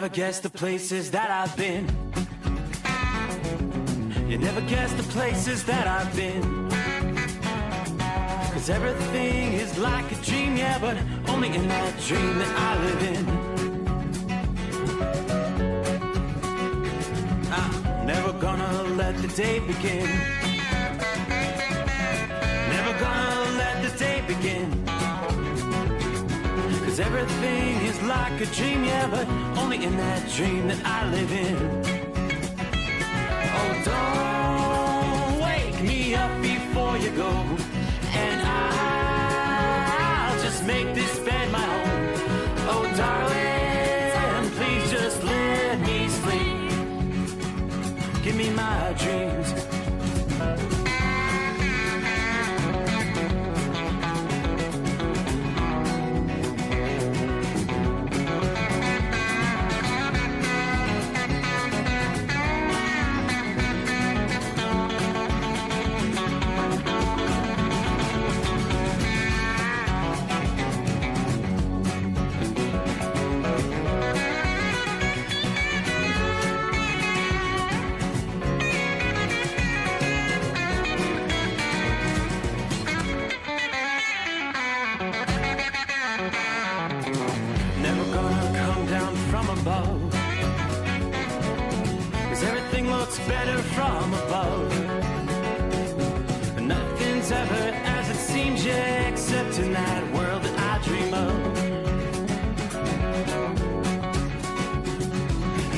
never guess the places that I've been. You never guess the places that I've been. 'Cause everything is like a dream, yeah, but only in that dream that I live in. I'm never gonna let the day begin. Never gonna let the day begin. 'Cause everything is like a dream, yeah, but only in that dream that I live in. Oh, don't wake me up before you go, and I'll just make this bed my home. Oh, darling, please just let me sleep. Give me my dreams. Better from above. Nothing's ever as it seems, yeah, except in that world that I dream of.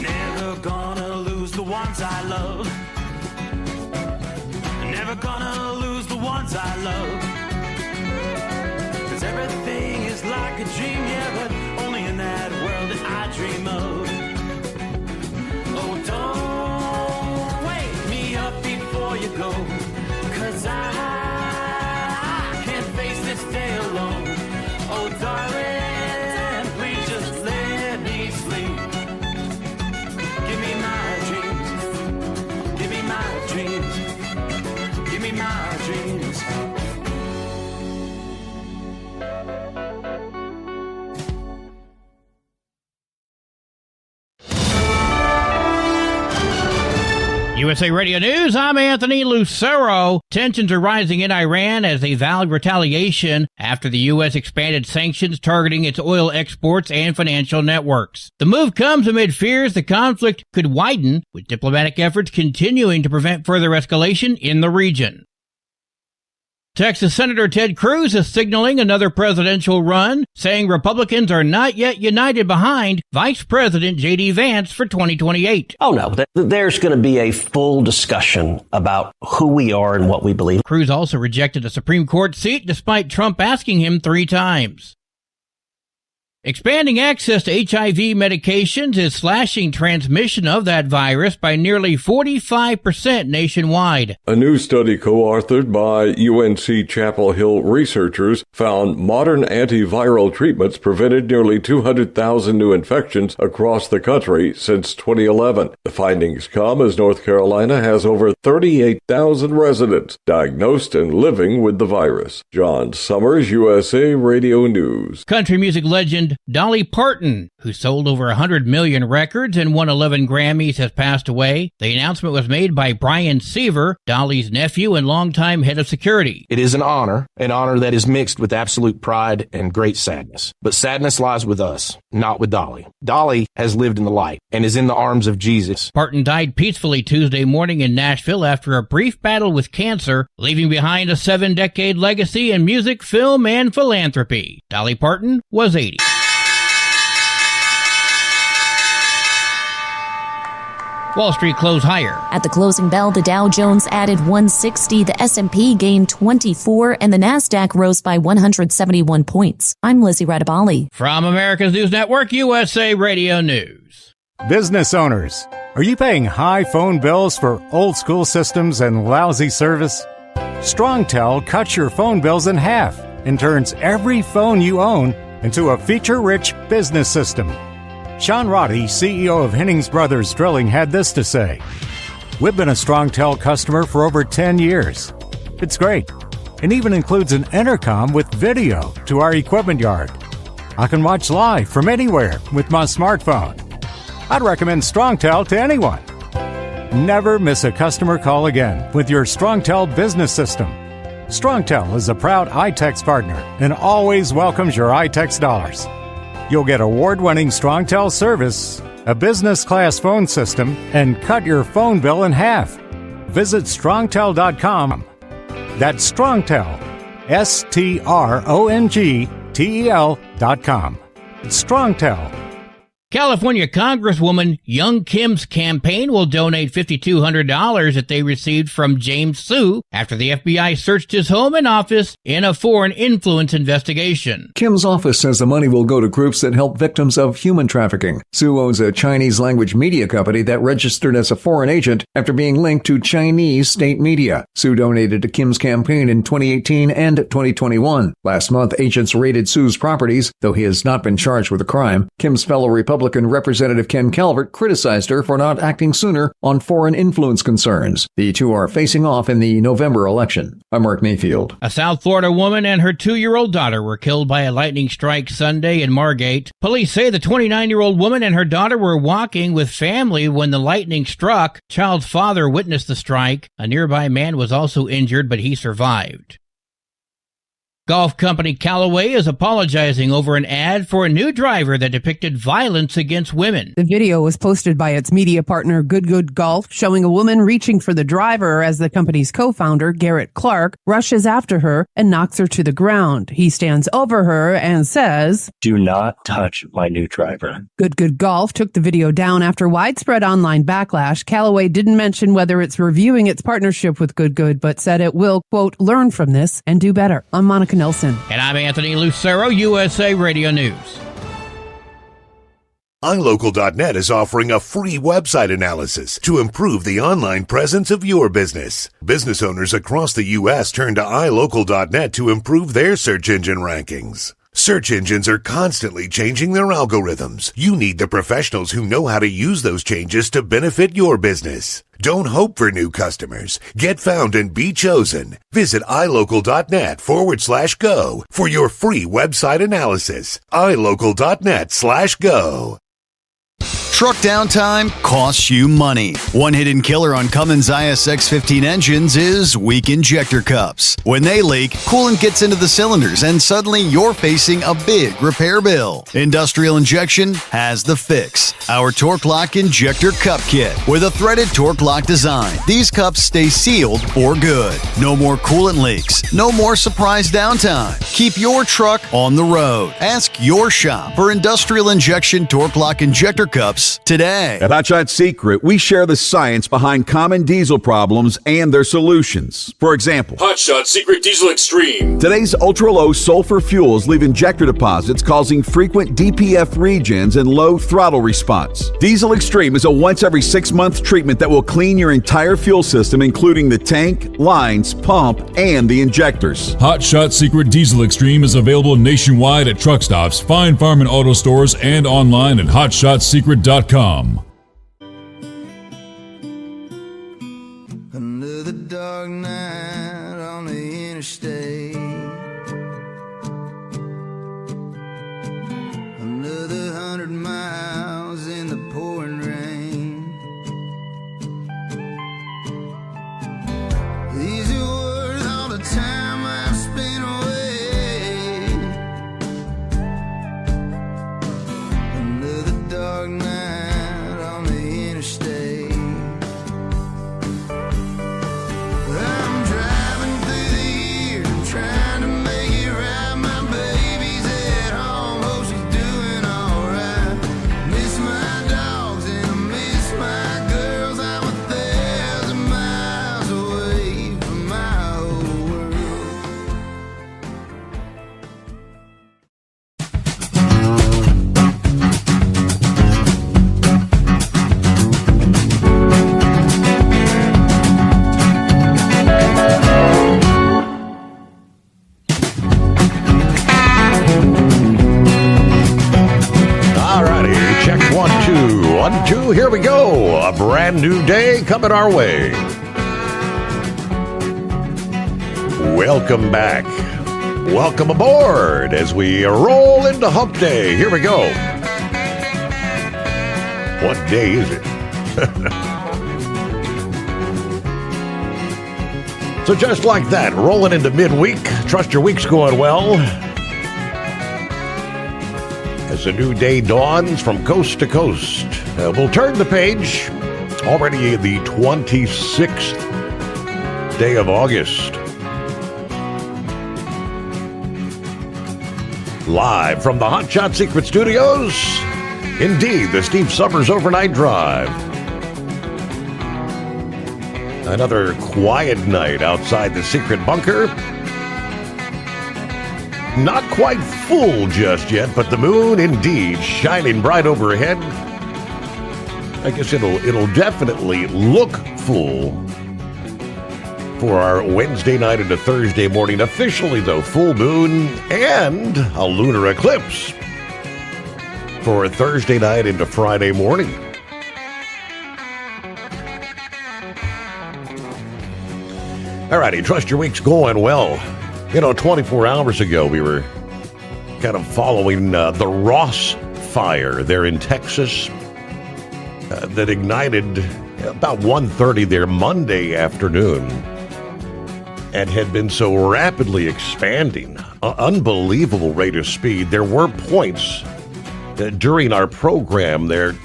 Never gonna lose the ones I love. Never gonna lose the ones I love. 'Cause everything is like a dream, yeah, but only in that world that I dream of. Oh, don't before you go, 'cause I can't face this day alone. Oh, darling, please just let me sleep. Give me my dreams. Give me my dreams. Give me my dreams. USA Radio News, I'm Anthony Lucero. Tensions are rising in Iran as they vowed retaliation after the U.S. expanded sanctions targeting its oil exports and financial networks. The move comes amid fears the conflict could widen, with diplomatic efforts continuing to prevent further escalation in the region. Texas Senator Ted Cruz is signaling another presidential run, saying Republicans are not yet united behind Vice President J.D. Vance for 2028. Oh, no. There's going to be a full discussion about who we are and what we believe. Cruz also rejected a Supreme Court seat despite Trump asking him 3 times. Expanding access to HIV medications is slashing transmission of that virus by nearly 45% nationwide. A new study co-authored by UNC Chapel Hill researchers found modern antiviral treatments prevented nearly 200,000 new infections across the country since 2011. The findings come as North Carolina has over 38,000 residents diagnosed and living with the virus. John Sommers, USA Radio News. Country music legend Dolly Parton, who sold over 100 million records and won 11 Grammys, has passed away. The announcement was made by Brian Seaver, Dolly's nephew and longtime head of security. It is an honor that is mixed with absolute pride and great sadness. But sadness lies with us, not with Dolly. Dolly has lived in the light and is in the arms of Jesus. Parton died peacefully Tuesday morning in Nashville after a brief battle with cancer, leaving behind a 7-decade legacy in music, film, and philanthropy. Dolly Parton was 80. Wall Street closed higher. At the closing bell, the Dow Jones added 160, the S&P gained 24, and the Nasdaq rose by 171 points. I'm Lizzie Radabali. From America's News Network, USA Radio News. Business owners, are you paying high phone bills for old school systems and lousy service? StrongTel cuts your phone bills in half and turns every phone you own into a feature-rich business system. Sean Roddy, CEO of Hennings Brothers Drilling, had this to say. We've been a StrongTel customer for over 10 years. It's great, and even includes an intercom with video to our equipment yard. I can watch live from anywhere with my smartphone. I'd recommend StrongTel to anyone. Never miss a customer call again with your StrongTel business system. StrongTel is a proud iTex partner and always welcomes your iTex dollars. You'll get award-winning StrongTel service, a business-class phone system, and cut your phone bill in half. Visit StrongTel.com. That's StrongTel, StrongTel.com. It's StrongTel. California Congresswoman Young Kim's campaign will donate $5,200 that they received from James Su after the FBI searched his home and office in a foreign influence investigation. Kim's office says the money will go to groups that help victims of human trafficking. Su owns a Chinese-language media company that registered as a foreign agent after being linked to Chinese state media. Su donated to Kim's campaign in 2018 and 2021. Last month, agents raided Su's properties, though he has not been charged with a crime. Kim's fellow Republican Representative Ken Calvert criticized her for not acting sooner on foreign influence concerns. The two are facing off in the November election. I'm Mark Mayfield. A South Florida woman and her 2-year-old daughter were killed by a lightning strike Sunday in Margate. Police say the 29-year-old woman and her daughter were walking with family when the lightning struck. Child's father witnessed the strike. A nearby man was also injured, but he survived. Golf company Callaway is apologizing over an ad for a new driver that depicted violence against women. The video was posted by its media partner Good Golf, showing a woman reaching for the driver as the company's co-founder, Garrett Clark, rushes after her and knocks her to the ground. He stands over her and says, Do not touch my new driver. Good Golf took the video down after widespread online backlash. Callaway didn't mention whether it's reviewing its partnership with Good, but said it will, quote, learn from this and do better. I'm Monica Nelson. And I'm Anthony Lucero, USA Radio News. iLocal.net is offering a free website analysis to improve the online presence of your business. Business owners across the U.S. turn to iLocal.net to improve their search engine rankings. Search engines are constantly changing their algorithms. You need the professionals who know how to use those changes to benefit your business. Don't hope for new customers. Get found and be chosen. Visit iLocal.net/go for your free website analysis. iLocal.net/go. Truck downtime costs you money. One hidden killer on Cummins ISX-15 engines is weak injector cups. When they leak, coolant gets into the cylinders and suddenly you're facing a big repair bill. Industrial Injection has the fix. Our Torque Lock Injector Cup Kit with a threaded Torque Lock design. These cups stay sealed for good. No more coolant leaks. No more surprise downtime. Keep your truck on the road. Ask your shop for Industrial Injection Torque Lock Injector Cups today. At Hotshot Secret, we share the science behind common diesel problems and their solutions. For example, Hotshot Secret Diesel Extreme. Today's ultra-low sulfur fuels leave injector deposits causing frequent DPF regens and low throttle response. Diesel Extreme is a once every 6-month treatment that will clean your entire fuel system, including the tank, lines, pump, and the injectors. Hotshot Secret Diesel Extreme is available nationwide at truck stops, fine farm and auto stores, and online at hotshotsecret.com. Under the dark night on the interstate, under the 100 miles in the pouring rain, these are worth all the time I've spent away. Under the dark night on the interstate, I'm driving through the year, trying to make it right. My baby's at home, hope she's doing alright. Miss my dogs and I miss my girls. I'm 1,000 miles away from my old world. Alrighty, check 1, 2, 1, 2. Here we go. A brand new day coming our way. Welcome back. Welcome aboard as we roll into Hump Day. Here we go. What day is it? So just like that, rolling into midweek. Trust your week's going well. As a new day dawns from coast to coast, we'll turn the page. Already the 26th day of August. Live from the Hot Shot Secret Studios, indeed, the Steve Sommers Overnight Drive. Another quiet night outside the secret bunker. Not quite full just yet, but the moon indeed shining bright overhead. I guess it'll definitely look full for our Wednesday night into Thursday morning. Officially, though, full moon and a lunar eclipse for Thursday night into Friday morning. Alrighty, trust your week's going well. 24 hours ago, we were kind of following the Ross fire there in Texas that ignited about 1:30 there Monday afternoon and had been so rapidly expanding, unbelievable rate of speed. There were points during our program there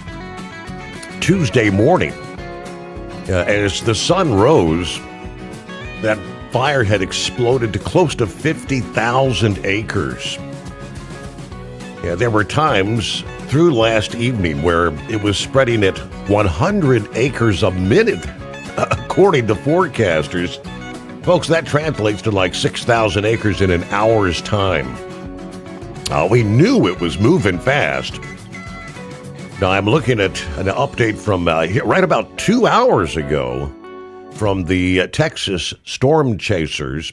Tuesday morning as the sun rose, that fire had exploded to close to 50,000 acres. Yeah, there were times through last evening where it was spreading at 100 acres a minute, according to forecasters. Folks, that translates to like 6,000 acres in an hour's time. We knew it was moving fast. Now, I'm looking at an update from right about 2 hours ago from the Texas storm chasers,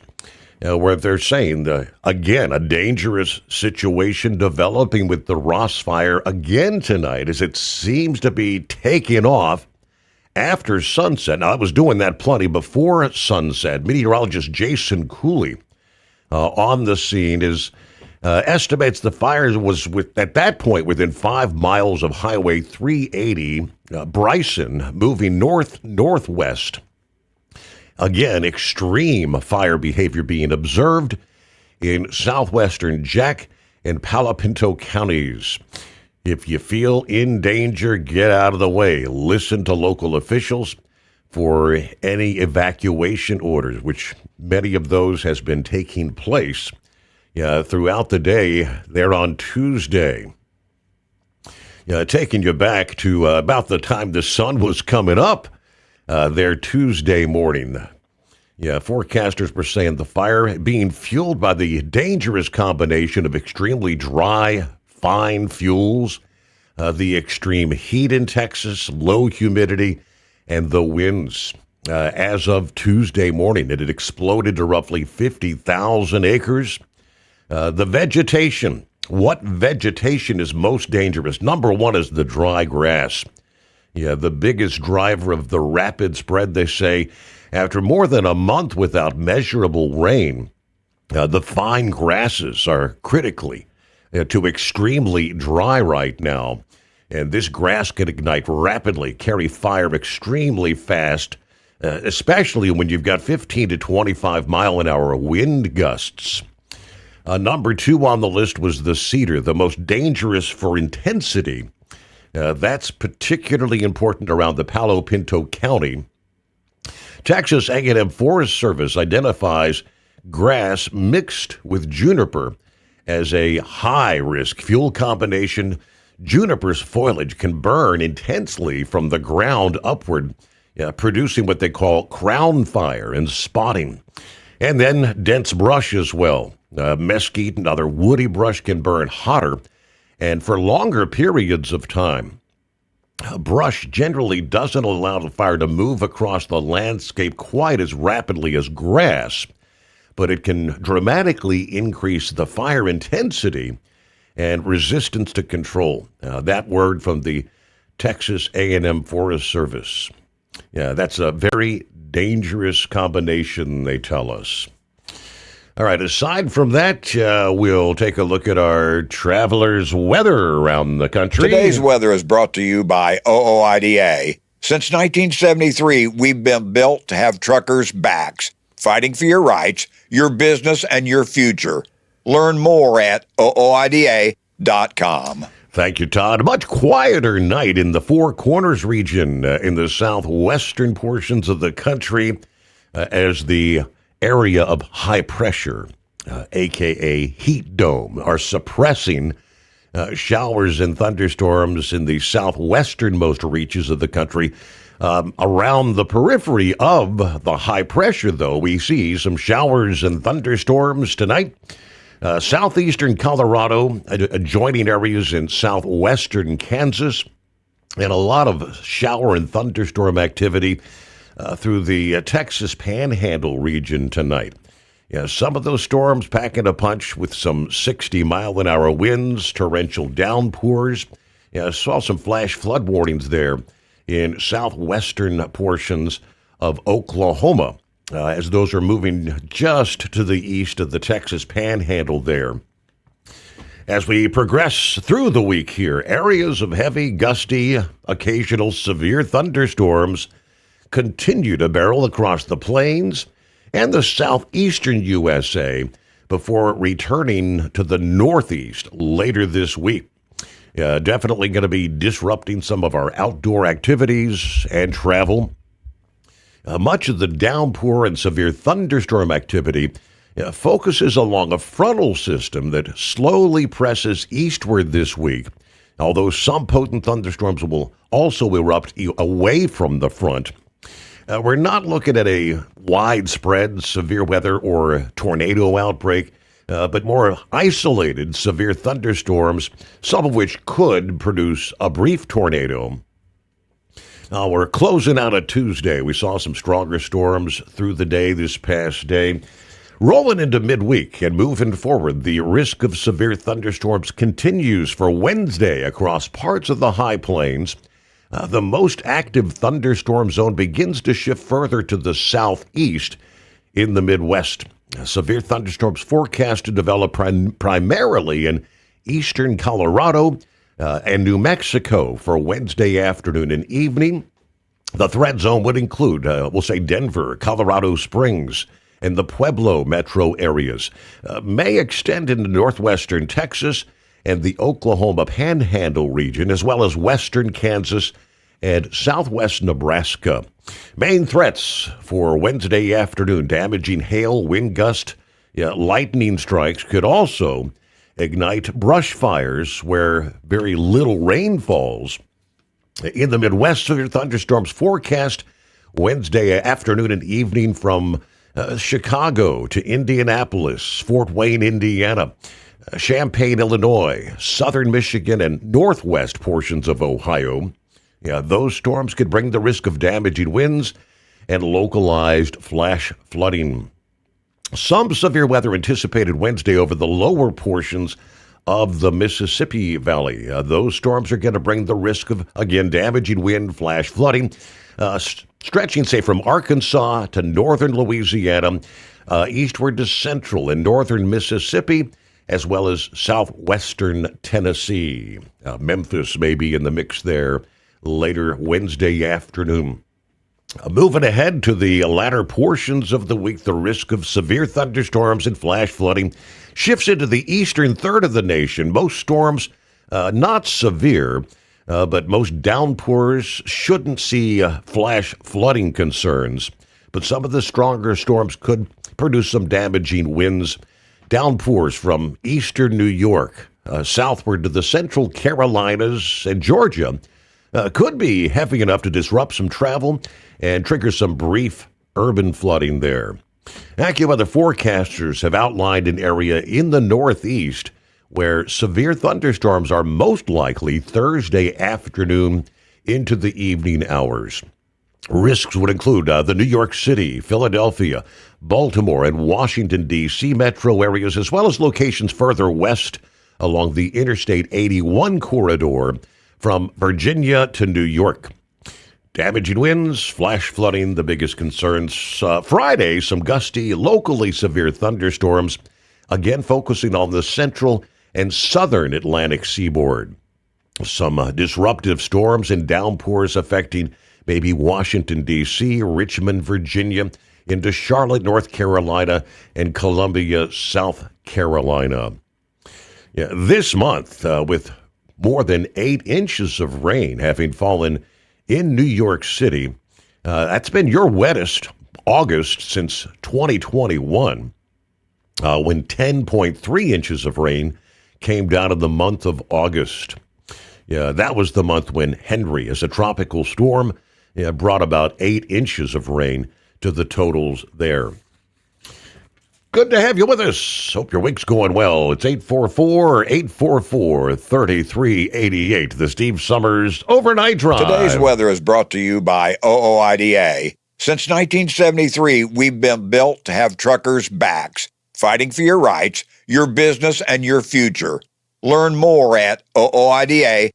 where they're saying, again, a dangerous situation developing with the Ross fire again tonight as it seems to be taking off after sunset. Now, I was doing that plenty before sunset. Meteorologist Jason Cooley on the scene estimates the fire was at that point within 5 miles of Highway 380, Bryson, moving northwest. Again, extreme fire behavior being observed in southwestern Jack and Palo Pinto counties. If you feel in danger, get out of the way. Listen to local officials for any evacuation orders, which many of those has been taking place throughout the day there on Tuesday. Taking you back to about the time the sun was coming up there Tuesday morning. Forecasters were saying the fire being fueled by the dangerous combination of extremely dry, fine fuels, the extreme heat in Texas, low humidity, and the winds. As of Tuesday morning, it had exploded to roughly 50,000 acres. The vegetation. What vegetation is most dangerous? Number one is the dry grass. The biggest driver of the rapid spread, they say, after more than a month without measurable rain, the fine grasses are critically to extremely dry right now. And this grass can ignite rapidly, carry fire extremely fast, especially when you've got 15 to 25 mile an hour wind gusts. Number two on the list was the cedar, the most dangerous for intensity. That's particularly important around the Palo Pinto County. Texas A&M Forest Service identifies grass mixed with juniper as a high-risk fuel combination. Juniper's foliage can burn intensely from the ground upward, producing what they call crown fire and spotting. And then dense brush as well. Mesquite and other woody brush can burn hotter and for longer periods of time. Brush generally doesn't allow the fire to move across the landscape quite as rapidly as grass, but it can dramatically increase the fire intensity and resistance to control. That word from the Texas A&M Forest Service. That's a very dangerous combination, they tell us. All right, aside from that, we'll take a look at our travelers' weather around the country. Today's weather is brought to you by OOIDA. Since 1973, we've been built to have truckers' backs, fighting for your rights, your business, and your future. Learn more at OOIDA.com. Thank you, Todd. A much quieter night in the Four Corners region in the southwestern portions of the country as the area of high pressure, a.k.a. heat dome, are suppressing showers and thunderstorms in the southwesternmost reaches of the country. Around the periphery of the high pressure, though, we see some showers and thunderstorms tonight. Southeastern Colorado, adjoining areas in southwestern Kansas, and a lot of shower and thunderstorm activity through the Texas Panhandle region tonight. Yeah, some of those storms packing a punch with some 60-mile-an-hour winds, torrential downpours. Yeah, saw some flash flood warnings there in southwestern portions of Oklahoma, as those are moving just to the east of the Texas Panhandle there. As we progress through the week here, areas of heavy, gusty, occasional severe thunderstorms continue to barrel across the plains and the southeastern USA before returning to the northeast later this week. Definitely going to be disrupting some of our outdoor activities and travel. Much of the downpour and severe thunderstorm activity focuses along a frontal system that slowly presses eastward this week, although some potent thunderstorms will also erupt away from the front. We're not looking at a widespread severe weather or tornado outbreak, but more isolated severe thunderstorms, some of which could produce a brief tornado. We're closing out a Tuesday. We saw some stronger storms through the day this past day. Rolling into midweek and moving forward, the risk of severe thunderstorms continues for Wednesday across parts of the high plains. The most active thunderstorm zone begins to shift further to the southeast in the Midwest. Severe thunderstorms forecast to develop primarily in eastern Colorado and New Mexico for Wednesday afternoon and evening. The threat zone would include, we'll say, Denver, Colorado Springs, and the Pueblo metro areas. May extend into northwestern Texas and the Oklahoma Panhandle region, as well as western Kansas and southwest Nebraska. Main threats for Wednesday afternoon: damaging hail, wind gust, lightning strikes could also ignite brush fires where very little rain falls. In the Midwest, severe thunderstorms forecast Wednesday afternoon and evening from Chicago to Indianapolis, Fort Wayne, Indiana, Champaign, Illinois, southern Michigan, and northwest portions of Ohio. Those storms could bring the risk of damaging winds and localized flash flooding. Some severe weather anticipated Wednesday over the lower portions of the Mississippi Valley. Those storms are going to bring the risk of, again, damaging wind, flash flooding, stretching, say, from Arkansas to northern Louisiana, eastward to central and northern Mississippi, as well as southwestern Tennessee. Memphis may be in the mix there later Wednesday afternoon. Moving ahead to the latter portions of the week, the risk of severe thunderstorms and flash flooding shifts into the eastern third of the nation. Most storms not severe, but most downpours shouldn't see flash flooding concerns. But some of the stronger storms could produce some damaging winds. Downpours from eastern New York southward to the central Carolinas and Georgia could be heavy enough to disrupt some travel and trigger some brief urban flooding there. AccuWeather forecasters have outlined an area in the northeast where severe thunderstorms are most likely Thursday afternoon into the evening hours. Risks would include the New York City, Philadelphia, Baltimore, and Washington, D.C. metro areas, as well as locations further west along the Interstate 81 corridor from Virginia to New York. Damaging winds, flash flooding, the biggest concerns. Friday, some gusty, locally severe thunderstorms, again focusing on the central and southern Atlantic seaboard. Some disruptive storms and downpours affecting maybe Washington, D.C., Richmond, Virginia, into Charlotte, North Carolina, and Columbia, South Carolina. Yeah, this month, with more than 8 inches of rain having fallen in New York City, that's been your wettest August since 2021, when 10.3 inches of rain came down in the month of August. Yeah, that was the month when Henry, as a tropical storm, brought about 8 inches of rain to the totals there. Good to have you with us. Hope your week's going well. It's 844-844-3388, the Steve Sommers Overnight Drive. Today's weather is brought to you by OOIDA. Since 1973, we've been built to have truckers' backs, fighting for your rights, your business, and your future. Learn more at OOIDA.com.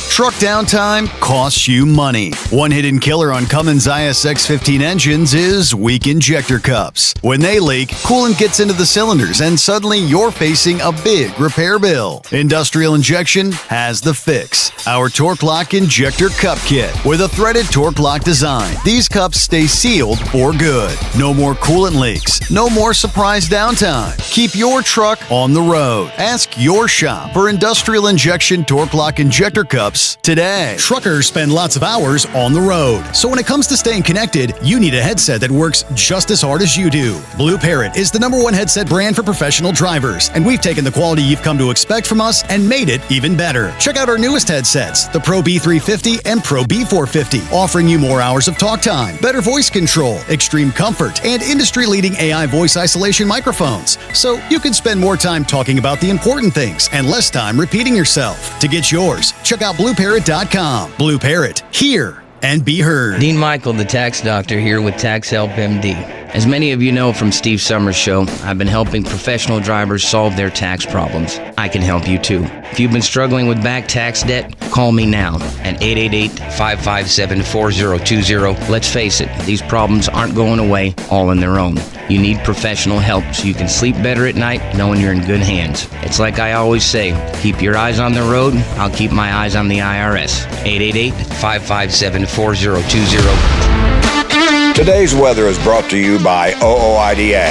Truck downtime costs you money. One hidden killer on Cummins ISX 15 engines is weak injector cups. When they leak, coolant gets into the cylinders and suddenly you're facing a big repair bill. Industrial Injection has the fix. Our Torque Lock Injector Cup Kit with a threaded Torque Lock design. These cups stay sealed for good. No more coolant leaks. No more surprise downtime. Keep your truck on the road. Ask your shop for Industrial Injection Torque Lock Injector Cups today. Truckers spend lots of hours on the road. So when it comes to staying connected, you need a headset that works just as hard as you do. Blue Parrot is the #1 headset brand for professional drivers, and we've taken the quality you've come to expect from us and made it even better. Check out our newest headsets, the Pro B350 and Pro B450, offering you more hours of talk time, better voice control, extreme comfort, and industry-leading AI voice isolation microphones. So you can spend more time talking about the important things and less time repeating yourself. To get yours, check out BlueParrot.com. Blue Parrot, hear and be heard. Dean Michael, the tax doctor, here with Tax Help MD. As many of you know from Steve Sommers' show, I've been helping professional drivers solve their tax problems. I can help you too. If you've been struggling with back tax debt, call me now at 888-557-4020. Let's face it, these problems aren't going away all on their own. You need professional help so you can sleep better at night knowing you're in good hands. It's like I always say, keep your eyes on the road, I'll keep my eyes on the IRS. 888-557-4020. Today's weather is brought to you by OOIDA.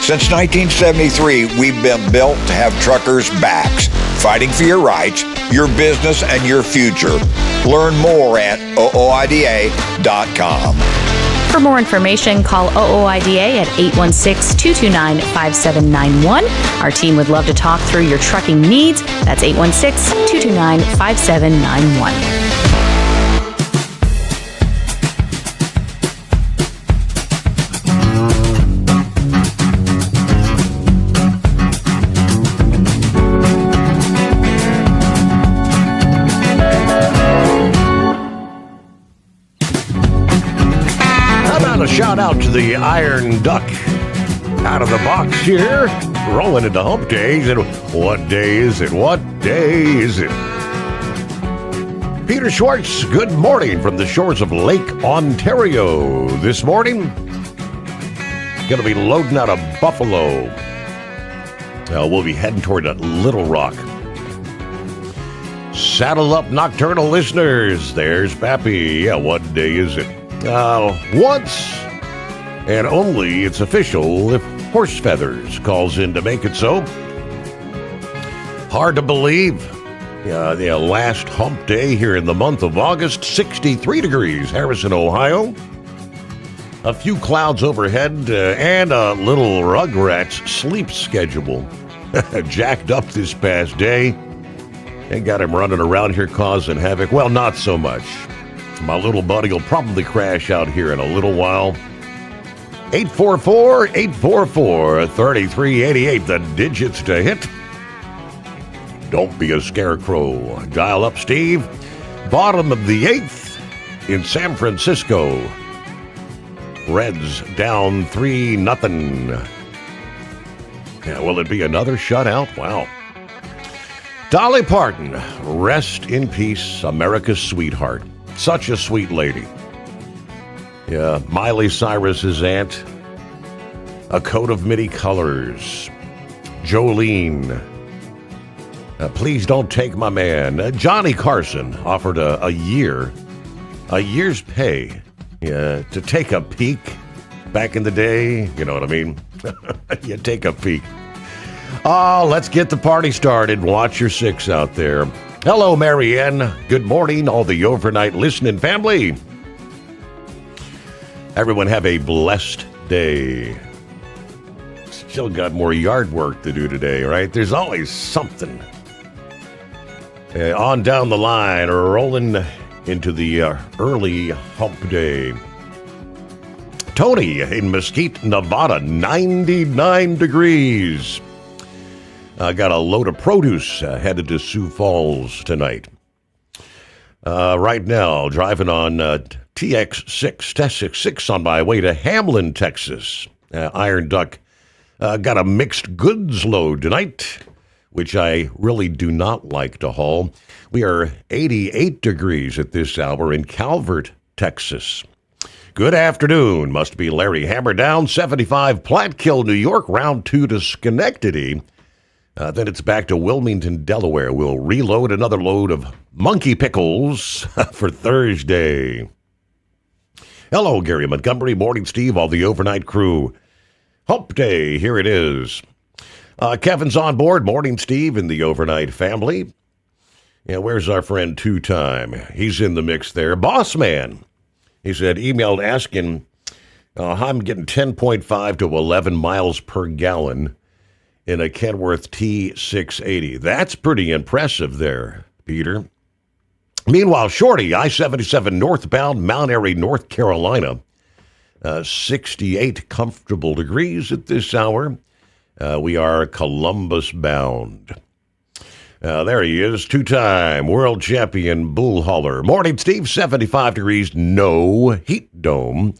Since 1973, we've been built to have truckers' backs, fighting for your rights, your business, and your future. Learn more at OOIDA.com. For more information, call OOIDA at 816-229-5791. Our team would love to talk through your trucking needs. That's 816-229-5791. Shout out to the Iron Duck out of the box here, rolling into hump days. And what day is it? What day is it? Peter Schwartz, good morning from the shores of Lake Ontario. This morning, going to be loading out of Buffalo. We'll be heading toward Little Rock. Saddle up, nocturnal listeners. There's Pappy. Yeah, what day is it? Once and only it's official if Horse Feathers calls in to make it so. Hard to believe. The last hump day here in the month of August, 63 degrees, Harrison, Ohio. A few clouds overhead and a little Rugrats sleep schedule. Jacked up this past day and got him running around here causing havoc. Well, not so much. My little buddy will probably crash out here in a little while. 844-844-3388, the digits to hit. Don't be a scarecrow. Dial up, Steve. Bottom of the 8th in San Francisco. Reds down 3-0. Yeah, will it be another shutout? Wow. Dolly Parton, rest in peace, America's sweetheart. Such a sweet lady. Yeah, Miley Cyrus's aunt. A coat of many colors. Jolene. Please don't take my man. Johnny Carson offered a year's pay to take a peek back in the day. You know what I mean? You take a peek. Oh, let's get the party started. Watch your six out there. Hello, Marianne. Good morning, all the overnight listening family. Everyone have a blessed day. Still got more yard work to do today, right? There's always something. On down the line, rolling into the early hump day. Tony in Mesquite, Nevada, 99 degrees. Got a load of produce headed to Sioux Falls tonight. Right now, driving on TX6, Test 6 on my way to Hamlin, Texas. Iron Duck got a mixed goods load tonight, which I really do not like to haul. We are 88 degrees at this hour in Calvert, Texas. Good afternoon. Must be Larry Hammerdown, 75 Platkill, New York, round 2 to Schenectady. Then it's back to Wilmington, Delaware. We'll reload another load of monkey pickles for Thursday. Hello, Gary Montgomery. Morning, Steve. All the overnight crew. Hump day. Here it is. Kevin's on board. Morning, Steve, and the overnight family. Yeah, where's our friend Two-Time? He's in the mix there. Boss Man. He said, emailed asking, I'm getting 10.5 to 11 miles per gallon in a Kenworth T680. That's pretty impressive there, Peter. Meanwhile, Shorty, I-77 northbound, Mount Airy, North Carolina, 68 comfortable degrees at this hour. We are Columbus bound. There he is, two-time world champion bull hauler. Morning, Steve, 75 degrees, no heat dome.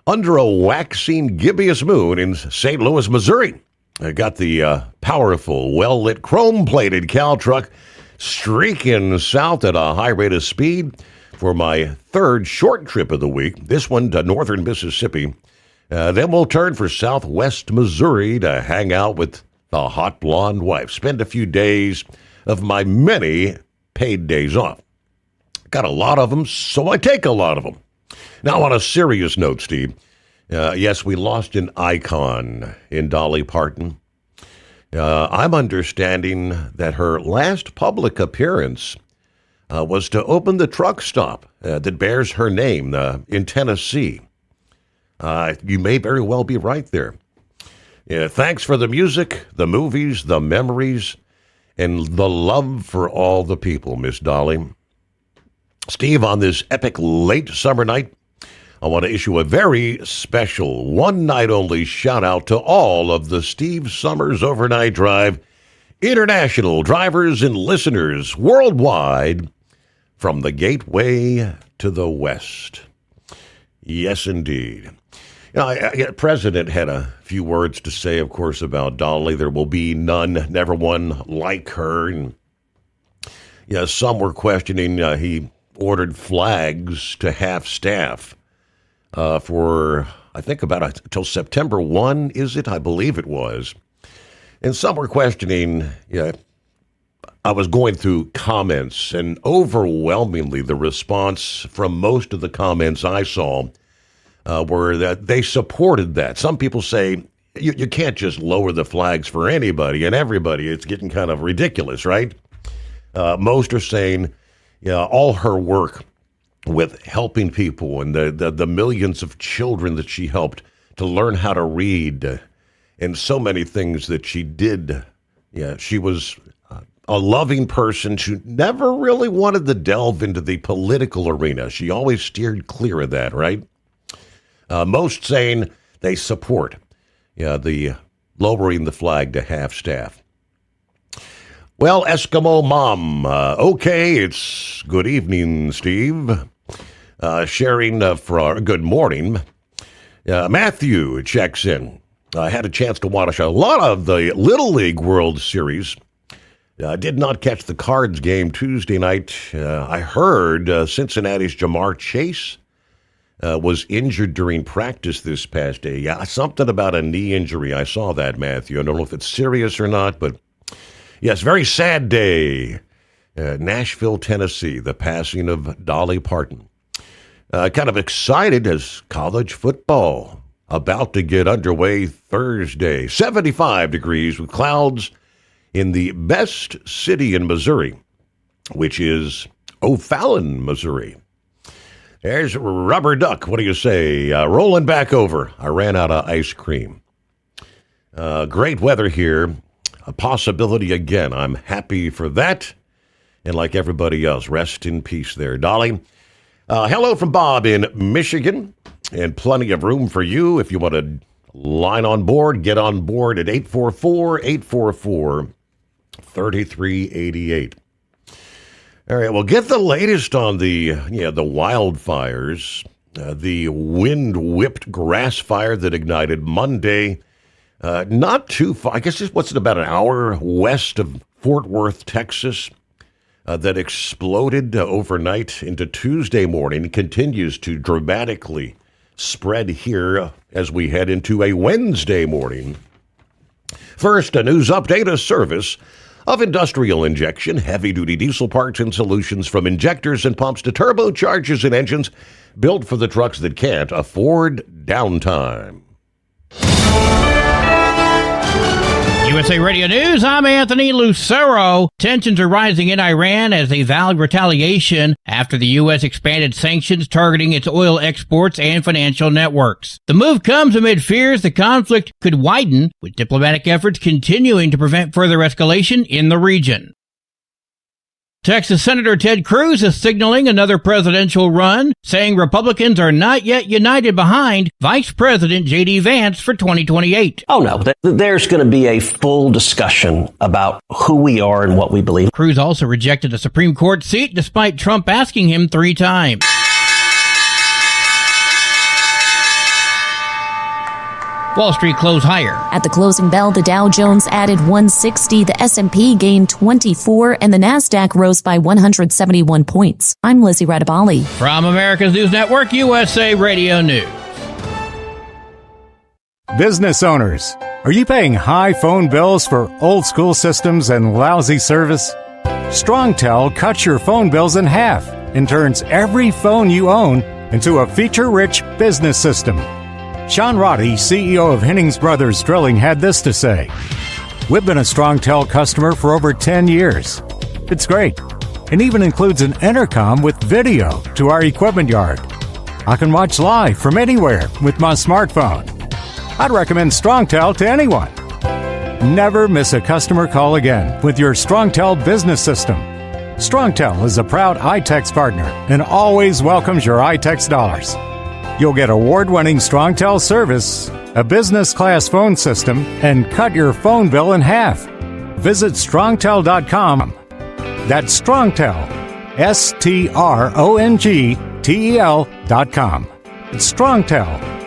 Under a waxing gibbous moon in St. Louis, Missouri. I got the powerful, well-lit, chrome-plated cow truck streaking south at a high rate of speed for my third short trip of the week, this one to northern Mississippi. Then we'll turn for southwest Missouri to hang out with the hot blonde wife. Spend a few days of my many paid days off. Got a lot of them, so I take a lot of them. Now, on a serious note, Steve, yes, we lost an icon in Dolly Parton. I'm understanding that her last public appearance was to open the truck stop that bears her name in Tennessee. You may very well be right there. Thanks for the music, the movies, the memories, and the love for all the people, Miss Dolly. Steve, on this epic late summer night, I want to issue a very special one-night-only shout-out to all of the Steve Sommers Overnight Drive international drivers and listeners worldwide from the gateway to the west. Yes, indeed. President had a few words to say, of course, about Dolly. There will be none, never one like her. And some were questioning he ordered flags to half staff. For, I think, about until September 1, is it? I believe it was. And some were questioning, I was going through comments, and overwhelmingly the response from most of the comments I saw were that they supported that. Some people say, you can't just lower the flags for anybody and everybody. It's getting kind of ridiculous, right? Most are saying, all her work with helping people and the millions of children that she helped to learn how to read and so many things that she did. She was a loving person. She never really wanted to delve into the political arena. She always steered clear of that, right? Most saying they support the lowering the flag to half staff. Well, Eskimo Mom, okay, it's good evening, Steve. Sharing for good morning. Matthew checks in. I had a chance to watch a lot of the Little League World Series. Did not catch the Cards game Tuesday night. I heard Cincinnati's Jamar Chase was injured during practice this past day. Yeah, something about a knee injury. I saw that, Matthew. I don't know if it's serious or not, but yes, very sad day. Nashville, Tennessee, the passing of Dolly Parton. Kind of excited as college football about to get underway Thursday. 75 degrees with clouds in the best city in Missouri, which is O'Fallon, Missouri. There's Rubber Duck. What do you say? Rolling back over. I ran out of ice cream. Great weather here. A possibility again. I'm happy for that. And like everybody else, rest in peace there, Dolly. Hello from Bob in Michigan. And plenty of room for you if you want to line on board. Get on board at 844-844-3388. All right, well, get the latest on the wildfires, the wind-whipped grass fire that ignited Monday, not too far, I guess it's about an hour west of Fort Worth, Texas, that exploded overnight into Tuesday morning, continues to dramatically spread here as we head into a Wednesday morning. First, a news update, a service of Industrial Injection, heavy-duty diesel parts and solutions from injectors and pumps to turbochargers and engines built for the trucks that can't afford downtime. USA Radio News, I'm Anthony Lucero. Tensions are rising in Iran as they vowed retaliation after the U.S. expanded sanctions targeting its oil exports and financial networks. The move comes amid fears the conflict could widen, with diplomatic efforts continuing to prevent further escalation in the region. Texas Senator Ted Cruz is signaling another presidential run, saying Republicans are not yet united behind Vice President J.D. Vance for 2028. Oh, no. There's going to be a full discussion about who we are and what we believe. Cruz also rejected a Supreme Court seat despite Trump asking him 3 times. Wall Street closed higher. At the closing bell, the Dow Jones added 160, the S&P gained 24, and the Nasdaq rose by 171 points. I'm Lizzie Radabali. From America's News Network, USA Radio News. Business owners, are you paying high phone bills for old school systems and lousy service? StrongTel cuts your phone bills in half and turns every phone you own into a feature-rich business system. Sean Roddy, CEO of Hennings Brothers Drilling, had this to say. We've been a StrongTel customer for over 10 years. It's great. It even includes an intercom with video to our equipment yard. I can watch live from anywhere with my smartphone. I'd recommend StrongTel to anyone. Never miss a customer call again with your StrongTel business system. StrongTel is a proud iTex partner and always welcomes your iTex dollars. You'll get award-winning StrongTel service, a business-class phone system, and cut your phone bill in half. Visit strongtel.com. That's StrongTel, StrongTel.com. It's StrongTel.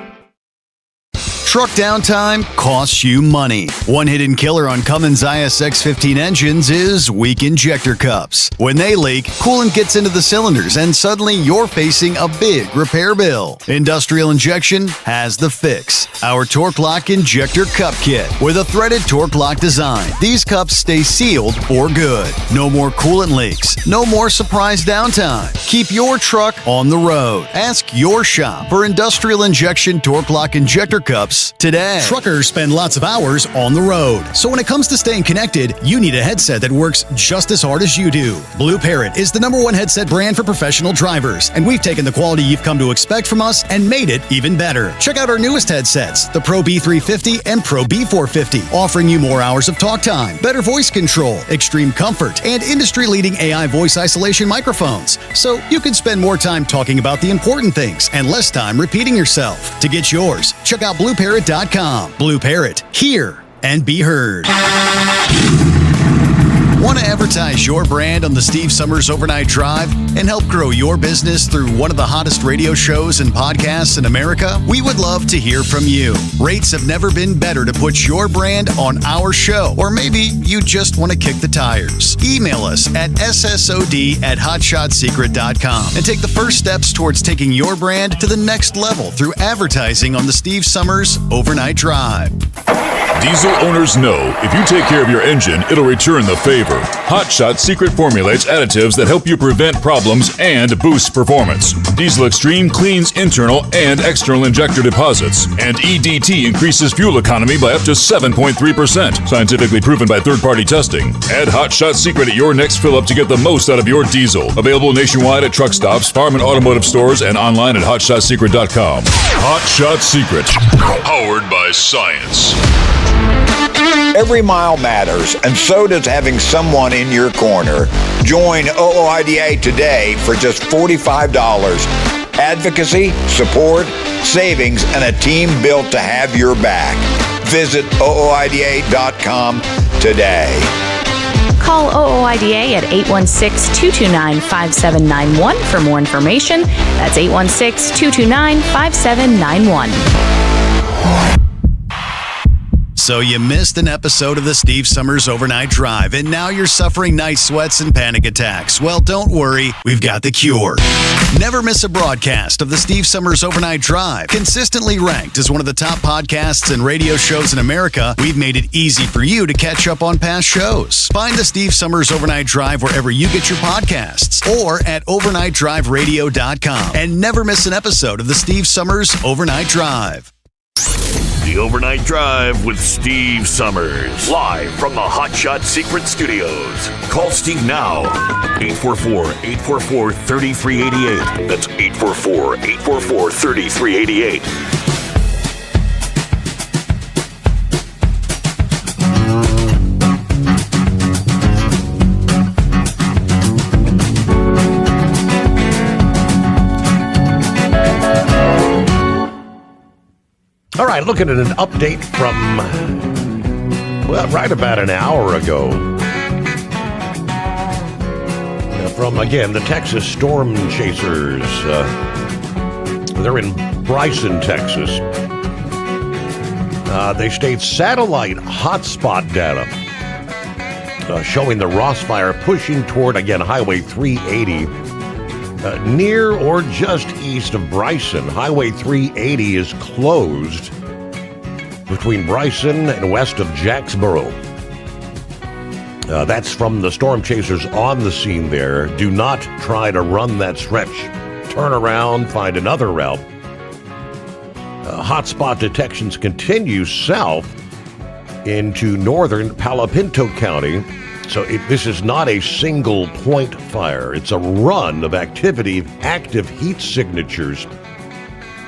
Truck downtime costs you money. One hidden killer on Cummins ISX-15 engines is weak injector cups. When they leak, coolant gets into the cylinders and suddenly you're facing a big repair bill. Industrial Injection has the fix. Our Torque Lock Injector Cup Kit with a threaded Torque Lock design. These cups stay sealed for good. No more coolant leaks. No more surprise downtime. Keep your truck on the road. Ask your shop for Industrial Injection Torque Lock Injector Cups today. Truckers spend lots of hours on the road. So when it comes to staying connected, you need a headset that works just as hard as you do. Blue Parrot is the #1 headset brand for professional drivers, and we've taken the quality you've come to expect from us and made it even better. Check out our newest headsets, the Pro B350 and Pro B450, offering you more hours of talk time, better voice control, extreme comfort, and industry-leading AI voice isolation microphones. So you can spend more time talking about the important things and less time repeating yourself. To get yours, check out BlueParrot.com. Blue Parrot, hear and be heard. Want to advertise your brand on the Steve Sommers Overnight Drive and help grow your business through one of the hottest radio shows and podcasts in America? We would love to hear from you. Rates have never been better to put your brand on our show, or maybe you just want to kick the tires. Email us at ssod@hotshotsecret.com and take the first steps towards taking your brand to the next level through advertising on the Steve Sommers Overnight Drive. Diesel owners know if you take care of your engine, it'll return the favor. Hot Shot Secret formulates additives that help you prevent problems and boost performance. Diesel Extreme cleans internal and external injector deposits, and EDT increases fuel economy by up to 7.3%, scientifically proven by third-party testing. Add Hot Shot Secret at your next fill-up to get the most out of your diesel. Available nationwide at truck stops, farm and automotive stores, and online at hotshotsecret.com. Hot Shot Secret, powered by science. Every mile matters, and so does having someone in your corner. Join OOIDA today for just $45. Advocacy, support, savings, and a team built to have your back. Visit OOIDA.com today. Call OOIDA at 816-229-5791 for more information. That's 816-229-5791. So you missed an episode of the Steve Sommers Overnight Drive, and now you're suffering night sweats and panic attacks. Well, don't worry, we've got the cure. Never miss a broadcast of the Steve Sommers Overnight Drive. Consistently ranked as one of the top podcasts and radio shows in America, we've made it easy for you to catch up on past shows. Find the Steve Sommers Overnight Drive wherever you get your podcasts or at overnightdriveradio.com. And never miss an episode of the Steve Sommers Overnight Drive. The Overnight Drive with Steve Sommers. Live from the Hot Shot Secret Studios. Call Steve now. 844-844-3388. That's 844-844-3388. All right, looking at an update from, well, right about an hour ago. From, again, the Texas Storm Chasers. They're in Bryson, Texas. They state satellite hotspot data showing the Ross Fire pushing toward, again, Highway 380. Near or just east of Bryson. Highway 380 is closed between Bryson and west of Jacksboro. That's from the storm chasers on the scene there. Do not try to run that stretch. Turn around, find another route. Hotspot detections continue south into northern Palo Pinto County. So this is not a single point fire. It's a run of activity, active heat signatures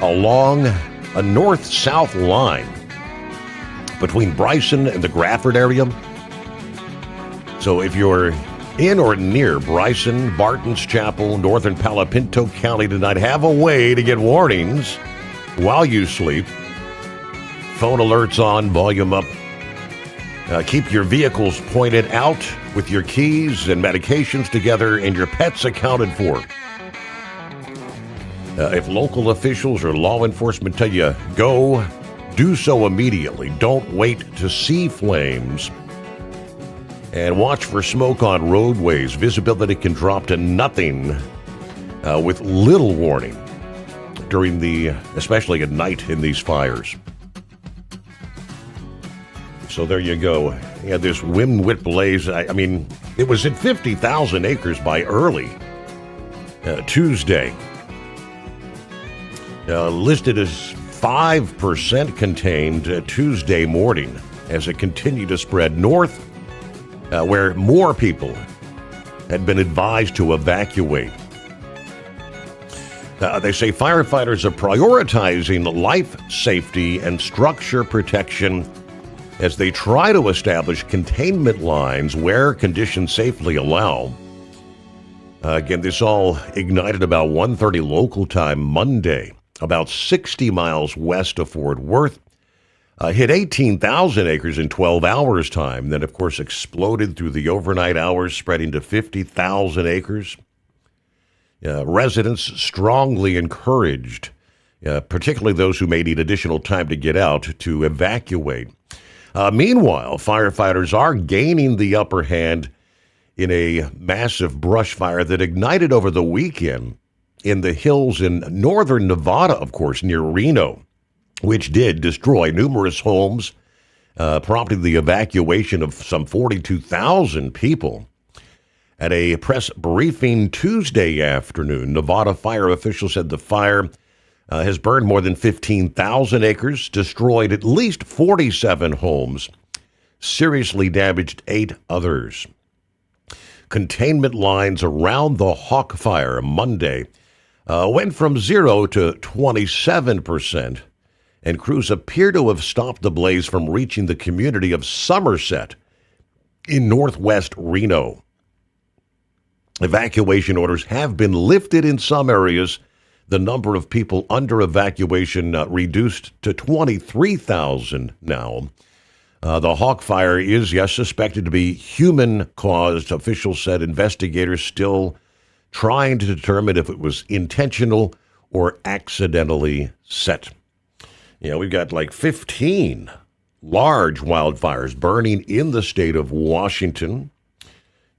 along a north-south line between Bryson and the Grafford area. So if you're in or near Bryson, Barton's Chapel, northern Palo Pinto County tonight, have a way to get warnings while you sleep. Phone alerts on, volume up. Keep your vehicles pointed out with your keys and medications together and your pets accounted for. If local officials or law enforcement tell you go, do so immediately. Don't wait to see flames. And watch for smoke on roadways. Visibility can drop to nothing with little warning during especially at night in these fires. So there you go. Yeah, this Wimwit blaze, I mean, it was at 50,000 acres by early Tuesday. Listed as 5% contained Tuesday morning as it continued to spread north, where more people had been advised to evacuate. They say firefighters are prioritizing life safety and structure protection as they try to establish containment lines where conditions safely allow. Again, this all ignited about 1:30 local time Monday, about 60 miles west of Fort Worth. hit 18,000 acres in 12 hours' time. Then, of course, exploded through the overnight hours, spreading to 50,000 acres. Residents strongly encouraged, particularly those who may need additional time to get out, to evacuate. Meanwhile, firefighters are gaining the upper hand in a massive brush fire that ignited over the weekend in the hills in northern Nevada, of course, near Reno, which did destroy numerous homes, prompting the evacuation of some 42,000 people. At a press briefing Tuesday afternoon, Nevada fire officials said the fire has burned more than 15,000 acres, destroyed at least 47 homes, seriously damaged 8 others. Containment lines around the Hawk Fire Monday went from 0 to 27%, and crews appear to have stopped the blaze from reaching the community of Somerset in northwest Reno. Evacuation orders have been lifted in some areas. The number of people under evacuation reduced to 23,000 now. The Hawk Fire is, yes, suspected to be human-caused. Officials said investigators still trying to determine if it was intentional or accidentally set. We've got like 15 large wildfires burning in the state of Washington.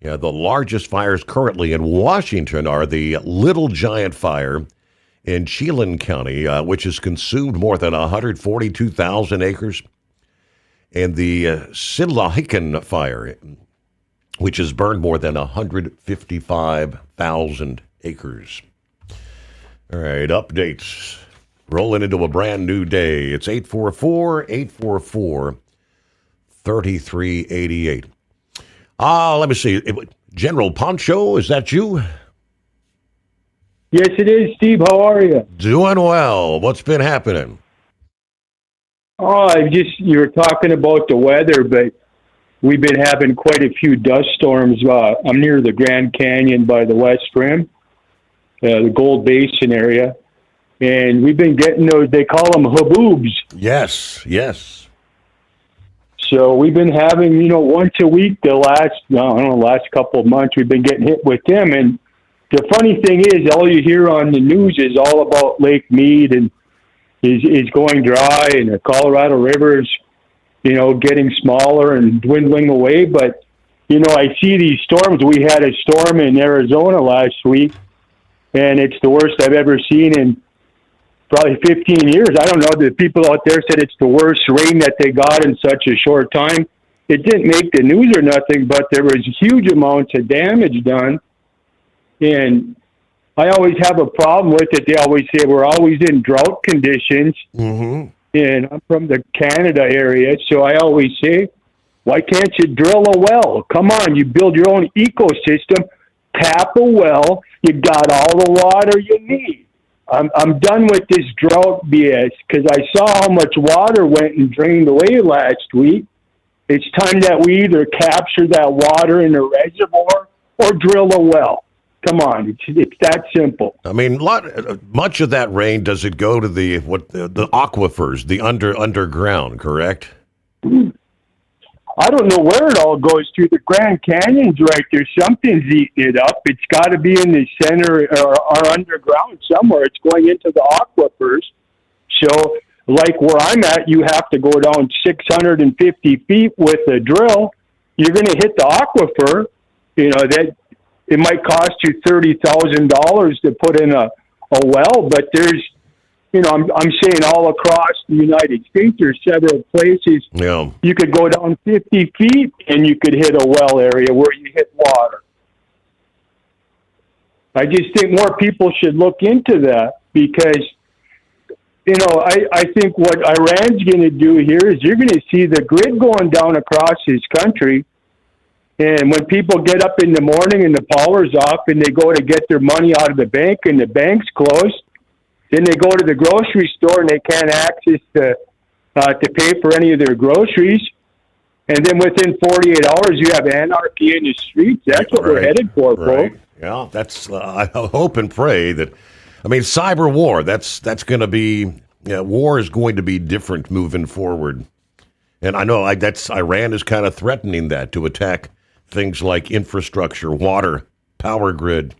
The largest fires currently in Washington are the Little Giant Fire in Chelan County, which has consumed more than 142,000 acres, and the Sinlahican Fire, which has burned more than 155,000 acres. All right, updates. Rolling into a brand new day. It's 844-844-3388. Let me see. General Poncho, is that you? Yes, it is, Steve. How are you? Doing well. What's been happening? You were talking about the weather, but we've been having quite a few dust storms. I'm near the Grand Canyon by the West Rim, the Gold Basin area, and we've been getting those, they call them haboobs. Yes. So we've been having, once a week the last couple of months, we've been getting hit with them. And the funny thing is, all you hear on the news is all about Lake Mead and is going dry, and the Colorado River's, getting smaller and dwindling away. But, I see these storms. We had a storm in Arizona last week, and it's the worst I've ever seen in probably 15 years. I don't know. The people out there said it's the worst rain that they got in such a short time. It didn't make the news or nothing, but there was huge amounts of damage done. And I always have a problem with it. They always say we're always in drought conditions. Mm-hmm. And I'm from the Canada area, so I always say, why can't you drill a well? Come on, you build your own ecosystem, tap a well, you got all the water you need. I'm done with this drought BS because I saw how much water went and drained away last week. It's time that we either capture that water in a reservoir or drill a well. Come on, it's that simple. I mean, much of that rain, does it go to the aquifers, the underground, correct? I don't know where it all goes to. The Grand Canyon's right there. Something's eating it up. It's got to be in the center or underground somewhere. It's going into the aquifers. So, like where I'm at, you have to go down 650 feet with a drill. You're going to hit the aquifer. That it might cost you $30,000 to put in a well, but there's, I'm saying all across the United States, there's several places. Yeah. You could go down 50 feet and you could hit a well area where you hit water. I just think more people should look into that because, I think what Iran's going to do here is you're going to see the grid going down across this country. And when people get up in the morning and the power's off and they go to get their money out of the bank and the bank's closed, then they go to the grocery store and they can't access to pay for any of their groceries. And then within 48 hours, you have anarchy in the streets. That's what we're headed for, folks. Yeah, that's. I hope and pray that. I mean, cyber war. That's going to be Yeah, war is going to be different moving forward. And I know Iran is kind of threatening that, to attack things like infrastructure, water, power grid.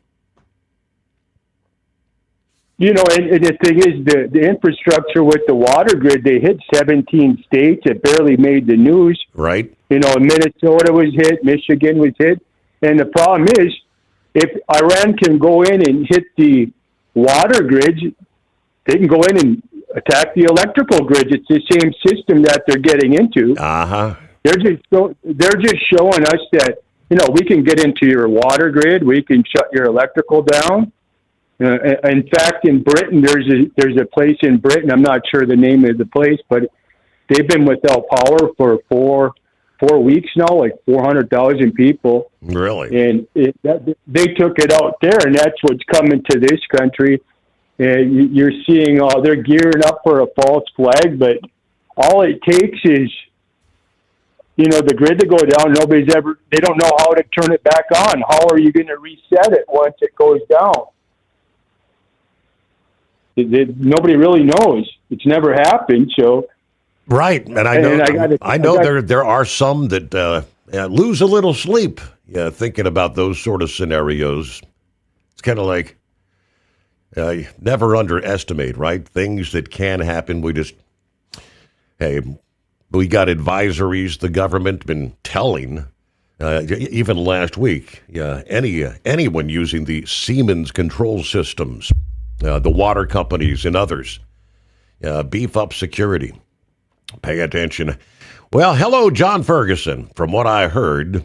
You know, and the thing is, the infrastructure with the water grid, they hit 17 states. It barely made the news. Right. You know, Minnesota was hit, Michigan was hit. And the problem is, if Iran can go in and hit the water grids, they can go in and attack the electrical grids. It's the same system that they're getting into. Uh-huh. They're just showing us that, you know, we can get into your water grid. We can shut your electrical down. In fact, in Britain, there's a place in Britain. I'm not sure the name of the place, but they've been without power for four weeks now, like 400,000 people. Really? And they took it out there, and that's what's coming to this country. And you're seeing they're gearing up for a false flag, but all it takes is, you know, the grid to go down. They don't know how to turn it back on. How are you going to reset it once it goes down? Nobody really knows. It's never happened. So, right, and I know there are some that lose a little sleep, thinking about those sort of scenarios. It's kind of like never underestimate, right? Things that can happen. We got advisories. The government been telling. Even last week, anyone using the Siemens control systems. The water companies and others. Beef up security. Pay attention. Well, hello, John Ferguson. From what I heard,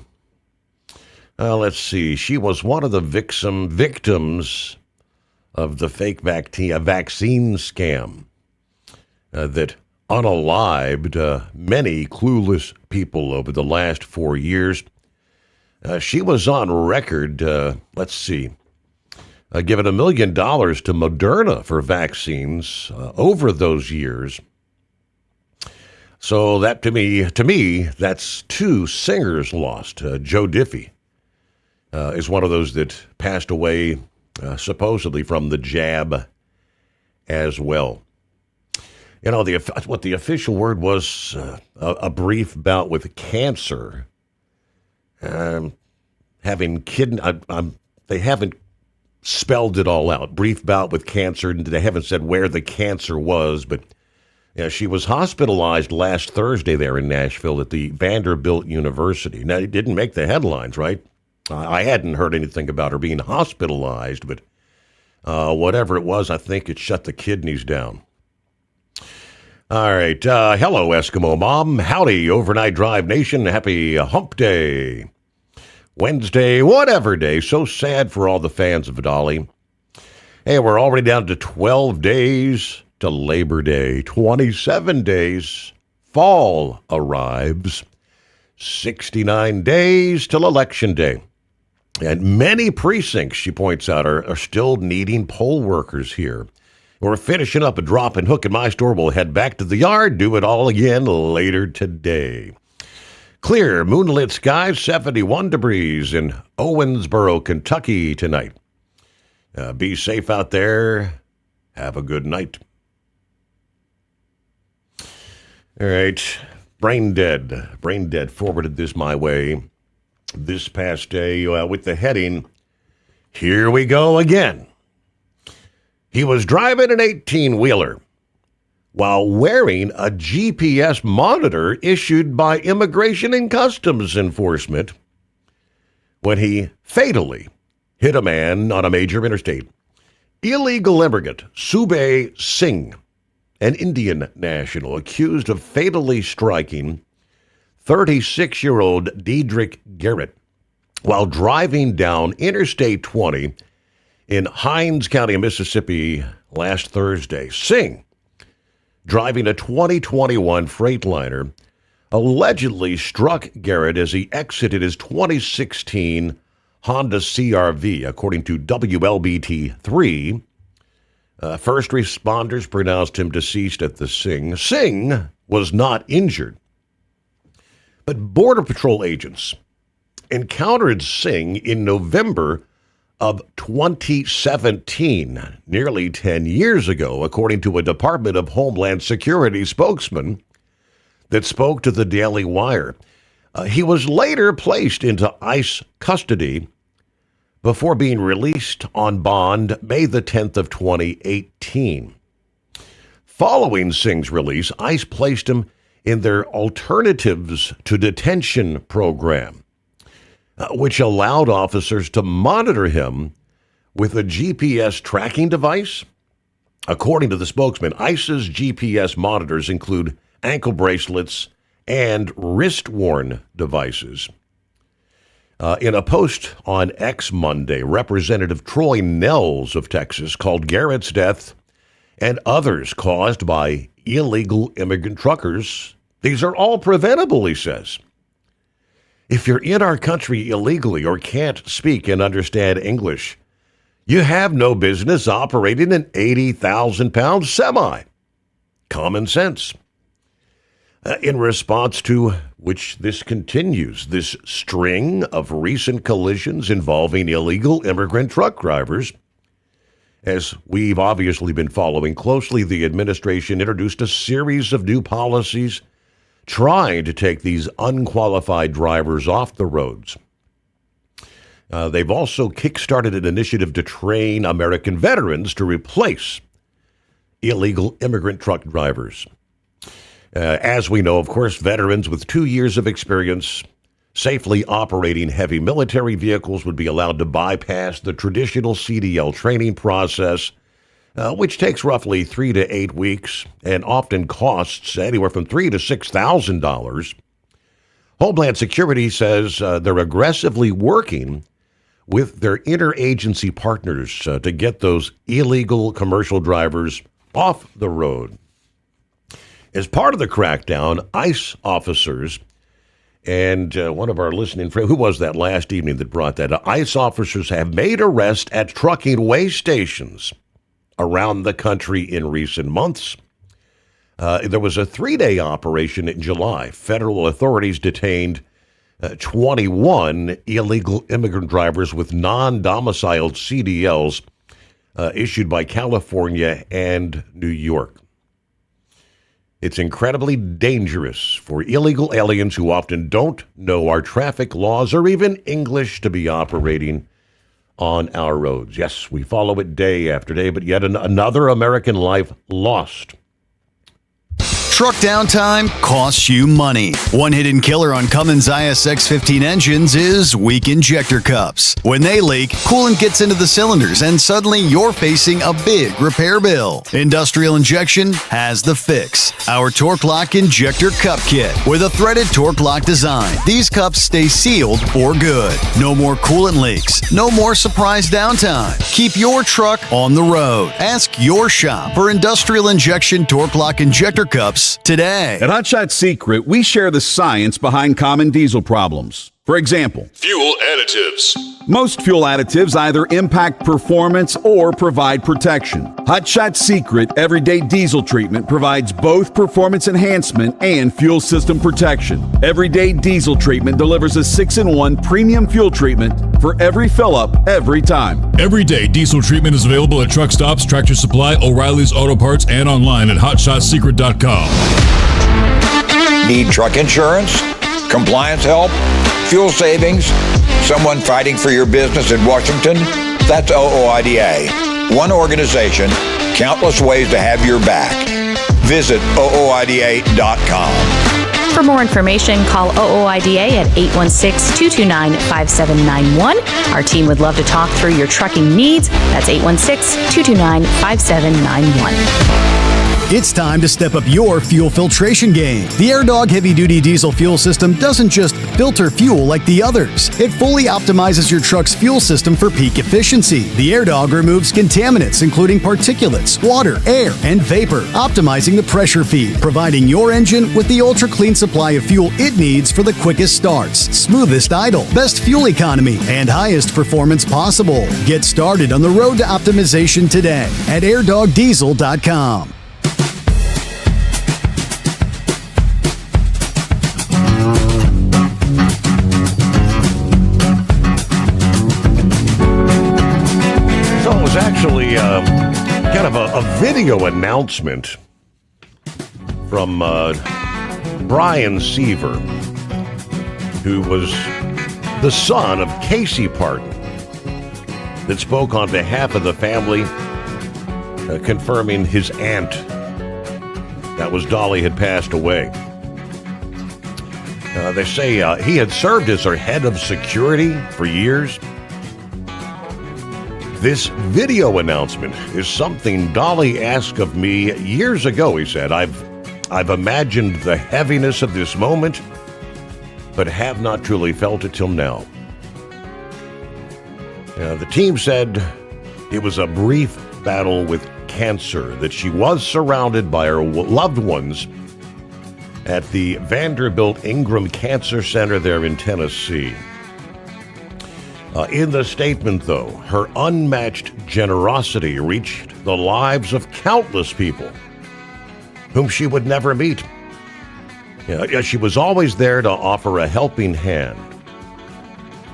let's see. She was one of the victims of the fake vaccine scam that unalived many clueless people over the last 4 years. She was on record, let's see, given $1 million to Moderna for vaccines over those years. So that to me, that's two singers lost. Joe Diffie is one of those that passed away supposedly from the jab as well. You know, what the official word was, a brief bout with cancer. Having they haven't spelled it all out. Brief bout with cancer. They haven't said where the cancer was, but she was hospitalized last Thursday there in Nashville at the Vanderbilt University. Now, it didn't make the headlines, right? I hadn't heard anything about her being hospitalized, but whatever it was, I think it shut the kidneys down. All right. Hello, Eskimo Mom. Howdy, Overnight Drive Nation. Happy Hump Day. Wednesday, whatever day. So sad for all the fans of Dolly. Hey, we're already down to 12 days to Labor Day. 27 days. Fall arrives. 69 days till Election Day. And many precincts, she points out, are still needing poll workers here. We're finishing up a drop and hook in my store. We'll head back to the yard, do it all again later today. Clear, moonlit skies, 71 degrees in Owensboro, Kentucky tonight. Be safe out there. Have a good night. All right. Brain Dead forwarded this my way this past day with the heading, "Here we go again." He was driving an 18-wheeler while wearing a GPS monitor issued by Immigration and Customs Enforcement when he fatally hit a man on a major interstate. Illegal immigrant Subay Singh, an Indian national, accused of fatally striking 36-year-old Dedrick Garrett while driving down Interstate 20 in Hinds County, Mississippi last Thursday. Singh, driving a 2021 Freightliner, allegedly struck Garrett as he exited his 2016 Honda CR-V, according to WLBT-3. First responders pronounced him deceased at the scene. Singh was not injured, but Border Patrol agents encountered Singh in November of 2017, nearly 10 years ago, according to a Department of Homeland Security spokesman that spoke to the Daily Wire. He was later placed into ICE custody before being released on bond May the 10th of 2018. Following Singh's release, ICE placed him in their Alternatives to Detention program, which allowed officers to monitor him with a GPS tracking device. According to the spokesman, ICE's GPS monitors include ankle bracelets and wrist-worn devices. In a post on X Monday, Representative Troy Nehls of Texas called Garrett's death and others caused by illegal immigrant truckers, these are all preventable, he says. If you're in our country illegally or can't speak and understand English, you have no business operating an 80,000-pound semi. Common sense. In response to which this continues, this string of recent collisions involving illegal immigrant truck drivers. As we've obviously been following closely, the administration introduced a series of new policies trying to take these unqualified drivers off the roads. They've also kickstarted an initiative to train American veterans to replace illegal immigrant truck drivers. As we know, of course, veterans with 2 years of experience safely operating heavy military vehicles would be allowed to bypass the traditional CDL training process, which takes roughly 3 to 8 weeks and often costs anywhere from $3,000 to $6,000. Homeland Security says they're aggressively working with their interagency partners to get those illegal commercial drivers off the road. As part of the crackdown, ICE officers, and one of our listening friends, who was that last evening that brought that up? ICE officers have made arrests at trucking weigh stations around the country in recent months. There was a 3-day operation in July. Federal authorities detained 21 illegal immigrant drivers with non-domiciled CDLs issued by California and New York. It's incredibly dangerous for illegal aliens who often don't know our traffic laws or even English to be operating on our roads. Yes, we follow it day after day, but yet another American life lost. Truck downtime costs you money. One hidden killer on Cummins ISX 15 engines is weak injector cups. When they leak, coolant gets into the cylinders and suddenly you're facing a big repair bill. Industrial Injection has the fix. Our Torque Lock Injector Cup Kit with a threaded Torque Lock design. These cups stay sealed for good. No more coolant leaks. No more surprise downtime. Keep your truck on the road. Ask your shop for Industrial Injection Torque Lock Injector Cups today. At Hot Shot Secret, we share the science behind common diesel problems. For example, fuel additives. Most fuel additives either impact performance or provide protection. Hot Shot Secret Everyday Diesel Treatment provides both performance enhancement and fuel system protection. Everyday Diesel Treatment delivers a 6-in-1 premium fuel treatment for every fill-up, every time. Everyday Diesel Treatment is available at truck stops, Tractor Supply, O'Reilly's Auto Parts, and online at HotShotSecret.com. Need truck insurance? Compliance help? Fuel savings? Someone fighting for your business in Washington? That's OOIDA. One organization, countless ways to have your back. Visit OOIDA.com. For more information, call OOIDA at 816-229-5791. Our team would love to talk through your trucking needs. That's 816-229-5791. It's time to step up your fuel filtration game. The AirDog heavy-duty diesel fuel system doesn't just filter fuel like the others. It fully optimizes your truck's fuel system for peak efficiency. The AirDog removes contaminants, including particulates, water, air, and vapor, optimizing the pressure feed, providing your engine with the ultra-clean supply of fuel it needs for the quickest starts, smoothest idle, best fuel economy, and highest performance possible. Get started on the road to optimization today at airdogdiesel.com. kind of a video announcement from Brian Seaver, who was the son of Casey Parton, that spoke on behalf of the family, confirming his aunt, that was Dolly, had passed away. They say he had served as her head of security for years. This video announcement is something Dolly asked of me years ago, he said. I've imagined the heaviness of this moment, but have not truly felt it till now. The team said it was a brief battle with cancer, that she was surrounded by her loved ones at the Vanderbilt Ingram Cancer Center there in Tennessee. In the statement, though, her unmatched generosity reached the lives of countless people whom she would never meet. She was always there to offer a helping hand,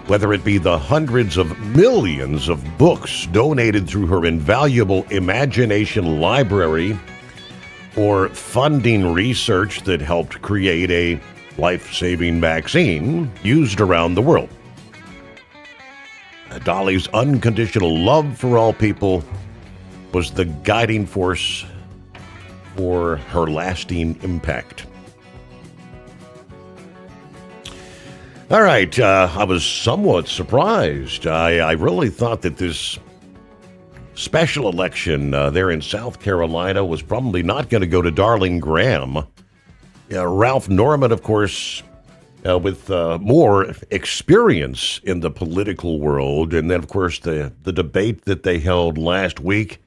whether it be the hundreds of millions of books donated through her invaluable imagination library, or funding research that helped create a life-saving vaccine used around the world. Dolly's unconditional love for all people was the guiding force for her lasting impact. All right, I was somewhat surprised. I really thought that this special election there in South Carolina was probably not going to go to Darlene Graham. Ralph Norman, of course, with more experience in the political world. And then, of course, the debate that they held last week,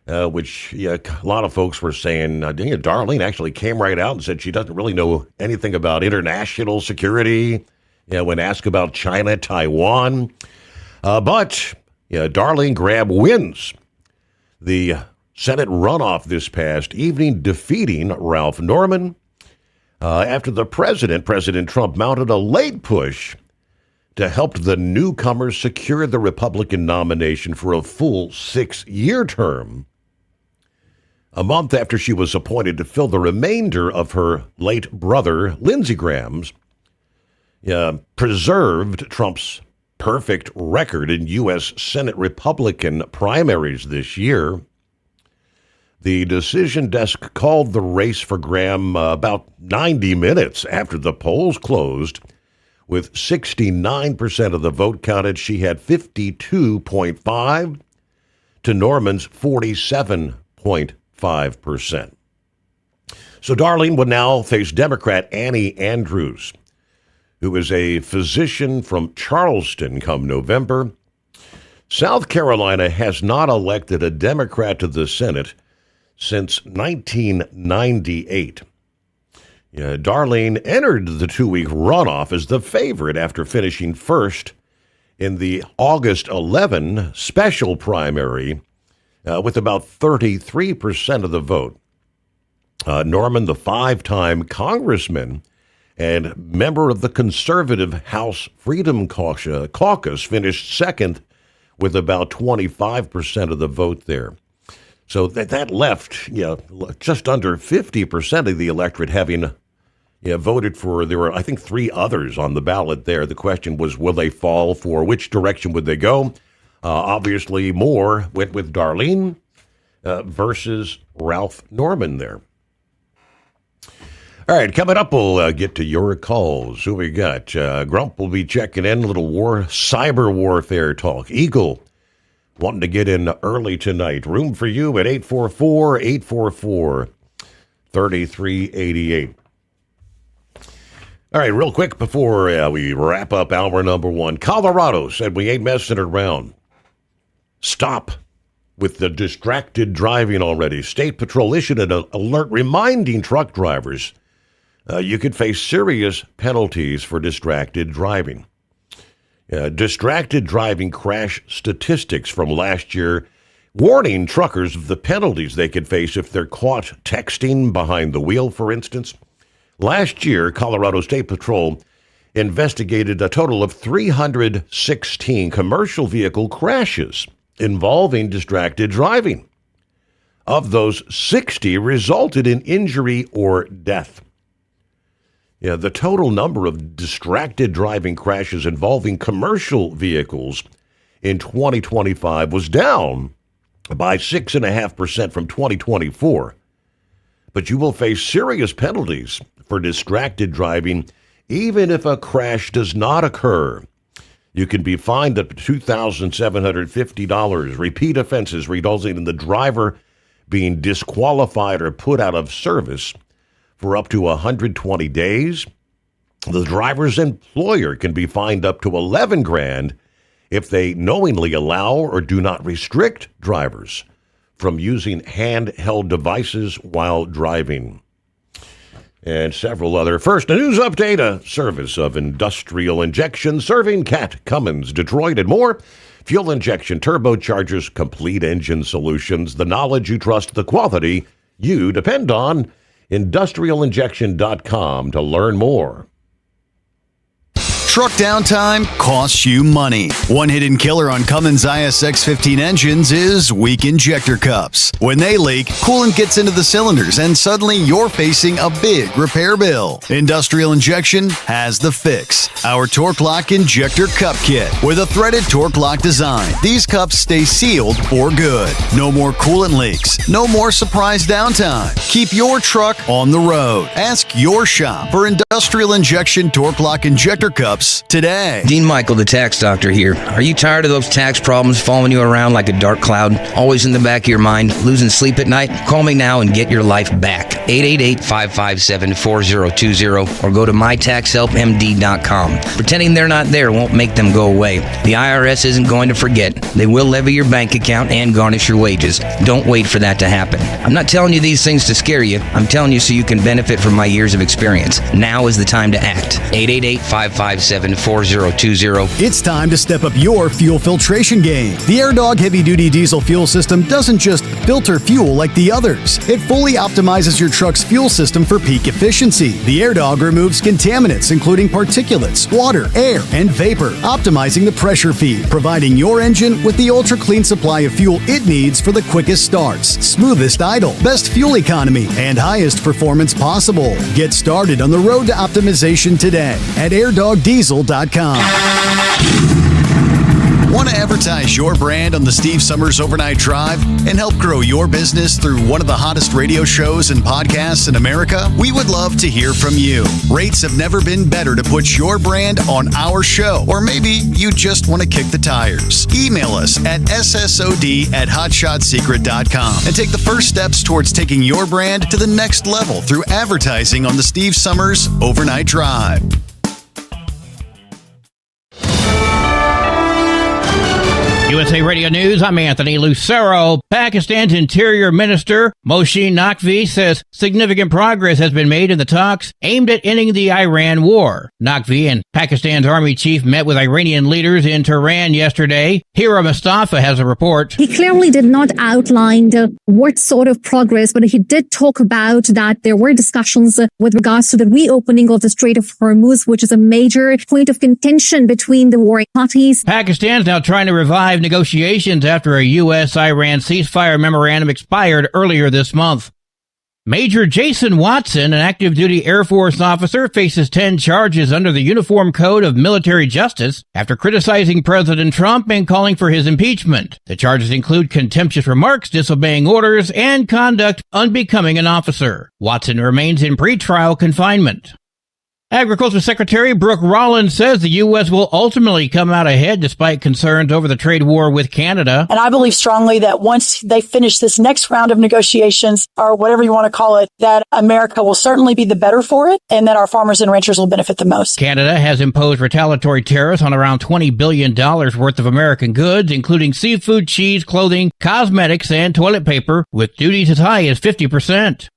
which a lot of folks were saying, Darlene actually came right out and said she doesn't really know anything about international security, when asked about China, Taiwan. But Darlene Graham wins the Senate runoff this past evening, defeating Ralph Norman. After the President Trump, mounted a late push to help the newcomers secure the Republican nomination for a full 6-year term, a month after she was appointed to fill the remainder of her late brother, Lindsey Graham's, preserved Trump's perfect record in U.S. Senate Republican primaries this year. The decision desk called the race for Graham about 90 minutes after the polls closed. With 69% of the vote counted, she had 52.5 to Norman's 47.5%. So Darlene would now face Democrat Annie Andrews, who is a physician from Charleston, come November. South Carolina has not elected a Democrat to the Senate since 1998. Darlene entered the 2-week runoff as the favorite after finishing first in the August 11 special primary with about 33% of the vote. Norman, the 5-time congressman and member of the conservative House Freedom Caucus, finished second with about 25% of the vote there. So that left just under 50% of the electorate having voted for. There were, I think, 3 others on the ballot there. The question was, will they fall for which direction would they go? Obviously, more went with Darlene versus Ralph Norman there. All right, coming up, we'll get to your calls. Who we got? Grump will be checking in, a little cyber warfare talk. Eagle wanting to get in early tonight. Room for you at 844-844-3388. All right, real quick before we wrap up hour number 1. Colorado said we ain't messing around. Stop with the distracted driving already. State Patrol issued an alert reminding truck drivers you could face serious penalties for distracted driving. Distracted driving crash statistics from last year warning truckers of the penalties they could face if they're caught texting behind the wheel, for instance. Last year, Colorado State Patrol investigated a total of 316 commercial vehicle crashes involving distracted driving. Of those, 60 resulted in injury or death. Yeah, the total number of distracted driving crashes involving commercial vehicles in 2025 was down by 6.5% from 2024. But you will face serious penalties for distracted driving even if a crash does not occur. You can be fined up to $2,750. Repeat offenses resulting in the driver being disqualified or put out of service for up to 120 days. The driver's employer can be fined up to $11,000 if they knowingly allow or do not restrict drivers from using handheld devices while driving. And several other. First, a news update, a service of Industrial Injection, serving Cat, Cummins, Detroit, and more. Fuel injection, turbochargers, complete engine solutions, the knowledge you trust, the quality you depend on. IndustrialInjection.com to learn more. Truck downtime costs you money. One hidden killer on Cummins ISX 15 engines is weak injector cups. When they leak, coolant gets into the cylinders and suddenly you're facing a big repair bill. Industrial Injection has the fix. Our Torque Lock Injector Cup Kit. With a threaded Torque Lock design, these cups stay sealed for good. No more coolant leaks. No more surprise downtime. Keep your truck on the road. Ask your shop for Industrial Injection Torque Lock Injector Cups today. Dean Michael, the tax doctor here. Are you tired of those tax problems following you around like a dark cloud? Always in the back of your mind, losing sleep at night? Call me now and get your life back. 888-557-4020 or go to mytaxhelpmd.com. Pretending they're not there won't make them go away. The IRS isn't going to forget. They will levy your bank account and garnish your wages. Don't wait for that to happen. I'm not telling you these things to scare you. I'm telling you so you can benefit from my years of experience. Now is the time to act. 888-557-4020. It's time to step up your fuel filtration game. The AirDog heavy-duty diesel fuel system doesn't just filter fuel like the others. It fully optimizes your truck's fuel system for peak efficiency. The AirDog removes contaminants, including particulates, water, air, and vapor, optimizing the pressure feed, providing your engine with the ultra-clean supply of fuel it needs for the quickest starts, smoothest idle, best fuel economy, and highest performance possible. Get started on the road to optimization today at airdogdiesel.com. Want to advertise your brand on the Steve Sommers Overnight Drive and help grow your business through one of the hottest radio shows and podcasts in America? We would love to hear from you. Rates have never been better to put your brand on our show, or maybe you just want to kick the tires. Email us at ssod@hotshotsecret.com and take the first steps towards taking your brand to the next level through advertising on the Steve Sommers Overnight Drive. USA Radio News, I'm Anthony Lucero. Pakistan's Interior Minister Mohsin Naqvi says significant progress has been made in the talks aimed at ending the Iran war. Naqvi and Pakistan's army chief met with Iranian leaders in Tehran yesterday. Hira Mustafa has a report. He clearly did not outline what sort of progress, but he did talk about that there were discussions with regards to the reopening of the Strait of Hormuz, which is a major point of contention between the warring parties. Pakistan's now trying to revive negotiations after a U.S.-Iran ceasefire memorandum expired earlier this month. Major Jason Watson, an active duty Air Force officer, faces 10 charges under the Uniform Code of Military Justice after criticizing President Trump and calling for his impeachment. The charges include contemptuous remarks, disobeying orders, and conduct unbecoming an officer. Watson remains in pretrial confinement. Agriculture Secretary Brooke Rollins says the U.S. will ultimately come out ahead despite concerns over the trade war with Canada. And I believe strongly that once they finish this next round of negotiations, or whatever you want to call it, that America will certainly be the better for it and that our farmers and ranchers will benefit the most. Canada has imposed retaliatory tariffs on around $20 billion worth of American goods, including seafood, cheese, clothing, cosmetics, and toilet paper, with duties as high as 50%.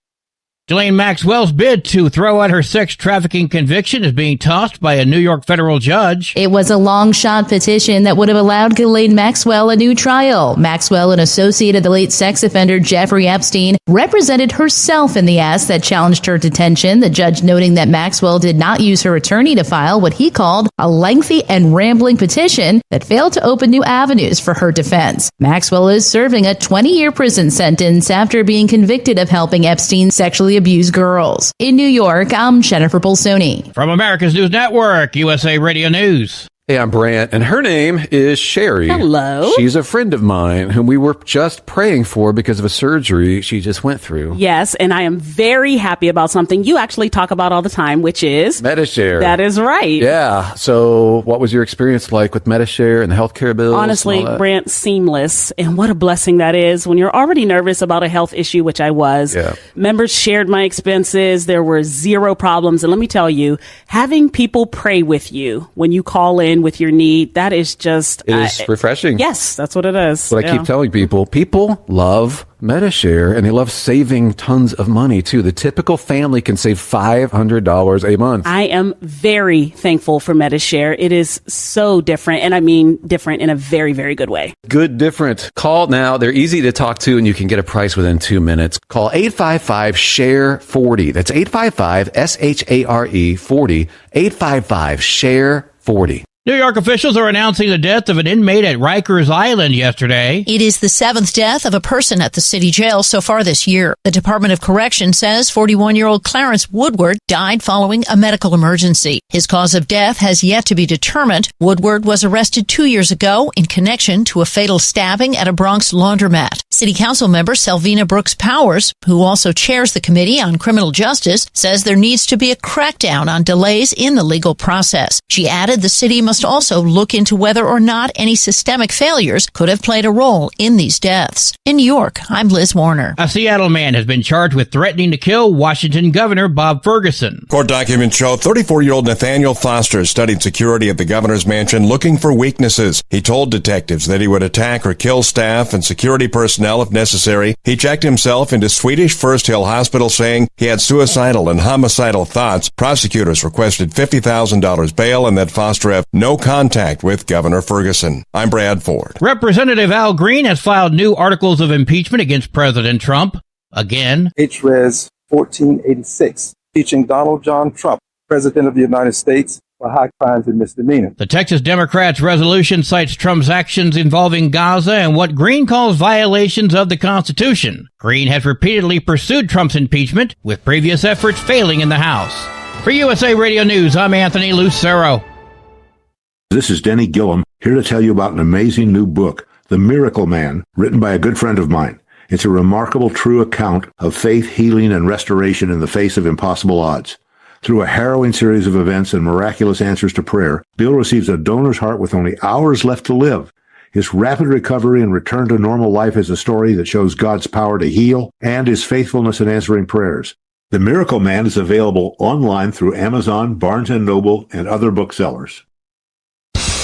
Ghislaine Maxwell's bid to throw out her sex trafficking conviction is being tossed by a New York federal judge. It was a long-shot petition that would have allowed Ghislaine Maxwell a new trial. Maxwell, an associate of the late sex offender Jeffrey Epstein, represented herself in the ask that challenged her detention, the judge noting that Maxwell did not use her attorney to file what he called a lengthy and rambling petition that failed to open new avenues for her defense. Maxwell is serving a 20-year prison sentence after being convicted of helping Epstein sexually abuse girls. In New York, I'm Jennifer Bolsoni. From America's News Network, USA Radio News. Hey, I'm Brant, and her name is Sherry. Hello. She's a friend of mine whom we were just praying for because of a surgery she just went through. Yes, and I am very happy about something you actually talk about all the time, which is Medishare. That is right. Yeah. So what was your experience like with Medishare and the healthcare bills? Honestly, Brant, seamless. And what a blessing that is when you're already nervous about a health issue, which I was. Yeah. Members shared my expenses. There were zero problems. And let me tell you, having people pray with you when you call in with your need, that is just It is refreshing. Yes, that's what it is. What I keep telling people. People love Medishare, and they love saving tons of money, too. The typical family can save $500 a month. I am very thankful for Medishare. It is so different, and I mean different in a very, very good way. Good different. Call now. They're easy to talk to, and you can get a price within 2 minutes. Call 855-SHARE-40. That's 855-SHARE-40. 855-SHARE-40. New York officials are announcing the death of an inmate at Rikers Island yesterday. It is the 7th death of a person at the city jail so far this year. The Department of Correction says 41-year-old Clarence Woodward died following a medical emergency. His cause of death has yet to be determined. Woodward was arrested 2 years ago in connection to a fatal stabbing at a Bronx laundromat. City Council member Selvina Brooks Powers, who also chairs the Committee on Criminal Justice, says there needs to be a crackdown on delays in the legal process. She added the city must also look into whether or not any systemic failures could have played a role in these deaths. In New York, I'm Liz Warner. A Seattle man has been charged with threatening to kill Washington Governor Bob Ferguson. Court documents show 34-year-old Nathaniel Foster studied security at the governor's mansion looking for weaknesses. He told detectives that he would attack or kill staff and security personnel if necessary. He checked himself into Swedish First Hill Hospital saying he had suicidal and homicidal thoughts. Prosecutors requested $50,000 bail and that Foster have no contact with Governor Ferguson. I'm Brad Ford. Representative Al Green has filed new articles of impeachment against President Trump. Again. H-Res 1486, impeaching Donald John Trump, President of the United States, for high crimes and misdemeanors. The Texas Democrats' resolution cites Trump's actions involving Gaza and what Green calls violations of the Constitution. Green has repeatedly pursued Trump's impeachment, with previous efforts failing in the House. For USA Radio News, I'm Anthony Lucero. This is Denny Gillum, here to tell you about an amazing new book, The Miracle Man, written by a good friend of mine. It's a remarkable, true account of faith, healing, and restoration in the face of impossible odds. Through a harrowing series of events and miraculous answers to prayer, Bill receives a donor's heart with only hours left to live. His rapid recovery and return to normal life is a story that shows God's power to heal and his faithfulness in answering prayers. The Miracle Man is available online through Amazon, Barnes & Noble, and other booksellers.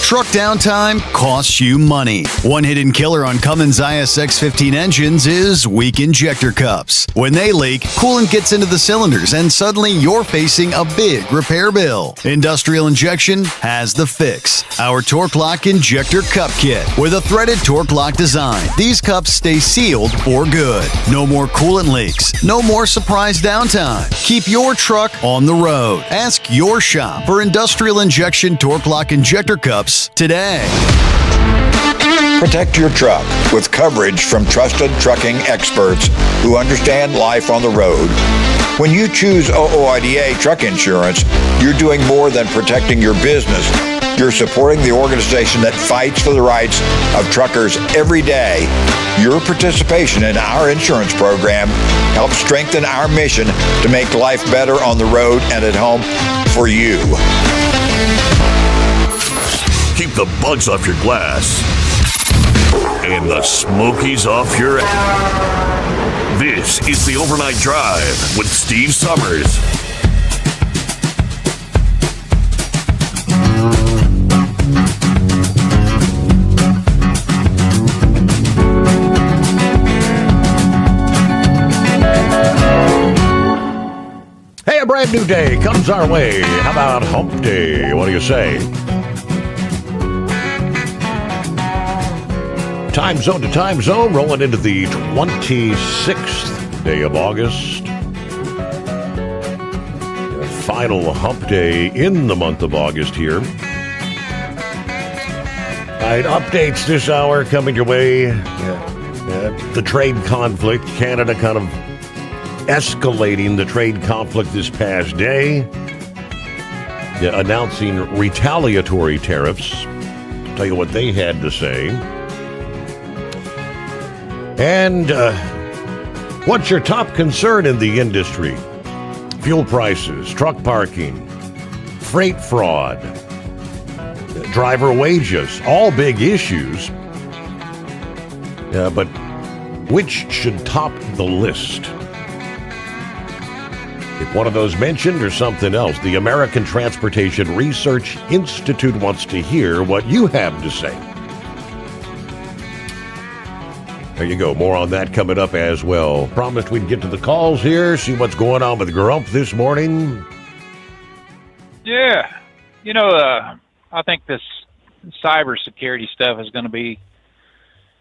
Truck downtime costs you money. One hidden killer on Cummins ISX-15 engines is weak injector cups. When they leak, coolant gets into the cylinders and suddenly you're facing a big repair bill. Industrial Injection has the fix. Our Torque Lock Injector Cup Kit with a threaded Torque Lock design. These cups stay sealed for good. No more coolant leaks. No more surprise downtime. Keep your truck on the road. Ask your shop for Industrial Injection Torque Lock Injector Cups today. Protect your truck with coverage from trusted trucking experts who understand life on the road. When you choose OOIDA truck insurance, you're doing more than protecting your business. You're supporting the organization that fights for the rights of truckers every day. Your participation in our insurance program helps strengthen our mission to make life better on the road and at home for you. Keep the bugs off your glass and the smokies off your ass. This is the Overnight Drive with Steve Sommers. brand new day comes our way. How about Hump Day? What do you say? Time zone to time zone, rolling into the 26th day of August. The final Hump Day in the month of August here. All right, updates this hour coming your way. The trade conflict, Canada kind of escalating the trade conflict this past day, announcing retaliatory tariffs. Tell you what they had to say. And what's your top concern in the industry? Fuel prices, truck parking, freight fraud, driver wages, all big issues. But which should top the list? If one of those mentioned or something else, the American Transportation Research Institute wants to hear what you have to say. There you go. More on that coming up as well. Promised we'd get to the calls here, see what's going on with Grump this morning. Yeah. I think this cybersecurity stuff is going to be,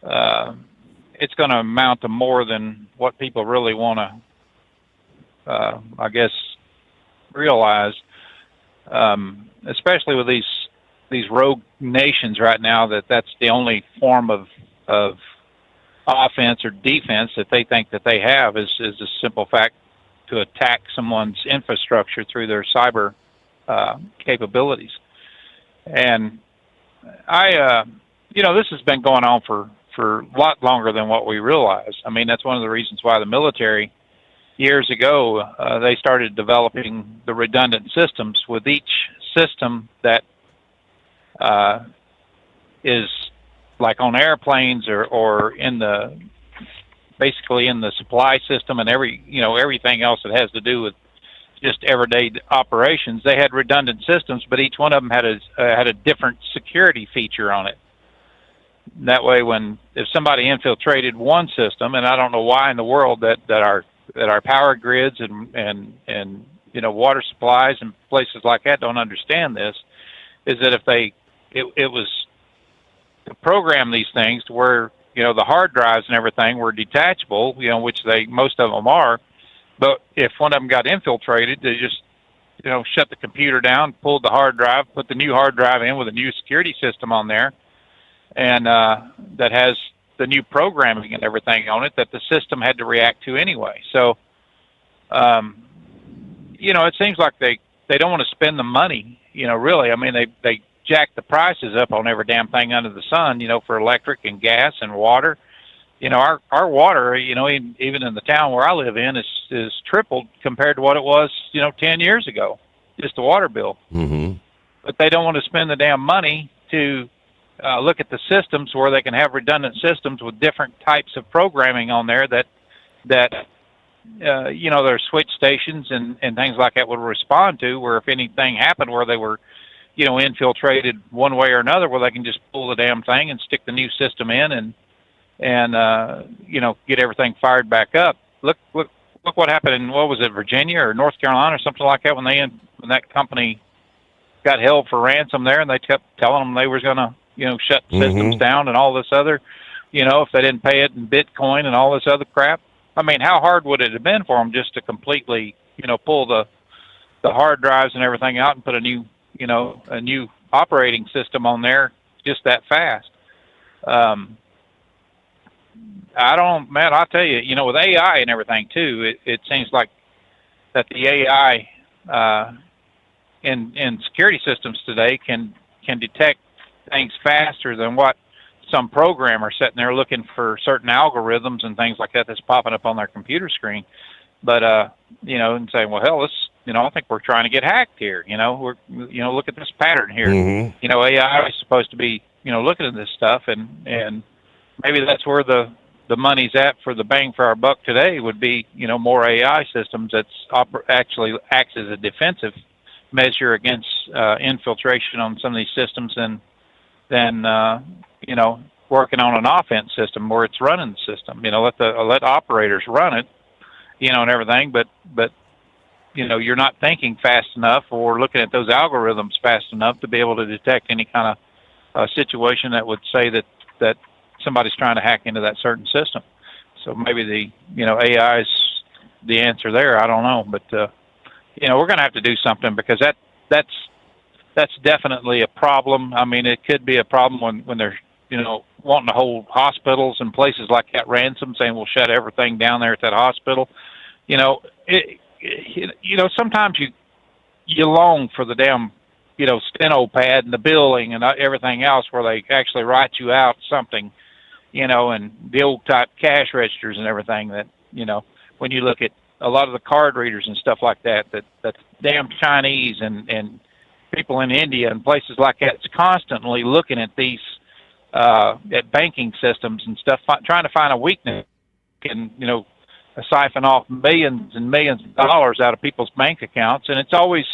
it's going to amount to more than what people really want to, realize, especially with these rogue nations right now, that's the only form of offense or defense that they think that they have is the simple fact to attack someone's infrastructure through their cyber capabilities. And this has been going on for a lot longer than what we realize. I mean, that's one of the reasons why the military years ago, they started developing the redundant systems. With each system that is like on airplanes or in basically in the supply system and everything else that has to do with just everyday operations, they had redundant systems, but each one of them had a different security feature on it. That way, if somebody infiltrated one system, and I don't know why in the world that our power grids and water supplies and places like that don't understand this, is that if it was to program these things to where the hard drives and everything were detachable, which most of them are, but if one of them got infiltrated, they just shut the computer down, pulled the hard drive, put the new hard drive in with a new security system on there, and that has the new programming and everything on it that the system had to react to anyway. So, it seems like they don't want to spend the money, really. I mean, they jack the prices up on every damn thing under the sun, for electric and gas and water. Our water, even in the town where I live in is tripled compared to what it was, 10 years ago, just the water bill. Mm-hmm. But they don't want to spend the damn money to look at the systems where they can have redundant systems with different types of programming on there that their switch stations and things like that would respond to, where if anything happened where they were infiltrated one way or another, well, they can just pull the damn thing and stick the new system in and get everything fired back up. Look what happened in, what was it, Virginia or North Carolina or something like that, when that company got held for ransom there, and they kept telling them they was going to, shut systems down and all this other, if they didn't pay it in Bitcoin and all this other crap. I mean, how hard would it have been for them just to completely, pull the hard drives and everything out and put a new operating system on there just that fast? I'll tell you, with AI and everything too, it seems like that the AI in security systems today can detect things faster than what some programmer sitting there looking for certain algorithms and things like that that's popping up on their computer screen. But and saying, well, hell, this, I think we're trying to get hacked here. Look at this pattern here. Mm-hmm. AI is supposed to be, looking at this stuff, and maybe that's where the money's at for the bang for our buck today would be, more AI systems that's actually acts as a defensive measure against infiltration on some of these systems than working on an offense system where it's running the system. Let operators run it, and everything. But you're not thinking fast enough or looking at those algorithms fast enough to be able to detect any kind of situation that would say that somebody's trying to hack into that certain system. So maybe AI is the answer there. I don't know, but we're going to have to do something, because that's definitely a problem. I mean, it could be a problem when they're wanting to hold hospitals and places like that ransom, saying we'll shut everything down there at that hospital. Sometimes you long for the damn steno pad and the billing and everything else, where they actually write you out something, and the old type cash registers and everything that, when you look at a lot of the card readers and stuff like that damn Chinese and people in India and places like that, it's constantly looking at these, at banking systems and stuff, trying to find a weakness and, siphon off millions and millions of dollars out of people's bank accounts. And it's always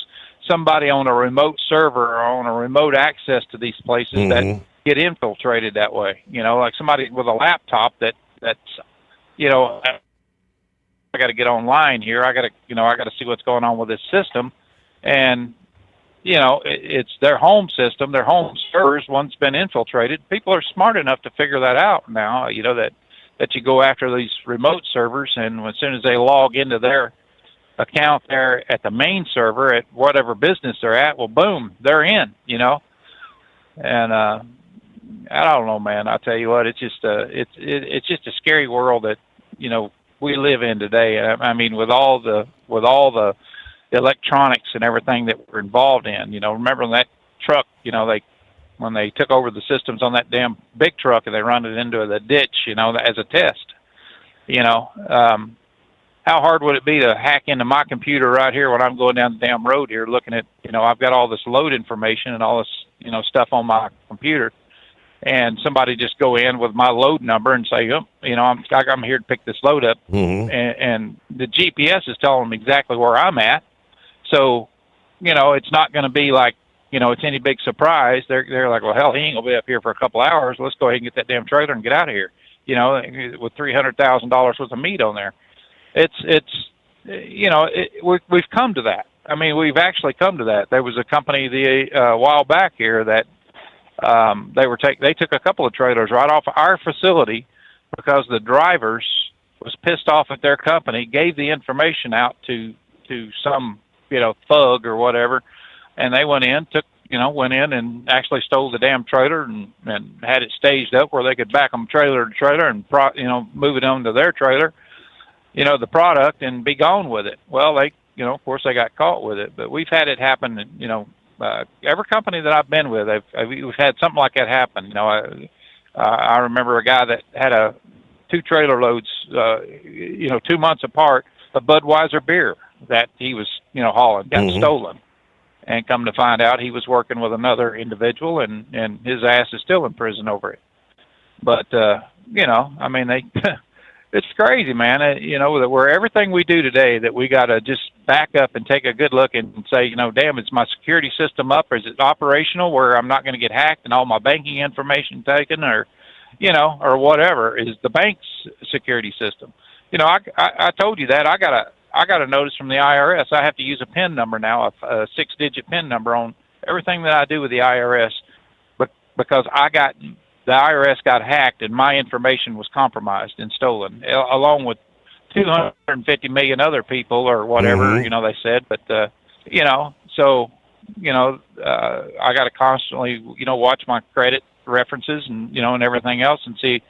somebody on a remote server or on a remote access to these places that get infiltrated that way. Like somebody with a laptop that's, I got to get online here. I got to see what's going on with this system. And, it's their home system, their home servers, one's been infiltrated. People are smart enough to figure that out now, that you go after these remote servers, and as soon as they log into their account there at the main server at whatever business they're at, well, boom, they're in, And I don't know, man. I tell you what, it's just it's just a scary world that we live in today. I mean, with all the electronics and everything that we're involved in. Remember that truck? When they took over the systems on that damn big truck and they run it into the ditch, as a test. How hard would it be to hack into my computer right here when I'm going down the damn road here, looking at, I've got all this load information and all this, stuff on my computer, and somebody just go in with my load number and say, I'm here to pick this load up, and the GPS is telling them exactly where I'm at. So, it's not going to be like, it's any big surprise. They're like, well, hell, he ain't gonna be up here for a couple hours. Let's go ahead and get that damn trailer and get out of here. With $300,000 worth of meat on there. We've come to that. I mean, we've actually come to that. There was a company a while back here that they took a couple of trailers right off our facility because the drivers was pissed off at their company, gave the information out to some thug or whatever. And they went in and actually stole the damn trailer and had it staged up where they could back them trailer to trailer and move it on to their trailer, the product, and be gone with it. Well, they, of course they got caught with it, but we've had it happen. Every company that I've been with, we've had something like that happen. I remember a guy that had 2 trailer loads, 2 months apart, of Budweiser beer that he was, hauling, got stolen. And come to find out, he was working with another individual, and his ass is still in prison over it. But, I mean, it's crazy, man. That where everything we do today, that we got to just back up and take a good look and say, damn, is my security system up, or is it operational where I'm not going to get hacked and all my banking information taken, or whatever, is the bank's security system. I told you that I got a notice from the IRS. I have to use a PIN number now, a 6-digit PIN number on everything that I do with the IRS, because the IRS got hacked and my information was compromised and stolen, along with 250 million other people or whatever, they said. But, so, I got to constantly, watch my credit references and, and everything else, and see,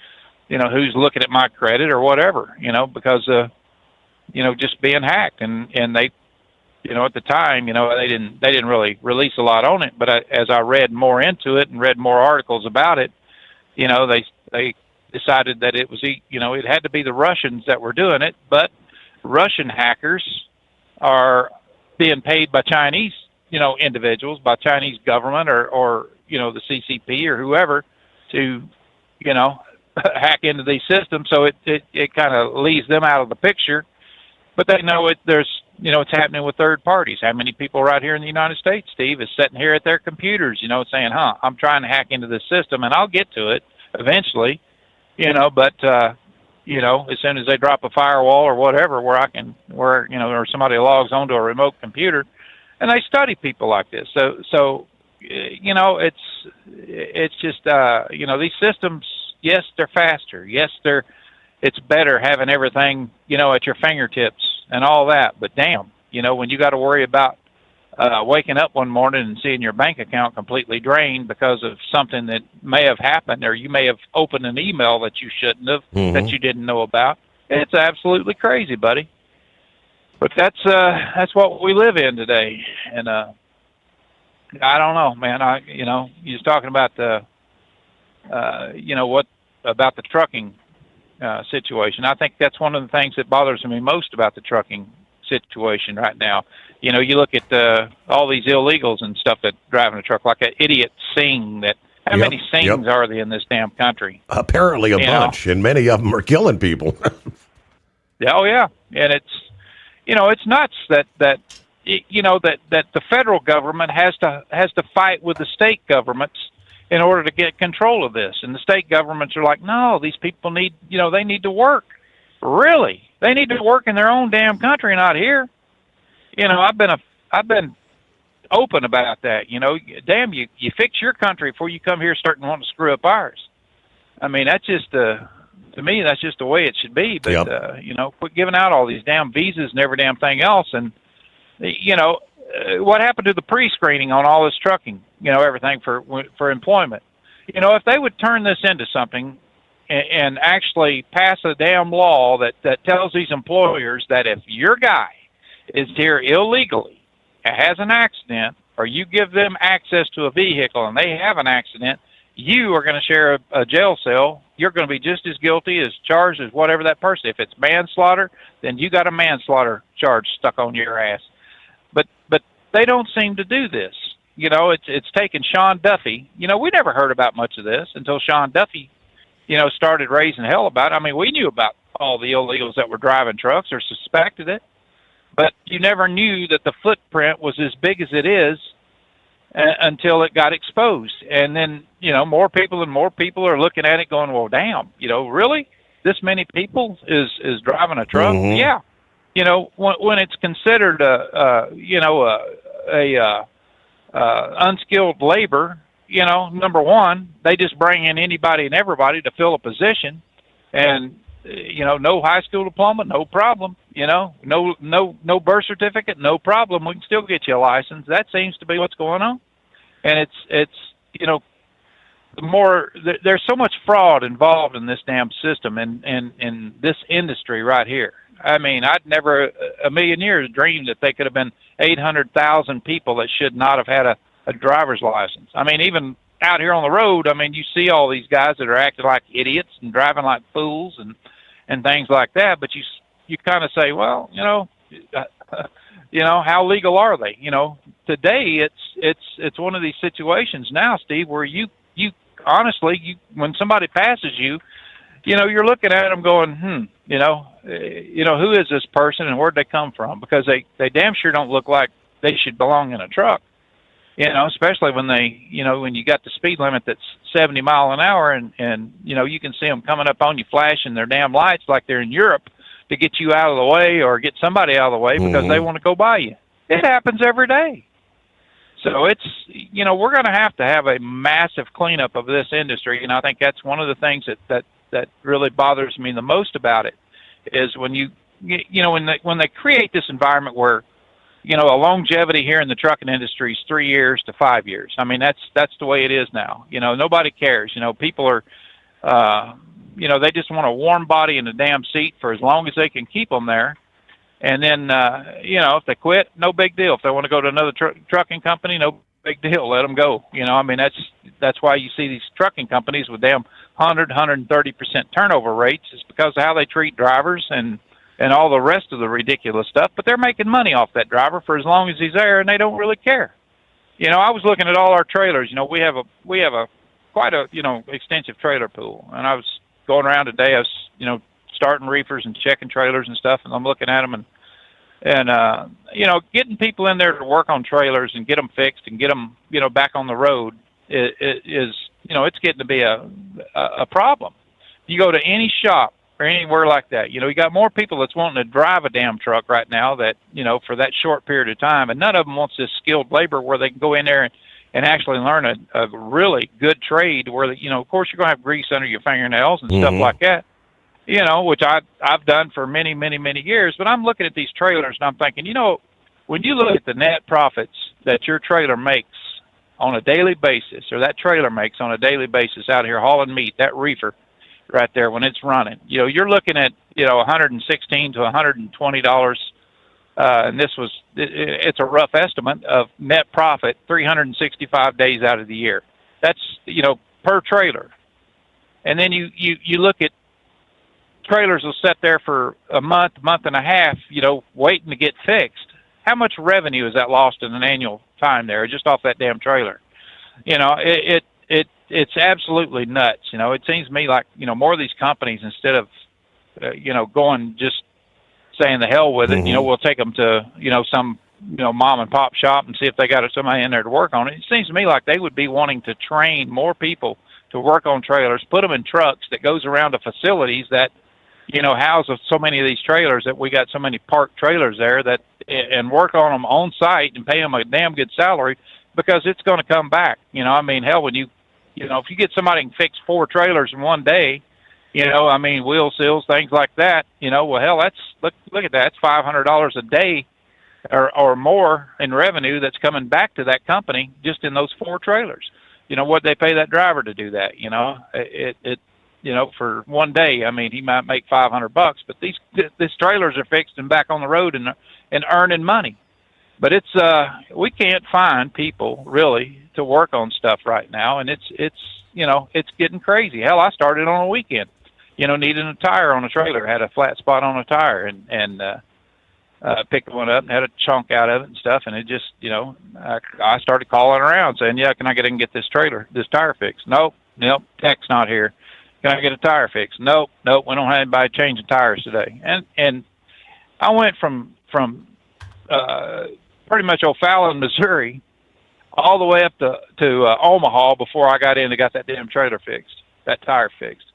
who's looking at my credit or whatever, because, just being hacked, and they, at the time, they didn't really release a lot on it, but as I read more into it and read more articles about it, they decided that it was, it had to be the Russians that were doing it, but Russian hackers are being paid by Chinese, individuals, by Chinese government or the CCP or whoever to, hack into these systems. So it kind of leaves them out of the picture. But they know there's, it's happening with third parties. How many people right here in the United States, Steve, is sitting here at their computers, saying, I'm trying to hack into this system, and I'll get to it eventually, but, as soon as they drop a firewall or whatever, or somebody logs onto a remote computer, and they study people like this. So it's just these systems. Yes, they're faster. Yes, it's better having everything at your fingertips and all that. But damn, when you got to worry about waking up one morning and seeing your bank account completely drained because of something that may have happened, or you may have opened an email that you shouldn't have, that you didn't know about. It's absolutely crazy, buddy. But that's what we live in today. And I don't know, man. You was talking about what about the trucking situation. I think that's one of the things that bothers me most about the trucking situation right now. You look at all these illegals and stuff that driving a truck, like an idiot Singh. How many Singhs are there in this damn country? Apparently a bunch, and many of them are killing people. Oh yeah, and it's nuts that the federal government has to fight with the state governments in order to get control of this, and the state governments are like, no, these people need they need to work. Really, they need to work in their own damn country, not here. I've been open about that. Damn, you fix your country before you come here starting wanting to screw up ours. I mean, that's just to me, that's just the way it should be. But quit giving out all these damn visas and every damn thing else. And what happened to the pre-screening on all this trucking? Everything for employment. If they would turn this into something and actually pass a damn law that tells these employers that if your guy is here illegally, has an accident, or you give them access to a vehicle and they have an accident, you are going to share a jail cell. You're going to be just as guilty, as charged as whatever that person. If it's manslaughter, then you got a manslaughter charge stuck on your ass. But they don't seem to do this. It's taken Sean Duffy. We never heard about much of this until Sean Duffy, started raising hell about it. I mean, we knew about all the illegals that were driving trucks or suspected it, but you never knew that the footprint was as big as it is until it got exposed. And then, more people are looking at it going, well, damn, really? This many people is driving a truck? Mm-hmm. Yeah. When it's considered unskilled labor, number one, they just bring in anybody and everybody to fill a position, and no high school diploma, no problem. No birth certificate, no problem. We can still get you a license. That seems to be what's going on. And there's so much fraud involved in this damn system and in this industry right here. I mean, I'd never a million years dreamed that they could have been 800,000 people that should not have had a driver's license. I mean, even out here on the road, I mean, you see all these guys that are acting like idiots and driving like fools and things like that. But you kind of say, well, how legal are they? Today it's one of these situations now, Steve, where you honestly, when somebody passes you, you're looking at them going, who is this person and where'd they come from? Because they damn sure don't look like they should belong in a truck. Especially when when you got the speed limit that's 70 miles an hour and you can see them coming up on you flashing their damn lights like they're in Europe to get you out of the way or get somebody out of the way because they want to go by you. It happens every day. So it's, we're going to have a massive cleanup of this industry. And I think that's one of the things that really bothers me the most about it is when when they create this environment where, a longevity here in the trucking industry is 3 years to 5 years. I mean, that's the way it is now. Nobody cares. People are, they just want a warm body in the damn seat for as long as they can keep them there. And then, if they quit, no big deal. If they want to go to another trucking company, no big deal. Let them go. That's why you see these trucking companies with damn 130% turnover rates. It's because of how they treat drivers and all the rest of the ridiculous stuff. But they're making money off that driver for as long as he's there, and they don't really care. I was looking at all our trailers. We have a quite a extensive trailer pool, and I was going around today. I was starting reefers and checking trailers and stuff, and I'm looking at them and getting people in there to work on trailers and get them fixed and get them back on the road is it's getting to be a problem. You go to any shop or anywhere like that. You got more people that's wanting to drive a damn truck right now that, for that short period of time, and none of them wants this skilled labor where they can go in there and actually learn a really good trade where, of course you're going to have grease under your fingernails and stuff like that, which I've done for many, many, many years. But I'm looking at these trailers and I'm thinking, when you look at the net profits that your trailer makes on a daily basis, or that trailer makes on a daily basis out here hauling meat, that reefer right there when it's running, you're looking at, $116 to $120. And it's a rough estimate of net profit 365 days out of the year. That's, per trailer. And then you look at trailers will sit there for a month and a half, waiting to get fixed. How much revenue is that lost in an annual time there, just off that damn trailer? It's absolutely nuts. It seems to me like, more of these companies, instead of, going just saying the hell with it, we'll take them to, some, mom and pop shop and see if they got somebody in there to work on it. It seems to me like they would be wanting to train more people to work on trailers, put them in trucks that goes around to facilities that, house so many of these trailers, that we got so many parked trailers there, that, and work on them on site and pay them a damn good salary, because it's going to come back. Hell, when if you get somebody who can fix 4 trailers in one day, wheel seals, things like that, well, hell, look at that. It's $500 a day or more in revenue that's coming back to that company just in those 4 trailers. What they pay that driver to do that, for one day, he might make $500, but these trailers are fixed and back on the road and earning money. But we can't find people really to work on stuff right now. And it's getting crazy. Hell, I started on a weekend, needing a tire on a trailer, had a flat spot on a tire and picked one up and had a chunk out of it and stuff. And it just, I started calling around saying, yeah, can I get in and get this tire fixed? Nope. Tech's not here. Can I get a tire fixed? Nope. We don't have anybody changing tires today. And I went from pretty much O'Fallon, Missouri, all the way up to Omaha before I got in and got that damn trailer fixed, that tire fixed.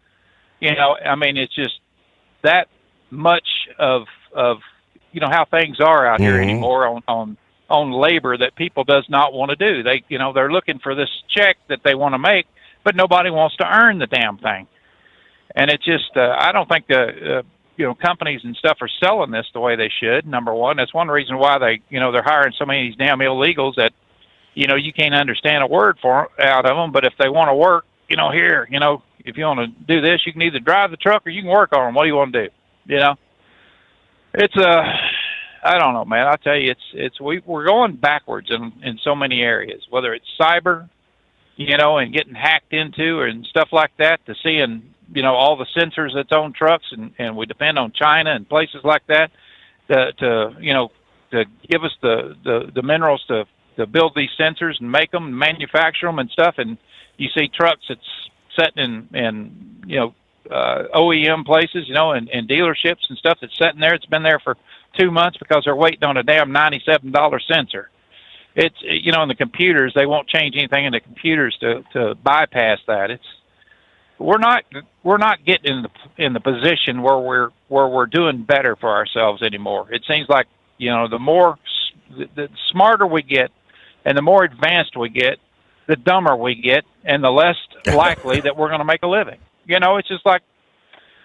It's just that much of how things are out here anymore on labor that people does not want to do. They're looking for this check that they want to make, but nobody wants to earn the damn thing. And it's just, I don't think companies and stuff are selling this the way they should. Number one, that's one reason why they're hiring so many of these damn illegals that, you can't understand a word out of them. But if they want to work, here, if you want to do this, you can either drive the truck or you can work on them. What do you want to do? It's I don't know, man. I tell you, we're going backwards in so many areas, whether it's cyber, and getting hacked into and stuff like that, to seeing, all the sensors that's on trucks, and we depend on China and places like that to give us the minerals to build these sensors and make them and manufacture them and stuff. And you see trucks that's sitting in OEM places, and dealerships and stuff that's sitting there. It's been there for 2 months because they're waiting on a damn $97 sensor. It's, in the computers, they won't change anything in the computers to bypass that. We're not getting in the position where we're doing better for ourselves anymore. It seems like, the smarter we get and the more advanced we get, the dumber we get and the less likely that we're going to make a living. It's just like,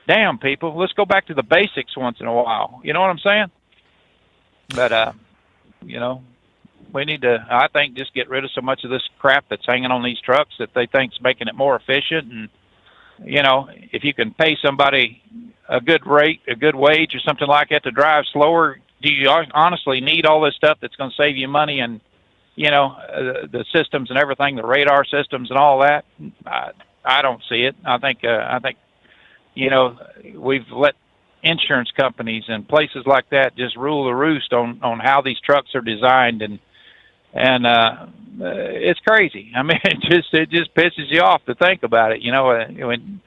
damn, people, let's go back to the basics once in a while. You know what I'm saying? But, we need to, I think, just get rid of so much of this crap that's hanging on these trucks that they think's making it more efficient. And, if you can pay somebody a good rate, a good wage or something like that to drive slower, do you honestly need all this stuff that's going to save you money and, the systems and everything, the radar systems and all that? I don't see it. I think, we've let insurance companies and places like that just rule the roost on how these trucks are designed, and it's crazy. It just pisses you off to think about it. When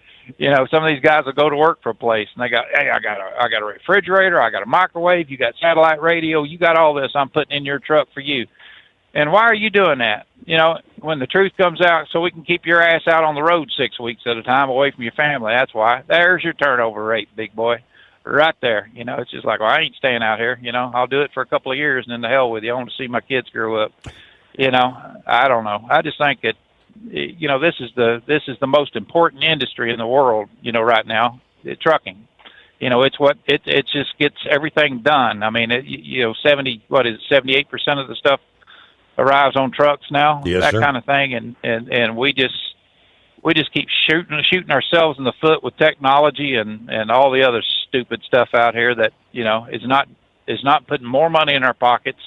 some of these guys will go to work for a place and they got, hey, I got a refrigerator, I got a microwave, you got satellite radio, you got all this I'm putting in your truck for you. And why are you doing that? when the truth comes out, so we can keep your ass out on the road 6 weeks at a time away from your family. That's why. There's your turnover rate, big boy. Right there. You know, it's just like, well, I ain't staying out here. You know, I'll do it for a couple of years and then the hell with you. I want to see my kids grow up. You know, I don't know. I just think that, you know, this is the most important industry in the world, you know, right now, trucking. You know, it's what it just gets everything done. I mean, you know, 78% of the stuff arrives on trucks now, yes, that sir. kind of thing. And we just keep shooting ourselves in the foot with technology and all the other stupid stuff out here that, you know, is not putting more money in our pockets.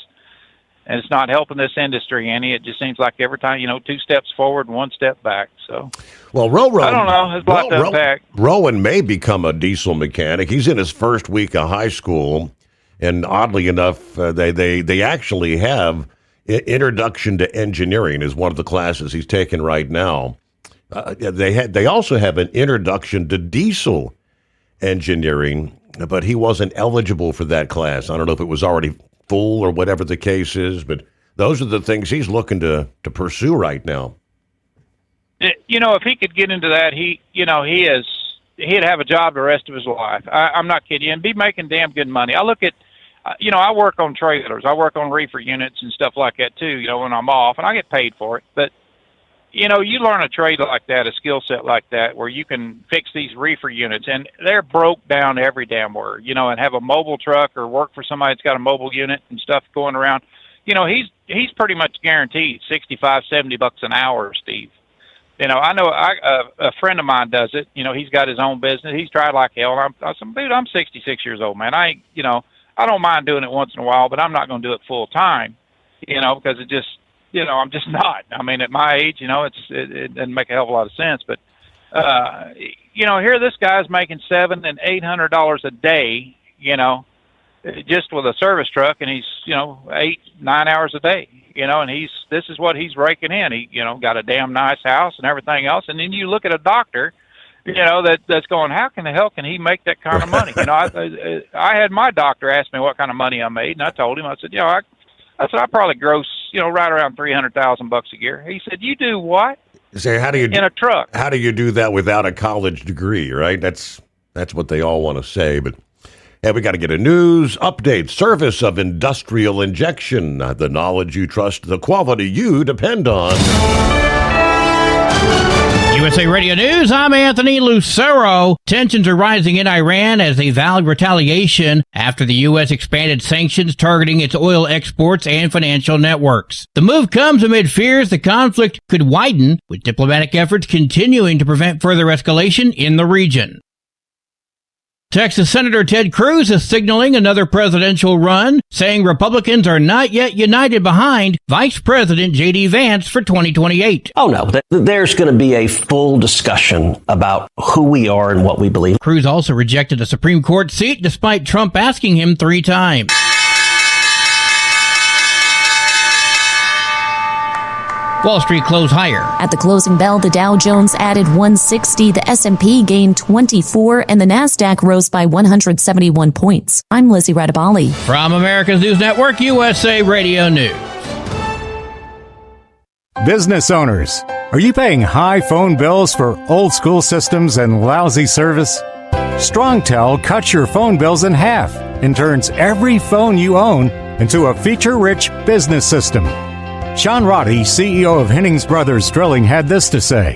And it's not helping this industry any. It just seems like every time, you know, 2 steps forward and 1 step back. So, well, Rowan, I don't know. There's a lot to unpack. Rowan may become a diesel mechanic. He's in his first week of high school, and oddly enough, they actually have Introduction to Engineering is one of the classes he's taking right now. They also have an Introduction to Diesel Engineering, but he wasn't eligible for that class. I don't know if it was already full or whatever the case is, but those are the things he's looking to pursue right now. You know, if he could get into that, he'd have a job the rest of his life. I'm not kidding you, and be making damn good money. I look at, you know, I work on trailers. I work on reefer units and stuff like that too, you know, when I'm off, and I get paid for it. But, you know, you learn a trade like that, a skill set like that, where you can fix these reefer units, and they're broke down every damn word, you know, and have a mobile truck or work for somebody that's got a mobile unit and stuff going around. You know, he's pretty much guaranteed $65-$70 an hour, Steve. You know, I know a friend of mine does it. You know, he's got his own business. He's tried like hell. And I said, dude, I'm 66 years old, man. You know, I don't mind doing it once in a while, but I'm not going to do it full time, you know, because it just, you know, I'm just not. I mean, at my age, you know, it doesn't make a hell of a lot of sense. But, you know, here this guy's making $700 and $800 a day, you know, just with a service truck, and he's, you know, 8-9 hours a day, you know, and this is what he's raking in. He, you know, got a damn nice house and everything else. And then you look at a doctor, you know, that's going, how can the hell can he make that kind of money? You know, I had my doctor ask me what kind of money I made, and I told him, I said, you know, I probably gross, you know, right around $300,000 a year. He said, "You do what?" Say, how do you in a truck? How do you do that without a college degree? Right? That's what they all want to say. But hey, we got to get a news update. Service of industrial injection. The knowledge you trust, the quality you depend on. USA Radio News, I'm Anthony Lucero. Tensions are rising in Iran as they vowed retaliation after the U.S. expanded sanctions targeting its oil exports and financial networks. The move comes amid fears the conflict could widen, with diplomatic efforts continuing to prevent further escalation in the region. Texas Senator Ted Cruz is signaling another presidential run, saying Republicans are not yet united behind Vice President J.D. Vance for 2028. Oh, no. There's going to be a full discussion about who we are and what we believe. Cruz also rejected a Supreme Court seat despite Trump asking him 3 times. Wall Street closed higher. At the closing bell, the Dow Jones added 160, the S&P gained 24, and the Nasdaq rose by 171 points. I'm Lizzie Radabali. From America's News Network, USA Radio News. Business owners, are you paying high phone bills for old school systems and lousy service? StrongTel cuts your phone bills in half and turns every phone you own into a feature-rich business system. Sean Roddy, CEO of Hennings Brothers Drilling, had this to say.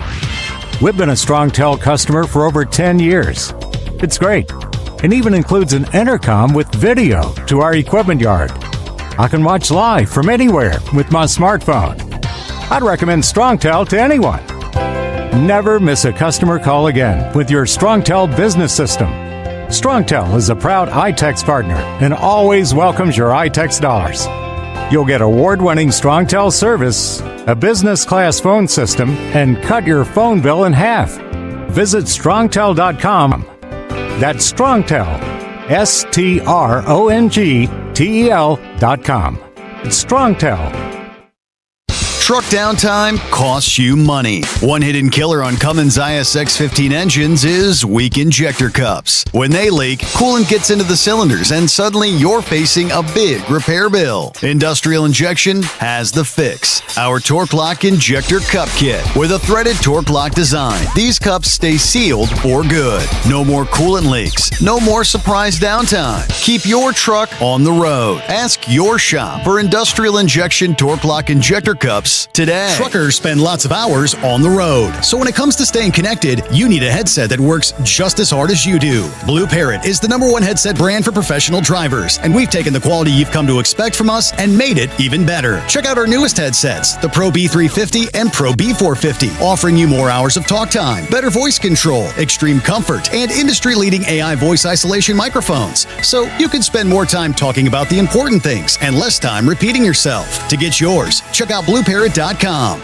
We've been a StrongTel customer for over 10 years. It's great. It even includes an intercom with video to our equipment yard. I can watch live from anywhere with my smartphone. I'd recommend StrongTel to anyone. Never miss a customer call again with your StrongTel business system. StrongTel is a proud iTex partner and always welcomes your iTex dollars. You'll get award-winning StrongTel service, a business-class phone system, and cut your phone bill in half. Visit StrongTel.com. That's StrongTel, StrongTel.com. It's StrongTel. Truck downtime costs you money. One hidden killer on Cummins ISX 15 engines is weak injector cups. When they leak, coolant gets into the cylinders and suddenly you're facing a big repair bill. Industrial Injection has the fix. Our Torque Lock Injector Cup Kit. With a threaded Torque Lock design, these cups stay sealed for good. No more coolant leaks. No more surprise downtime. Keep your truck on the road. Ask your shop for Industrial Injection Torque Lock Injector Cups today. Truckers spend lots of hours on the road. So when it comes to staying connected, you need a headset that works just as hard as you do. Blue Parrot is the #1 headset brand for professional drivers, and we've taken the quality you've come to expect from us and made it even better. Check out our newest headsets, the Pro B350 and Pro B450, offering you more hours of talk time, better voice control, extreme comfort, and industry-leading AI voice isolation microphones. So you can spend more time talking about the important things and less time repeating yourself. To get yours, check out BlueParrot.com.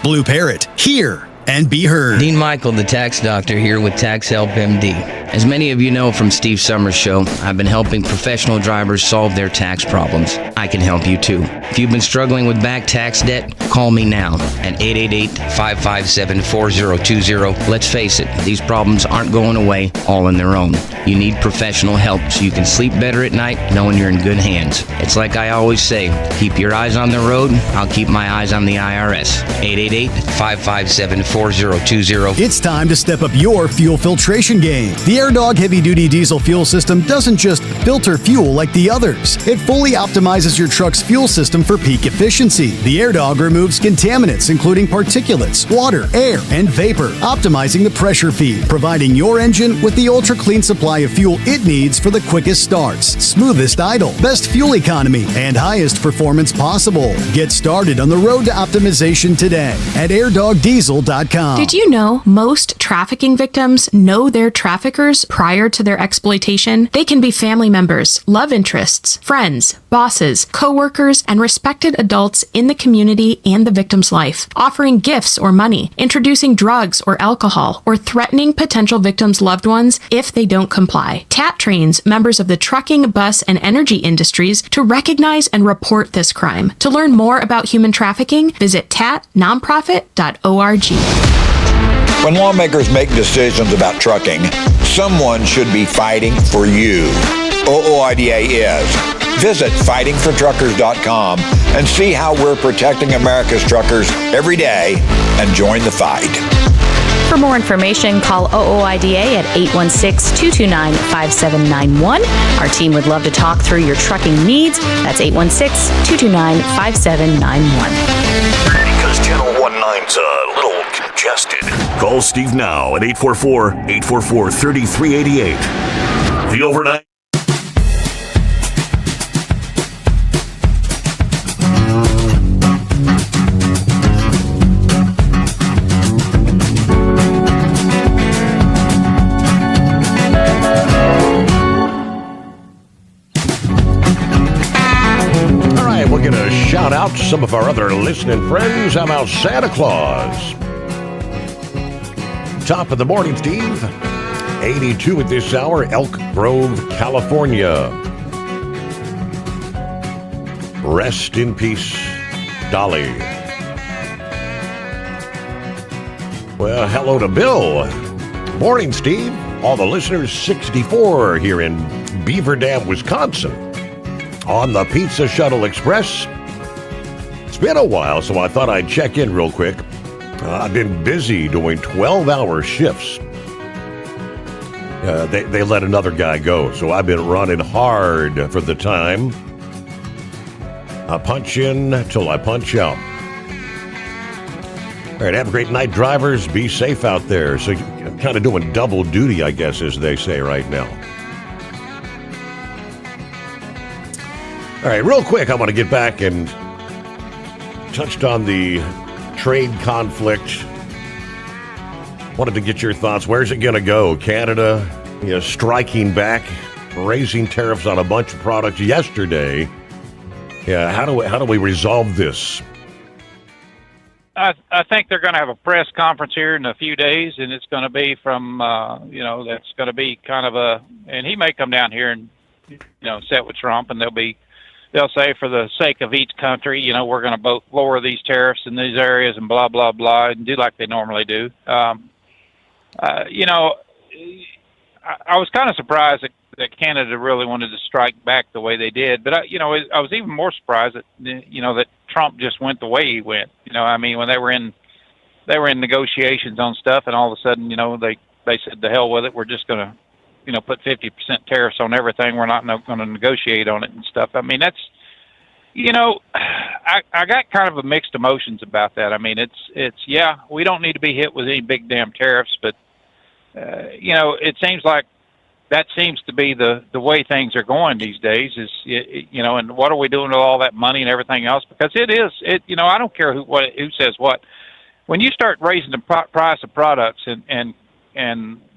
Blue Parrot, hear and be heard. Dean Michael, the tax doctor, here with Tax Help MD. As many of you know from Steve Sommers' show, I've been helping professional drivers solve their tax problems. I can help you too. If you've been struggling with back tax debt, call me now at 888-557-4020. Let's face it, these problems aren't going away all on their own. You need professional help so you can sleep better at night knowing you're in good hands. It's like I always say, keep your eyes on the road, I'll keep my eyes on the IRS. 888-557-4020. It's time to step up your fuel filtration game. The AirDog heavy-duty diesel fuel system doesn't just filter fuel like the others. It fully optimizes your truck's fuel system for peak efficiency. The AirDog removes contaminants, including particulates, water, air, and vapor, optimizing the pressure feed, providing your engine with the ultra-clean supply of fuel it needs for the quickest starts, smoothest idle, best fuel economy, and highest performance possible. Get started on the road to optimization today at airdogdiesel.com. Did you know most trafficking victims know their traffickers prior to their exploitation? They can be family members, love interests, friends, bosses, co-workers, and respected adults in the community and the victim's life, offering gifts or money, introducing drugs or alcohol, or threatening potential victims' loved ones if they don't comply. TAT trains members of the trucking, bus, and energy industries to recognize and report this crime. To learn more about human trafficking, visit tatnonprofit.org. When lawmakers make decisions about trucking, someone should be fighting for you. OOIDA is. Visit fightingfortruckers.com and see how we're protecting America's truckers every day and join the fight. For more information, call OOIDA at 816-229-5791. Our team would love to talk through your trucking needs. That's 816-229-5791. Because Channel 19's a little congested. Call Steve now at 844-844-3388. The overnight. Shout out to some of our other listening friends. How about Santa Claus? Top of the morning, Steve. 82 at this hour, Elk Grove, California. Rest in peace, Dolly. Well, hello to Bill. Morning, Steve. All the listeners, 64 here in Beaver Dam, Wisconsin. On the Pizza Shuttle Express. It's been a while, so I thought I'd check in real quick. I've been busy doing 12-hour shifts. They let another guy go, so I've been running hard for the time. I punch in till I punch out. All right, have a great night, drivers. Be safe out there. So you're kind of doing double duty, I guess, as they say right now. All right, real quick, I want to get back and touched on the trade conflict. Wanted to get your thoughts. Where's it going to go? Canada, striking back, raising tariffs on a bunch of products yesterday. Yeah, how do we resolve this? I think they're going to have a press conference here in a few days, and it's going to be from that's going to be kind of and he may come down here and sit with Trump, and there'll be they'll say for the sake of each country, we're going to both lower these tariffs in these areas and blah, blah, blah, and do like they normally do. I was kind of surprised that Canada really wanted to strike back the way they did, but I was even more surprised that that Trump just went the way he went. When they were in negotiations on stuff, and all of a sudden, they said to hell with it. We're just going to put 50% tariffs on everything. We're not going to negotiate on it and stuff. I mean, that's, I got kind of a mixed emotions about that. I mean, it's yeah, we don't need to be hit with any big damn tariffs, but it seems like that seems to be the way things are going these days is, and what are we doing with all that money and everything else? Because I don't care who says what. When you start raising the price of products and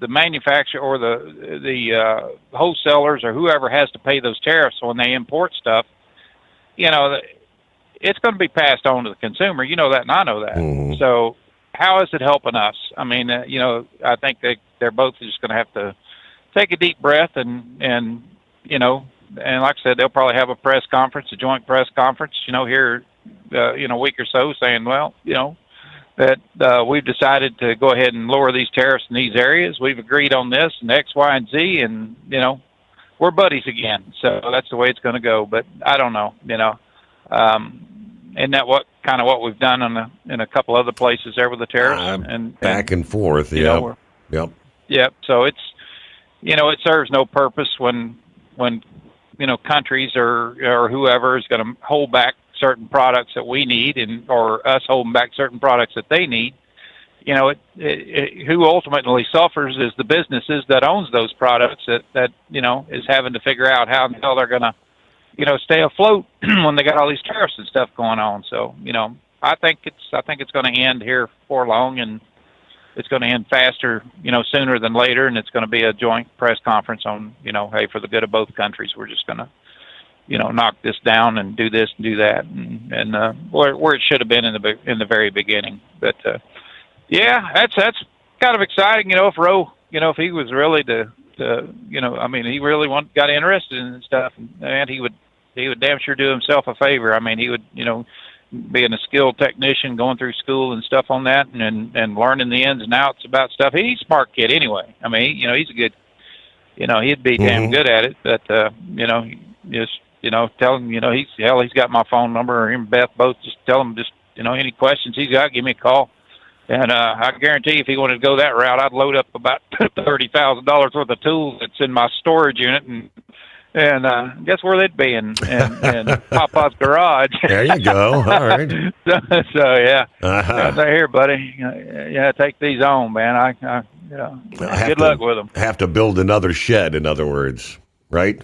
the manufacturer or the wholesalers or whoever has to pay those tariffs when they import stuff, it's going to be passed on to the consumer. You know that, and I know that. Mm-hmm. So how is it helping us? I mean, I think they're both just going to have to take a deep breath and like I said, they'll probably have a joint press conference, here, a week or so saying, well, that we've decided to go ahead and lower these tariffs in these areas. We've agreed on this and X, Y, and Z, and, we're buddies again. So that's the way it's going to go. But I don't know, isn't that what we've done in a couple other places there with the tariffs? And back and forth, yeah. Yep. So it's, it serves no purpose when countries or whoever is going to hold back certain products that we need or us holding back certain products that they need. Who ultimately suffers is the businesses that owns those products that is having to figure out how the hell they're going to, stay afloat when they got all these tariffs and stuff going on. So, I think it's going to end here before long, and it's going to end faster, sooner than later. And it's going to be a joint press conference on, hey, for the good of both countries, we're just going to, knock this down and do this and do that, and where it should have been in the very beginning. But yeah, that's kind of exciting. If Roe, if he was really he really got interested in stuff, and he would damn sure do himself a favor. I mean, he would, being a skilled technician, going through school and stuff on that, and learning the ins and outs about stuff. He's a smart kid anyway. I mean, he's a good, he'd be damn good at it. But just tell him, he's got my phone number, or him and Beth both. Just tell him, any questions he's got, give me a call. And I guarantee if he wanted to go that route, I'd load up about $30,000 worth of tools that's in my storage unit, and guess where they'd be in Papa's garage. There you go. All right. So yeah, here, buddy. Yeah, take these on, man. Good luck with them. Have to build another shed, in other words, right?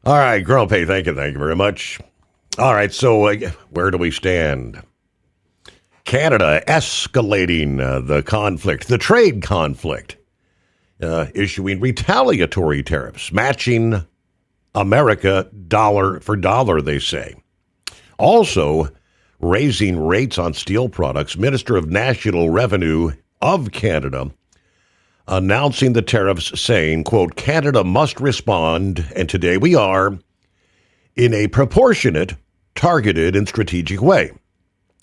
All right, Girl Pay, thank you very much. All right, so where do we stand? Canada escalating the conflict, the trade conflict, issuing retaliatory tariffs, matching America dollar for dollar, they say. Also, raising rates on steel products. Minister of National Revenue of Canada announcing the tariffs, saying, quote, Canada must respond, and today we are, in a proportionate, targeted, and strategic way.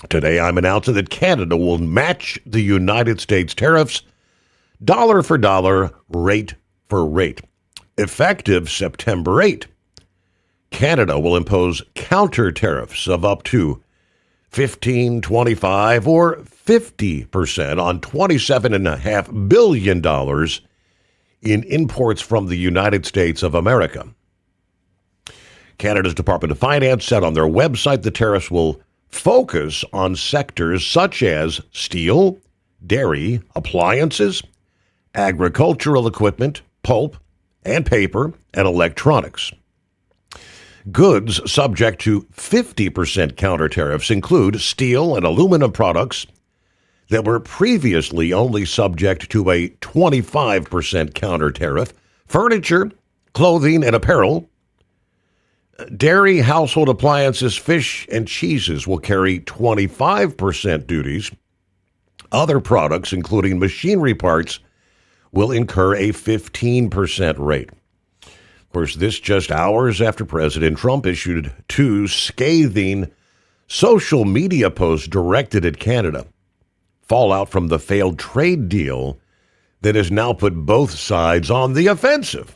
Today I'm announcing that Canada will match the United States tariffs dollar for dollar, rate for rate. Effective September 8. Canada will impose counter tariffs of up to 15, 25, or 50% on $27.5 billion in imports from the United States of America. Canada's Department of Finance said on their website the tariffs will focus on sectors such as steel, dairy, appliances, agricultural equipment, pulp and paper, and electronics. Goods subject to 50% counter tariffs include steel and aluminum products that were previously only subject to a 25% counter tariff, furniture, clothing, and apparel. Dairy, household appliances, fish, and cheeses will carry 25% duties. Other products, including machinery parts, will incur a 15% rate. Of course, this just hours after President Trump issued 2 scathing social media posts directed at Canada. Fallout from the failed trade deal that has now put both sides on the offensive.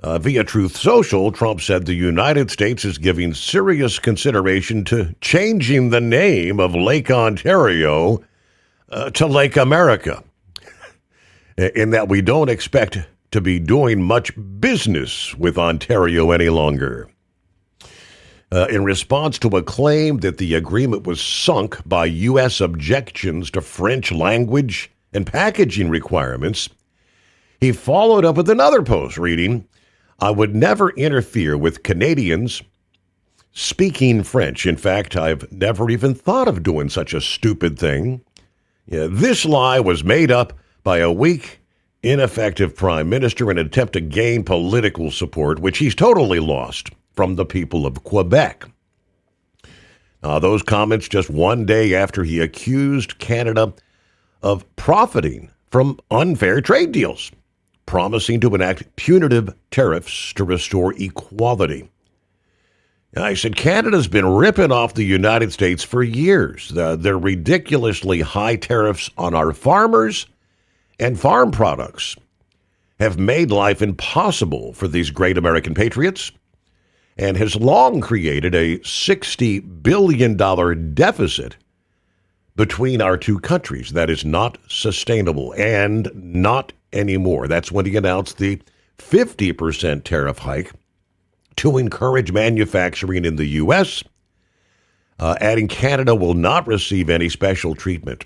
Via Truth Social, Trump said the United States is giving serious consideration to changing the name of Lake Ontario to Lake America, in that we don't expect to be doing much business with Ontario any longer. In response to a claim that the agreement was sunk by U.S. objections to French language and packaging requirements, he followed up with another post reading, "I would never interfere with Canadians speaking French. In fact, I've never even thought of doing such a stupid thing. This lie was made up by a weak, ineffective prime minister in an attempt to gain political support, which he's totally lost from the people of Quebec." Those comments just one day after he accused Canada of profiting from unfair trade deals, promising to enact punitive tariffs to restore equality. I said, Canada's been ripping off the United States for years. Their ridiculously high tariffs on our farmers and farm products have made life impossible for these great American patriots and has long created a $60 billion deficit between our two countries. That is not sustainable, and not anymore. That's when he announced the 50% tariff hike to encourage manufacturing in the U.S., adding Canada will not receive any special treatment.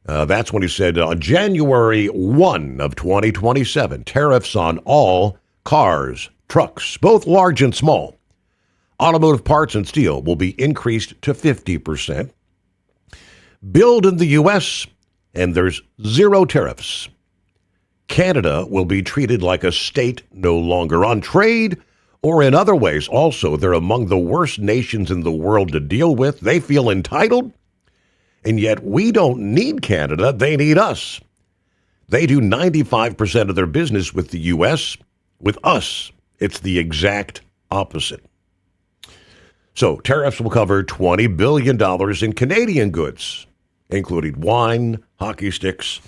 That's when he said on January 1 of 2027, tariffs on all cars, trucks, both large and small, automotive parts and steel will be increased to 50%. Build in the U.S., and there's zero tariffs. Canada will be treated like a state no longer. On trade or in other ways, also, they're among the worst nations in the world to deal with. They feel entitled, and yet we don't need Canada. They need us. They do 95% of their business with the U.S. With us, it's the exact opposite. So tariffs will cover $20 billion in Canadian goods, including wine, hockey sticks,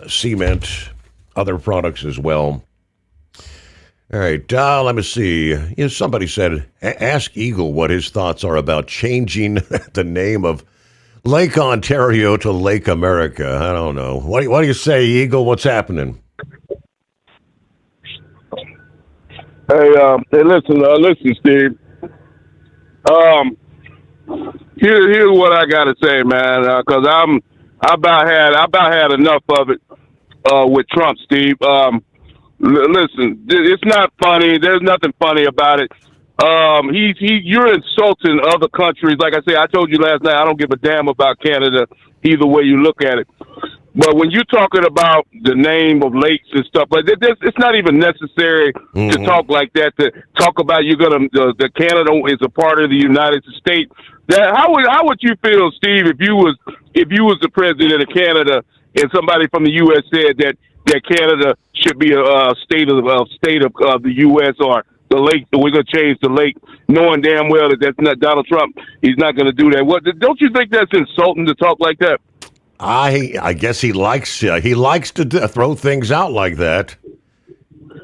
cement, other products as well. All right, let me see. Somebody said, ask Eagle what his thoughts are about changing the name of Lake Ontario to Lake America. I don't know. What do you say, Eagle? What's happening? Hey, listen, Steve. Here's what I gotta say, man. Because I about had enough of it with Trump, Steve. Listen, it's not funny. There's nothing funny about it. You're insulting other countries. Like I said, I told you last night, I don't give a damn about Canada either way you look at it. But when you're talking about the name of lakes and stuff, like it's not even necessary to talk like that. To talk about the Canada is a part of the United States. How would you feel, Steve, if you was the president of Canada and somebody from the U.S. said that Canada should be a state of the U.S. or the lake? We're going to change the lake, knowing damn well that that's not Donald Trump. He's not going to do that. Don't you think that's insulting to talk like that? I guess he likes to throw things out like that.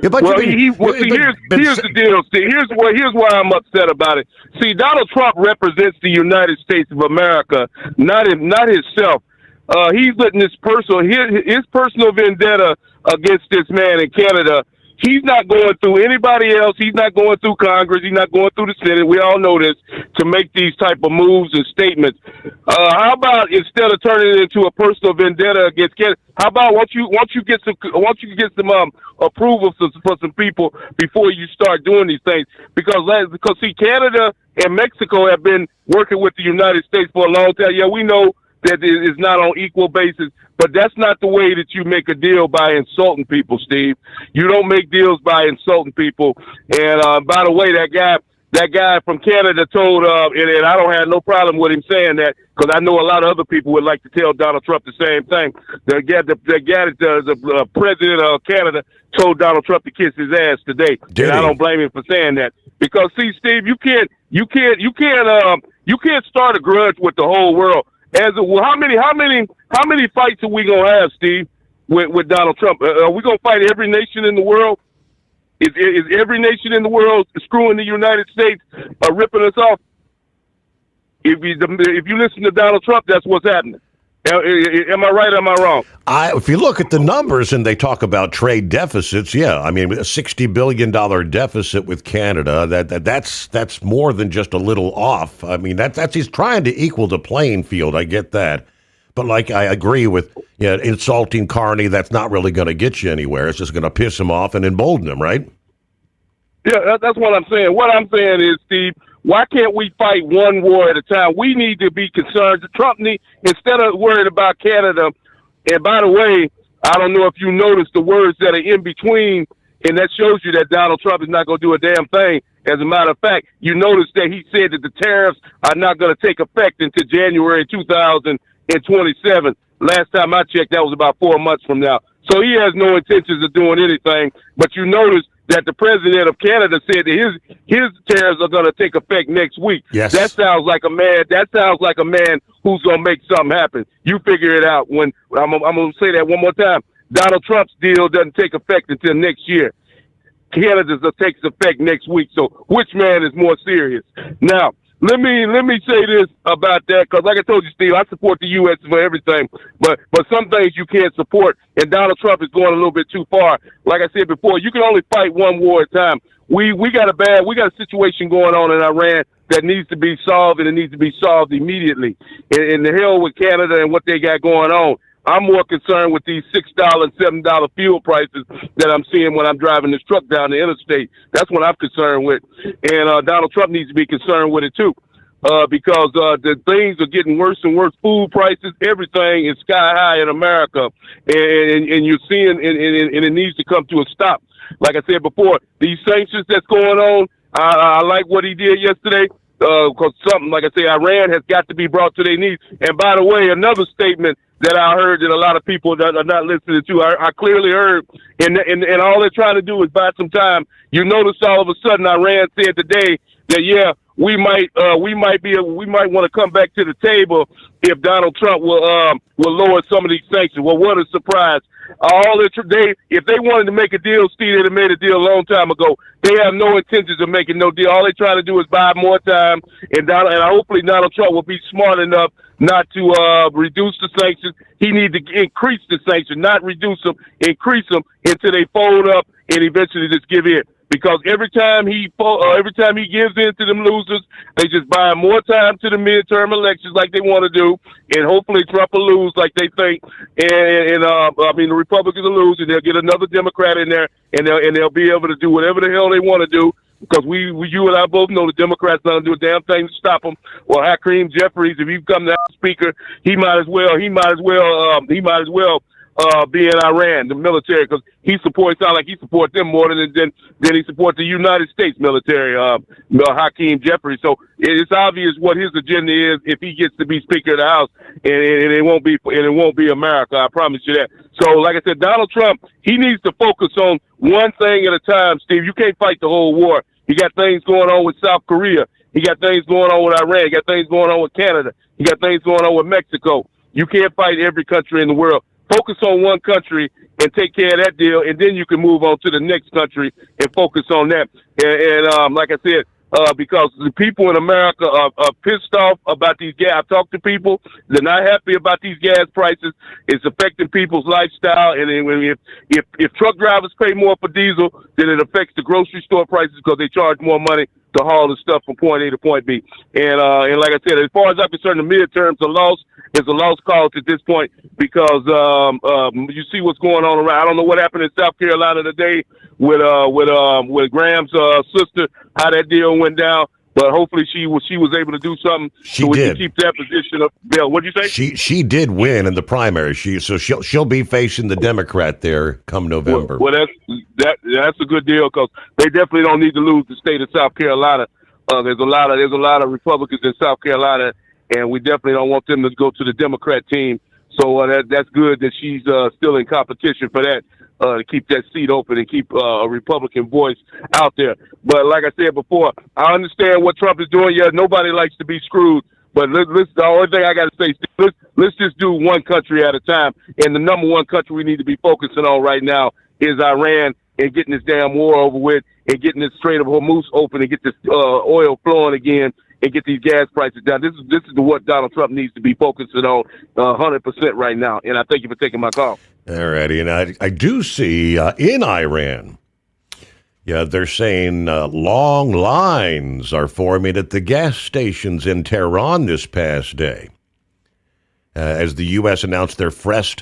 Yeah, but here's the deal. See, here's why I'm upset about it. See, Donald Trump represents the United States of America, not himself. He's letting his personal vendetta against this man in Canada. He's not going through anybody else. He's not going through Congress. He's not going through the Senate. We all know this, to make these type of moves and statements. How about instead of turning it into a personal vendetta against Canada, how about once you get some approval for some people before you start doing these things? Because see, Canada and Mexico have been working with the United States for a long time. Yeah, we know that it's not on equal basis, but that's not the way that you make a deal, by insulting people, Steve. You don't make deals by insulting people. And by the way, that that guy from Canada told, and I don't have no problem with him saying that, because I know a lot of other people would like to tell Donald Trump the same thing. The president of Canada told Donald Trump to kiss his ass today, I don't blame him for saying that. Because see, Steve, you can't start a grudge with the whole world. How many fights are we gonna have, Steve, with Donald Trump? Are we gonna fight every nation in the world? Is every nation in the world screwing the United States, ripping us off? If you listen to Donald Trump, that's what's happening. Am I right or am I wrong? If you look at the numbers and they talk about trade deficits, yeah, I mean, a $60 billion deficit with Canada, that's more than just a little off. I mean, that's he's trying to equal the playing field. I get that. But I agree with insulting Carney. That's not really going to get you anywhere. It's just going to piss him off and embolden him, right? Yeah, that's what I'm saying. What I'm saying is, Steve, why can't we fight one war at a time? We need to be concerned. Trump instead of worried about Canada, and by the way, I don't know if you noticed the words that are in between, and that shows you that Donald Trump is not going to do a damn thing. As a matter of fact, you notice that he said that the tariffs are not going to take effect until January 2027. Last time I checked, that was about 4 months from now. So he has no intentions of doing anything. But you notice that the president of Canada said that his tariffs are going to take effect next week. Yes. That sounds like a man who's going to make something happen. You figure it out. When I'm going to say that one more time. Donald Trump's deal doesn't take effect until next year. Canada's takes effect next week. So which man is more serious? Now, let me say this about that, because like I told you, Steve, I support the U.S. for everything, but some things you can't support, and Donald Trump is going a little bit too far. Like I said before, you can only fight one war at a time. We got a situation going on in Iran that needs to be solved, and it needs to be solved immediately. And the hell with Canada and what they got going on. I'm more concerned with these $6 and $7 fuel prices that I'm seeing when I'm driving this truck down the interstate. That's what I'm concerned with. And Donald Trump needs to be concerned with it too, because the things are getting worse and worse. Food prices, everything is sky high in America, and you're seeing, and it needs to come to a stop. Like I said before, these sanctions that's going on, I like what he did yesterday. Because something, like I say, Iran has got to be brought to their knees. And by the way, another statement that I heard that a lot of people that are not listening to, I clearly heard, and all they're trying to do is buy some time. You notice all of a sudden Iran said today that, yeah, we might want to come back to the table if Donald Trump will lower some of these sanctions. Well, what a surprise. If they wanted to make a deal, Steve, they'd have made a deal a long time ago. They have no intentions of making no deal. All they're trying to do is buy more time, and hopefully Donald Trump will be smart enough not to reduce the sanctions. He needs to increase the sanctions, not reduce them, increase them until they fold up and eventually just give in. Because every time he gives in to them losers, they just buy more time to the midterm elections like they want to do, and hopefully Trump will lose like they think, and the Republicans will lose, and they'll get another Democrat in there, and they'll be able to do whatever the hell they want to do. Because you and I both know the Democrats not gonna do a damn thing to stop them. Well, Hakeem Jeffries, if he becomes the House Speaker, he might as well be in Iran, the military, because sounds like he supports them more than he supports the United States military, Hakeem Jeffries. So it's obvious what his agenda is if he gets to be Speaker of the House, and it won't be America. I promise you that. So, like I said, Donald Trump, he needs to focus on one thing at a time, Steve. You can't fight the whole war. You got things going on with South Korea. You got things going on with Iran. You got things going on with Canada. You got things going on with Mexico. You can't fight every country in the world. Focus on one country and take care of that deal, and then you can move on to the next country and focus on that. And like I said, because the people in America are pissed off about these gas. I've talked to people. They're not happy about these gas prices. It's affecting people's lifestyle. And if truck drivers pay more for diesel, then it affects the grocery store prices because they charge more money to haul the stuff from point A to point B. And like I said, as far as I'm concerned, the midterms are lost. It's a lost cause at this point because you see what's going on around. I don't know what happened in South Carolina today with Graham's sister, how that deal went down. But hopefully she was able to do something so we can keep that position of Bill. What'd you say? She did win in the primary. She'll be facing the Democrat there come November. Well, that's a good deal because they definitely don't need to lose the state of South Carolina There's a lot of Republicans in South Carolina, and we definitely don't want them to go to the Democrat team. So that's good that she's still in competition for that, to keep that seat open and keep a Republican voice out there. But like I said before, I understand what Trump is doing. Yeah, nobody likes to be screwed. But the only thing I got to say, let's just do one country at a time. And the number one country we need to be focusing on right now is Iran, and getting this damn war over with, and getting this Strait of Hormuz open, and get this oil flowing again, and get these gas prices down. This is what Donald Trump needs to be focusing on 100% right now. And I thank you for taking my call. All righty. And I do see in Iran, they're saying long lines are forming at the gas stations in Tehran this past day as the U.S. announced their fresh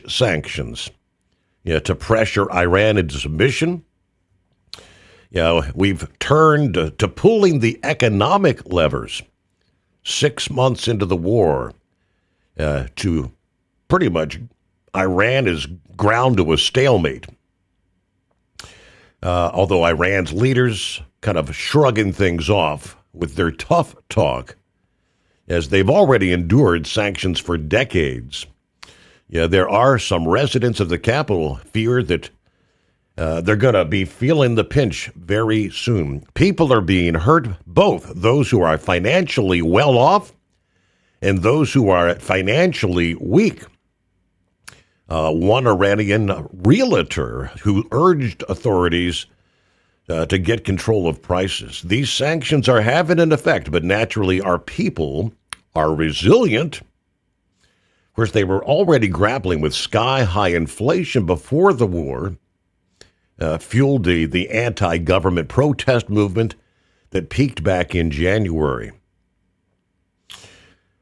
sanctions to pressure Iran into submission. We've turned to pulling the economic levers 6 months into the war to pretty much Iran is ground to a stalemate. Although Iran's leaders kind of shrugging things off with their tough talk, as they've already endured sanctions for decades. There are some residents of the capital fear that they're going to be feeling the pinch very soon. People are being hurt, both those who are financially well off and those who are financially weak. One Iranian realtor who urged authorities to get control of prices. These sanctions are having an effect, but naturally our people are resilient. Of course, they were already grappling with sky-high inflation before the war, fueled the anti-government protest movement that peaked back in January.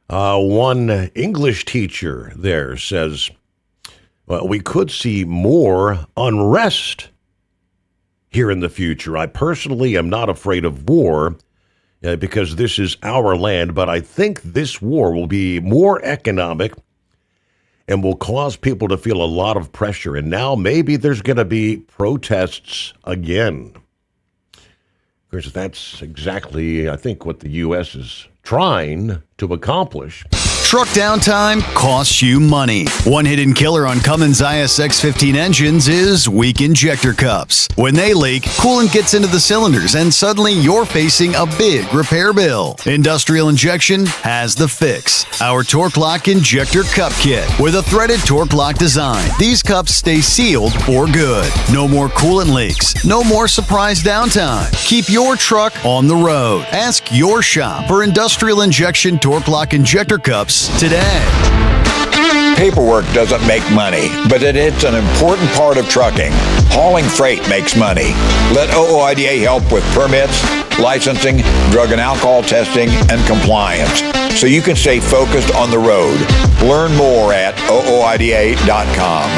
One English teacher there says, well, we could see more unrest here in the future. I personally am not afraid of war because this is our land, but I think this war will be more economic and will cause people to feel a lot of pressure. And now maybe there's going to be protests again. Of course, that's exactly, I think, what the U.S. is trying to accomplish. Truck downtime costs you money. One hidden killer on Cummins ISX-15 engines is weak injector cups. When they leak, coolant gets into the cylinders and suddenly you're facing a big repair bill. Industrial Injection has the fix. Our Torque Lock Injector Cup Kit with a threaded Torque Lock design. These cups stay sealed for good. No more coolant leaks. No more surprise downtime. Keep your truck on the road. Ask your shop for Industrial Injection Torque Lock Injector Cups today. Paperwork doesn't make money, but it's an important part of trucking. Hauling freight makes money. Let OOIDA help with permits, licensing, drug and alcohol testing, and compliance, so you can stay focused on the road. Learn more at OOIDA.com.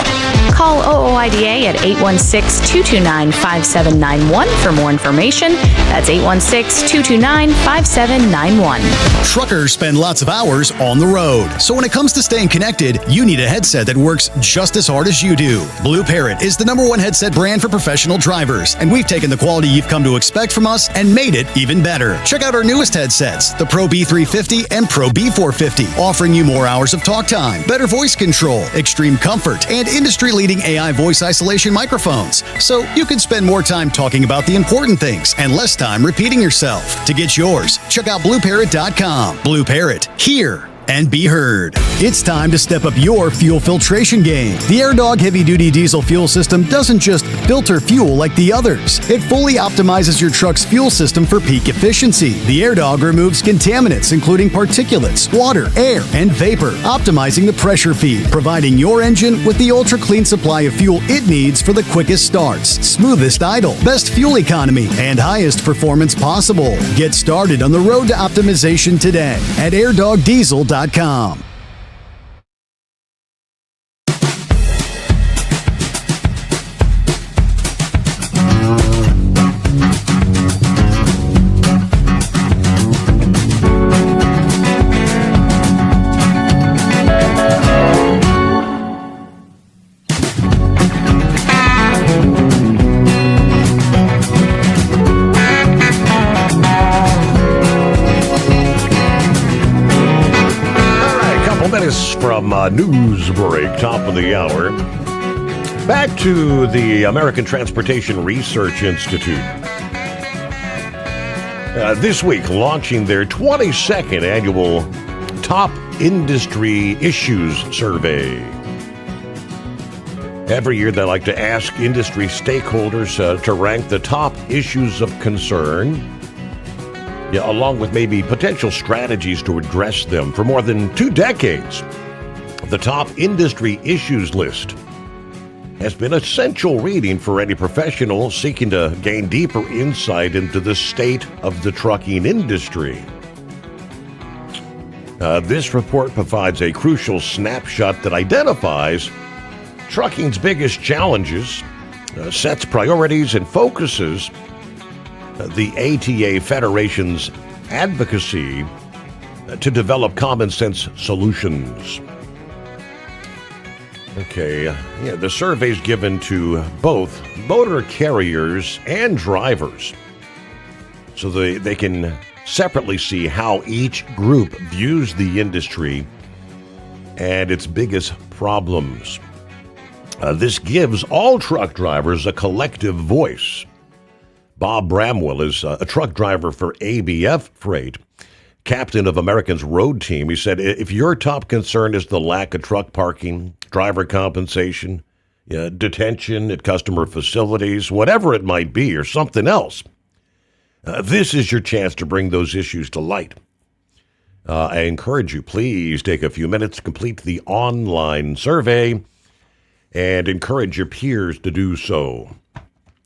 Call OOIDA at 816-229-5791 for more information. That's 816-229-5791. Truckers spend lots of hours on the road. So when it comes to staying connected, you need a headset that works just as hard as you do. Blue Parrot is the #1 headset brand for professional drivers, and we've taken the quality you've come to expect from us and made it even better. Check out our newest headsets, the Pro B350 and Pro B450, offering you more hours of talk time, better voice control, extreme comfort, and industry-leading AI voice isolation microphones, so you can spend more time talking about the important things and less time repeating yourself. To get yours, check out BlueParrot.com. Blue Parrot, hear and be heard. It's time to step up your fuel filtration game. The AirDog heavy-duty diesel fuel system doesn't just filter fuel like the others. It fully optimizes your truck's fuel system for peak efficiency. The AirDog removes contaminants, including particulates, water, air, and vapor, optimizing the pressure feed, providing your engine with the ultra-clean supply of fuel it needs for the quickest starts, smoothest idle, best fuel economy, and highest performance possible. Get started on the road to optimization today at airdogdiesel.com. Couple minutes from news break, top of the hour. Back to the American Transportation Research Institute. This week, launching their 22nd annual Top Industry Issues Survey. Every year, they like to ask industry stakeholders to rank the top issues of concern, along with maybe potential strategies to address them. For more than 2 decades, the Top Industry Issues list has been essential reading for any professional seeking to gain deeper insight into the state of the trucking industry. This report provides a crucial snapshot that identifies trucking's biggest challenges, sets priorities, and focuses the ATA Federation's advocacy to develop common sense solutions. Okay, the survey's given to both motor carriers and drivers so they can separately see how each group views the industry and its biggest problems. This gives all truck drivers a collective voice. Bob Bramwell is a truck driver for ABF Freight, captain of American's road team. He said, if your top concern is the lack of truck parking, driver compensation, detention at customer facilities, whatever it might be, or something else, this is your chance to bring those issues to light. I encourage you, please take a few minutes to complete the online survey and encourage your peers to do so.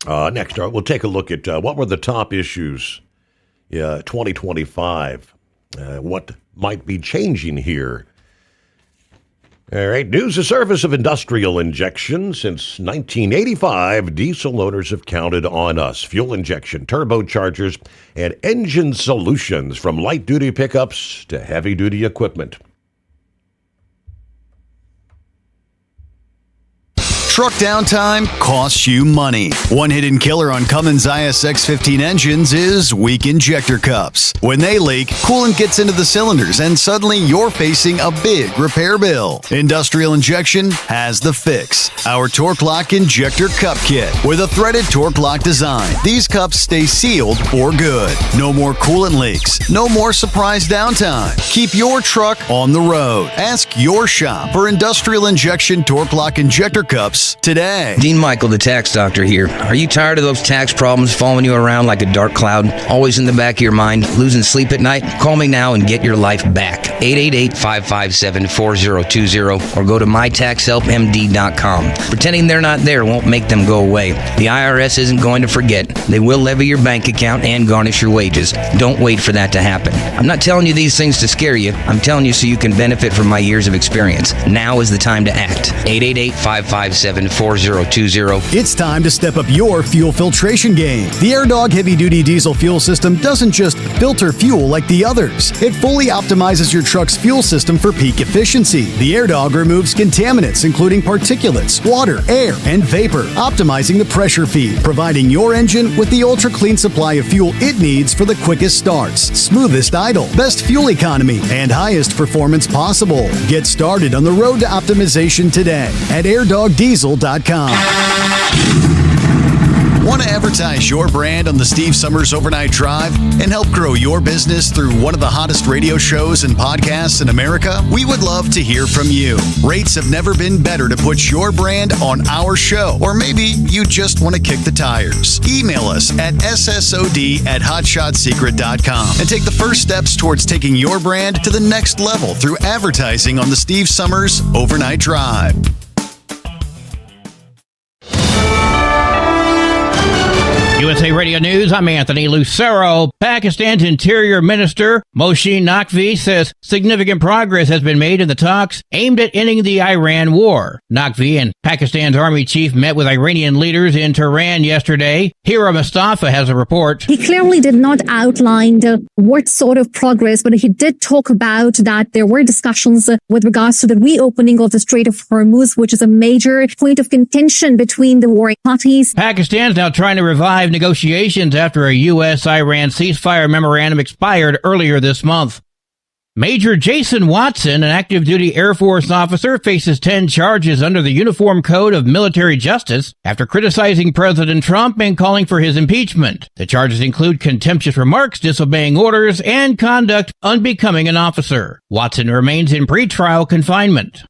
Next, we'll take a look at what were the top issues 2025. What might be changing here? All right, news the service of industrial injection. Since 1985, diesel owners have counted on us. Fuel injection, turbochargers, and engine solutions from light-duty pickups to heavy-duty equipment. Truck downtime costs you money. One hidden killer on Cummins ISX 15 engines is weak injector cups. When they leak, coolant gets into the cylinders and suddenly you're facing a big repair bill. Industrial Injection has the fix. Our Torque Lock Injector Cup Kit with a threaded Torque Lock design. These cups stay sealed for good. No more coolant leaks. No more surprise downtime. Keep your truck on the road. Ask your shop for Industrial Injection Torque Lock Injector Cups today. Dean Michael, the tax doctor here. Are you tired of those tax problems following you around like a dark cloud, always in the back of your mind, losing sleep at night? Call me now and get your life back. 888-557-4020 or go to mytaxhelpmd.com. Pretending they're not there won't make them go away. The IRS isn't going to forget. They will levy your bank account and garnish your wages. Don't wait for that to happen. I'm not telling you these things to scare you. I'm telling you so you can benefit from my years of experience. Now is the time to act. 888-557-4020. It's time to step up your fuel filtration game. The AirDog heavy-duty diesel fuel system doesn't just filter fuel like the others. It fully optimizes your truck's fuel system for peak efficiency. The AirDog removes contaminants, including particulates, water, air, and vapor, optimizing the pressure feed, providing your engine with the ultra-clean supply of fuel it needs for the quickest starts, smoothest idle, best fuel economy, and highest performance possible. Get started on the road to optimization today at airdogdiesel.com. Want to advertise your brand on the Steve Sommers Overnight Drive and help grow your business through one of the hottest radio shows and podcasts in America? We would love to hear from you. Rates have never been better to put your brand on our show, or maybe you just want to kick the tires. Email us at ssod@hotshotsecret.com and take the first steps towards taking your brand to the next level through advertising on the Steve Sommers Overnight Drive. USA Radio News, I'm Anthony Lucero. Pakistan's Interior Minister Mohsin Naqvi says significant progress has been made in the talks aimed at ending the Iran war. Naqvi and Pakistan's army chief met with Iranian leaders in Tehran yesterday. Hira Mustafa has a report. He clearly did not outline what sort of progress, but he did talk about that there were discussions with regards to the reopening of the Strait of Hormuz, which is a major point of contention between the warring parties. Pakistan's now trying to revive negotiations after a U.S.-Iran ceasefire memorandum expired earlier this month. Major Jason Watson, an active duty Air Force officer, faces 10 charges under the Uniform Code of Military Justice after criticizing President Trump and calling for his impeachment. The charges include contemptuous remarks, disobeying orders, and conduct unbecoming an officer. Watson remains in pretrial confinement.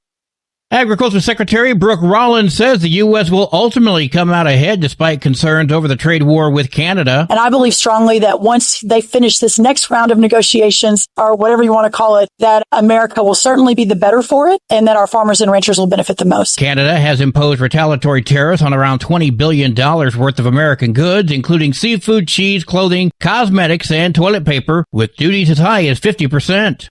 Agriculture Secretary Brooke Rollins says the U.S. will ultimately come out ahead despite concerns over the trade war with Canada. And I believe strongly that once they finish this next round of negotiations, or whatever you want to call it, that America will certainly be the better for it, and that our farmers and ranchers will benefit the most. Canada has imposed retaliatory tariffs on around $20 billion worth of American goods, including seafood, cheese, clothing, cosmetics, and toilet paper, with duties as high as 50%.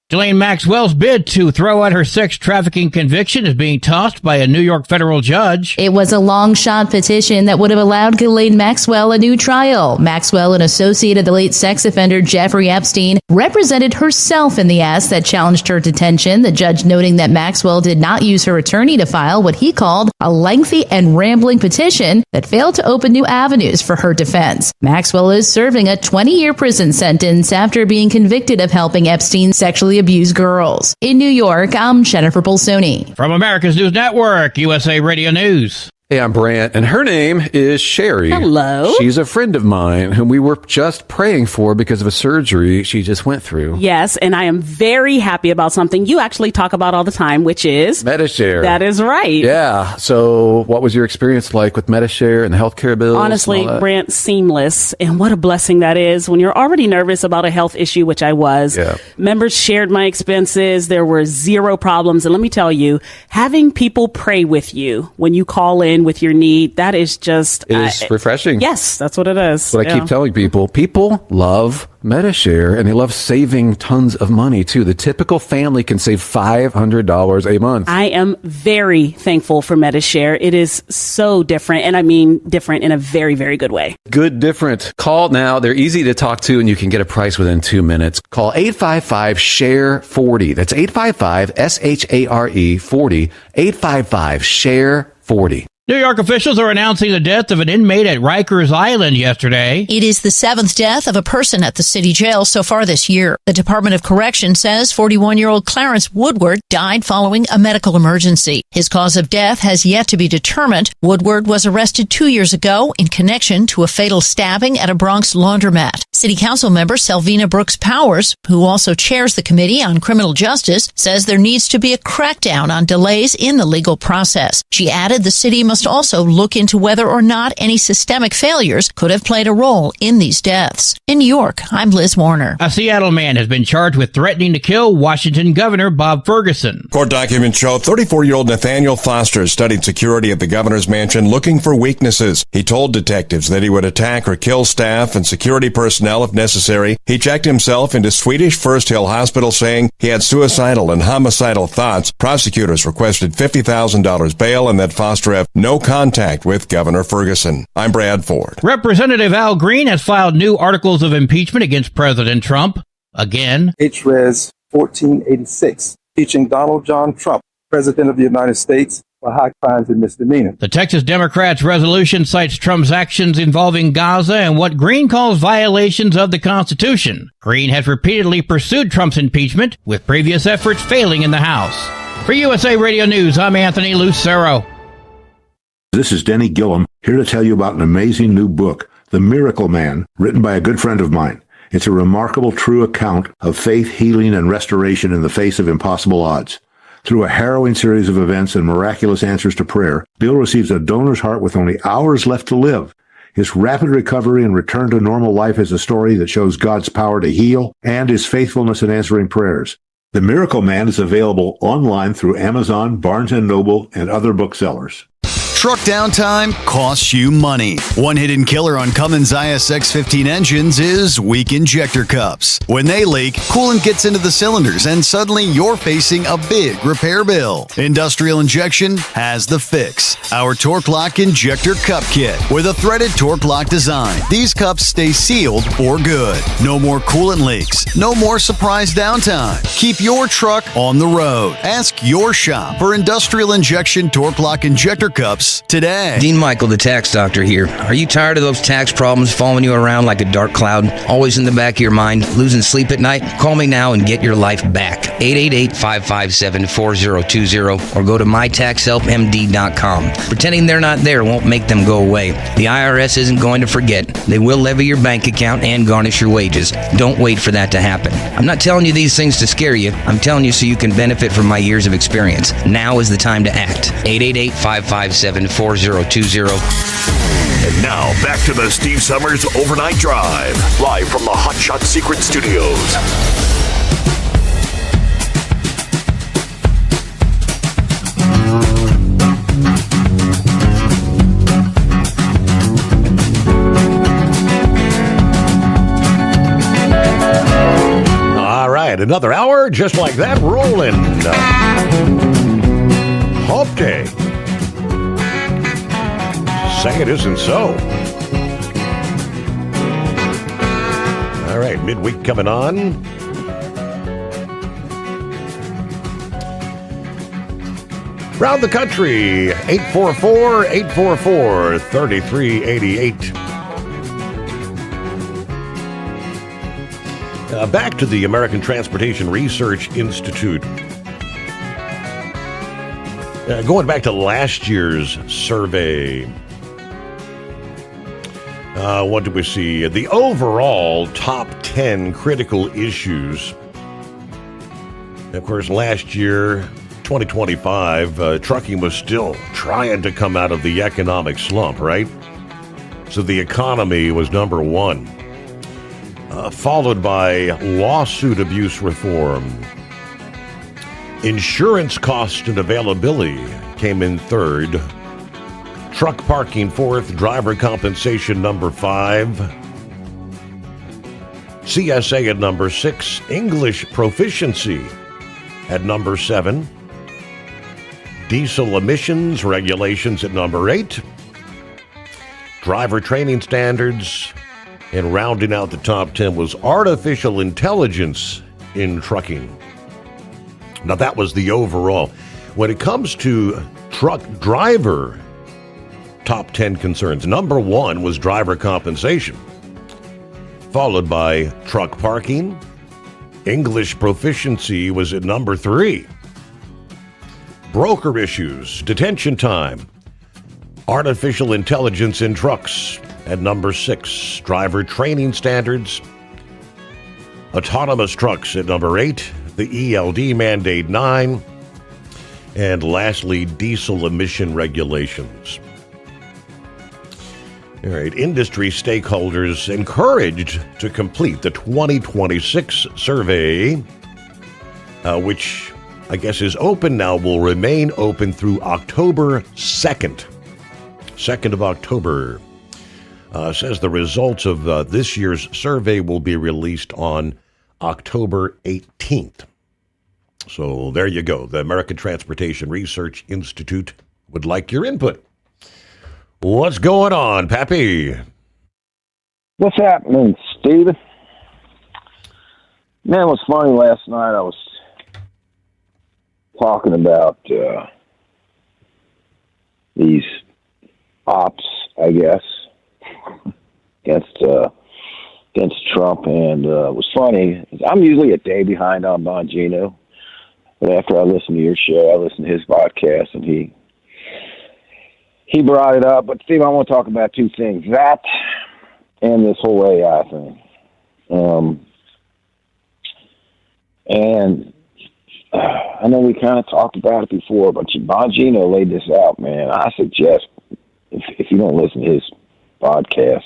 Ghislaine Maxwell's bid to throw out her sex trafficking conviction is being tossed by a New York federal judge. It was a long-shot petition that would have allowed Ghislaine Maxwell a new trial. Maxwell, an associate of the late sex offender Jeffrey Epstein, represented herself in the ask that challenged her detention, the judge noting that Maxwell did not use her attorney to file what he called a lengthy and rambling petition that failed to open new avenues for her defense. Maxwell is serving a 20-year prison sentence after being convicted of helping Epstein sexually abuse girls. In New York, I'm Jennifer Bolsoni. From America's News Network, USA Radio News. Hey, I'm Brant, and her name is Sherry. Hello. She's a friend of mine whom we were just praying for because of a surgery she just went through. Yes, and I am very happy about something you actually talk about all the time, which is Medishare. That is right. Yeah. So what was your experience like with Medishare and the healthcare bills? Honestly, Brant, seamless. And what a blessing that is when you're already nervous about a health issue, which I was. Yeah. Members shared my expenses. There were zero problems. And let me tell you, having people pray with you when you call in with your need, that is just... It is refreshing. Yes, that's what it is. What I keep telling people. People love Medishare, and they love saving tons of money, too. The typical family can save $500 a month. I am very thankful for Medishare. It is so different, and I mean different in a very, very good way. Good different. Call now. They're easy to talk to, and you can get a price within 2 minutes. Call 855-SHARE-40. That's 855-SHARE-40. 855-SHARE-40. New York officials are announcing the death of an inmate at Rikers Island yesterday. It is the 7th death of a person at the city jail so far this year. The Department of Correction says 41-year-old Clarence Woodward died following a medical emergency. His cause of death has yet to be determined. Woodward was arrested 2 years ago in connection to a fatal stabbing at a Bronx laundromat. City Council member Selvina Brooks Powers, who also chairs the Committee on Criminal Justice, says there needs to be a crackdown on delays in the legal process. She added the city must also look into whether or not any systemic failures could have played a role in these deaths. In New York, I'm Liz Warner. A Seattle man has been charged with threatening to kill Washington Governor Bob Ferguson. Court documents show 34-year-old Nathaniel Foster studied security at the governor's mansion looking for weaknesses. He told detectives that he would attack or kill staff and security personnel if necessary. He checked himself into Swedish First Hill Hospital saying he had suicidal and homicidal thoughts. Prosecutors requested $50,000 bail and that Foster have no contact with Governor Ferguson. I'm Brad Ford. Representative Al Green has filed new articles of impeachment against President Trump. Again. H-Res 1486, impeaching Donald John Trump, President of the United States, for high crimes and misdemeanors. The Texas Democrats' resolution cites Trump's actions involving Gaza and what Green calls violations of the Constitution. Green has repeatedly pursued Trump's impeachment, with previous efforts failing in the House. For USA Radio News, I'm Anthony Lucero. This is Denny Gillum, here to tell you about an amazing new book, The Miracle Man, written by a good friend of mine. It's a remarkable true account of faith, healing, and restoration in the face of impossible odds. Through a harrowing series of events and miraculous answers to prayer, Bill receives a donor's heart with only hours left to live. His rapid recovery and return to normal life is a story that shows God's power to heal and his faithfulness in answering prayers. The Miracle Man is available online through Amazon, Barnes & Noble, and other booksellers. Truck downtime costs you money. One hidden killer on Cummins ISX-15 engines is weak injector cups. When they leak, coolant gets into the cylinders and suddenly you're facing a big repair bill. Industrial Injection has the fix. Our Torque Lock Injector Cup Kit with a threaded Torque Lock design. These cups stay sealed for good. No more coolant leaks. No more surprise downtime. Keep your truck on the road. Ask your shop for Industrial Injection Torque Lock Injector Cups us today. Dean Michael, the tax doctor here. Are you tired of those tax problems following you around like a dark cloud, always in the back of your mind, losing sleep at night? Call me now and get your life back. 888-557-4020 or go to mytaxhelpmd.com. Pretending they're not there won't make them go away. The IRS isn't going to forget. They will levy your bank account and garnish your wages. Don't wait for that to happen. I'm not telling you these things to scare you. I'm telling you so you can benefit from my years of experience. Now is the time to act. 888-557-4020. And now, back to the Steve Sommers Overnight Drive, live from the Hot Shot Secret Studios. All right, another hour just like that, rolling. Hump Day. Say it isn't so. All right, midweek coming on. Round the country, 844-844-3388. Back to the American Transportation Research Institute. Going back to last year's survey. What did we see? The overall top 10 critical issues. Of course, last year, 2025, trucking was still trying to come out of the economic slump, right? So the economy was number one, followed by lawsuit abuse reform. Insurance cost and availability came in third. Truck parking fourth, driver compensation number 5. CSA at number 6, English proficiency at number 7. Diesel emissions regulations at number 8. Driver training standards, and rounding out the top 10 was artificial intelligence in trucking. Now that was the overall. When it comes to truck driver top 10 concerns, number 1 was driver compensation, followed by truck parking. English proficiency was at number 3. Broker issues, detention time, artificial intelligence in trucks at number 6. Driver training standards, autonomous trucks at number 8. The ELD mandate 9. And lastly, diesel emission regulations. All right, industry stakeholders encouraged to complete the 2026 survey, which I guess is open now, will remain open through October 2nd. 2nd of October. Says the results of this year's survey will be released on October 18th. So there you go. The American Transportation Research Institute would like your input. What's going on, Pappy? What's happening, Steven? Man, it was funny last night. I was talking about these ops, I guess, against Trump, and it was funny. I'm usually a day behind on Bongino, but after I listen to your show, I listen to his podcast, and he brought it up. But Steve, I want to talk about two things: that and this whole AI thing. And I know we kind of talked about it before, but Bongino laid this out, man. I suggest, if you don't listen to his podcast,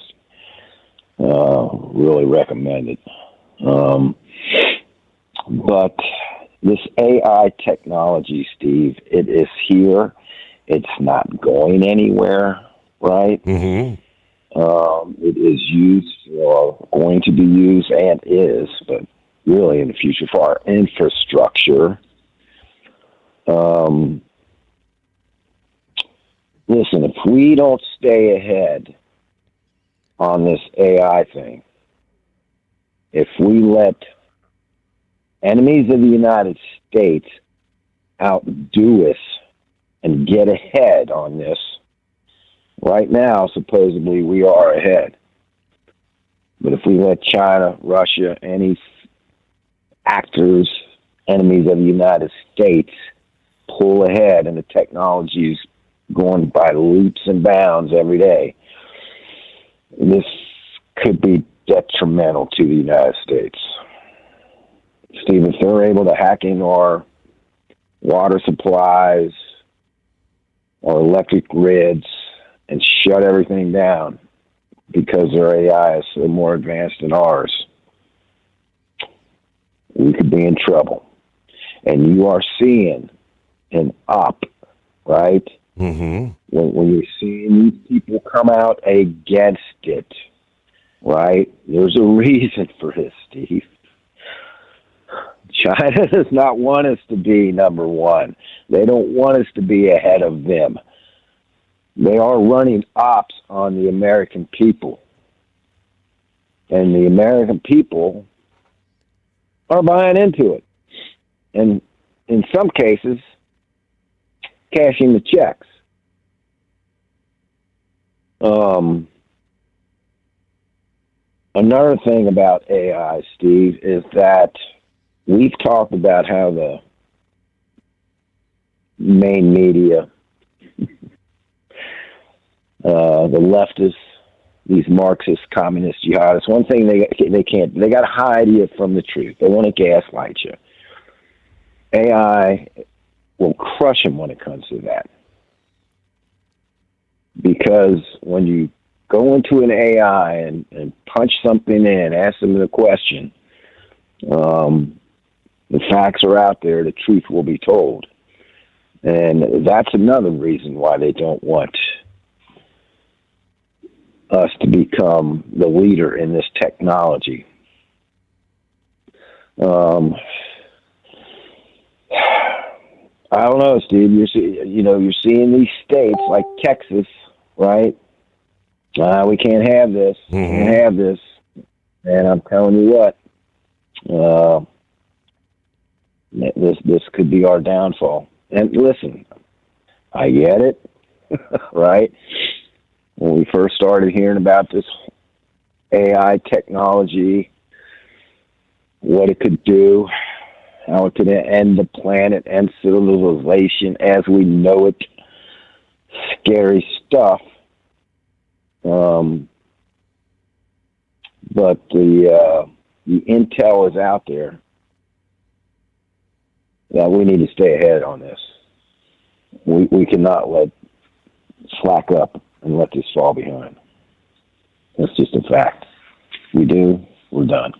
really recommend it. But this AI technology, Steve, it is here. It's not going anywhere, right? Mm-hmm. It is used, or going to be used, and is, but really in the future for our infrastructure. Listen, if we don't stay ahead on this AI thing, if we let enemies of the United States outdo us and get ahead on this, Right now, supposedly, we are ahead. But if we let China, Russia, any actors, enemies of the United States, pull ahead, and the technology is going by leaps and bounds every day, this could be detrimental to the United States. Steve, if they're able to hack into our water supplies, our electric grids, and shut everything down because their AI is so more advanced than ours, we could be in trouble. And you are seeing an up, right? Mm-hmm. When you're seeing these people come out against it, right? There's a reason for this, Steve. China does not want us to be number one. They don't want us to be ahead of them. They are running ops on the American people. And the American people are buying into it. And in some cases, cashing the checks. Another thing about AI, Steve, is that we've talked about how the main media, the leftists, these Marxist, communist jihadists, one thing they got to hide you from the truth. They want to gaslight you. AI will crush them when it comes to that. Because when you go into an AI and punch something in, ask them a question, the facts are out there, the truth will be told. And that's another reason why they don't want us to become the leader in this technology. I don't know, Steve. You're seeing these states like Texas, right? We can't have this. Mm-hmm. Can't have this. And I'm telling you what, this could be our downfall. And listen, I get it, right? When we first started hearing about this AI technology, what it could do, how it could end the planet, end civilization as we know it, scary stuff. But the intel is out there that we need to stay ahead on this. We cannot slack up and let this fall behind. That's just a fact. We do, we're done.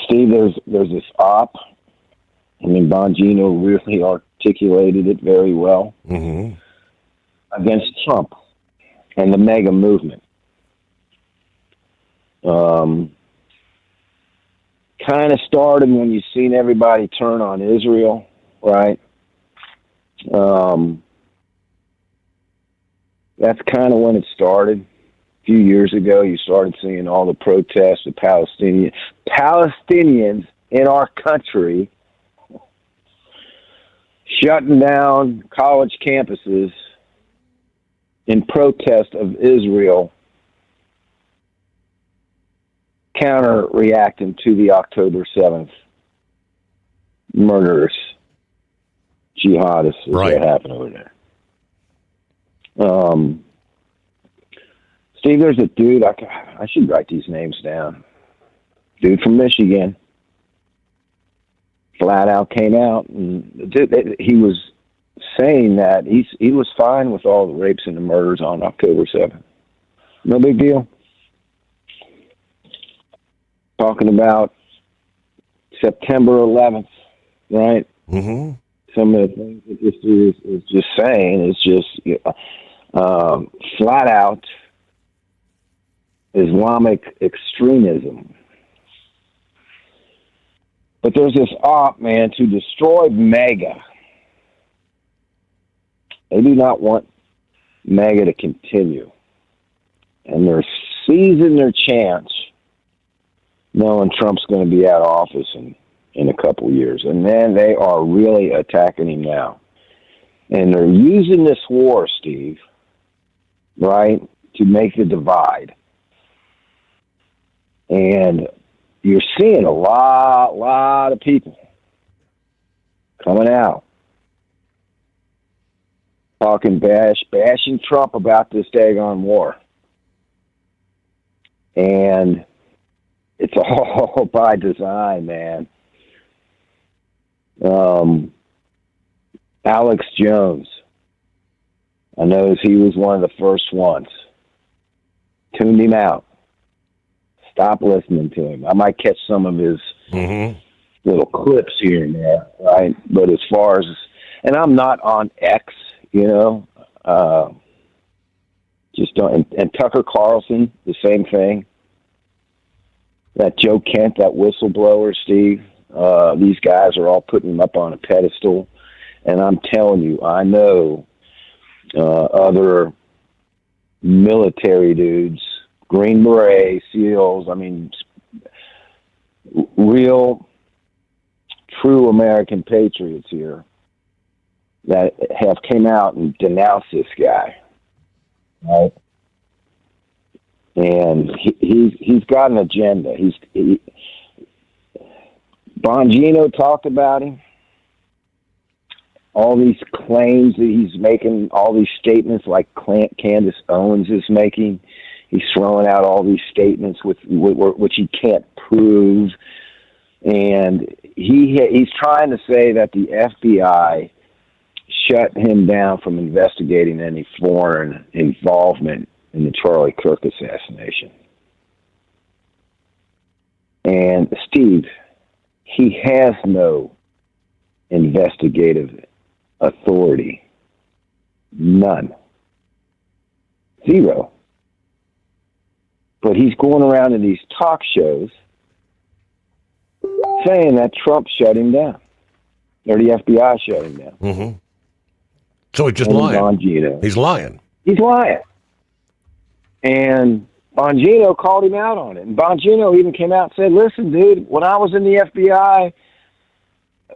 Steve, there's this op. I mean, Bongino really articulated it very well. Mm-hmm. Against Trump and the MAGA movement. Kind of started when you've seen everybody turn on Israel, right? That's kind of when it started. A few years ago, you started seeing all the protests of Palestinians in our country shutting down college campuses in protest of Israel, counter-reacting to the October 7th murderous jihadists that happened over there. Steve, there's a dude, I should write these names down. Dude from Michigan, flat out came out, and he was saying that he was fine with all the rapes and the murders on October 7th. No big deal. Talking about September 11th, right? Mm-hmm. Some of the things that this dude is just saying is just flat out Islamic extremism. But there's this op, man, to destroy MAGA. They do not want MAGA to continue. And they're seizing their chance knowing Trump's going to be out of office in a couple of years. And then they are really attacking him now. And they're using this war, Steve, right, to make the divide. And you're seeing a lot of people coming out, bashing Trump about this daggone war. And it's all by design, man. Alex Jones, I know he was one of the first ones. Tuned him out. Stop listening to him. I might catch some of his little clips here and there, right? But as far as, and I'm not on X, you know, just don't. And Tucker Carlson, the same thing. That Joe Kent, that whistleblower, Steve. These guys are all putting him up on a pedestal. And I'm telling you, I know other military dudes, Green Beret, SEALs, I mean, real, true American patriots here that have came out and denounced this guy, right? And he's got an agenda. Bongino talked about him. All these claims that he's making, all these statements like Candace Owens is making. He's throwing out all these statements which he can't prove. And he's trying to say that the FBI shut him down from investigating any foreign involvement in the Charlie Kirk assassination. And Steve, he has no investigative authority. None. Zero. But he's going around in these talk shows saying that Trump shut him down, or the FBI shut him down. Mm-hmm. So he's just lying. Bongino. He's lying. He's lying. And Bongino called him out on it. And Bongino even came out and said, listen, dude, when I was in the FBI,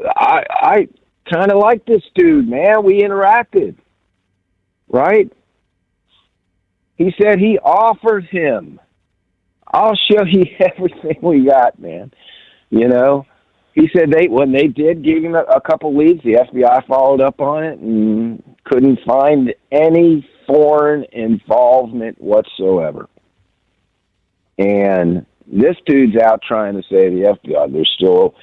I kind of like this dude, man. We interacted, right? He said he offered him, I'll show you everything we got, man. You know, he said when they did give him a couple leads, the FBI followed up on it and couldn't find any foreign involvement whatsoever. And this dude's out trying to say to the FBI there's still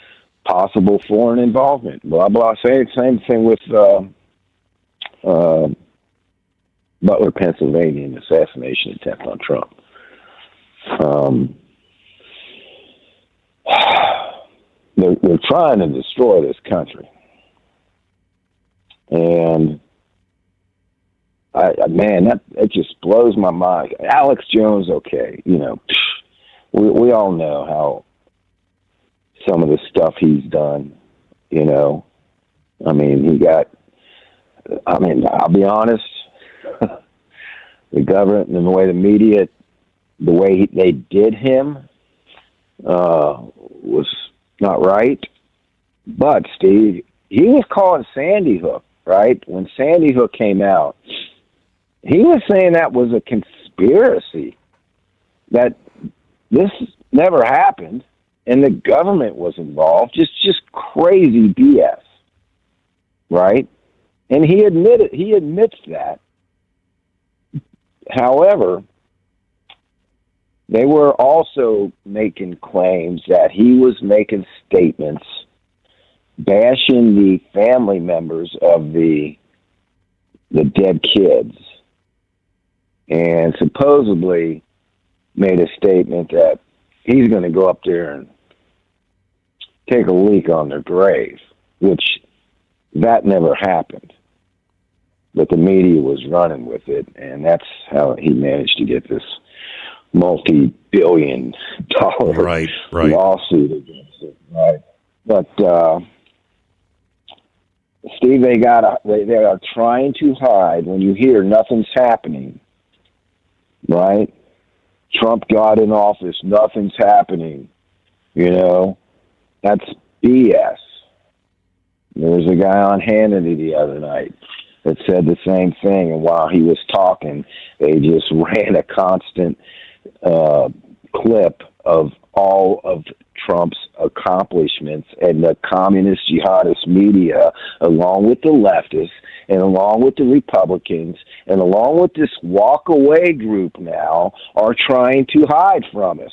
possible foreign involvement. Blah, blah. Same thing with Butler, Pennsylvania, and assassination attempt on Trump. They're trying to destroy this country. And it just blows my mind. Alex Jones, okay, you know, we all know how some of the stuff he's done, you know. I mean, I'll be honest, the government and the way the media, the way they did him was not right. But, Steve, he was calling Sandy Hook, right? When Sandy Hook came out, he was saying that was a conspiracy, that this never happened, and the government was involved. Just crazy BS, right? And he admits that. However, they were also making claims that he was making statements bashing the family members of the dead kids, and supposedly made a statement that he's going to go up there and take a leak on their grave, which that never happened. But the media was running with it, and that's how he managed to get this multi-billion-dollar lawsuit against it. Right. But Steve, they are trying to hide when you hear nothing's happening. Right? Trump got in office, nothing's happening. You know, that's BS. There was a guy on Hannity the other night that said the same thing. And while he was talking, they just ran a constant clip of all of Trump's accomplishments, and the communist jihadist media, along with the leftists and along with the Republicans and along with this walk away group now, are trying to hide from us,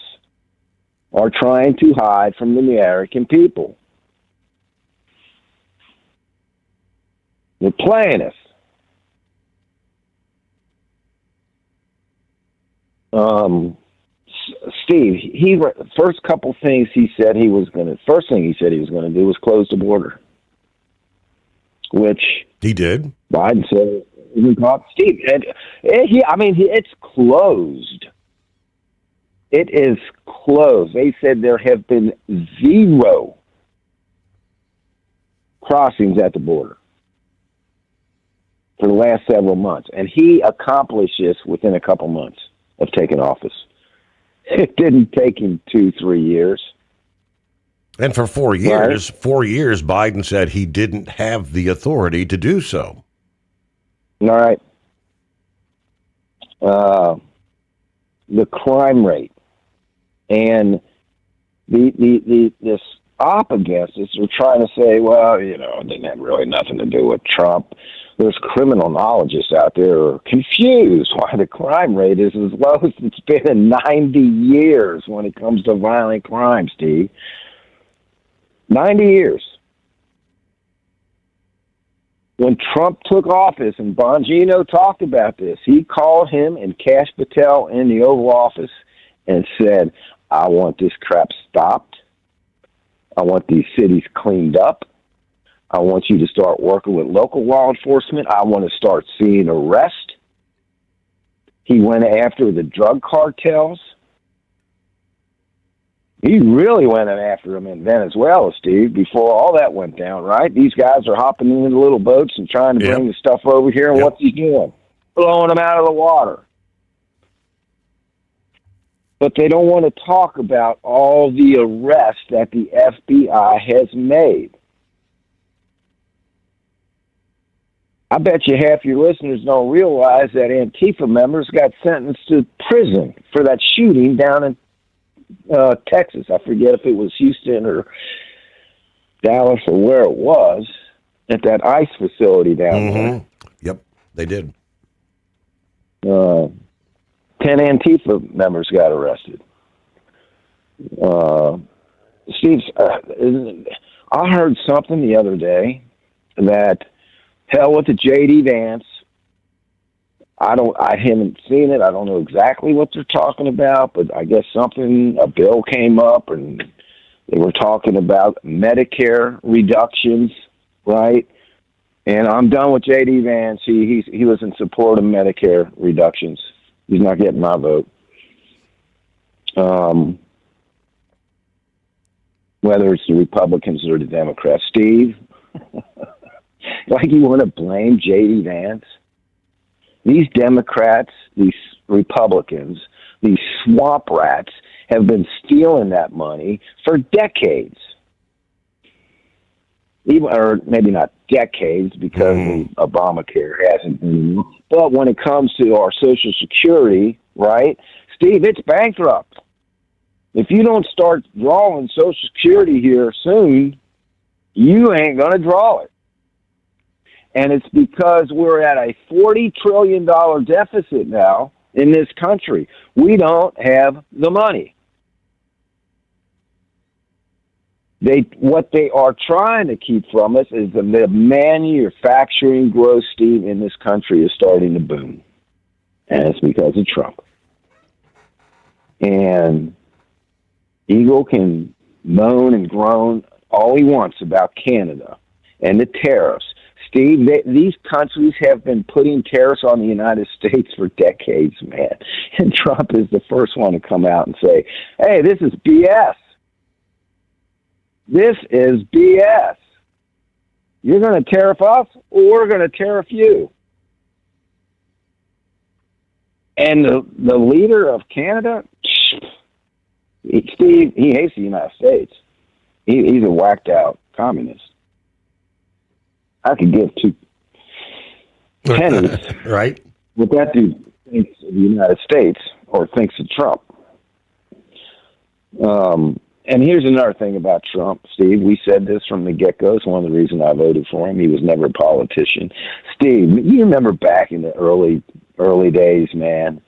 are trying to hide from the American people. They're playing us. Steve, first couple things he said he was going to, first thing he said he was going to do was close the border, which he did. Biden said, Steve, it's closed. It is closed. They said there have been 0 crossings at the border for the last several months, and he accomplished this within a couple months of taking office. It didn't take him 2-3 years. And for 4 years, right? 4 years, Biden said he didn't have the authority to do so. All right. The crime rate and this op against us are trying to say, well, it didn't have really nothing to do with Trump. There's criminologists out there who are confused why the crime rate is as low as it's been in 90 years when it comes to violent crime, Steve. 90 years. When Trump took office, and Bongino talked about this, he called him and Kash Patel in the Oval Office and said, I want this crap stopped. I want these cities cleaned up. I want you to start working with local law enforcement. I want to start seeing arrests. He went after the drug cartels. He really went after them in Venezuela, Steve, before all that went down, right? These guys are hopping into the little boats and trying to bring the stuff over here, and what's he doing? Blowing them out of the water. But they don't want to talk about all the arrests that the FBI has made. I bet you half your listeners don't realize that Antifa members got sentenced to prison for that shooting down in Texas. I forget if it was Houston or Dallas or where it was, at that ICE facility down there. Yep, they did. 10 Antifa members got arrested. Steve, I heard something the other day that, hell with the J.D. Vance. I haven't seen it. I don't know exactly what they're talking about, but I guess a bill came up and they were talking about Medicare reductions, right? And I'm done with J.D. Vance. He was in support of Medicare reductions. He's not getting my vote. Whether it's the Republicans or the Democrats. Steve, like you want to blame J.D. Vance? These Democrats, these Republicans, these swamp rats have been stealing that money for decades. Or maybe not decades, because Obamacare hasn't been. But when it comes to our Social Security, right, Steve, it's bankrupt. If you don't start drawing Social Security here soon, you ain't going to draw it. And it's because we're at a $40 trillion deficit now in this country. We don't have the money. What they are trying to keep from us is the manufacturing growth, Steve, in this country is starting to boom. And it's because of Trump. And Eagle can moan and groan all he wants about Canada and the tariffs. Steve, these countries have been putting tariffs on the United States for decades, man. And Trump is the first one to come out and say, hey, this is BS. This is BS. You're going to tariff us, or we're going to tariff you. And the leader of Canada, Steve, he hates the United States. He's a whacked out communist. I could give two. pennies. Right. What that dude thinks of the United States or thinks of Trump. And here's another thing about Trump, Steve. We said this from the get-go. It's one of the reasons I voted for him. He was never a politician. Steve, you remember back in the early days, man,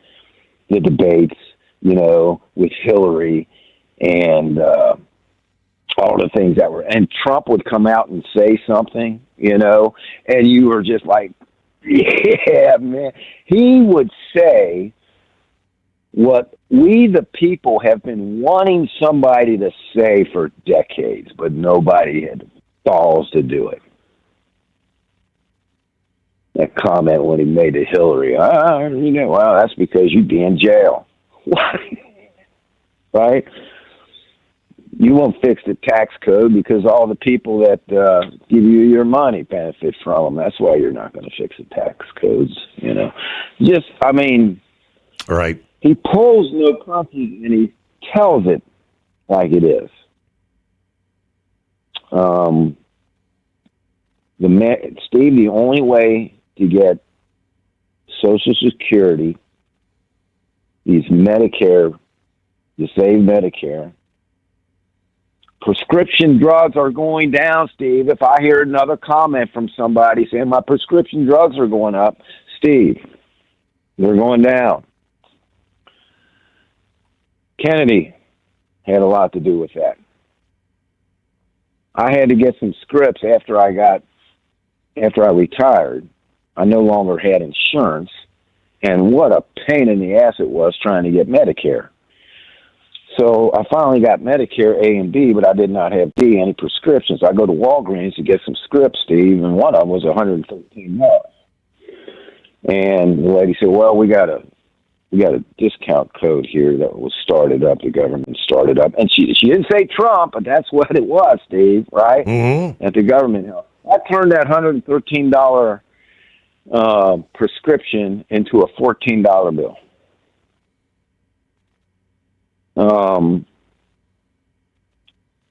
the debates, with Hillary and all the things that were, and Trump would come out and say something, and you were just like, yeah, man. He would say what we, the people, have been wanting somebody to say for decades, but nobody had balls to do it. That comment when he made to Hillary, well, that's because you'd be in jail. What? Right? You won't fix the tax code because all the people that give you your money benefit from them. That's why you're not going to fix the tax codes, Right. He pulls no punches and he tells it like it is. Steve, the only way to get Social Security, these Medicare, to save Medicare, prescription drugs are going down, Steve. If I hear another comment from somebody saying my prescription drugs are going up, Steve, they're going down. Kennedy had a lot to do with that. I had to get some scripts after I retired. I no longer had insurance, and what a pain in the ass it was trying to get Medicare. So I finally got Medicare A and B, but I did not have D, any prescriptions. I go to Walgreens to get some scripts, Steve, and one of them was $113. And the lady said, well, we got a discount code here that was started up. The government started up. And she didn't say Trump, but that's what it was, Steve, right? Mm-hmm. At the government help. I turned that $113 prescription into a $14 bill.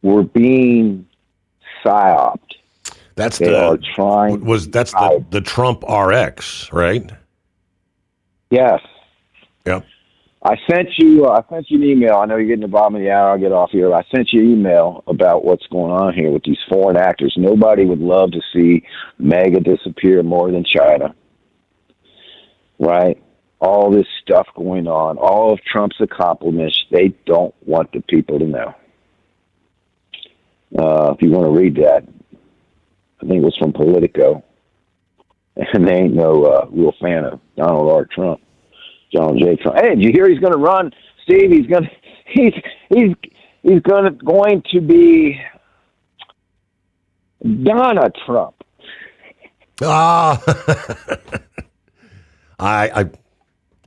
We're being psyoped. That's the Trump RX, right? Yes. Yep. I sent you an email. I know you're getting the bottom of the hour. I'll get off here. I sent you an email about what's going on here with these foreign actors. Nobody would love to see MAGA disappear more than China. Right? All this stuff going on, all of Trump's accomplishments, they don't want the people to know. If you want to read that, I think it was from Politico. And they ain't no real fan of Donald J. Trump. Hey, did you hear he's going to run, Steve? He's going to be Donna Trump.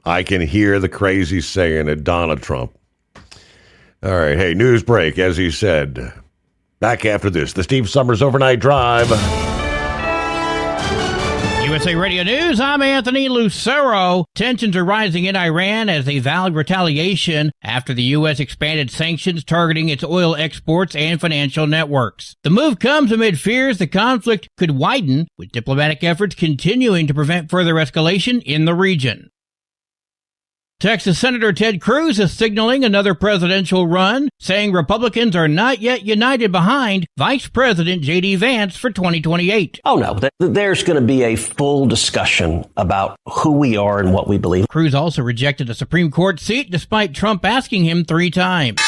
I can hear the crazy saying it, Donald Trump. All right, hey, news break, as he said. Back after this, the Steve Sommers Overnight Drive. USA Radio News, I'm Anthony Lucero. Tensions are rising in Iran as they vowed retaliation after the U.S. expanded sanctions targeting its oil exports and financial networks. The move comes amid fears the conflict could widen, with diplomatic efforts continuing to prevent further escalation in the region. Texas Senator Ted Cruz is signaling another presidential run, saying Republicans are not yet united behind Vice President J.D. Vance for 2028. Oh, no. There's going to be a full discussion about who we are and what we believe. Cruz also rejected a Supreme Court seat despite Trump asking him 3 times.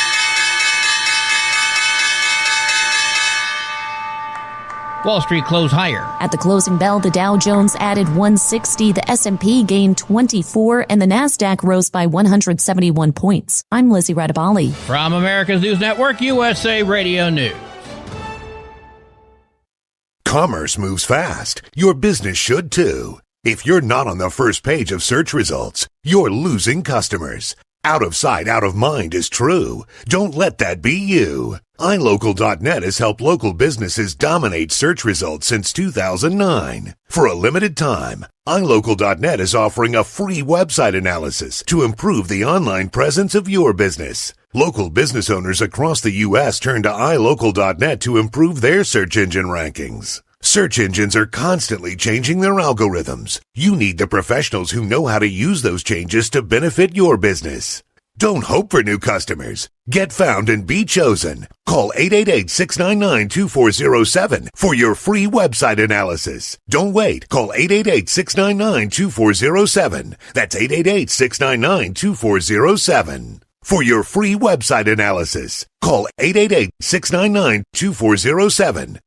Wall Street closed higher. At the closing bell, the Dow Jones added 160, the S&P gained 24, and the Nasdaq rose by 171 points. I'm Lizzie Radabali. From America's News Network, USA Radio News. Commerce moves fast. Your business should too. If you're not on the first page of search results, you're losing customers. Out of sight, out of mind is true. Don't let that be you. iLocal.net has helped local businesses dominate search results since 2009. For a limited time, iLocal.net is offering a free website analysis to improve the online presence of your business. Local business owners across the U.S. turn to iLocal.net to improve their search engine rankings. Search engines are constantly changing their algorithms. You need the professionals who know how to use those changes to benefit your business. Don't hope for new customers. Get found and be chosen. Call 888-699-2407 for your free website analysis. Don't wait. Call 888-699-2407. That's 888-699-2407. For your free website analysis, call 888-699-2407.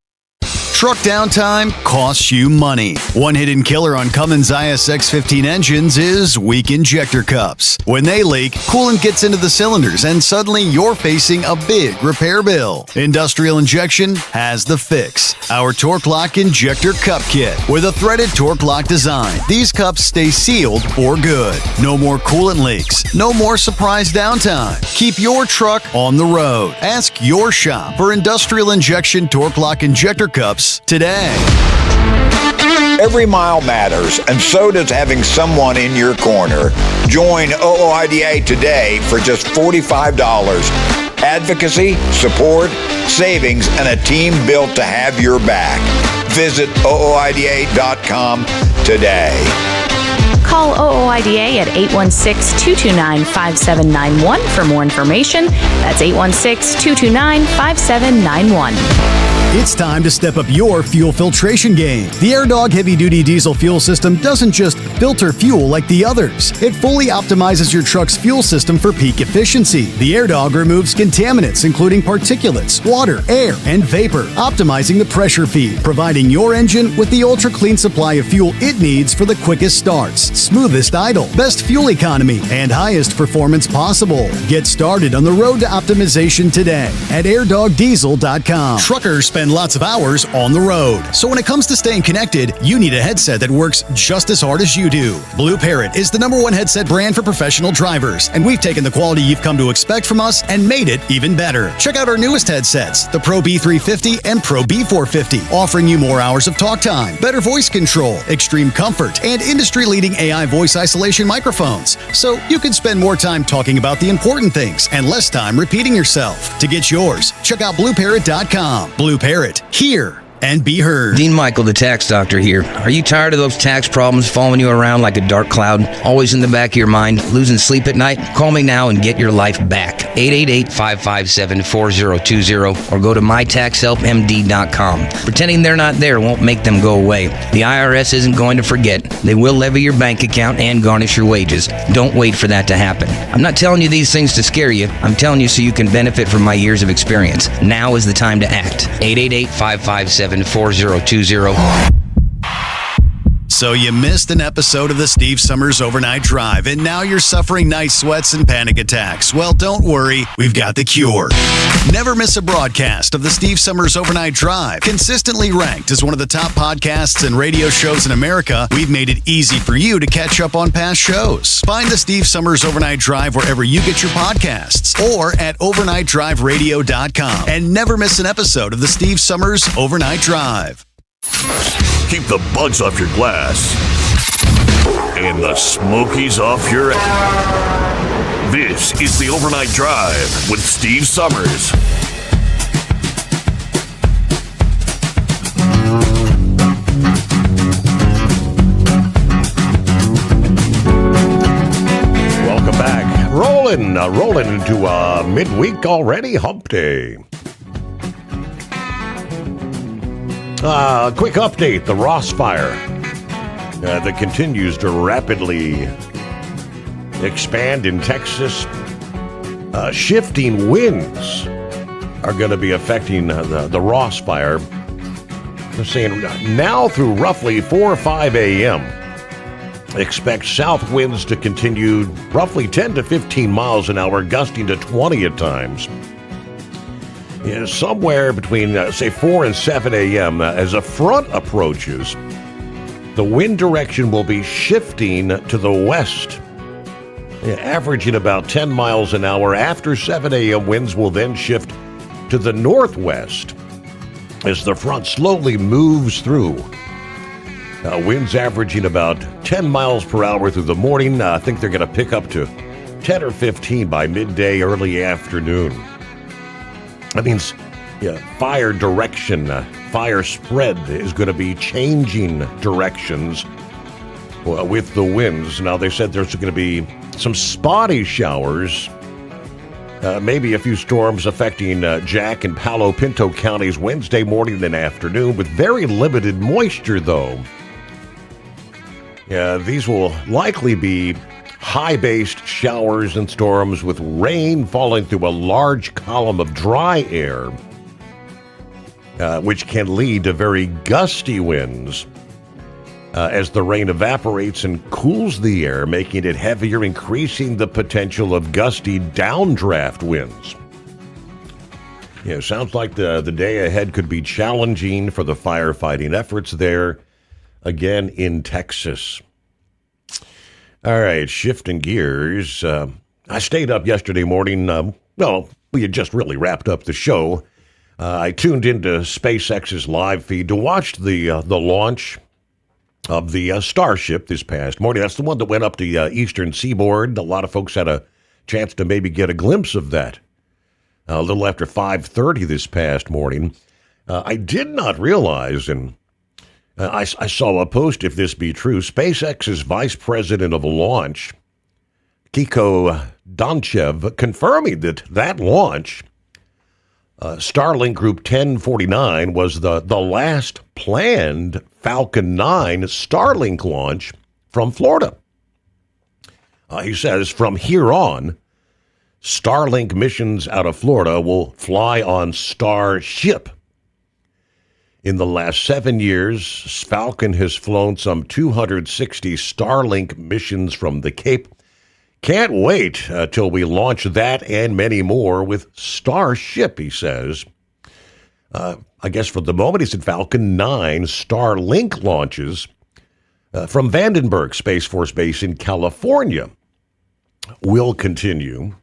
Truck downtime costs you money. One hidden killer on Cummins ISX-15 engines is weak injector cups. When they leak, coolant gets into the cylinders and suddenly you're facing a big repair bill. Industrial Injection has the fix. Our Torque Lock Injector Cup Kit. With a threaded Torque Lock design, these cups stay sealed for good. No more coolant leaks. No more surprise downtime. Keep your truck on the road. Ask your shop for Industrial Injection Torque Lock Injector Cups today. Every mile matters, and so does having someone in your corner. Join OOIDA today for just $45. Advocacy, support, savings, and a team built to have your back. Visit OOIDA.com today. Call OOIDA at 816-229-5791 for more information. That's 816-229-5791. It's time to step up your fuel filtration game. The AirDog heavy-duty diesel fuel system doesn't just filter fuel like the others. It fully optimizes your truck's fuel system for peak efficiency. The AirDog removes contaminants, including particulates, water, air, and vapor, optimizing the pressure feed, providing your engine with the ultra-clean supply of fuel it needs for the quickest starts, smoothest idle, best fuel economy, and highest performance possible. Get started on the road to optimization today at airdogdiesel.com. Truckers spend lots of hours on the road. So when it comes to staying connected, you need a headset that works just as hard as you do. Blue Parrot is the #1 headset brand for professional drivers, and we've taken the quality you've come to expect from us and made it even better. Check out our newest headsets, the Pro B350 and Pro B450, offering you more hours of talk time, better voice control, extreme comfort, and industry-leading AI voice isolation microphones. So you can spend more time talking about the important things and less time repeating yourself. To get yours, check out BlueParrot.com. Blue Parrot, hear and be heard. Dean Michael, the tax doctor here. Are you tired of those tax problems following you around like a dark cloud, always in the back of your mind, losing sleep at night? Call me now and get your life back. 888-557-4020 or go to mytaxhelpmd.com. Pretending they're not there won't make them go away. The IRS isn't going to forget. They will levy your bank account and garnish your wages. Don't wait for that to happen. I'm not telling you these things to scare you. I'm telling you so you can benefit from my years of experience. Now is the time to act. 888-557-4020. So you missed an episode of the Steve Sommers Overnight Drive, and now you're suffering night sweats and panic attacks. Well, don't worry, we've got the cure. Never miss a broadcast of the Steve Sommers Overnight Drive. Consistently ranked as one of the top podcasts and radio shows in America, we've made it easy for you to catch up on past shows. Find the Steve Sommers Overnight Drive wherever you get your podcasts or at overnightdriveradio.com. And never miss an episode of the Steve Sommers Overnight Drive. Keep the bugs off your glass and the smokies off your ass. This is the Overnight Drive with Steve Sommers. Welcome back. Rolling into midweek already, hump day. Quick update, the Ross fire that continues to rapidly expand in Texas. Shifting winds are going to be affecting the Ross fire. They're saying now through roughly 4 or 5 a.m., expect south winds to continue roughly 10 to 15 miles an hour, gusting to 20 at times. Somewhere between, say, 4 and 7 a.m., as a front approaches, the wind direction will be shifting to the west, averaging about 10 miles an hour. After 7 a.m., winds will then shift to the northwest as the front slowly moves through. Winds averaging about 10 miles per hour through the morning. I think they're going to pick up to 10 or 15 by midday, early afternoon. That means fire direction, fire spread is going to be changing directions with the winds. Now, they said there's going to be some spotty showers, maybe a few storms affecting Jack and Palo Pinto counties Wednesday morning and afternoon, with very limited moisture, though. These will likely be high-based showers and storms with rain falling through a large column of dry air, which can lead to very gusty winds as the rain evaporates and cools the air, making it heavier, increasing the potential of gusty downdraft winds. Sounds like the day ahead could be challenging for the firefighting efforts there, again in Texas. All right, shifting gears. I stayed up yesterday morning. We had just really wrapped up the show. I tuned into SpaceX's live feed to watch the launch of the Starship this past morning. That's the one that went up the eastern seaboard. A lot of folks had a chance to maybe get a glimpse of that a little after 5:30 this past morning. I did not realize, and I saw a post, if this be true, SpaceX's vice president of launch, Kiko Donchev, confirming that launch, Starlink Group 1049, was the last planned Falcon 9 Starlink launch from Florida. He says, from here on, Starlink missions out of Florida will fly on Starship. In the last 7 years, Falcon has flown some 260 Starlink missions from the Cape. Can't wait till we launch that and many more with Starship, he says. I guess for the moment, he said Falcon 9 Starlink launches from Vandenberg Space Force Base in California will continue.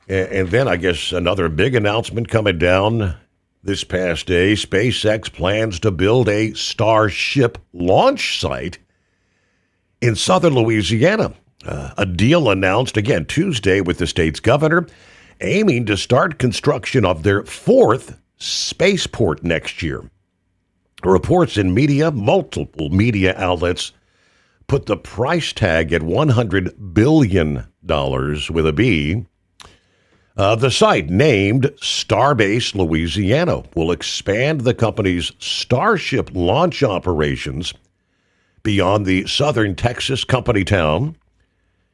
And then I guess another big announcement coming down this past day. SpaceX plans to build a Starship launch site in southern Louisiana. A deal announced again Tuesday with the state's governor, aiming to start construction of their fourth spaceport next year. Reports in media, multiple media outlets, put the price tag at $100 billion with a B. The site, named Starbase Louisiana, will expand the company's Starship launch operations beyond the southern Texas company town,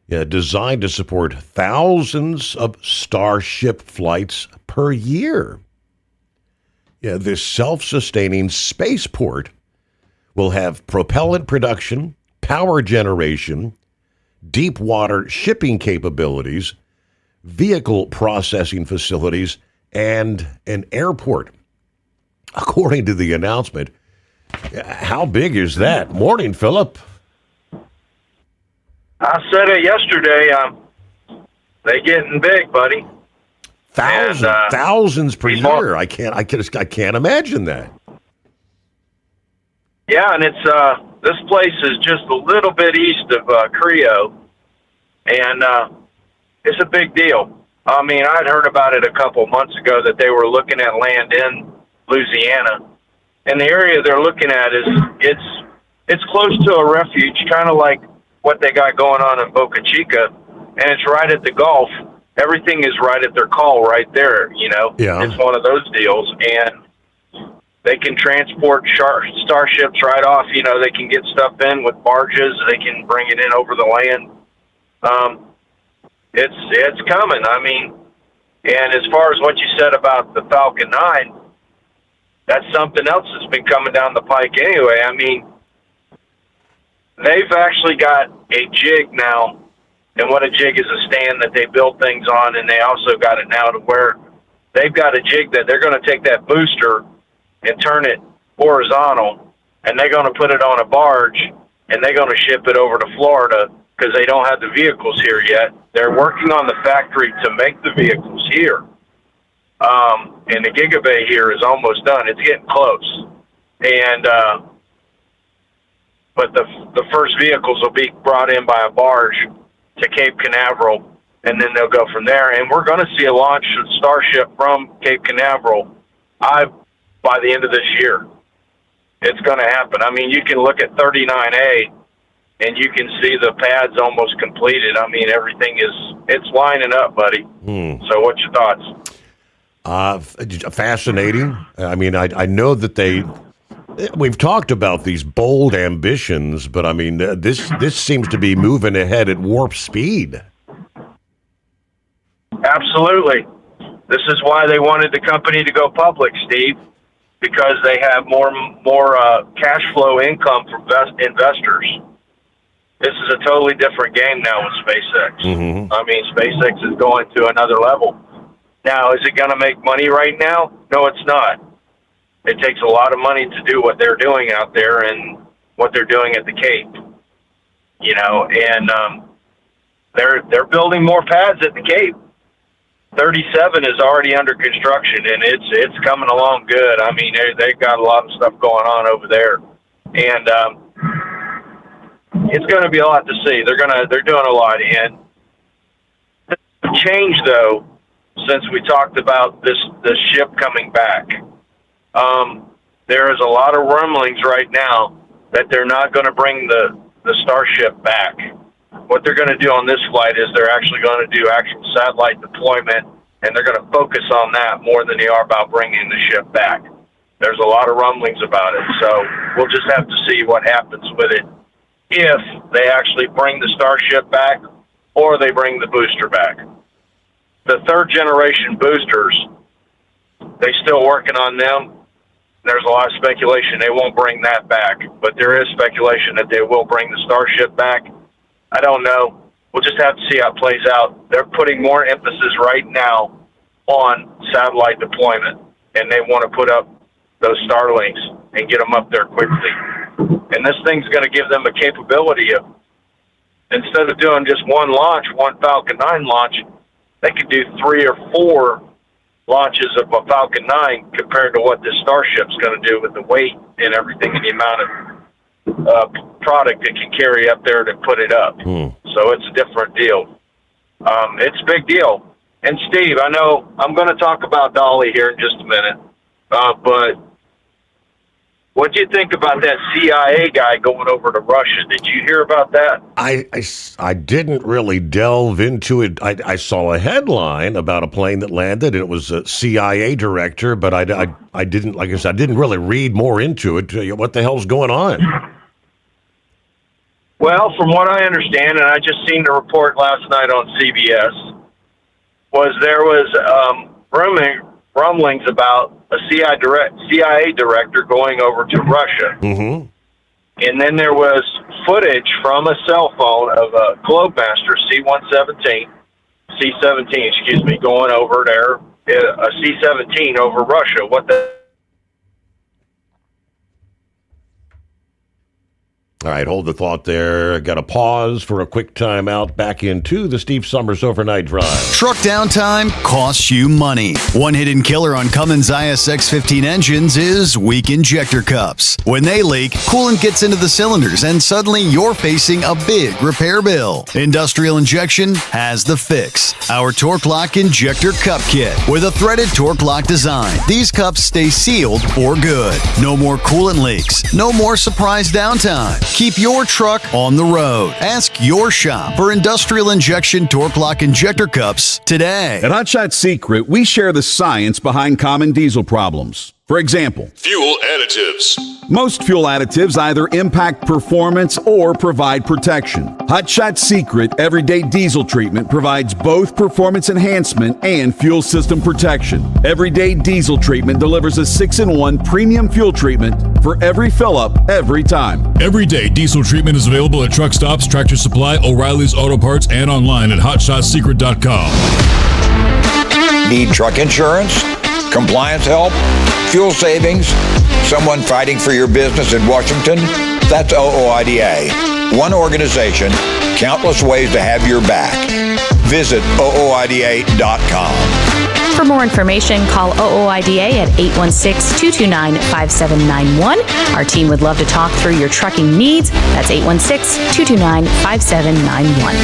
designed to support thousands of Starship flights per year. This self-sustaining spaceport will have propellant production, power generation, deep water shipping capabilities, vehicle processing facilities, and an airport. According to the announcement, how big is that? Morning, Philip. I said it yesterday. They getting big, buddy. Thousands per year. I can't imagine that. Yeah, and it's this place is just a little bit east of Creo, and it's a big deal. I mean, I'd heard about it a couple months ago that they were looking at land in Louisiana, and the area they're looking at is it's close to a refuge, kind of like what they got going on in Boca Chica, and it's right at the Gulf. Everything is right at their call right there, Yeah. It's one of those deals, and they can transport starships right off. They can get stuff in with barges. They can bring it in over the land. It's coming. I mean, and as far as what you said about the Falcon 9, that's something else that's been coming down the pike anyway. I mean, they've actually got a jig now, and what a jig is a stand that they build things on, and they also got it now to where they've got a jig that they're going to take that booster and turn it horizontal, and they're going to put it on a barge, and they're going to ship it over to Florida because they don't have the vehicles here yet. They're working on the factory to make the vehicles here. And the Gigabay here is almost done. It's getting close. And but the first vehicles will be brought in by a barge to Cape Canaveral, and then they'll go from there. And we're going to see a launch of Starship from Cape Canaveral by the end of this year. It's going to happen. I mean, you can look at 39A, and you can see the pads almost completed. I mean, it's lining up, buddy. So what's your thoughts? Fascinating. I mean, I know that we've talked about these bold ambitions, but I mean, this seems to be moving ahead at warp speed. Absolutely. This is why they wanted the company to go public, Steve, because they have more cash flow income from investors. This is a totally different game now with SpaceX. Mm-hmm. I mean, SpaceX is going to another level. Now, is it going to make money right now? No, it's not. It takes a lot of money to do what they're doing out there and what they're doing at the Cape. And they're building more pads at the Cape. 37 is already under construction, and it's coming along good. I mean, they've got a lot of stuff going on over there, and it's going to be a lot to see. They're doing a lot, and the change though, since we talked about this ship coming back, there is a lot of rumblings right now that they're not going to bring the Starship back. What they're going to do on this flight is they're actually going to do actual satellite deployment, and they're going to focus on that more than they are about bringing the ship back. There's a lot of rumblings about it, so we'll just have to see what happens with it, if they actually bring the Starship back or they bring the booster back. The third generation boosters, they're still working on them. There's a lot of speculation they won't bring that back, but there is speculation that they will bring the Starship back. I don't know. We'll just have to see how it plays out. They're putting more emphasis right now on satellite deployment, and they want to put up those Starlinks and get them up there quickly. And this thing's going to give them a capability of, instead of doing just one Falcon 9 launch, they could do 3 or 4 launches of a Falcon 9 compared to what this Starship's going to do with the weight and everything and the amount of product it can carry up there to put it up. So it's a different deal. It's a big deal. And Steve, I know I'm going to talk about Dolly here in just a minute, but what do you think about that CIA guy going over to Russia? Did you hear about that? I didn't really delve into it. I saw a headline about a plane that landed, and it was a CIA director, but I didn't, like I said, I didn't really read more into it. What the hell's going on? Well, from what I understand, and I just seen the report last night on CBS, there was rumblings about a CIA director going over to Russia. Mm-hmm. And then there was footage from a cell phone of a Globemaster C-17, going over there, a C-17 over Russia. All right, hold the thought there. Got to pause for a quick time out. Back into the Steve Sommers Overnight Drive. Truck downtime costs you money. One hidden killer on Cummins ISX-15 engines is weak injector cups. When they leak, coolant gets into the cylinders and suddenly you're facing a big repair bill. Industrial Injection has the fix. Our Torque Lock Injector Cup Kit with a threaded Torque Lock design. These cups stay sealed for good. No more coolant leaks. No more surprise downtime. Keep your truck on the road. Ask your shop for Industrial Injection Torque Lock Injector Cups today. At Hot Shot Secret, we share the science behind common diesel problems. For example, fuel additives. Most fuel additives either impact performance or provide protection. Hot Shot Secret Everyday Diesel Treatment provides both performance enhancement and fuel system protection. Everyday Diesel Treatment delivers a 6-in-1 premium fuel treatment for every fill-up, every time. Everyday Diesel Treatment is available at truck stops, Tractor Supply, O'Reilly's Auto Parts, and online at HotShotSecret.com. Need truck insurance? Compliance help? Fuel savings? Someone fighting for your business in Washington? That's OOIDA. One organization, countless ways to have your back. Visit OOIDA.com. For more information, call OOIDA at 816-229-5791. Our team would love to talk through your trucking needs. That's 816-229-5791.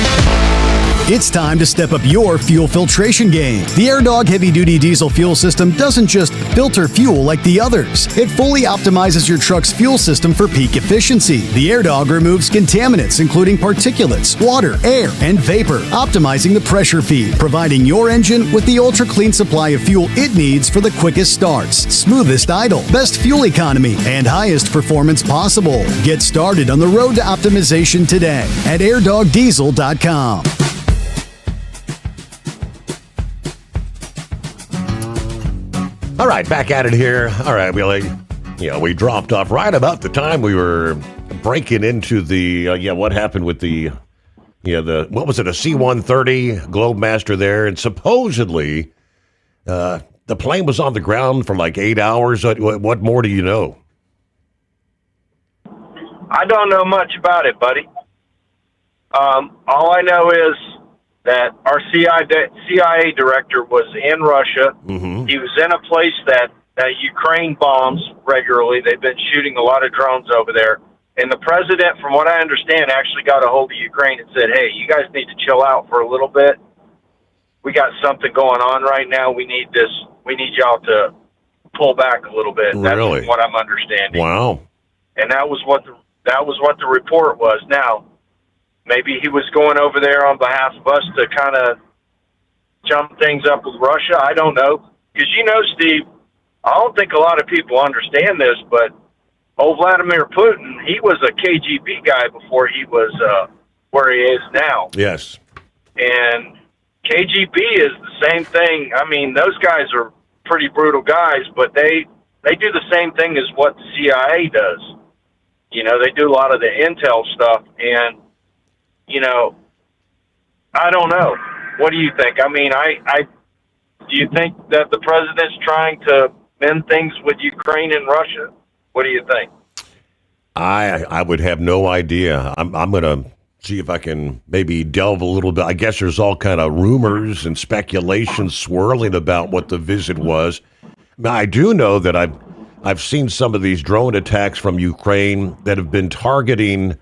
It's time to step up your fuel filtration game. The AirDog heavy-duty diesel fuel system doesn't just filter fuel like the others. It fully optimizes your truck's fuel system for peak efficiency. The AirDog removes contaminants, including particulates, water, air, and vapor, optimizing the pressure feed, providing your engine with the ultra-clean supply of fuel it needs for the quickest starts, smoothest idle, best fuel economy, and highest performance possible. Get started on the road to optimization today at airdogdiesel.com. All right, back at it here. All right, we dropped off right about the time we were breaking into the what happened with the what was it, a C-130 Globemaster there, and supposedly the plane was on the ground for like 8 hours. What more do you know? I don't know much about it, buddy. All I know is that our CIA director was in Russia. Mm-hmm. He was in a place that Ukraine bombs regularly. They've been shooting a lot of drones over there. And the president, from what I understand, actually got a hold of Ukraine and said, hey, you guys need to chill out for a little bit. We got something going on right now. We need y'all to pull back a little bit. Really? That's what I'm understanding. Wow. And that was what the report was. Now, maybe he was going over there on behalf of us to kind of jump things up with Russia. I don't know. Because, Steve, I don't think a lot of people understand this, but old Vladimir Putin, he was a KGB guy before he was where he is now. Yes. And KGB is the same thing. I mean, those guys are pretty brutal guys, but they do the same thing as what the CIA does. They do a lot of the intel stuff, and I don't know. What do you think? I mean, do you think that the president's trying to mend things with Ukraine and Russia? What do you think? I would have no idea. I'm going to see if I can maybe delve a little bit. I guess there's all kind of rumors and speculations swirling about what the visit was. Now, I do know that I've seen some of these drone attacks from Ukraine that have been targeting.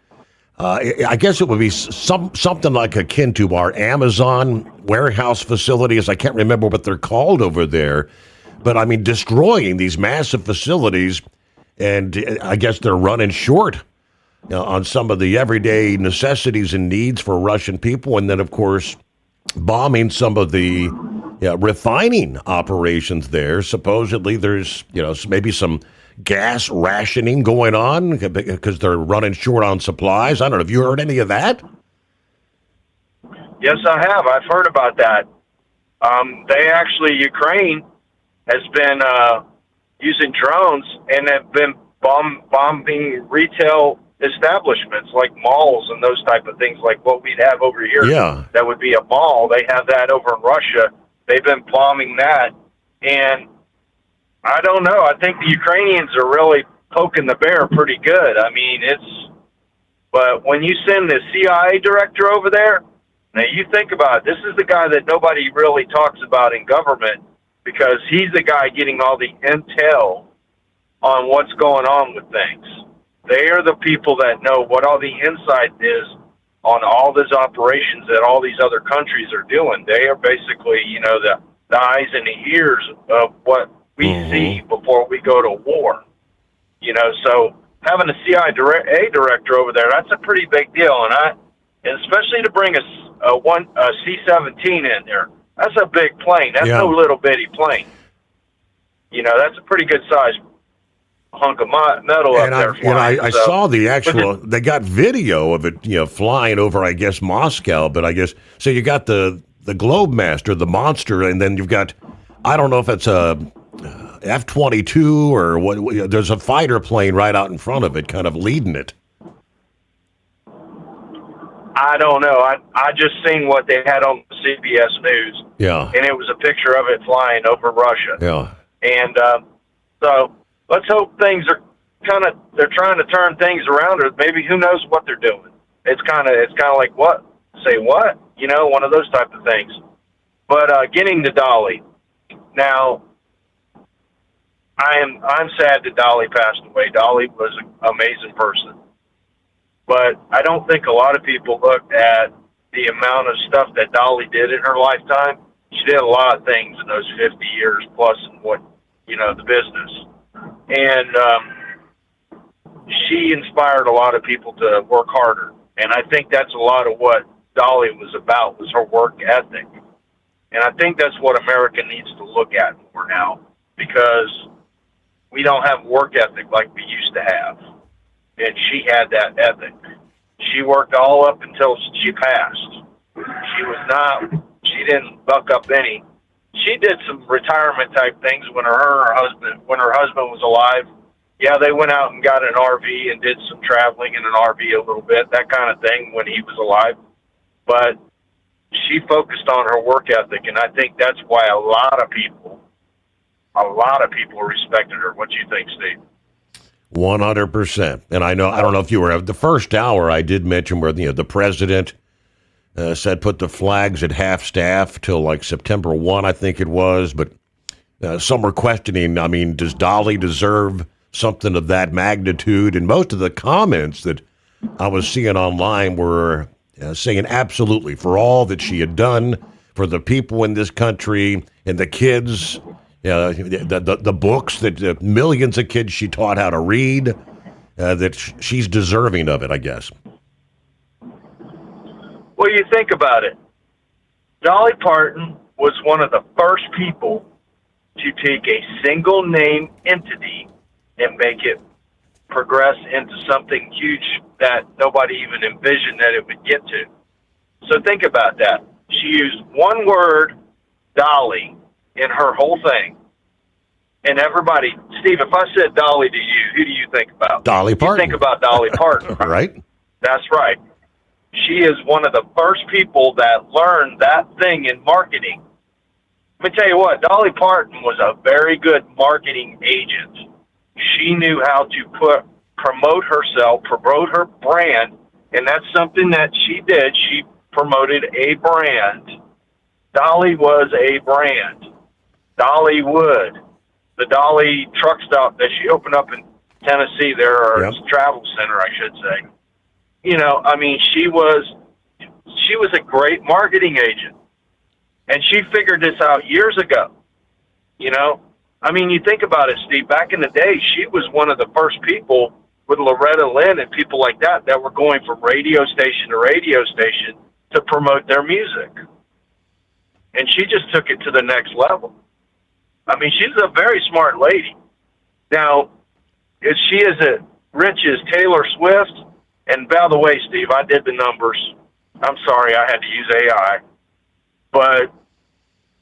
I guess it would be something like akin to our Amazon warehouse facilities. I can't remember what they're called over there, but I mean destroying these massive facilities. And I guess they're running short on some of the everyday necessities and needs for Russian people. And then, of course, bombing some of the refining operations there. Supposedly there's, maybe some gas rationing going on because they're running short on supplies. I don't know. Have you heard any of that? Yes, I have. I've heard about that. Ukraine has been using drones and have been bombing retail establishments like malls and those type of things, like what we'd have over here. Yeah. That would be a mall. They have that over in Russia. They've been bombing that. And I don't know. I think the Ukrainians are really poking the bear pretty good. I mean, but when you send the CIA director over there, now you think about it, this is the guy that nobody really talks about in government because he's the guy getting all the intel on what's going on with things. They are the people that know what all the insight is on all these operations that all these other countries are doing. They are basically, the eyes and the ears of what we see before we go to war. So having a CIA director over there, that's a pretty big deal. And especially to bring a C-17 in there, that's a big plane. That's no little bitty plane. That's a pretty good size hunk of metal up there flying. I saw the actual, they got video of it, flying over, I guess, Moscow, but I guess, so you got the Globemaster, the monster, and then you've got, I don't know if it's a F-22 or what, there's a fighter plane right out in front of it, kind of leading it. I don't know. I just seen what they had on CBS News. Yeah. And it was a picture of it flying over Russia. Yeah. And so let's hope things are they're trying to turn things around, or maybe who knows what they're doing. It's kind of like what? Say what? One of those type of things. But getting to Dolly. Now, I'm sad that Dolly passed away. Dolly was an amazing person. But I don't think a lot of people looked at the amount of stuff that Dolly did in her lifetime. She did a lot of things in those 50 years plus in what, the business. And she inspired a lot of people to work harder. And I think that's a lot of what Dolly was about, was her work ethic. And I think that's what America needs to look at more now, because we don't have work ethic like we used to have. And she had that ethic. She worked all up until she passed. She didn't buck up any. She did some retirement type things when her husband was alive. Yeah, they went out and got an RV and did some traveling in an RV a little bit, that kind of thing when he was alive. But she focused on her work ethic, and I think that's why a lot of people respected her. What do you think, Steve? 100%. And I don't know if you were the first hour. I did mention where the president said put the flags at half staff till like September 1, I think it was. But some were questioning. I mean, does Dolly deserve something of that magnitude? And most of the comments that I was seeing online were saying absolutely, for all that she had done for the people in this country and the kids. The books that millions of kids she taught how to read, that she's deserving of it, I guess. Well, you think about it. Dolly Parton was one of the first people to take a single name entity and make it progress into something huge that nobody even envisioned that it would get to. So think about that. She used one word, Dolly, in her whole thing. And everybody, Steve, if I said Dolly to you, who do you think about? Dolly Parton. You think about Dolly Parton, right? That's right. She is one of the first people that learned that thing in marketing. Let me tell you what, Dolly Parton was a very good marketing agent. She knew how to promote herself, promote her brand, and that's something that she did. She promoted a brand. Dolly was a brand. Dollywood, the Dolly truck stop that she opened up in Tennessee there, or travel center, I should say. She was a great marketing agent, and she figured this out years ago. You think about it, Steve, back in the day, she was one of the first people with Loretta Lynn and people like that were going from radio station to radio station to promote their music. And she just took it to the next level. She's a very smart lady. Now, is she as rich as Taylor Swift? And by the way, Steve, I did the numbers. I'm sorry I had to use AI. But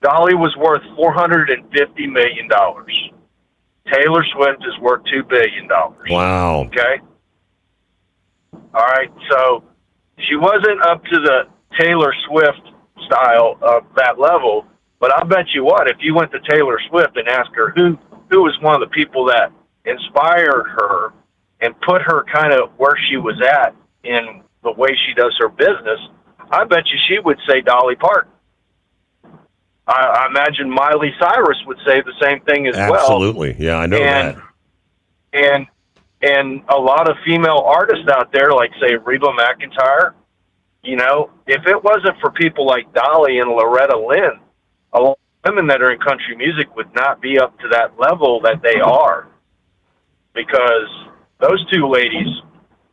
Dolly was worth $450 million. Taylor Swift is worth $2 billion. Wow. Okay? All right, so she wasn't up to the Taylor Swift style of that level, but I'll bet you what, if you went to Taylor Swift and asked her who was one of the people that inspired her and put her kind of where she was at in the way she does her business, I bet you she would say Dolly Parton. I imagine Miley Cyrus would say the same thing as well. Absolutely. Yeah, I know that. And a lot of female artists out there, like, say, Reba McEntire, if it wasn't for people like Dolly and Loretta Lynn, a lot of women that are in country music would not be up to that level that they are. Because those two ladies,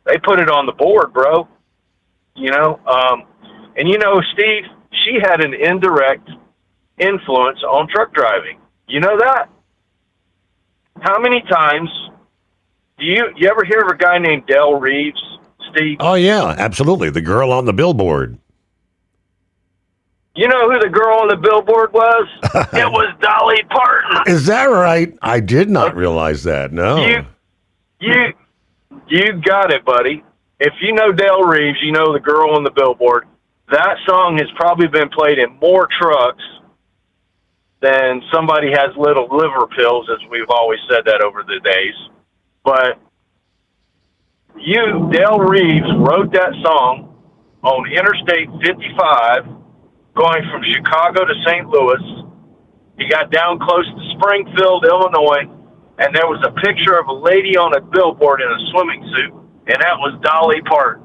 they put it on the board, bro. Steve, she had an indirect influence on truck driving. You know that? How many times do you ever hear of a guy named Del Reeves, Steve? Oh, yeah, absolutely. The girl on the billboard. You know who the girl on the billboard was? It was Dolly Parton. Is that right? I did not realize that. No. You got it, buddy. If you know Del Reeves, you know the girl on the billboard. That song has probably been played in more trucks than somebody has little liver pills, as we've always said that over the days. But Del Reeves wrote that song on Interstate 55, going from Chicago to St. Louis. He got down close to Springfield, Illinois, and there was a picture of a lady on a billboard in a swimming suit, and that was Dolly Parton.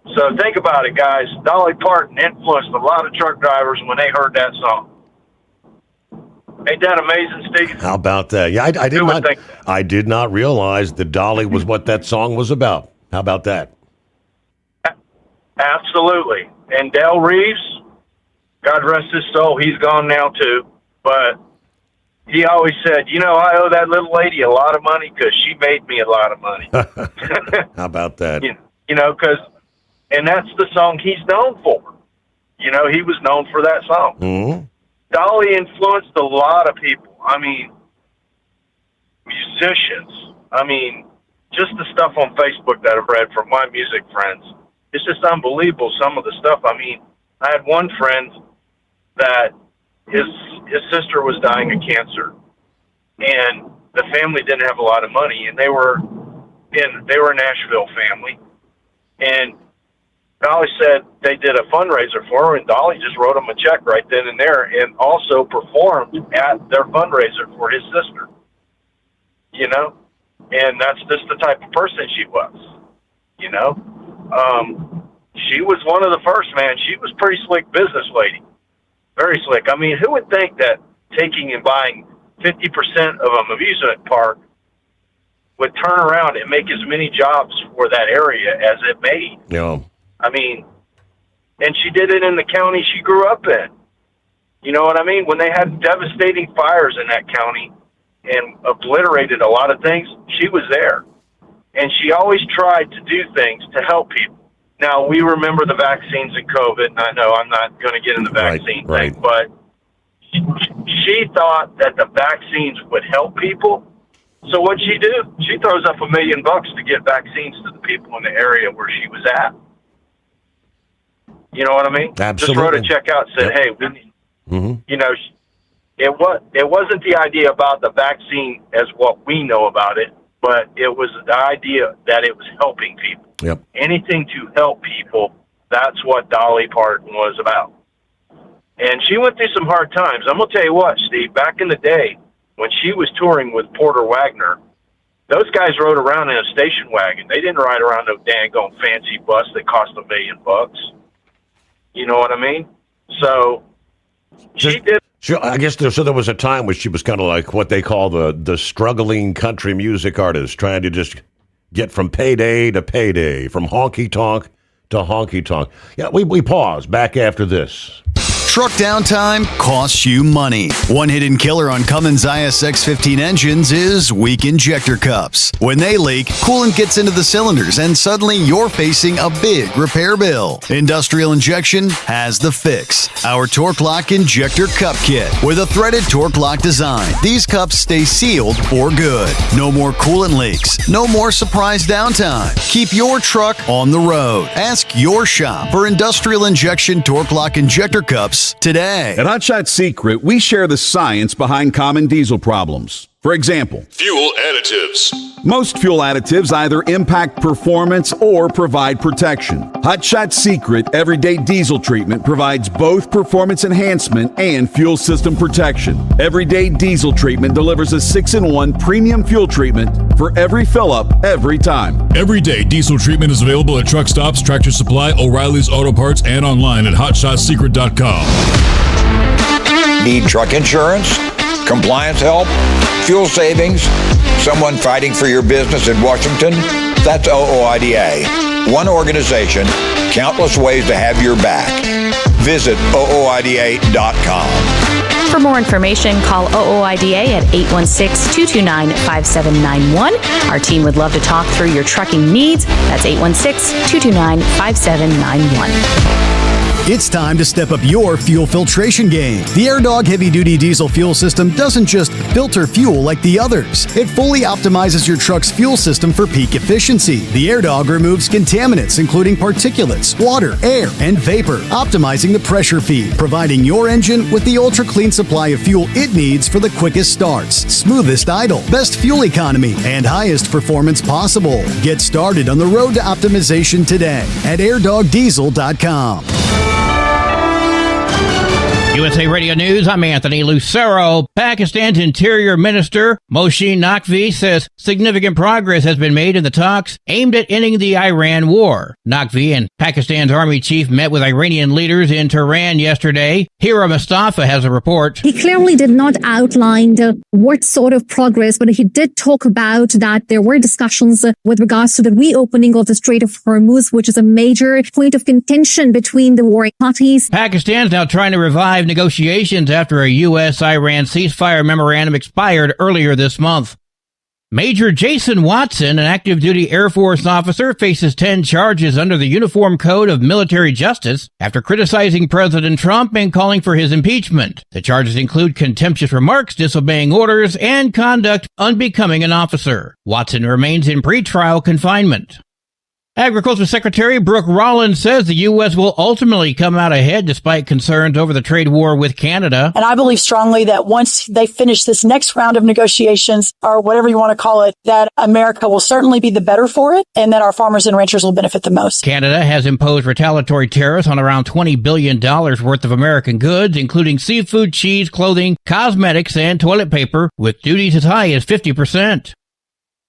So think about it, guys. Dolly Parton influenced a lot of truck drivers when they heard that song. Ain't that amazing, Steve? How about that? Yeah, I did not realize that Dolly was what that song was about. How about that? Absolutely. And Dale Reeves, God rest his soul, he's gone now too. But he always said, I owe that little lady a lot of money because she made me a lot of money. How about that? And that's the song he's known for. He was known for that song. Mm-hmm. Dolly influenced a lot of people. I mean, musicians. I mean, just the stuff on Facebook that I've read from my music friends. It's just unbelievable, some of the stuff. I mean, I had one friend that his sister was dying of cancer, and the family didn't have a lot of money, and they were a Nashville family, and Dolly said they did a fundraiser for her, and Dolly just wrote him a check right then and there, and also performed at their fundraiser for his sister. And that's just the type of person she was. She was one of the first, man. She was a pretty slick business lady, very slick. I mean, who would think that taking and buying 50% of an amusement park would turn around and make as many jobs for that area as it made? Yeah. I mean, and she did it in the county she grew up in. You know what I mean? When they had devastating fires in that county and obliterated a lot of things, she was there. And she always tried to do things to help people. Now, we remember the vaccines and COVID, and I know I'm not going to get in the vaccine thing, but she thought that the vaccines would help people. So what'd she do? She throws up $1 million to get vaccines to the people in the area where she was at. You know what I mean? Absolutely. Just wrote a check out and said, hey, we need, it wasn't the idea about the vaccine as what we know about it, but it was the idea that it was helping people. Yep. Anything to help people, that's what Dolly Parton was about. And she went through some hard times. I'm going to tell you what, Steve, back in the day when she was touring with Porter Wagner, those guys rode around in a station wagon. They didn't ride around no dang-gone fancy bus that cost $1 million. You know what I mean? So she did. I guess there was a time when she was kind of like what they call the struggling country music artist, trying to just get from payday to payday, from honky-tonk to honky-tonk. Yeah, we pause back after this. Truck downtime costs you money. One hidden killer on Cummins ISX-15 engines is weak injector cups. When they leak, coolant gets into the cylinders and suddenly you're facing a big repair bill. Industrial Injection has the fix. Our Torque Lock Injector Cup Kit with a threaded Torque Lock design. These cups stay sealed for good. No more coolant leaks. No more surprise downtime. Keep your truck on the road. Ask your shop for Industrial Injection Torque Lock Injector Cups today. At Hot Shot Secret, we share the science behind common diesel problems. For example, fuel additives. Most fuel additives either impact performance or provide protection. Hot Shot Secret Everyday Diesel Treatment provides both performance enhancement and fuel system protection. Everyday Diesel Treatment delivers a 6-in-1 premium fuel treatment for every fill-up, every time. Everyday Diesel Treatment is available at truck stops, Tractor Supply, O'Reilly's Auto Parts, and online at hotshotsecret.com. Need truck insurance? Compliance help? Fuel savings? Someone fighting for your business in Washington? That's OOIDA. One organization, countless ways to have your back. Visit OOIDA.com. For more information, call OOIDA at 816-229-5791. Our team would love to talk through your trucking needs. That's 816-229-5791. It's time to step up your fuel filtration game. The AirDog heavy-duty diesel fuel system doesn't just filter fuel like the others. It fully optimizes your truck's fuel system for peak efficiency. The AirDog removes contaminants, including particulates, water, air, and vapor, optimizing the pressure feed, providing your engine with the ultra-clean supply of fuel it needs for the quickest starts, smoothest idle, best fuel economy, and highest performance possible. Get started on the road to optimization today at airdogdiesel.com. USA Radio News, I'm Anthony Lucero. Pakistan's Interior Minister Mohsin Naqvi says significant progress has been made in the talks aimed at ending the Iran war. Naqvi and Pakistan's army chief met with Iranian leaders in Tehran yesterday. Hira Mustafa has a report. He clearly did not outline what sort of progress, but he did talk about that there were discussions with regards to the reopening of the Strait of Hormuz, which is a major point of contention between the warring parties. Pakistan's now trying to revive negotiations after a U.S.-Iran ceasefire memorandum expired earlier this month. Major Jason Watson, an active duty Air Force officer, faces 10 charges under the Uniform Code of Military Justice after criticizing President Trump and calling for his impeachment. The charges include contemptuous remarks, disobeying orders, and conduct unbecoming an officer. Watson remains in pretrial confinement. Agriculture Secretary Brooke Rollins says the U.S. will ultimately come out ahead despite concerns over the trade war with Canada. And I believe strongly that once they finish this next round of negotiations, or whatever you want to call it, that America will certainly be the better for it, and that our farmers and ranchers will benefit the most. Canada has imposed retaliatory tariffs on around $20 billion worth of American goods, including seafood, cheese, clothing, cosmetics, and toilet paper, with duties as high as 50%.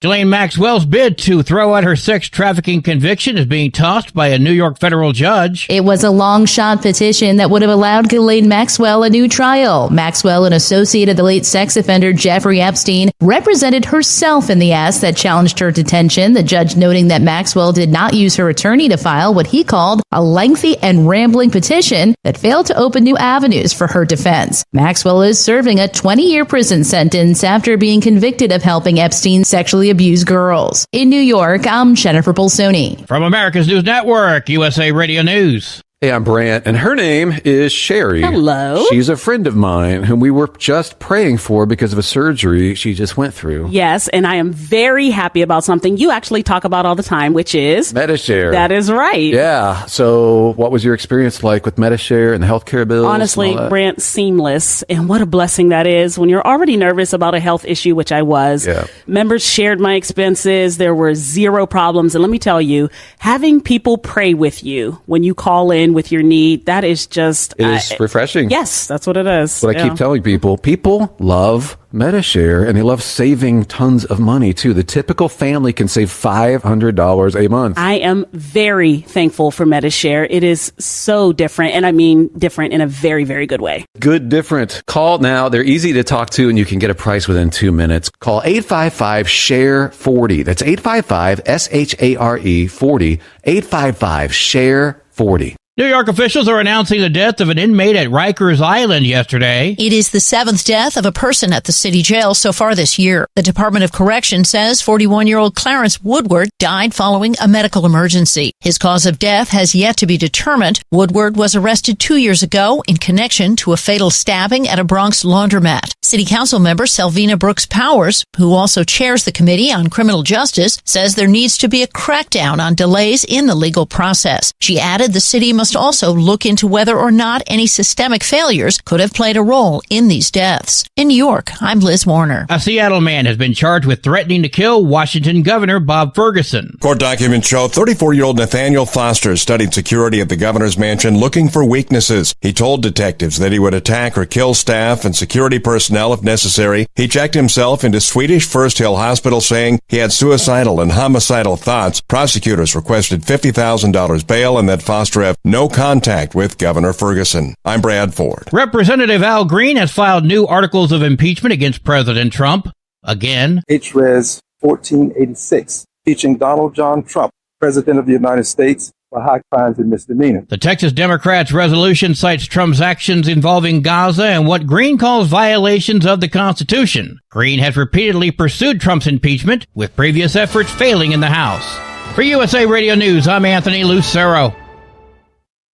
Ghislaine Maxwell's bid to throw out her sex trafficking conviction is being tossed by a New York federal judge. It was a long-shot petition that would have allowed Ghislaine Maxwell a new trial. Maxwell, an associate of the late sex offender Jeffrey Epstein, represented herself in the ask that challenged her detention, the judge noting that Maxwell did not use her attorney to file what he called a lengthy and rambling petition that failed to open new avenues for her defense. Maxwell is serving a 20-year prison sentence after being convicted of helping Epstein sexually abuse girls. In New York, I'm Jennifer Bolsoni. From America's News Network, USA Radio News. Hey, I'm Brant, and her name is Sherry. Hello. She's a friend of mine whom we were just praying for because of a surgery she just went through. Yes, and I am very happy about something you actually talk about all the time, which is MediShare. That is right. Yeah. So what was your experience like with MediShare and the healthcare bills? Honestly, Brant, seamless. And what a blessing that is when you're already nervous about a health issue, which I was. Yeah. Members shared my expenses. There were zero problems. And let me tell you, having people pray with you when you call in with your need, that is just... It is refreshing. Yes, that's what it is. What I keep telling people, people love MediShare, and they love saving tons of money, too. The typical family can save $500 a month. I am very thankful for MediShare. It is so different, and I mean different in a very, very good way. Good different. Call now. They're easy to talk to, and you can get a price within 2 minutes. Call 855-SHARE-40. That's 855-SHARE-40. 855-SHARE-40. New York officials are announcing the death of an inmate at Rikers Island yesterday. It is the seventh death of a person at the city jail so far this year. The Department of Correction says 41-year-old Clarence Woodward died following a medical emergency. His cause of death has yet to be determined. Woodward was arrested 2 years ago in connection to a fatal stabbing at a Bronx laundromat. City Council member Selvina Brooks Powers, who also chairs the Committee on Criminal Justice, says there needs to be a crackdown on delays in the legal process. She added the city must also look into whether or not any systemic failures could have played a role in these deaths. In New York, I'm Liz Warner. A Seattle man has been charged with threatening to kill Washington Governor Bob Ferguson. Court documents show 34-year-old Nathaniel Foster studied security at the governor's mansion looking for weaknesses. He told detectives that he would attack or kill staff and security personnel if necessary. He checked himself into Swedish First Hill Hospital saying he had suicidal and homicidal thoughts. Prosecutors requested $50,000 bail and that Foster have no contact with Governor Ferguson. I'm Brad Ford. Representative Al Green has filed new articles of impeachment against President Trump. Again. H-Res 1486, impeaching Donald John Trump, President of the United States, for high crimes and misdemeanors. The Texas Democrats' resolution cites Trump's actions involving Gaza and what Green calls violations of the Constitution. Green has repeatedly pursued Trump's impeachment, with previous efforts failing in the House. For USA Radio News, I'm Anthony Lucero.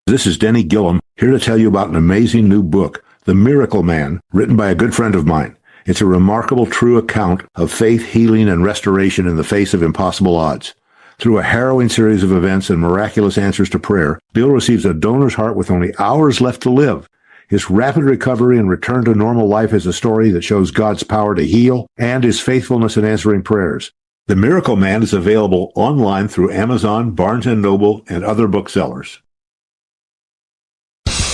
This is Denny Gillum, here to tell you about an amazing new book, The Miracle Man, written by a good friend of mine. It's a remarkable true account of faith, healing, and restoration in the face of impossible odds. Through a harrowing series of events and miraculous answers to prayer, Bill receives a donor's heart with only hours left to live. His rapid recovery and return to normal life is a story that shows God's power to heal and his faithfulness in answering prayers. The Miracle Man is available online through Amazon, Barnes & Noble, and other booksellers.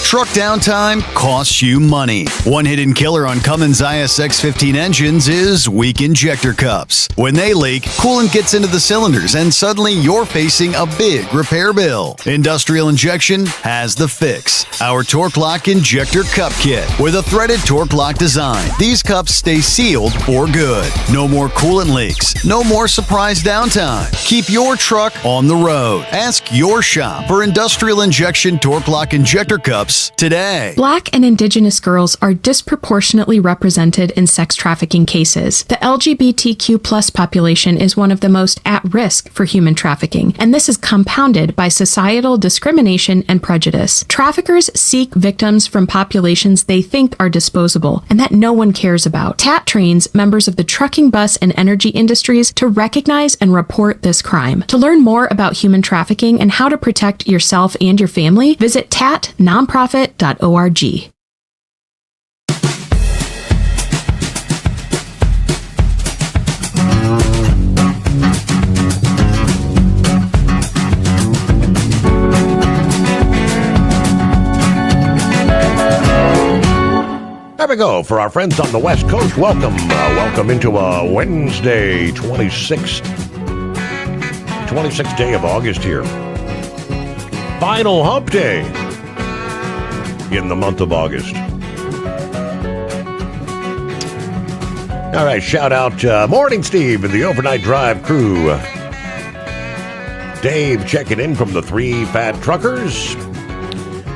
Truck downtime costs you money. One hidden killer on Cummins ISX 15 engines is weak injector cups. When they leak, coolant gets into the cylinders and suddenly you're facing a big repair bill. Industrial Injection has the fix. Our Torque Lock Injector Cup Kit with a threaded Torque Lock design. These cups stay sealed for good. No more coolant leaks. No more surprise downtime. Keep your truck on the road. Ask your shop for Industrial Injection Torque Lock Injector Cups today. Black and Indigenous girls are disproportionately represented in sex trafficking cases. The LGBTQ plus population is one of the most at risk for human trafficking, and this is compounded by societal discrimination and prejudice. Traffickers seek victims from populations they think are disposable and that no one cares about. TAT trains members of the trucking, bus, and energy industries to recognize and report this crime. To learn more about human trafficking and how to protect yourself and your family, visit tatnonprofit.org. There we go. For our friends on the West Coast, welcome. Welcome into a Wednesday, 26th day of August here. Final hump day in the month of August. All right, shout out Morning Steve and the Overnight Drive crew. Dave checking in from the Three Fat Truckers.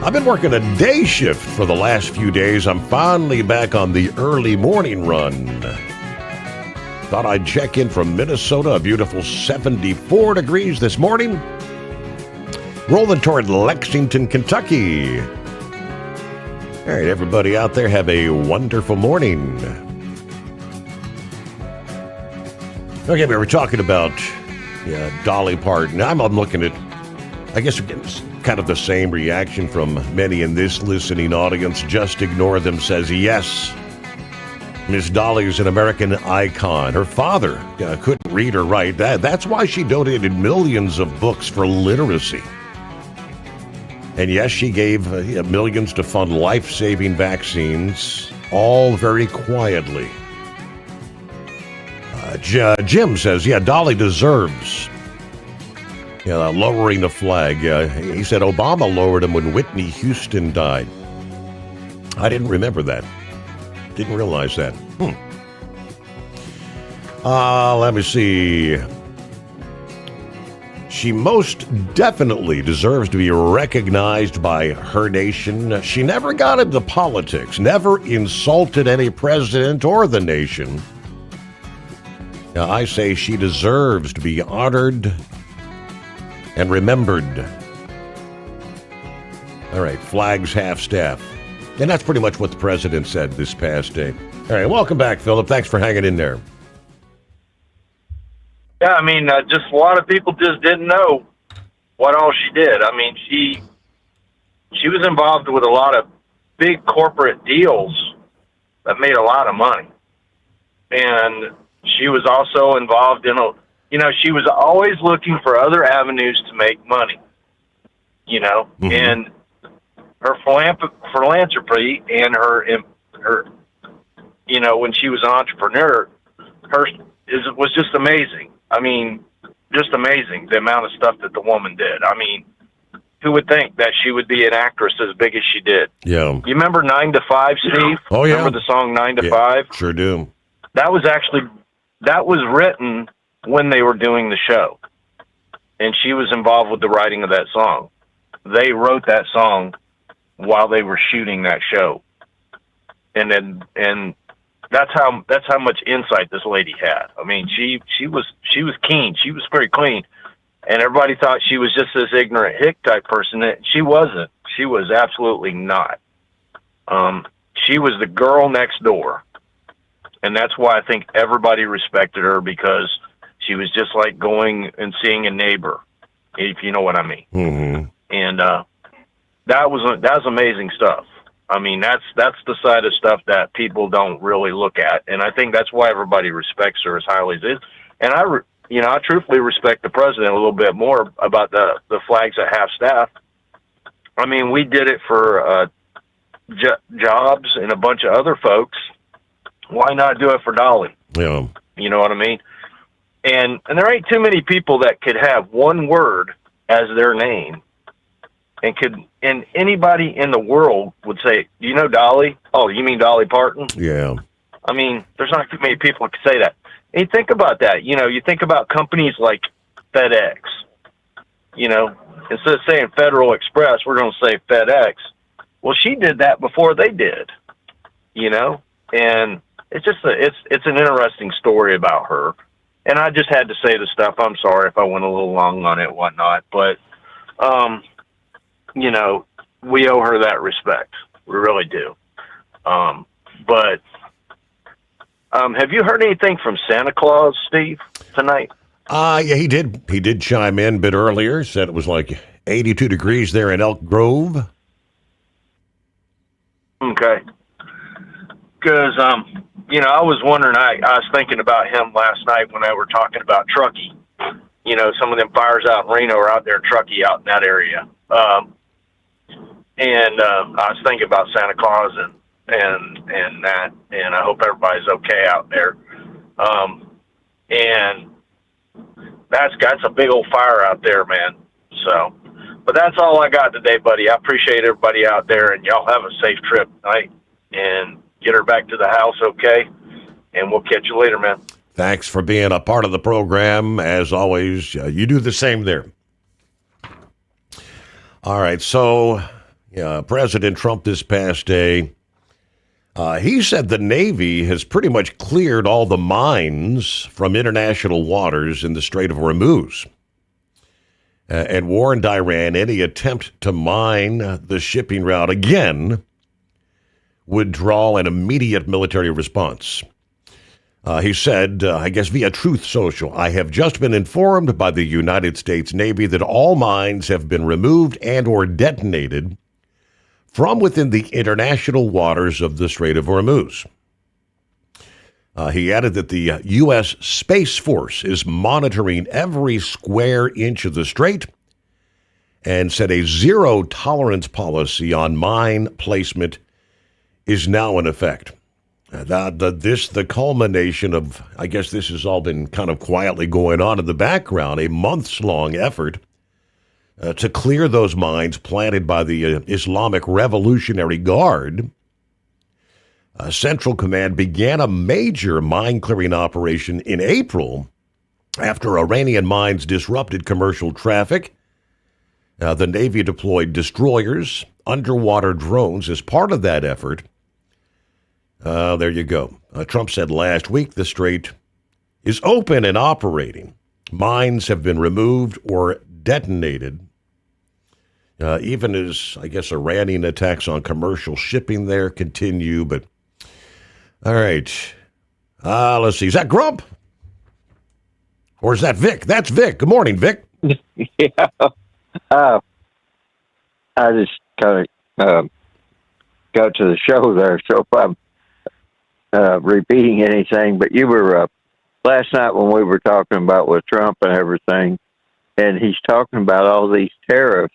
I've been working a day shift for the last few days. I'm finally back on the early morning run. Thought I'd check in from Minnesota, a beautiful 74 degrees this morning. Rolling toward Lexington, Kentucky. All right, everybody out there, have a wonderful morning. Okay, we were talking about Dolly Parton. I'm looking at, I guess, kind of the same reaction from many in this listening audience. Just Ignore Them says, yes, Miss Dolly is an American icon. Her father couldn't read or write. That's why she donated millions of books for literacy. And yes, she gave millions to fund life-saving vaccines, all very quietly. Jim says, Dolly deserves lowering the flag. He said Obama lowered him when Whitney Houston died. I didn't remember that. Didn't realize that. Let me see. She most definitely deserves to be recognized by her nation. She never got into politics, never insulted any president or the nation. Now, I say she deserves to be honored and remembered. All right, flags half-staff. And that's pretty much what the president said this past day. All right, welcome back, Philip. Thanks for hanging in there. Yeah, I mean, just a lot of people just didn't know what all she did. I mean, she was involved with a lot of big corporate deals that made a lot of money. And she was also involved in she was always looking for other avenues to make money, and her philanthropy and her, when she was an entrepreneur, was just amazing. I mean, just amazing, the amount of stuff that the woman did. I mean, who would think that she would be an actress as big as she did? Yeah. You remember 9 to 5, Steve? Oh, yeah. Remember the song 9 to 5? Sure do. That was written when they were doing the show. And she was involved with the writing of that song. They wrote that song while they were shooting that show. And that's how much insight this lady had. I mean, she was keen. She was very clean. And everybody thought she was just this ignorant hick type person. She wasn't. She was absolutely not. She was the girl next door. And that's why I think everybody respected her, because she was just like going and seeing a neighbor, if you know what I mean. Mm-hmm. And that was amazing stuff. I mean, that's the side of stuff that people don't really look at, and I think that's why everybody respects her as highly as is. And I truthfully respect the president a little bit more about the flags at half staff. I mean, we did it for Jobs and a bunch of other folks, why not do it for Dolly? Yeah. You know what I mean? And there ain't too many people that could have one word as their name, and anybody in the world would say, "Do you know Dolly? Oh, you mean Dolly Parton?" Yeah. I mean, there's not too many people who can say that. And you think about that. You know, you think about companies like FedEx. You know, instead of saying Federal Express, we're going to say FedEx. Well, she did that before they did. You know, and it's just it's an interesting story about her. And I just had to say the stuff. I'm sorry if I went a little long on it and whatnot, but you know, we owe her that respect. We really do. But have you heard anything from Santa Claus, Steve, tonight? Yeah, he did. He did chime in a bit earlier. Said it was like 82 degrees there in Elk Grove. Okay. Because, you know, I was wondering, I was thinking about him last night when I were talking about Truckee. You know, some of them fires out in Reno are out there in Truckee, out in that area. And I was thinking about Santa Claus and that, and I hope everybody's okay out there. And that's a big old fire out there, man. So, but that's all I got today, buddy. I appreciate everybody out there, and y'all have a safe trip tonight, and get her back to the house okay, and we'll catch you later, man. Thanks for being a part of the program. As always, you do the same there. All right, so President Trump this past day, he said the Navy has pretty much cleared all the mines from international waters in the Strait of Hormuz and warned Iran any attempt to mine the shipping route again would draw an immediate military response. He said, I guess via Truth Social, I have just been informed by the United States Navy that all mines have been removed and or detonated from within the international waters of the Strait of Hormuz. He added that the U.S. Space Force is monitoring every square inch of the strait and said a zero-tolerance policy on mine placement is now in effect. The culmination of, I guess this has all been kind of quietly going on in the background, a months-long effort to clear those mines planted by the Islamic Revolutionary Guard. Central Command began a major mine-clearing operation in April after Iranian mines disrupted commercial traffic. The Navy deployed destroyers, underwater drones as part of that effort. There you go. Trump said last week the strait is open and operating. Mines have been removed or detonated. Even as, I guess, Iranian attacks on commercial shipping there continue. But, all right. Let's see. Is that Grump? Or is that Vic? That's Vic. Good morning, Vic. Yeah. I just kind of go to the show there, so if I'm repeating anything, but you were last night when we were talking about with Trump and everything, and he's talking about all these tariffs.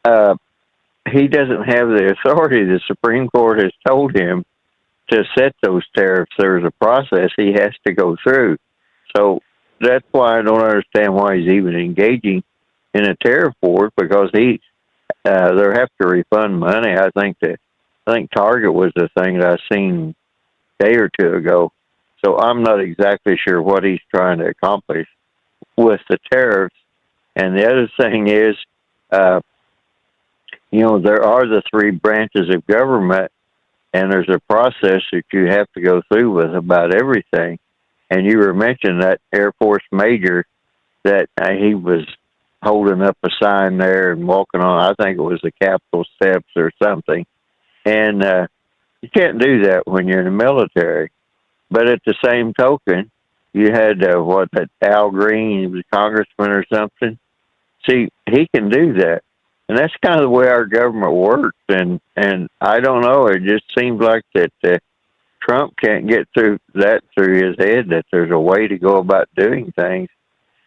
He doesn't have the authority. The Supreme Court has told him to set those tariffs. There's a process he has to go through. So that's why I don't understand why he's even engaging in a tariff war, because they have to refund money. I think Target was the thing that I seen a day or two ago. So I'm not exactly sure what he's trying to accomplish with the tariffs. And the other thing is, there are the three branches of government, and there's a process that you have to go through with about everything. And you were mentioning that Air Force major that he was holding up a sign there and walking on, I think it was the Capitol steps or something. And you can't do that when you're in the military. But at the same token, you had, that Al Green, he was a congressman or something. See, he can do that. And that's kind of the way our government works. And I don't know, it just seems like that Trump can't get through his head, that there's a way to go about doing things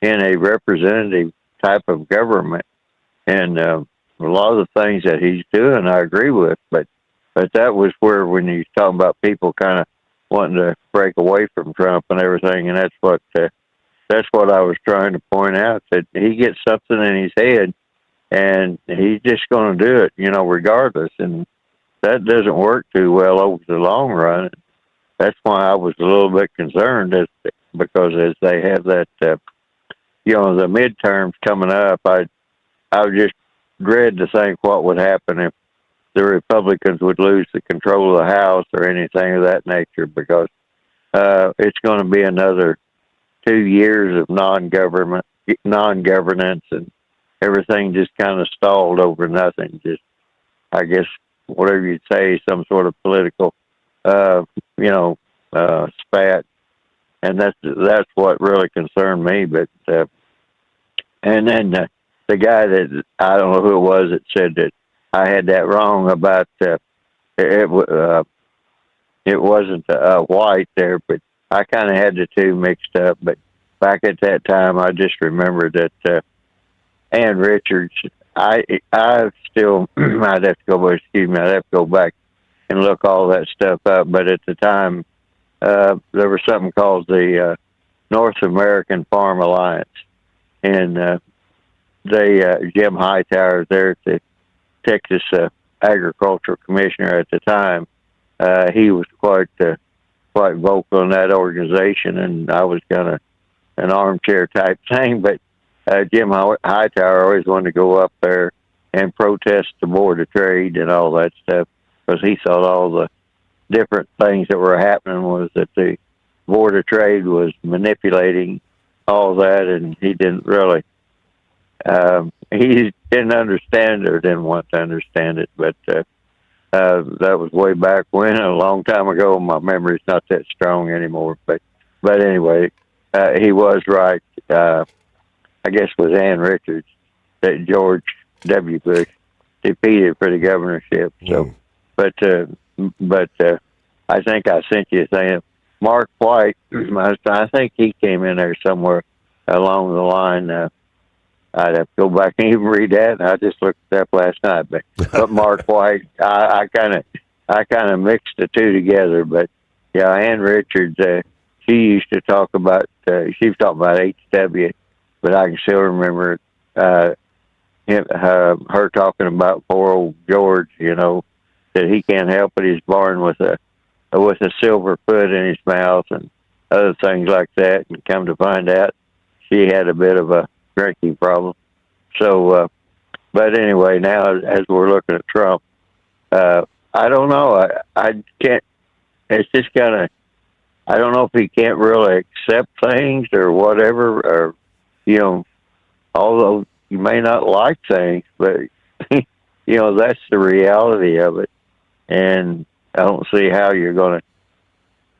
in a representative type of government. And a lot of the things that he's doing, I agree with, but But that was where, when you talk about people kind of wanting to break away from Trump and everything, and that's what I was trying to point out, that he gets something in his head, and he's just going to do it, regardless. And that doesn't work too well over the long run. That's why I was a little bit concerned, because as they have that, the midterms coming up, I would just dread to think what would happen if the Republicans would lose the control of the House or anything of that nature, because it's going to be another 2 years of non-governance, and everything just kind of stalled over nothing. Just, I guess, whatever you'd say, some sort of political, spat, and that's what really concerned me. But and then the guy that, I don't know who it was, that said that I had that wrong about it wasn't white there, but I kind of had the two mixed up. But back at that time, I just remembered that Ann Richards. I still I'd have to go back and look all that stuff up. But at the time, there was something called the North American Farm Alliance, and Jim Hightower there, the Texas agricultural commissioner at the time, he was quite vocal in that organization, and I was kind of an armchair type thing. But Jim Hightower always wanted to go up there and protest the Board of Trade and all that stuff, because he thought all the different things that were happening was that the Board of Trade was manipulating all that, and he didn't really he didn't understand it or didn't want to understand it. But that was way back when, a long time ago. My memory's not that strong anymore. But anyway, he was right. I guess it was Ann Richards that George W. Bush defeated for the governorship. So, but I think I sent you a thing. Mark White, I think he came in there somewhere along the line. I'd have to go back and even read that. I just looked it up last night, but Mark White, I kind of mixed the two together. But yeah, Ann Richards, she used to talk about. She was talking about HW, but I can still remember her talking about poor old George. That he can't help it. He's born with a silver foot in his mouth and other things like that. And come to find out, she had a bit of a drinking problem. So, but anyway, now as we're looking at Trump, I don't know. I can't. It's just kind of. I don't know if he can't really accept things or whatever, or although you may not like things, but that's the reality of it. And I don't see how you're going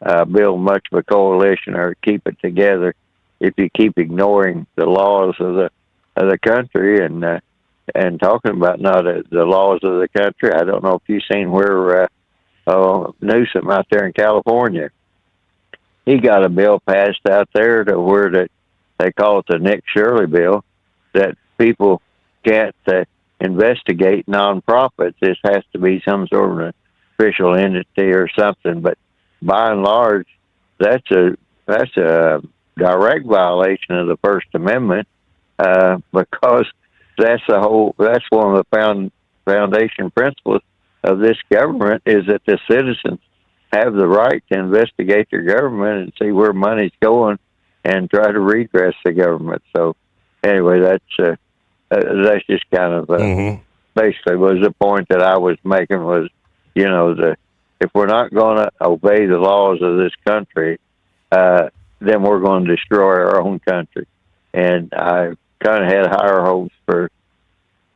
to build much of a coalition or keep it together if you keep ignoring the laws of the country and talking about not the laws of the country. I don't know if you've seen where Newsom out there in California, he got a bill passed out there to where that they call it the Nick Shirley bill, that people can't investigate nonprofits. This has to be some sort of an official entity or something. But by and large, that's a direct violation of the First Amendment, because that's one of the foundation principles of this government, is that the citizens have the right to investigate their government and see where money's going and try to redress the government. So anyway, that's just kind of basically was the point that I was making, was if we're not going to obey the laws of this country, then we're going to destroy our own country. And I kind of had higher hopes for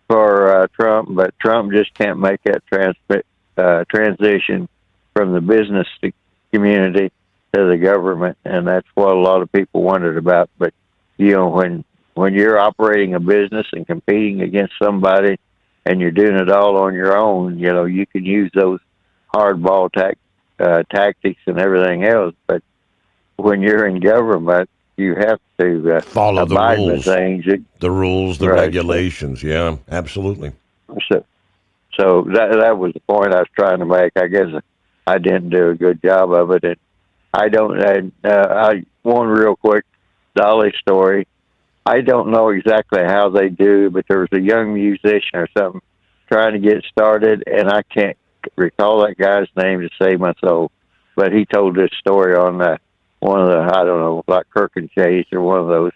Trump, but Trump just can't make that transition from the business community to the government, and that's what a lot of people wondered about. But when you're operating a business and competing against somebody, and you're doing it all on your own, you can use those hardball tactics and everything else. But when you're in government, you have to follow the rules, things. The rules, the right. regulations. Yeah, absolutely. So that was the point I was trying to make. I guess I didn't do a good job of it. And one real quick Dolly story. I don't know exactly how they do, but there was a young musician or something trying to get started, and I can't recall that guy's name to save my soul. But he told this story on one of the, I don't know, like Kirk and Chase or one of those.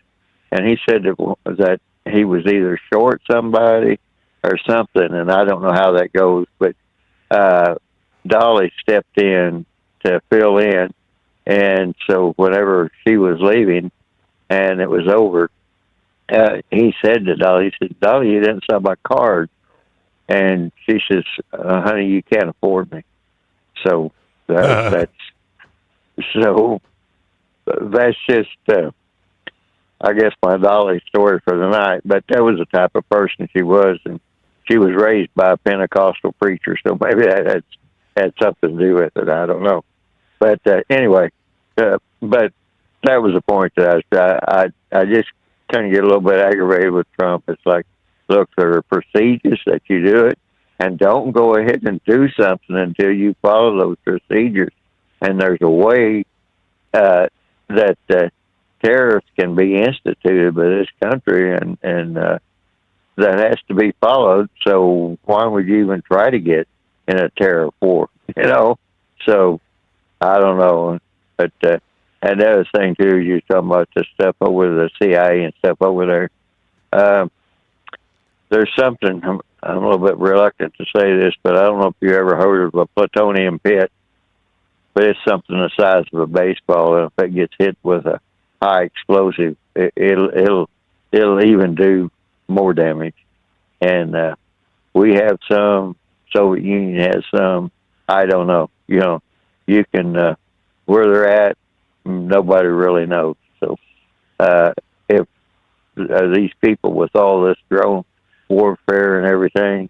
And he said that he was either short somebody or something, and I don't know how that goes. But Dolly stepped in to fill in, and so whenever she was leaving and it was over, he said to Dolly, he said, "Dolly, you didn't sell my card." And she says, "Honey, you can't afford me." So that's just, I guess, my Dolly story for the night. But that was the type of person she was, and she was raised by a Pentecostal preacher, so maybe that had something to do with it. I don't know. But anyway, but that was the point that I just kind of get a little bit aggravated with Trump. It's like, look, there are procedures that you do it, and don't go ahead and do something until you follow those procedures. And there's a way that tariffs can be instituted by this country, and that has to be followed. So why would you even try to get in a tariff war? So I don't know. But and the other thing too, you're talking about the stuff over the CIA and stuff over there. There's something, I'm a little bit reluctant to say this, but I don't know if you ever heard of a plutonium pit, but it's something the size of a baseball, and if it gets hit with a high explosive, it'll even do more damage. And we have some, Soviet Union has some, I don't know. You can, where they're at, nobody really knows. So if these people with all this drone warfare and everything,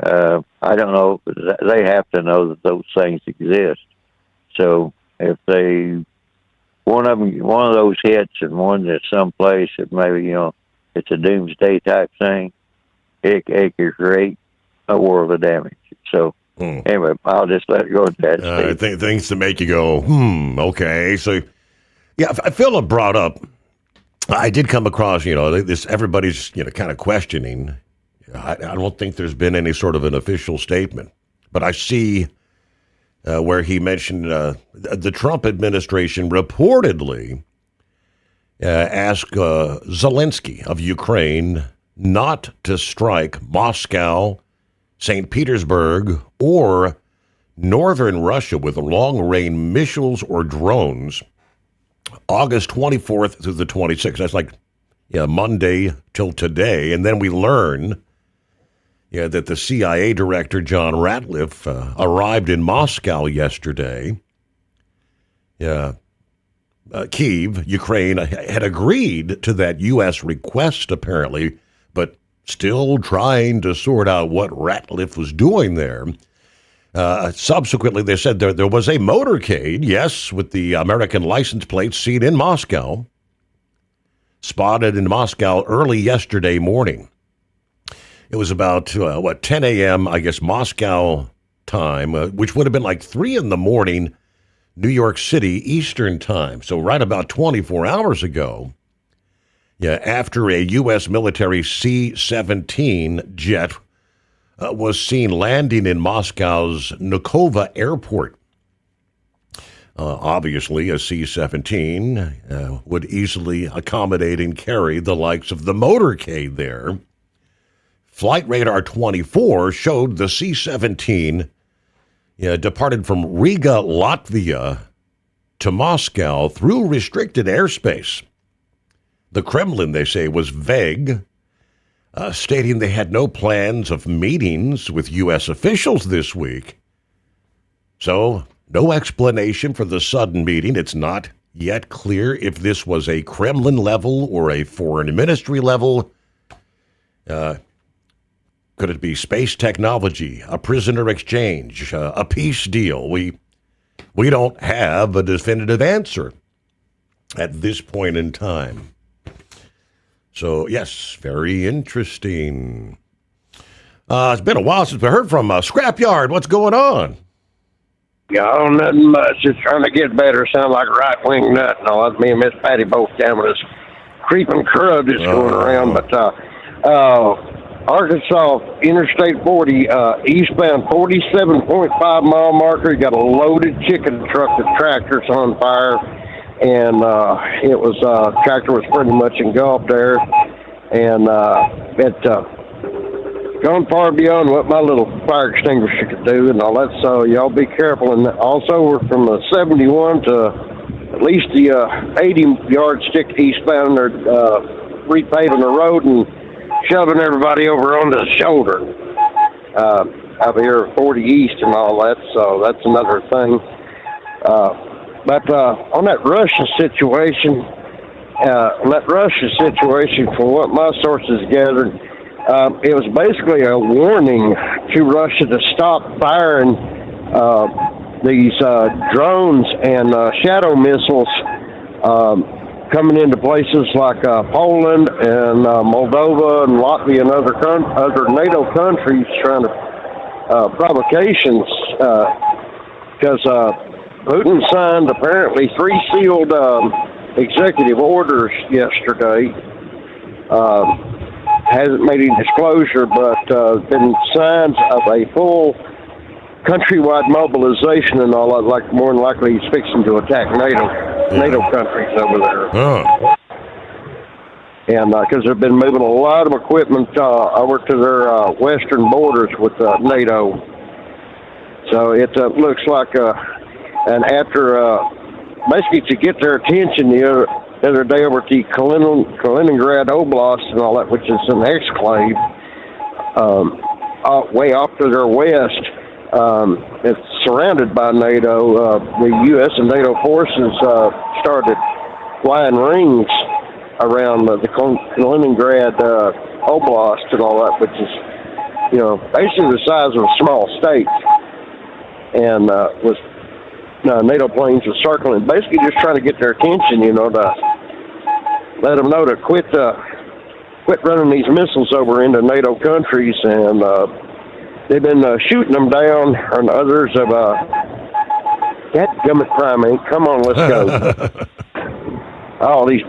I don't know, they have to know that those things exist. So if one of those hits and one that's someplace that maybe, it's a doomsday type thing, it could create a world of damage. So anyway, I'll just let it go at that. Things to make you go, okay. So, yeah, Philip brought up, I did come across, this, everybody's, kind of questioning. I don't think there's been any sort of an official statement, but I see where he mentioned the Trump administration reportedly asked Zelensky of Ukraine not to strike Moscow, St. Petersburg, or northern Russia with long-range missiles or drones August 24th through the 26th. That's like Monday till today. And then we learn that the CIA director, John Ratliff, arrived in Moscow yesterday. Kyiv, Ukraine, had agreed to that U.S. request, apparently, but still trying to sort out what Ratliff was doing there. Subsequently, they said there was a motorcade, yes, with the American license plate seen in Moscow, spotted in Moscow early yesterday morning. It was about, 10 a.m., I guess, Moscow time, which would have been like 3 in the morning, New York City Eastern time. So right about 24 hours ago, after a U.S. military C-17 jet was seen landing in Moscow's Vnukovo airport. Obviously, a C-17 would easily accommodate and carry the likes of the motorcade there. Flight Radar 24 showed the C-17 departed from Riga, Latvia to Moscow through restricted airspace. The Kremlin, they say, was vague, stating they had no plans of meetings with U.S. officials this week. So, no explanation for the sudden meeting. It's not yet clear if this was a Kremlin level or a foreign ministry level. Could it be space technology, a prisoner exchange, a peace deal? We don't have a definitive answer at this point in time. So, yes, very interesting. It's been a while since we heard from Scrapyard. What's going on? Oh, nothing much. Just trying to get better. Sound like a right-wing nut. No, that's me and Miss Patty both down with this creeping crud that's going around. But Arkansas Interstate 40, eastbound 47.5 mile marker. You got a loaded chicken truck with tractors on fire. And tractor was pretty much engulfed there. And it gone far beyond what my little fire extinguisher could do and all that, so y'all be careful. And also, we're from the 71 to at least the 80 yardstick eastbound. They're repaving the road and shoving everybody over onto the shoulder out here at 40 East and all that, so that's another thing. But on that Russia situation, from what my sources gathered, it was basically a warning to Russia to stop firing these drones and shadow missiles coming into places like Poland and Moldova and Latvia and other NATO countries, trying to provocations, because Putin signed apparently 3 sealed executive orders yesterday. Hasn't made any disclosure, but been signs of a full countrywide mobilization and all that. Like, more than likely, he's fixing to attack NATO countries over there. Oh. And because they've been moving a lot of equipment over to their western borders with NATO. So it looks like, and after basically to get their attention, the other day over at the Kaliningrad Oblast and all that, which is an exclave, way off to their west. It's surrounded by NATO. The U.S. and NATO forces started flying rings around the Kaliningrad Oblast and all that, which is, basically the size of a small state. And was NATO planes were circling, basically just trying to get their attention, to let them know to quit running these missiles over into NATO countries. And they've been shooting them down, and others have, dadgummit primate, come on, let's go. Oh, these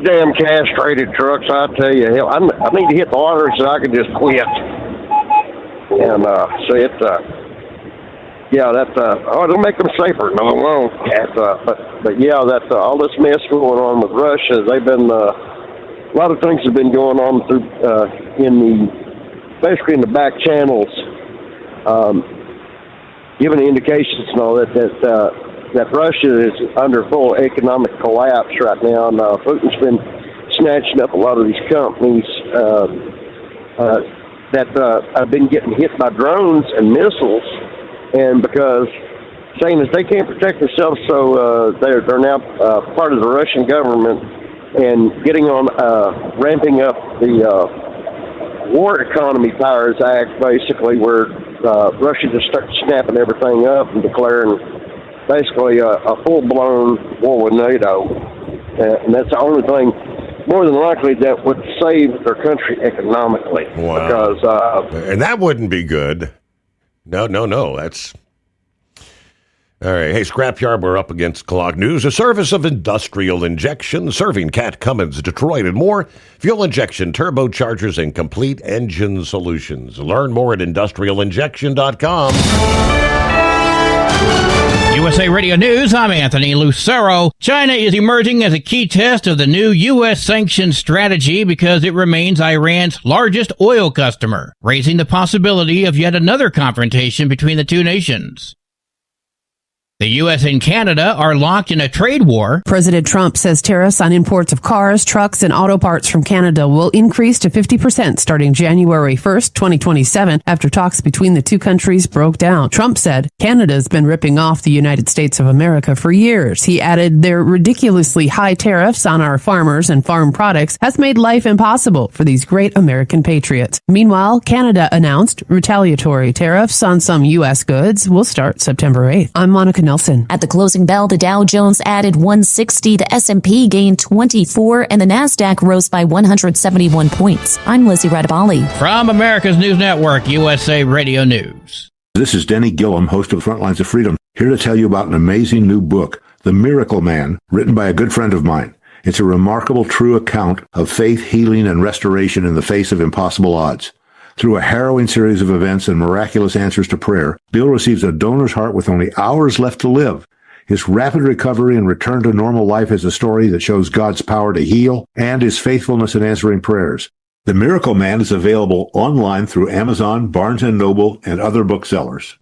damn castrated trucks, I tell you, hell, I need to hit the water so I can just quit. And so it's, it'll make them safer. No, it won't. But yeah, all this mess going on with Russia. They've been a lot of things have been going on through basically in the back channels, giving indications and all that Russia is under full economic collapse right now. And Putin's been snatching up a lot of these companies that have been getting hit by drones and missiles. And because saying that they can't protect themselves, so they're now part of the Russian government and getting on ramping up the War Economy Powers Act, basically, where Russia just starts snapping everything up and declaring basically a full-blown war with NATO. And that's the only thing, more than likely, that would save their country economically. Wow. Because, and that wouldn't be good. No. That's all right. Hey, Scrapyard, we're up against clock news. A service of industrial injection, serving Cat Cummins, Detroit, and more. Fuel injection, turbochargers, and complete engine solutions. Learn more at industrialinjection.com. USA Radio News, I'm Anthony Lucero. China is emerging as a key test of the new U.S. sanctions strategy because it remains Iran's largest oil customer, raising the possibility of yet another confrontation between the two nations. The U.S. and Canada are locked in a trade war. President Trump says tariffs on imports of cars, trucks, and auto parts from Canada will increase to 50% starting January 1st, 2027, after talks between the two countries broke down. Trump said Canada's been ripping off the United States of America for years. He added their ridiculously high tariffs on our farmers and farm products has made life impossible for these great American patriots. Meanwhile, Canada announced retaliatory tariffs on some U.S. goods will start September 8th. I'm Monica Nelson. At the closing bell, the Dow Jones added 160, the S&P gained 24, and the Nasdaq rose by 171 points. I'm Lizzie Radabali. From America's News Network, USA Radio News. This is Denny Gillum, host of Frontlines of Freedom, here to tell you about an amazing new book, The Miracle Man, written by a good friend of mine. It's a remarkable, true account of faith, healing, and restoration in the face of impossible odds. Through a harrowing series of events and miraculous answers to prayer, Bill receives a donor's heart with only hours left to live. His rapid recovery and return to normal life is a story that shows God's power to heal and his faithfulness in answering prayers. The Miracle Man is available online through Amazon, Barnes & Noble, and other booksellers.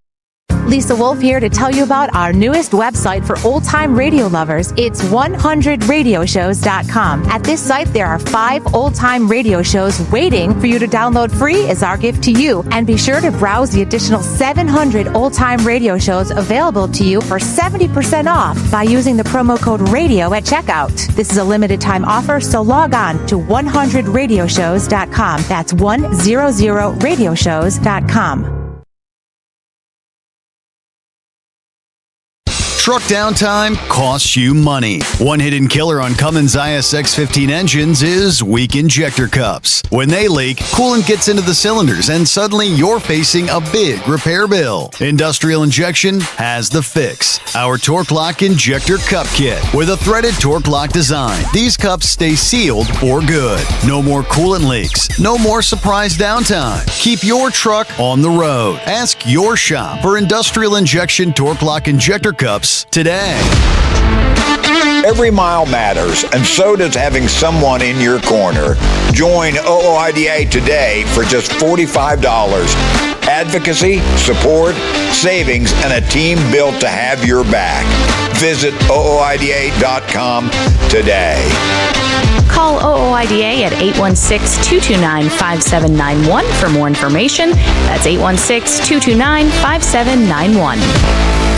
Lisa Wolf here to tell you about our newest website for old-time radio lovers. It's 100radioshows.com. At this site, there are 5 old-time radio shows waiting for you to download free as our gift to you. And be sure to browse the additional 700 old-time radio shows available to you for 70% off by using the promo code RADIO at checkout. This is a limited-time offer, so log on to 100radioshows.com. That's 100radioshows.com. Truck downtime costs you money. One hidden killer on Cummins ISX 15 engines is weak injector cups. When they leak, coolant gets into the cylinders and suddenly you're facing a big repair bill. Industrial Injection has the fix. Our Torque Lock Injector Cup Kit with a threaded Torque Lock design. These cups stay sealed for good. No more coolant leaks. No more surprise downtime. Keep your truck on the road. Ask your shop for Industrial Injection Torque Lock Injector Cups today. Every mile matters, and so does having someone in your corner. Join OOIDA today for just $45. Advocacy, support, savings, and a team built to have your back. Visit OOIDA.com today. Call OOIDA at 816-229-5791 for more information. That's 816-229-5791.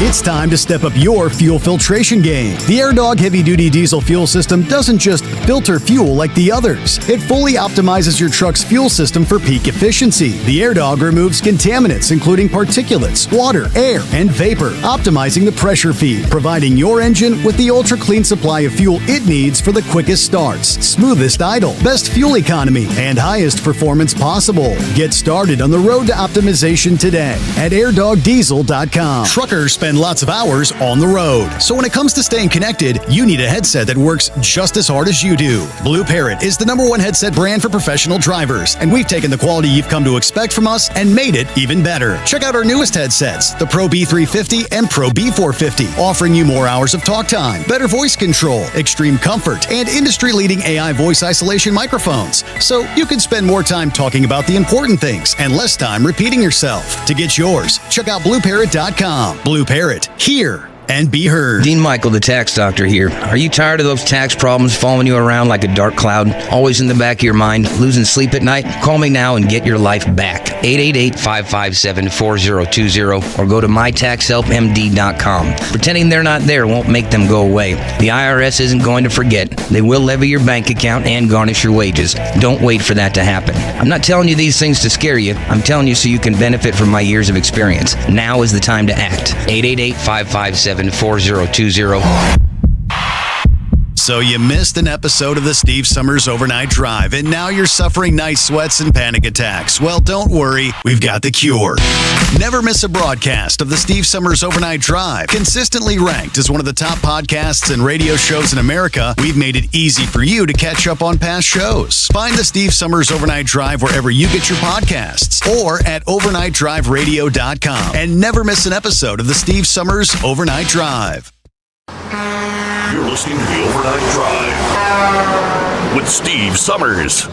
It's time to step up your fuel filtration game. The AirDog heavy-duty diesel fuel system doesn't just filter fuel like the others. It fully optimizes your truck's fuel system for peak efficiency. The AirDog removes contaminants, including particulates, water, air, and vapor, optimizing the pressure feed, providing your engine with the ultra-clean supply of fuel it needs for the quickest starts, smoothest idle, best fuel economy, and highest performance possible. Get started on the road to optimization today at airdogdiesel.com. Truckers spend lots of hours on the road. So when it comes to staying connected, you need a headset that works just as hard as you do. Blue Parrot is the #1 headset brand for professional drivers, and we've taken the quality you've come to expect from us and made it even better. Check out our newest headsets, the Pro B350 and Pro B450, offering you more hours of talk time, better voice control, extreme comfort, and industry-leading AI voice isolation microphones. So you can spend more time talking about the important things and less time repeating yourself. To get yours, check out BlueParrot.com. Blue Parrot, hear and be heard. Dean Michael, the tax doctor here. Are you tired of those tax problems following you around like a dark cloud, always in the back of your mind, losing sleep at night? Call me now and get your life back. 888-557-4020 or go to mytaxhelpmd.com. Pretending they're not there won't make them go away. The IRS isn't going to forget. They will levy your bank account and garnish your wages. Don't wait for that to happen. I'm not telling you these things to scare you. I'm telling you so you can benefit from my years of experience. Now is the time to act. 888-557-4020. So you missed an episode of the Steve Sommers Overnight Drive, and now you're suffering night sweats and panic attacks. Well, don't worry, we've got the cure. Never miss a broadcast of the Steve Sommers Overnight Drive. Consistently ranked as one of the top podcasts and radio shows in America, we've made it easy for you to catch up on past shows. Find the Steve Sommers Overnight Drive wherever you get your podcasts or at overnightdriveradio.com. And never miss an episode of the Steve Sommers Overnight Drive. You're listening to the Overnight Drive with Steve Sommers.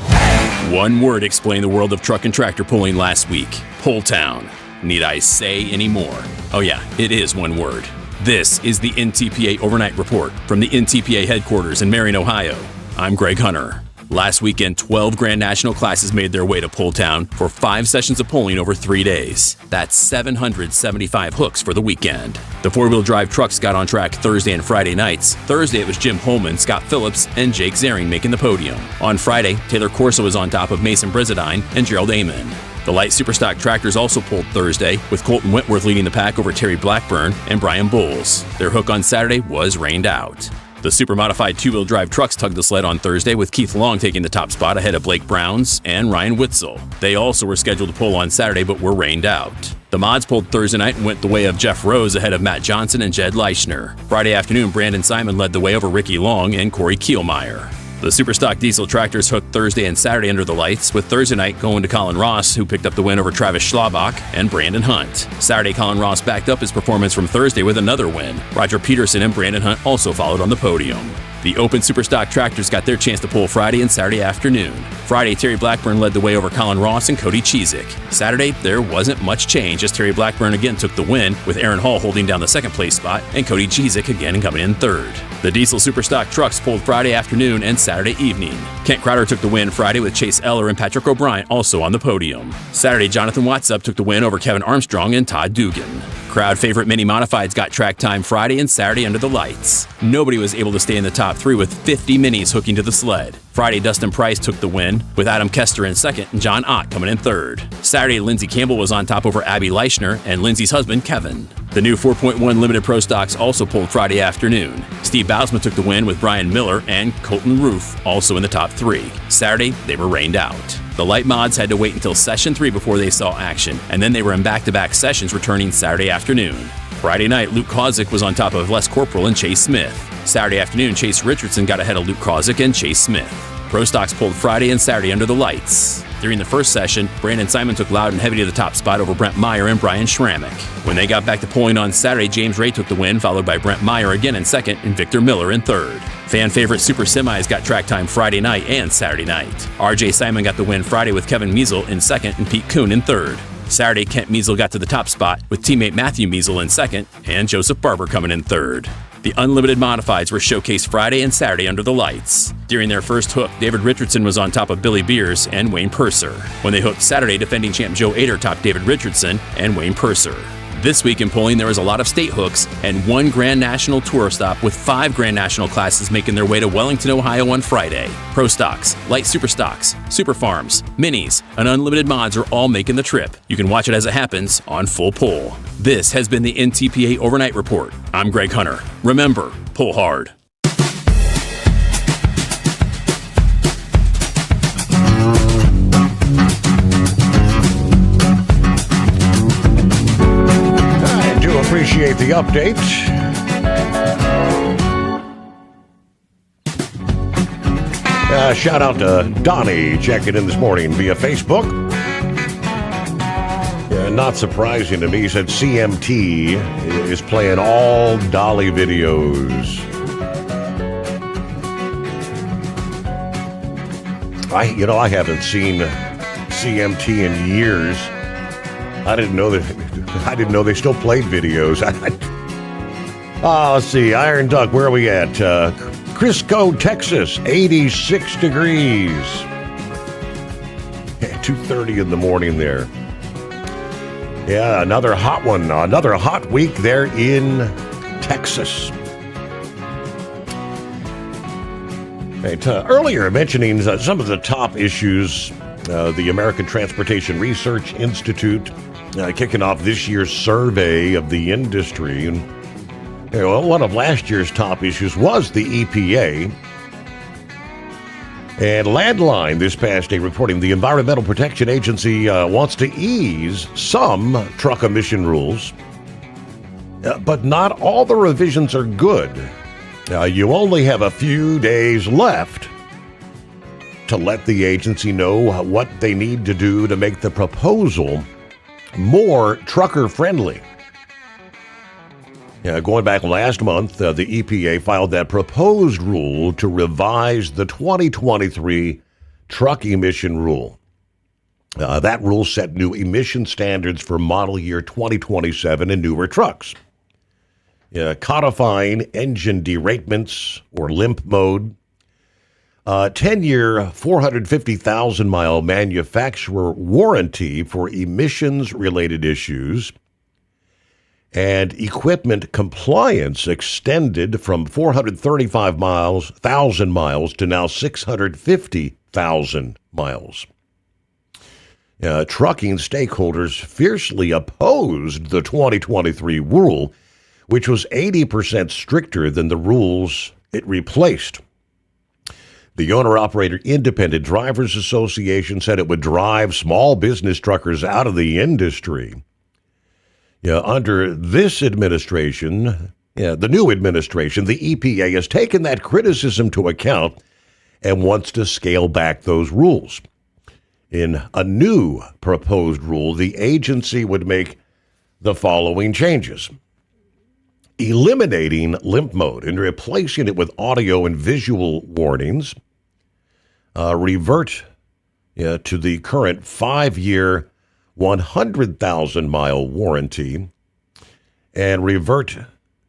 One word explained the world of truck and tractor pulling last week. Pull Town. Need I say any more? Oh yeah, it is one word. This is the NTPA Overnight Report from the NTPA headquarters in Marion, Ohio. I'm Greg Hunter. Last weekend, 12 Grand National classes made their way to Pull Town for 5 sessions of pulling over 3 days. That's 775 hooks for the weekend. The four-wheel drive trucks got on track Thursday and Friday nights. Thursday, it was Jim Holman, Scott Phillips, and Jake Zaring making the podium. On Friday, Taylor Corso was on top of Mason Brizadine and Gerald Amon. The light superstock tractors also pulled Thursday, with Colton Wentworth leading the pack over Terry Blackburn and Brian Bowles. Their hook on Saturday was rained out. The super-modified two-wheel drive trucks tugged the sled on Thursday, with Keith Long taking the top spot ahead of Blake Browns and Ryan Witzel. They also were scheduled to pull on Saturday but were rained out. The mods pulled Thursday night and went the way of Jeff Rose ahead of Matt Johnson and Jed Leichner. Friday afternoon, Brandon Simon led the way over Ricky Long and Corey Kielmeyer. The Superstock diesel tractors hooked Thursday and Saturday under the lights, with Thursday night going to Colin Ross, who picked up the win over Travis Schlabach and Brandon Hunt. Saturday, Colin Ross backed up his performance from Thursday with another win. Roger Peterson and Brandon Hunt also followed on the podium. The open Superstock tractors got their chance to pull Friday and Saturday afternoon. Friday, Terry Blackburn led the way over Colin Ross and Cody Cheezick. Saturday, there wasn't much change as Terry Blackburn again took the win, with Aaron Hall holding down the second place spot and Cody Cheezick again coming in third. The diesel Superstock trucks pulled Friday afternoon and Saturday evening. Kent Crowder took the win Friday with Chase Eller and Patrick O'Brien also on the podium. Saturday, Jonathan Watsup took the win over Kevin Armstrong and Todd Dugan. Crowd favorite Mini Modifieds got track time Friday and Saturday under the lights. Nobody was able to stay in the top three with 50 minis hooking to the sled. Friday, Dustin Price took the win, with Adam Kester in second and John Ott coming in third. Saturday, Lindsey Campbell was on top over Abby Leichner and Lindsey's husband, Kevin. The new 4.1 Limited Pro Stocks also pulled Friday afternoon. Steve Bousman took the win with Brian Miller and Colton Roof also in the top three. Saturday, they were rained out. The light mods had to wait until session 3 before they saw action, and then they were in back-to-back sessions returning Saturday afternoon. Friday night, Luke Kozik was on top of Les Corporal and Chase Smith. Saturday afternoon, Chase Richardson got ahead of Luke Kozik and Chase Smith. Pro Stocks pulled Friday and Saturday under the lights. During the first session, Brandon Simon took Loud and Heavy to the top spot over Brent Meyer and Brian Schrammick. When they got back to pulling on Saturday, James Ray took the win, followed by Brent Meyer again in second and Victor Miller in third. Fan favorite Super Semis got track time Friday night and Saturday night. RJ Simon got the win Friday with Kevin Measle in second and Pete Kuhn in third. Saturday, Kent Measle got to the top spot with teammate Matthew Measle in second and Joseph Barber coming in third. The Unlimited Modifieds were showcased Friday and Saturday under the lights. During their first hook, David Richardson was on top of Billy Beers and Wayne Purser. When they hooked Saturday, defending champ Joe Ader topped David Richardson and Wayne Purser. This week in pulling, there was a lot of state hooks and one Grand National Tour stop, with 5 Grand National classes making their way to Wellington, Ohio on Friday. Pro Stocks, Light Super Stocks, Super Farms, Minis, and Unlimited Mods are all making the trip. You can watch it as it happens on Full Pull. This has been the NTPA Overnight Report. I'm Greg Hunter. Remember, pull hard. Appreciate the update. Shout out to Donnie checking in this morning via Facebook. Not surprising to me, he said CMT is playing all Dolly videos. I haven't seen CMT in years. I didn't know they still played videos. Let's see. Iron Duck, where are we at? Crisco, Texas, 86 degrees. 2:30 in the morning there. Yeah, another hot one. Another hot week there in Texas. Earlier mentioning some of the top issues, the American Transportation Research Institute kicking off this year's survey of the industry. And one of last year's top issues was the EPA. And Landline this past day reporting the Environmental Protection Agency wants to ease some truck emission rules, but not all the revisions are good. You only have a few days left to let the agency know what they need to do to make the proposal more trucker-friendly. Going back last month, the EPA filed that proposed rule to revise the 2023 truck emission rule. That rule set new emission standards for model year 2027 and newer trucks, codifying engine deratements or limp mode, 10-year, 450,000-mile manufacturer warranty for emissions-related issues, and equipment compliance extended from 435,000 miles to now 650,000 miles. trucking stakeholders fiercely opposed the 2023 rule, which was 80% stricter than the rules it replaced. The Owner-Operator Independent Drivers Association said it would drive small business truckers out of the industry. Under this administration, the new administration, the EPA has taken that criticism to account and wants to scale back those rules. In a new proposed rule, the agency would make the following changes: eliminating limp mode and replacing it with audio and visual warnings, revert to the current 5-year, 100,000-mile warranty, and revert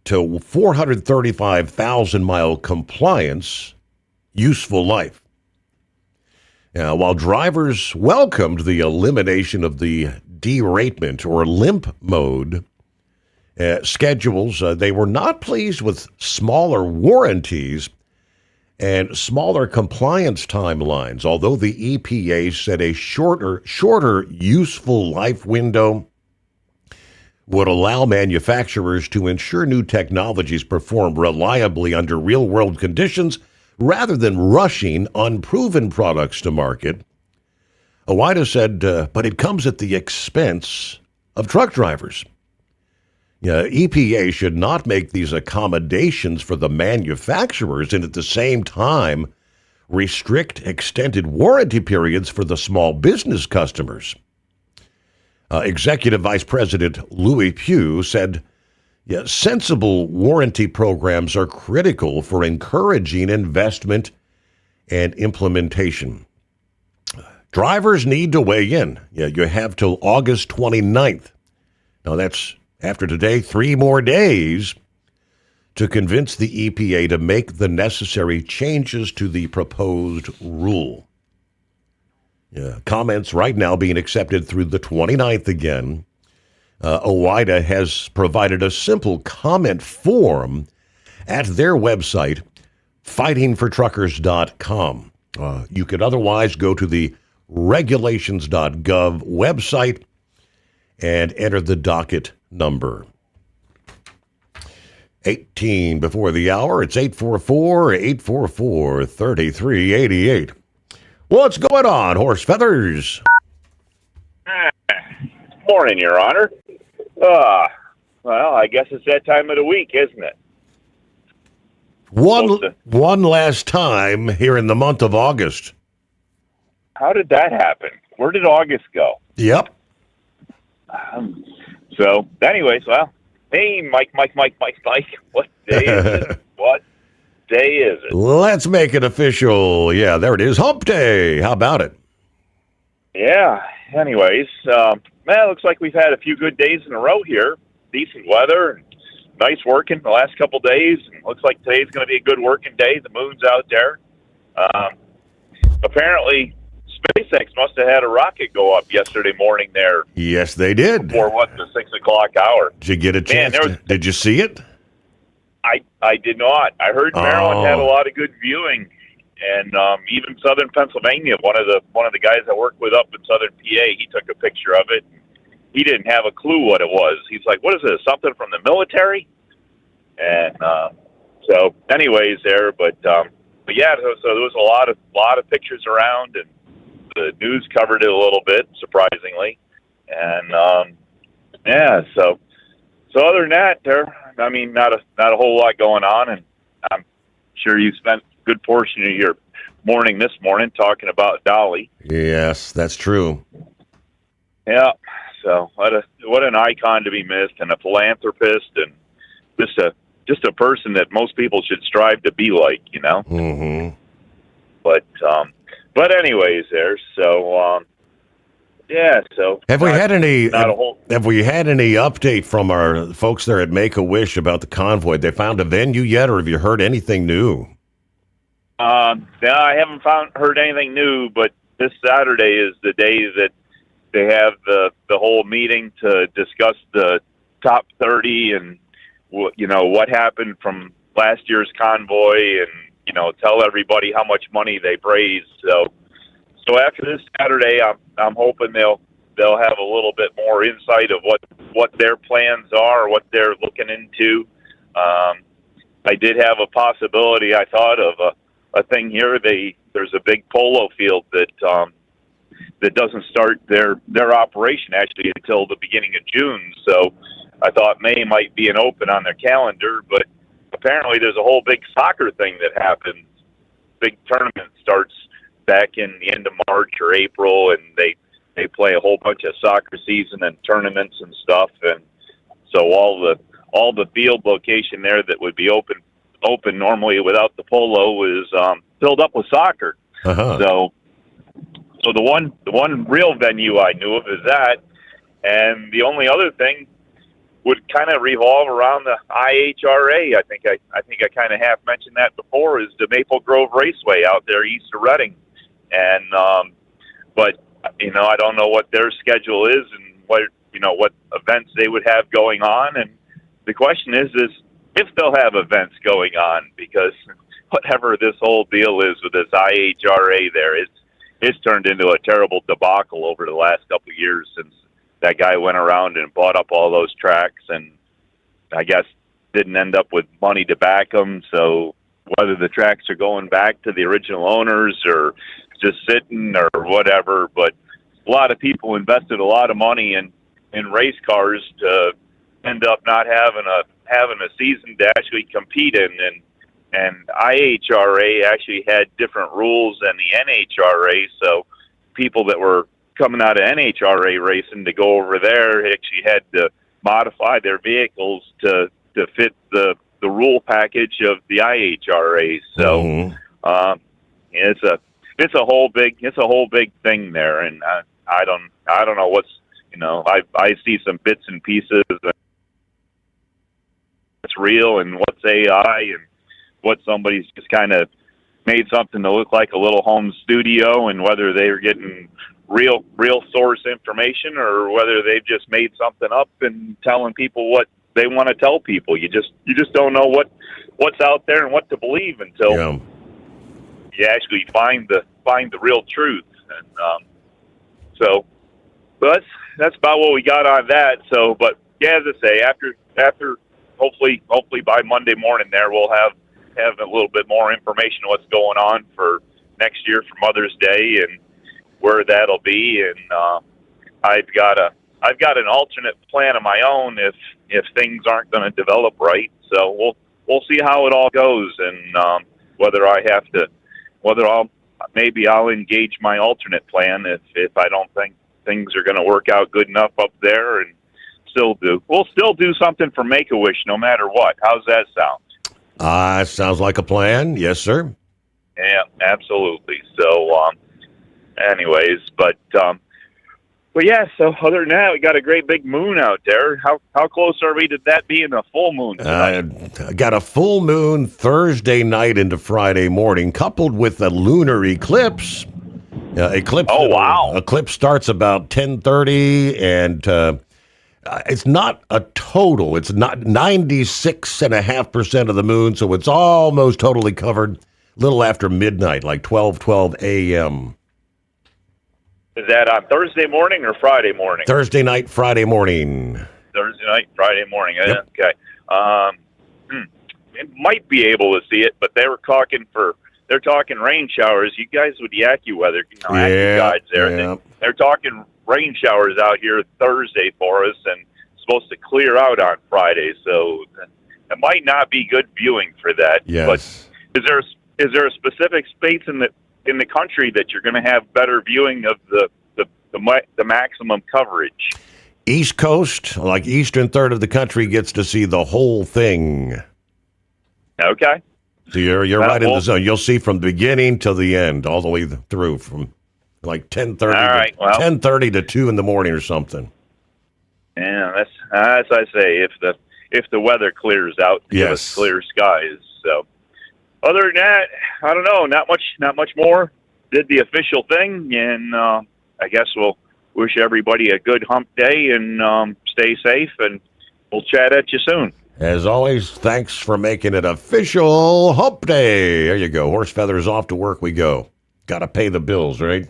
to 435,000-mile compliance useful life. Now, while drivers welcomed the elimination of the deratement or limp mode schedules, they were not pleased with smaller warranties and smaller compliance timelines, although the EPA said a shorter useful life window would allow manufacturers to ensure new technologies perform reliably under real-world conditions rather than rushing unproven products to market. OOIDA said, but it comes at the expense of truck drivers. EPA should not make these accommodations for the manufacturers and at the same time restrict extended warranty periods for the small business customers. Executive Vice President Louis Pugh said, sensible warranty programs are critical for encouraging investment and implementation. Drivers need to weigh in. You have till August 29th. Now that's after today, 3 more days to convince the EPA to make the necessary changes to the proposed rule. Comments right now being accepted through the 29th again. OOIDA has provided a simple comment form at their website, fightingfortruckers.com. You could otherwise go to the regulations.gov website and enter the docket number. 18 before the hour. It's 844-844-3388. What's going on, Horse Feathers? Morning, Your Honor. Well, I guess it's that time of the week, isn't it? One last time here in the month of August. How did that happen? Where did August go? Yep. So, anyways, well, hey, Mike, what day is it? What day is it? Let's make it official. Yeah, there it is. Hump Day. How about it? Yeah, anyways, man, it looks like we've had a few good days in a row here. Decent weather and nice working the last couple days. And looks like today's going to be a good working day. The moon's out there. Apparently, SpaceX must have had a rocket go up yesterday morning there. Yes, they did. Before the 6 o'clock hour. Did you get a chance? Did you see it? I did not. I heard Maryland had a lot of good viewing, and even Southern Pennsylvania. One of the guys I work with up in Southern PA, he took a picture of it. He didn't have a clue what it was. He's like, "What is this? Something from the military?" And so, anyways, but yeah. So there was a lot of pictures around, and the news covered it a little bit, surprisingly. And yeah. So other than that, not a whole lot going on, and I'm sure you spent a good portion of your morning this morning talking about Dolly. Yes, that's true. Yeah. So what an icon to be missed, and a philanthropist, and just a person that most people should strive to be like, you know. Mm-hmm. But anyways, so yeah. So have we had any update from our folks there at Make-A-Wish about the convoy? They found a venue yet, or have you heard anything new? No, I haven't heard anything new, but this Saturday is the day that they have the whole meeting to discuss the top 30 and what happened from last year's convoy, and tell everybody how much money they raised. So So after this Saturday, I'm hoping they'll have a little bit more insight of what their plans are, what they're looking into. I did have a possibility. I thought of a thing here. There's a big polo field that doesn't start their operation actually until the beginning of June. So I thought May might be an open on their calendar, but apparently there's a whole big soccer thing that happens. Big tournament starts back in the end of March or April, and they play a whole bunch of soccer season and tournaments and stuff. And so all the field location there that would be open normally without the polo is filled up with soccer. Uh-huh. So the one real venue I knew of is that, and the only other thing would kind of revolve around the IHRA. I think I kind of half mentioned that before, is the Maple Grove Raceway out there east of Reading, and but I don't know what their schedule is and what events they would have going on, and the question is if they'll have events going on, because whatever this whole deal is with this IHRA there, it's turned into a terrible debacle over the last couple of years since that guy went around and bought up all those tracks, and I guess didn't end up with money to back them. So whether the tracks are going back to the original owners or just sitting or whatever, but a lot of people invested a lot of money in race cars to end up not having a season to actually compete in, and IHRA actually had different rules than the NHRA, so people that were coming out of NHRA racing to go over there actually had to modify their vehicles to fit the rule package of the IHRA. So it's a whole big thing there, and I don't know what's I see some bits and pieces that's real and what's AI and what somebody's just kind of made something to look like a little home studio, and whether they're getting real source information or whether they've just made something up and telling people what they want to tell people. You just don't know what's out there and what to believe until you actually find the real truth. And so that's about what we got on that. So, but yeah, as I say, after hopefully by Monday morning there we'll have a little bit more information on what's going on for next year for Mother's Day and where that'll be. And I've got an alternate plan of my own if things aren't going to develop right. So we'll see how it all goes, and whether I'll engage my alternate plan if I don't think things are going to work out good enough up there, and we'll still do something for Make-A-Wish no matter what. How's that sound? Sounds like a plan. Yes, sir. Yeah, absolutely. So, anyways, but yeah. So other than that, we got a great big moon out there. How close are we to that being a full moon tonight? Got a full moon Thursday night into Friday morning, coupled with a lunar eclipse. Eclipse. Oh wow! Eclipse starts about 10:30, and it's not a total. It's not 96.5% of the moon, so it's almost totally covered. A little after midnight, like 12 a.m. Is that on Thursday morning or Friday morning? Thursday night, Friday morning. Thursday night, Friday morning. Yep. Okay. It might be able to see it, but they're talking rain showers. You guys with the AccuWeather, AccuGuides there. Yeah. They're talking rain showers out here Thursday for us, and supposed to clear out on Friday. So it might not be good viewing for that. Yes. But is there a specific space in the country that you're going to have better viewing of the maximum coverage? East Coast, like eastern third of the country, gets to see the whole thing. Okay. So you're right in the zone. You'll see from the beginning to the end, all the way through, from like 10:30 to 2 in the morning or something. Yeah, that's as I say. If the weather clears out, give us clear skies. So, other than that, I don't know. Not much more. Did the official thing, and I guess we'll wish everybody a good hump day and stay safe. And we'll chat at you soon. As always, thanks for making it official hump day. There you go. Horse feathers off to work we go. Got to pay the bills, right?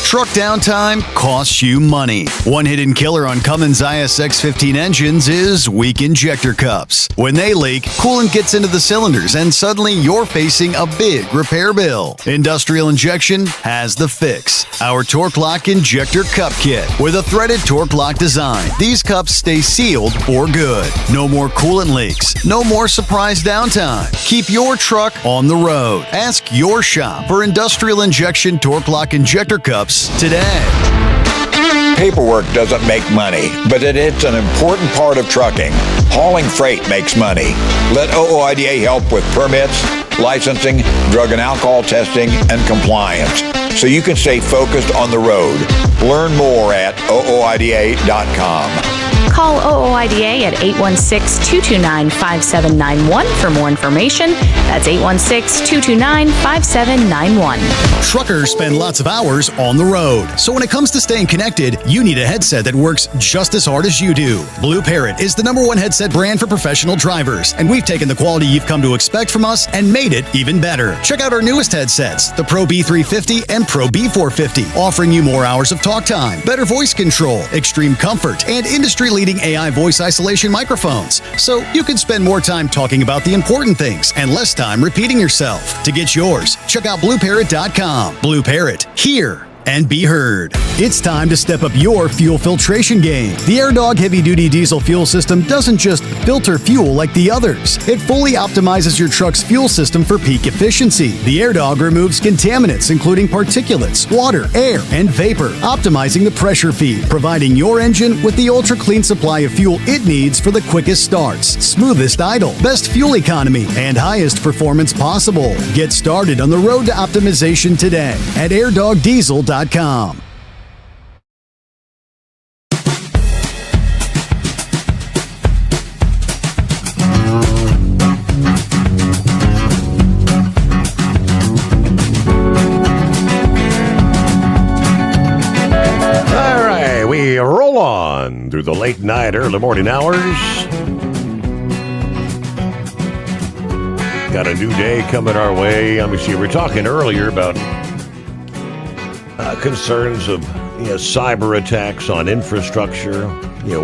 Truck downtime costs you money. One hidden killer on Cummins ISX 15 engines is weak injector cups. When they leak, coolant gets into the cylinders and suddenly you're facing a big repair bill. Industrial Injection has the fix. Our Torque Lock Injector Cup Kit. With a threaded Torque Lock design, these cups stay sealed for good. No more coolant leaks. No more surprise downtime. Keep your truck on the road. Ask your shop for Industrial Injection Torque Lock Injector Cups today. Paperwork doesn't make money, but it's an important part of trucking. Hauling freight makes money. Let OOIDA help with permits, licensing, drug and alcohol testing, and compliance, so you can stay focused on the road. Learn more at OOIDA.com. Call OOIDA at 816-229-5791 for more information. That's 816-229-5791. Truckers spend lots of hours on the road. So when it comes to staying connected, you need a headset that works just as hard as you do. Blue Parrot is the #1 headset brand for professional drivers, and we've taken the quality you've come to expect from us and made it even better. Check out our newest headsets, the Pro B350 and Pro B450, offering you more hours of talk time, better voice control, extreme comfort, and industry-leading AI voice isolation microphones. So you can spend more time talking about the important things and less time repeating yourself. To get yours, check out BlueParrot.com. Blue Parrot, hear and be heard. It's time to step up your fuel filtration game. The AirDog heavy-duty diesel fuel system doesn't just filter fuel like the others. It fully optimizes your truck's fuel system for peak efficiency. The AirDog removes contaminants, including particulates, water, air, and vapor, optimizing the pressure feed, providing your engine with the ultra-clean supply of fuel it needs for the quickest starts, smoothest idle, best fuel economy, and highest performance possible. Get started on the road to optimization today at airdogdiesel.com. All right, we roll on through the late night, early morning hours. Got a new day coming our way. Let me see. We were talking earlier about concerns of cyber attacks on infrastructure,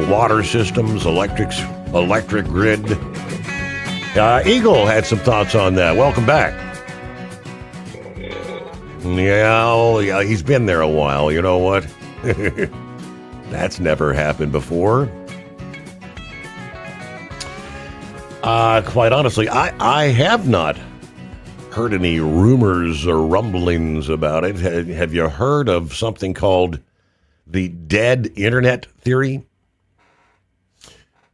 water systems, electric grid. Eagle had some thoughts on that. Welcome back. Yeah, he's been there a while. You know what? That's never happened before. Quite honestly, I have not heard any rumors or rumblings about it. Have you heard of something called the dead internet theory?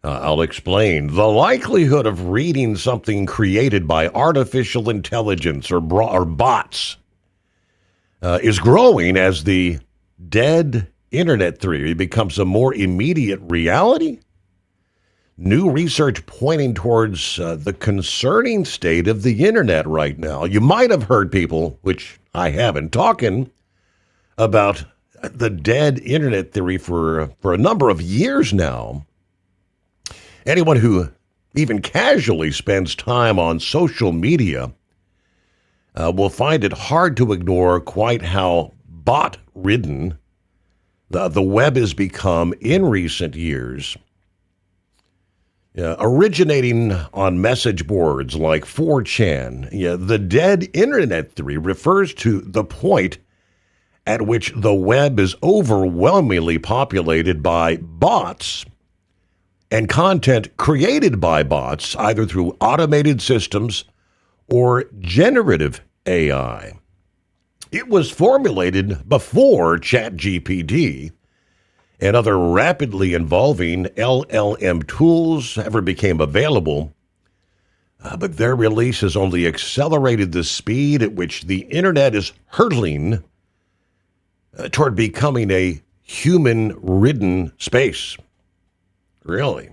I'll explain. The likelihood of reading something created by artificial intelligence or bots is growing as the dead internet theory becomes a more immediate reality. New research pointing towards the concerning state of the internet right now. You might have heard people, which I haven't, talking about the dead internet theory for a number of years now. Anyone who even casually spends time on social media will find it hard to ignore quite how bot-ridden the web has become in recent years. Originating on message boards like 4chan, the dead internet theory refers to the point at which the web is overwhelmingly populated by bots and content created by bots, either through automated systems or generative AI. It was formulated before ChatGPT and other rapidly evolving LLM tools ever became available, but their release has only accelerated the speed at which the internet is hurtling toward becoming a human-ridden space. Really.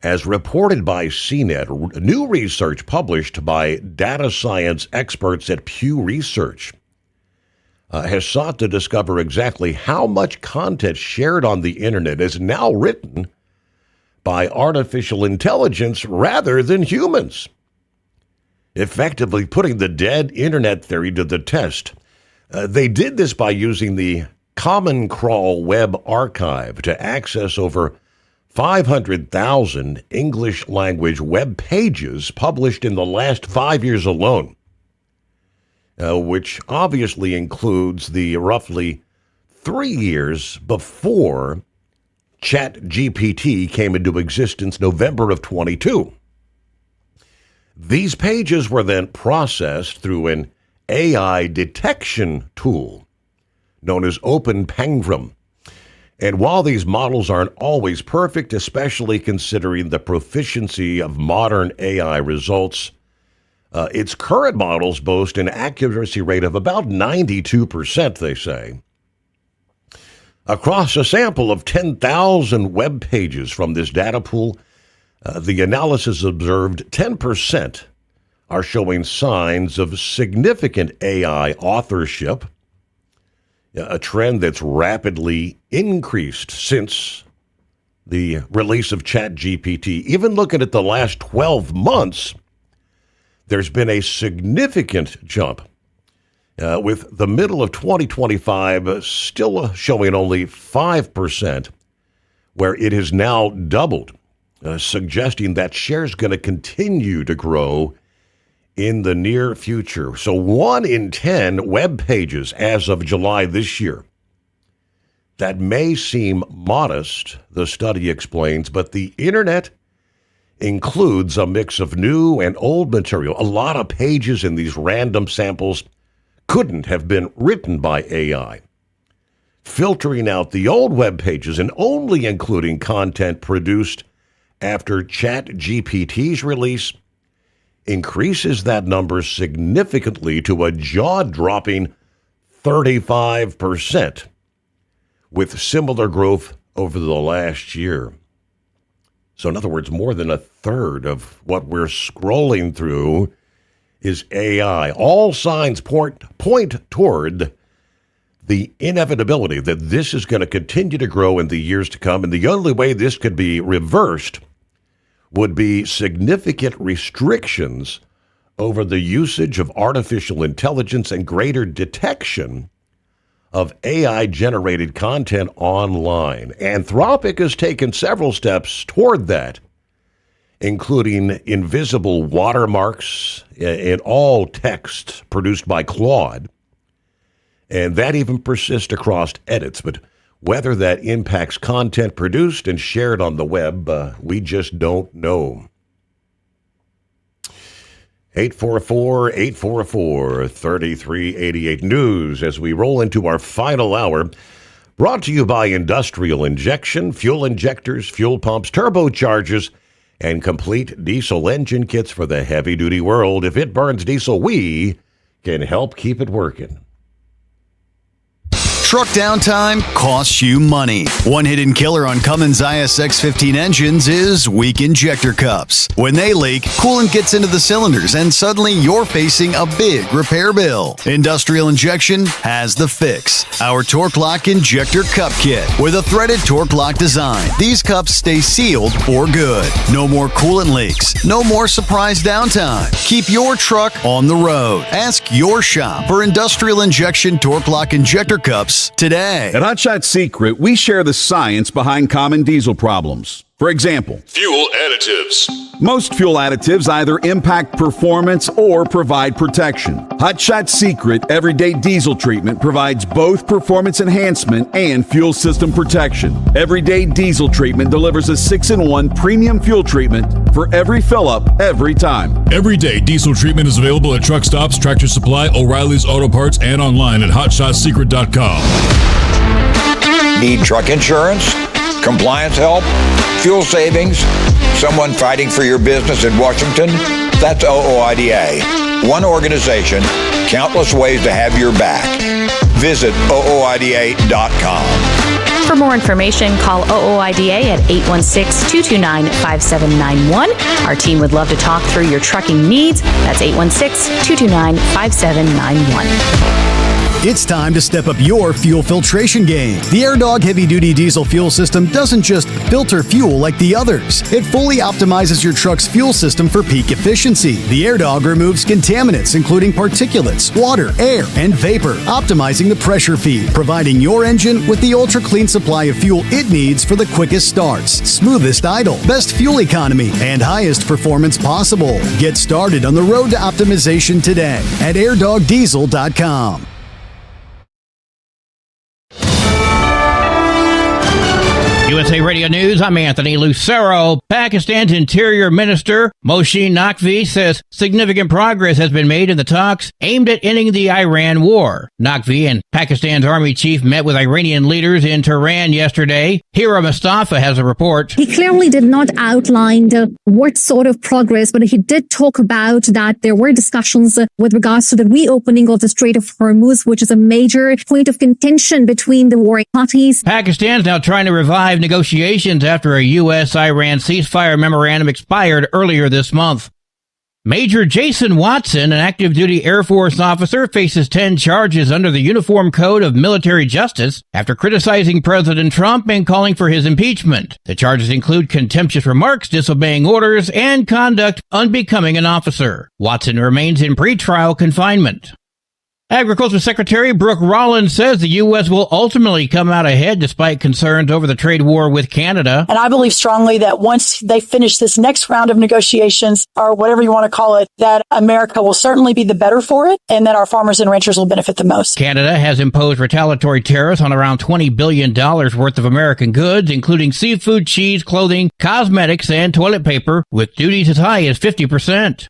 As reported by CNET, new research published by data science experts at Pew Research has sought to discover exactly how much content shared on the internet is now written by artificial intelligence rather than humans, effectively putting the dead internet theory to the test. They did this by using the Common Crawl Web Archive to access over 500,000 English language web pages published in the last 5 years alone, which obviously includes the roughly 3 years before ChatGPT came into existence, November of 22. These pages were then processed through an AI detection tool known as OpenPangram. And while these models aren't always perfect, especially considering the proficiency of modern AI results, its current models boast an accuracy rate of about 92%, they say. Across a sample of 10,000 web pages from this data pool, the analysis observed 10% are showing signs of significant AI authorship, a trend that's rapidly increased since the release of ChatGPT. Even looking at the last 12 months, there's been a significant jump, with the middle of 2025 still showing only 5%, where it has now doubled, suggesting that share is going to continue to grow in the near future. So 1 in 10 web pages as of July this year. That may seem modest, the study explains, but the internet includes a mix of new and old material. A lot of pages in these random samples couldn't have been written by AI. Filtering out the old web pages and only including content produced after ChatGPT's release increases that number significantly to a jaw-dropping 35%, with similar growth over the last year. So in other words, more than a third of what we're scrolling through is AI. All signs point toward the inevitability that this is going to continue to grow in the years to come, and the only way this could be reversed would be significant restrictions over the usage of artificial intelligence and greater detection of AI-generated content online. Anthropic has taken several steps toward that, including invisible watermarks in all texts produced by Claude, and that even persists across edits. But whether that impacts content produced and shared on the web, we just don't know. 844-844-3388 news as we roll into our final hour. Brought to you by Industrial Injection, fuel injectors, fuel pumps, turbochargers, and complete diesel engine kits for the heavy-duty world. If it burns diesel, we can help keep it working. Truck downtime costs you money. One hidden killer on Cummins ISX 15 engines is weak injector cups. When they leak, coolant gets into the cylinders and suddenly you're facing a big repair bill. Industrial Injection has the fix. Our Torque Lock Injector Cup Kit with a threaded Torque Lock design. These cups stay sealed for good. No more coolant leaks. No more surprise downtime. Keep your truck on the road. Ask your shop for Industrial Injection Torque Lock Injector Cups today. At Hotshot Secret, we share the science behind common diesel problems. For example, fuel additives. Most fuel additives either impact performance or provide protection. Hotshot Secret Everyday Diesel Treatment provides both performance enhancement and fuel system protection. Everyday Diesel Treatment delivers a 6-in-1 premium fuel treatment for every fill-up, every time. Everyday Diesel Treatment is available at truck stops, Tractor Supply, O'Reilly's Auto Parts, and online at HotShotSecret.com. Need truck insurance? Compliance help? Fuel savings? Someone fighting for your business in Washington? That's OOIDA. One organization, countless ways to have your back. Visit OOIDA.com. For more information, call OOIDA at 816-229-5791. Our team would love to talk through your trucking needs. That's 816-229-5791. It's time to step up your fuel filtration game. The AirDog heavy-duty diesel fuel system doesn't just filter fuel like the others. It fully optimizes your truck's fuel system for peak efficiency. The AirDog removes contaminants, including particulates, water, air, and vapor, optimizing the pressure feed, providing your engine with the ultra-clean supply of fuel it needs for the quickest starts, smoothest idle, best fuel economy, and highest performance possible. Get started on the road to optimization today at airdogdiesel.com. USA Radio News, I'm Anthony Lucero. Pakistan's Interior Minister Mohsin Naqvi says significant progress has been made in the talks aimed at ending the Iran war. Naqvi and Pakistan's army chief met with Iranian leaders in Tehran yesterday. Hira Mustafa has a report. He clearly did not outline what sort of progress, but he did talk about that there were discussions with regards to the reopening of the Strait of Hormuz, which is a major point of contention between the warring parties. Pakistan's now trying to revive negotiations after a U.S.-Iran ceasefire memorandum expired earlier this month. Major Jason Watson, an active duty Air Force officer, faces 10 charges under the Uniform Code of Military Justice after criticizing President Trump and calling for his impeachment. The charges include contemptuous remarks, disobeying orders, and conduct unbecoming an officer. Watson remains in pretrial confinement. Agriculture Secretary Brooke Rollins says the U.S. will ultimately come out ahead despite concerns over the trade war with Canada. And I believe strongly that once they finish this next round of negotiations, or whatever you want to call it, that America will certainly be the better for it and that our farmers and ranchers will benefit the most. Canada has imposed retaliatory tariffs on around $20 billion worth of American goods, including seafood, cheese, clothing, cosmetics, and toilet paper, with duties as high as 50%.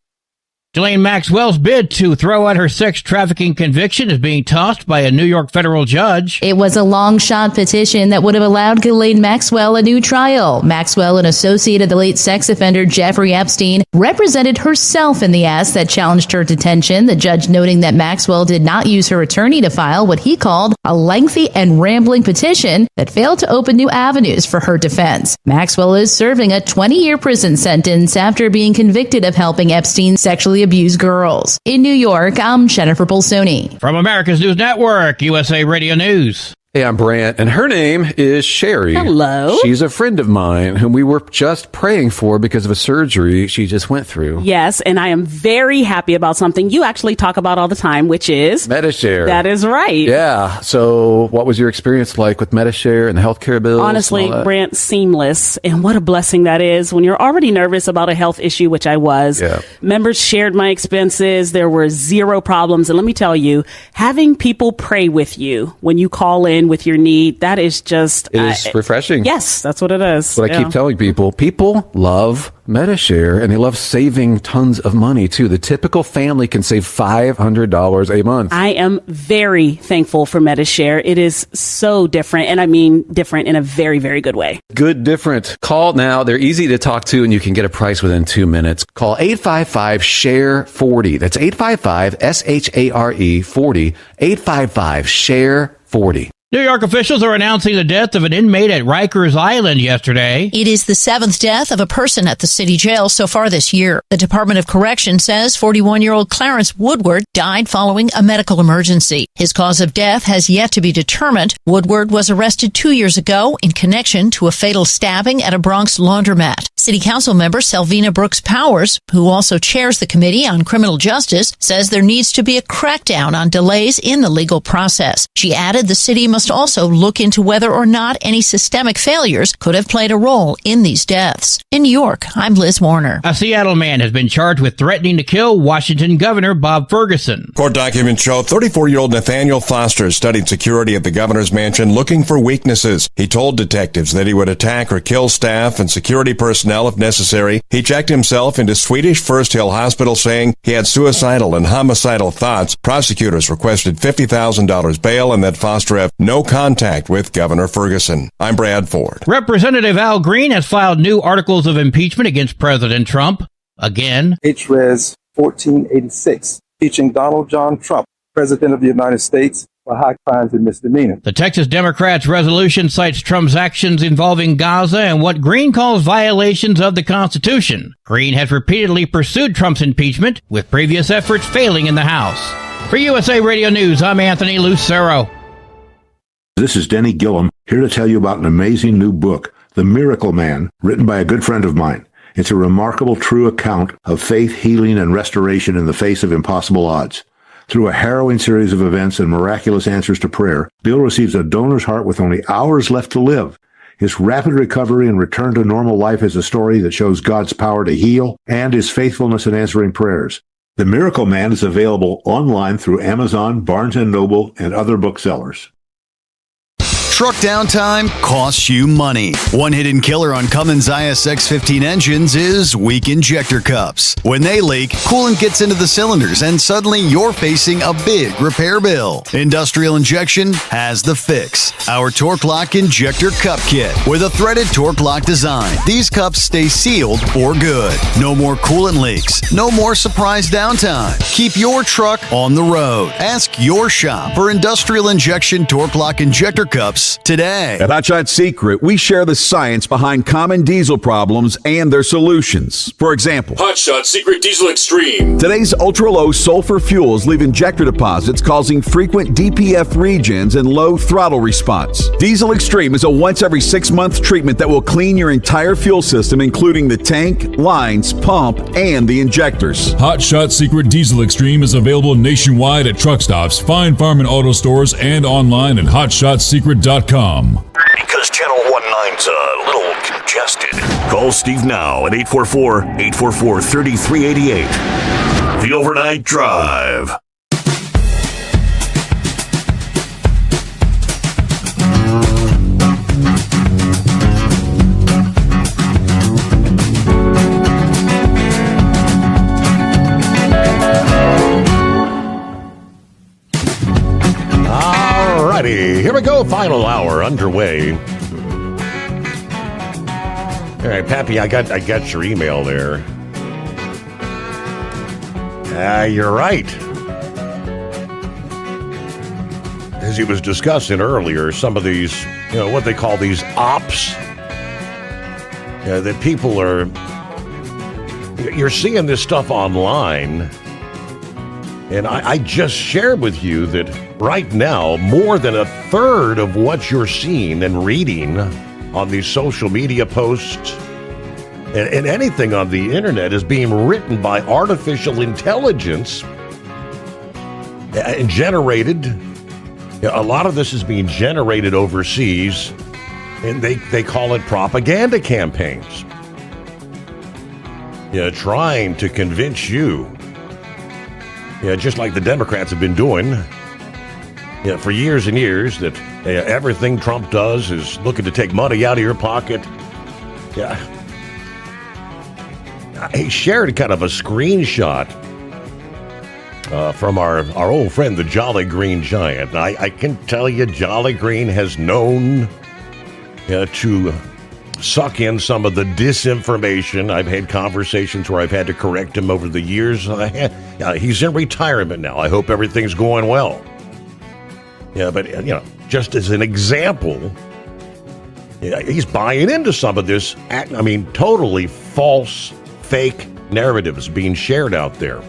Ghislaine Maxwell's bid to throw out her sex trafficking conviction is being tossed by a New York federal judge. It was a long-shot petition that would have allowed Ghislaine Maxwell a new trial. Maxwell, an associate of the late sex offender Jeffrey Epstein, represented herself in the ask that challenged her detention, the judge noting that Maxwell did not use her attorney to file what he called a lengthy and rambling petition that failed to open new avenues for her defense. Maxwell is serving a 20-year prison sentence after being convicted of helping Epstein sexually abuse girls. In New York, I'm Jennifer Bolsoni. From America's News Network, USA Radio News. Hey, I'm Brant, and her name is Sherry. Hello. She's a friend of mine whom we were just praying for because of a surgery she just went through. Yes, and I am very happy about something you actually talk about all the time, which is MediShare. That is right. Yeah. So what was your experience like with MediShare and the healthcare bills? Honestly, Brant, seamless. And what a blessing that is when you're already nervous about a health issue, which I was. Yeah. Members shared my expenses. There were zero problems. And let me tell you, having people pray with you when you call in with your need, that is just it is refreshing. Yes, that's what it is. That's what I keep telling people. People love MediShare and they love saving tons of money too. The typical family can save $500 a month. I am very thankful for MediShare. It is so different, and I mean different in a very, very good way. Good different. Call now. They're easy to talk to and you can get a price within 2 minutes. Call 855-SHARE-40. That's 855-SHARE-40. 855-SHARE-40. New York officials are announcing the death of an inmate at Rikers Island yesterday. It is the 7th death of a person at the city jail so far this year. The Department of Correction says 41-year-old Clarence Woodward died following a medical emergency. His cause of death has yet to be determined. Woodward was arrested 2 years ago in connection to a fatal stabbing at a Bronx laundromat. City Council member Selvina Brooks Powers, who also chairs the Committee on Criminal Justice, says there needs to be a crackdown on delays in the legal process. She added the city must also look into whether or not any systemic failures could have played a role in these deaths. In New York, I'm Liz Warner. A Seattle man has been charged with threatening to kill Washington Governor Bob Ferguson. Court documents show 34-year-old Nathaniel Foster studied security at the governor's mansion looking for weaknesses. He told detectives that he would attack or kill staff and security personnel if necessary. He checked himself into Swedish First Hill Hospital saying he had suicidal and homicidal thoughts. Prosecutors requested $50,000 bail and that Foster have no contact with Governor Ferguson. I'm Brad Ford. Representative Al Green has filed new articles of impeachment against President Trump. Again. H-Res 1486, impeaching Donald John Trump, President of the United States, for high crimes and misdemeanors. The Texas Democrats' resolution cites Trump's actions involving Gaza and what Green calls violations of the Constitution. Green has repeatedly pursued Trump's impeachment, with previous efforts failing in the House. For USA Radio News, I'm Anthony Lucero. This is Denny Gillum, here to tell you about an amazing new book, The Miracle Man, written by a good friend of mine. It's a remarkable, true account of faith, healing, and restoration in the face of impossible odds. Through a harrowing series of events and miraculous answers to prayer, Bill receives a donor's heart with only hours left to live. His rapid recovery and return to normal life is a story that shows God's power to heal and his faithfulness in answering prayers. The Miracle Man is available online through Amazon, Barnes & Noble, and other booksellers. Truck downtime costs you money. One hidden killer on Cummins ISX-15 engines is weak injector cups. When they leak, coolant gets into the cylinders and suddenly you're facing a big repair bill. Industrial Injection has the fix. Our Torque Lock Injector Cup Kit. With a threaded Torque Lock design, these cups stay sealed for good. No more coolant leaks. No more surprise downtime. Keep your truck on the road. Ask your shop for Industrial Injection Torque Lock Injector Cups today. At Hotshot Secret, we share the science behind common diesel problems and their solutions. For example, Hotshot Secret Diesel Extreme. Today's ultra-low sulfur fuels leave injector deposits causing frequent DPF regens and low throttle response. Diesel Extreme is a once every 6-month treatment that will clean your entire fuel system, including the tank, lines, pump, and the injectors. Hotshot Secret Diesel Extreme is available nationwide at truck stops, fine farm and auto stores, and online at hotshotsecret.com. Because Channel 19's a little congested. Call Steve now at 844-844-3388. The Overnight Drive. Here we go, final hour underway. All right, Pappy, I got your email there. You're right. As he was discussing earlier, some of these, what they call these ops, that people are, you're seeing this stuff online. And I just shared with you that right now, more than a third of what you're seeing and reading on these social media posts and anything on the internet is being written by artificial intelligence and generated. A lot of this is being generated overseas, and they call it propaganda campaigns. Trying to convince you. Just like the Democrats have been doing for years and years, that everything Trump does is looking to take money out of your pocket. He shared kind of a screenshot from our old friend, the Jolly Green Giant. I can tell you, Jolly Green has known to suck in some of the disinformation. I've had conversations where I've had to correct him over the years. He's in retirement now. I hope everything's going well. But just as an example, he's buying into some of this, totally false, fake narratives being shared out there.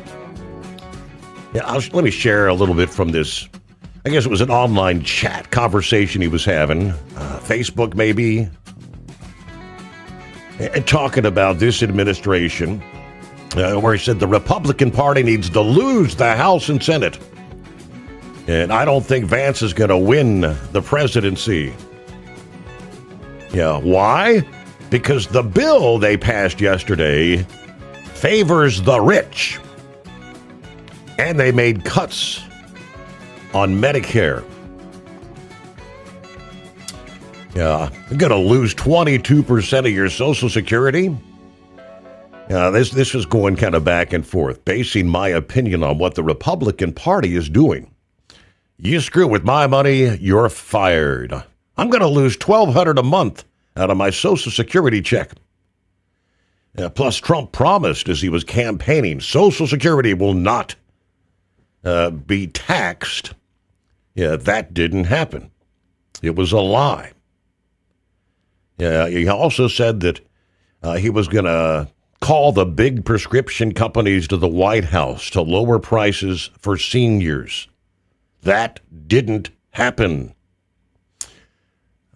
Let me share a little bit from this. I guess it was an online chat conversation he was having, Facebook maybe, and talking about this administration, where he said the Republican Party needs to lose the House and Senate. And I don't think Vance is going to win the presidency. Why? Because the bill they passed yesterday favors the rich. And they made cuts on Medicare. You're going to lose 22% of your Social Security. This was going kind of back and forth, basing my opinion on what the Republican Party is doing. You screw with my money, you're fired. I'm going to lose $1,200 a month out of my Social Security check. Plus, Trump promised as he was campaigning, Social Security will not be taxed. That didn't happen. It was a lie. He also said that he was going to call the big prescription companies to the White House to lower prices for seniors. That didn't happen.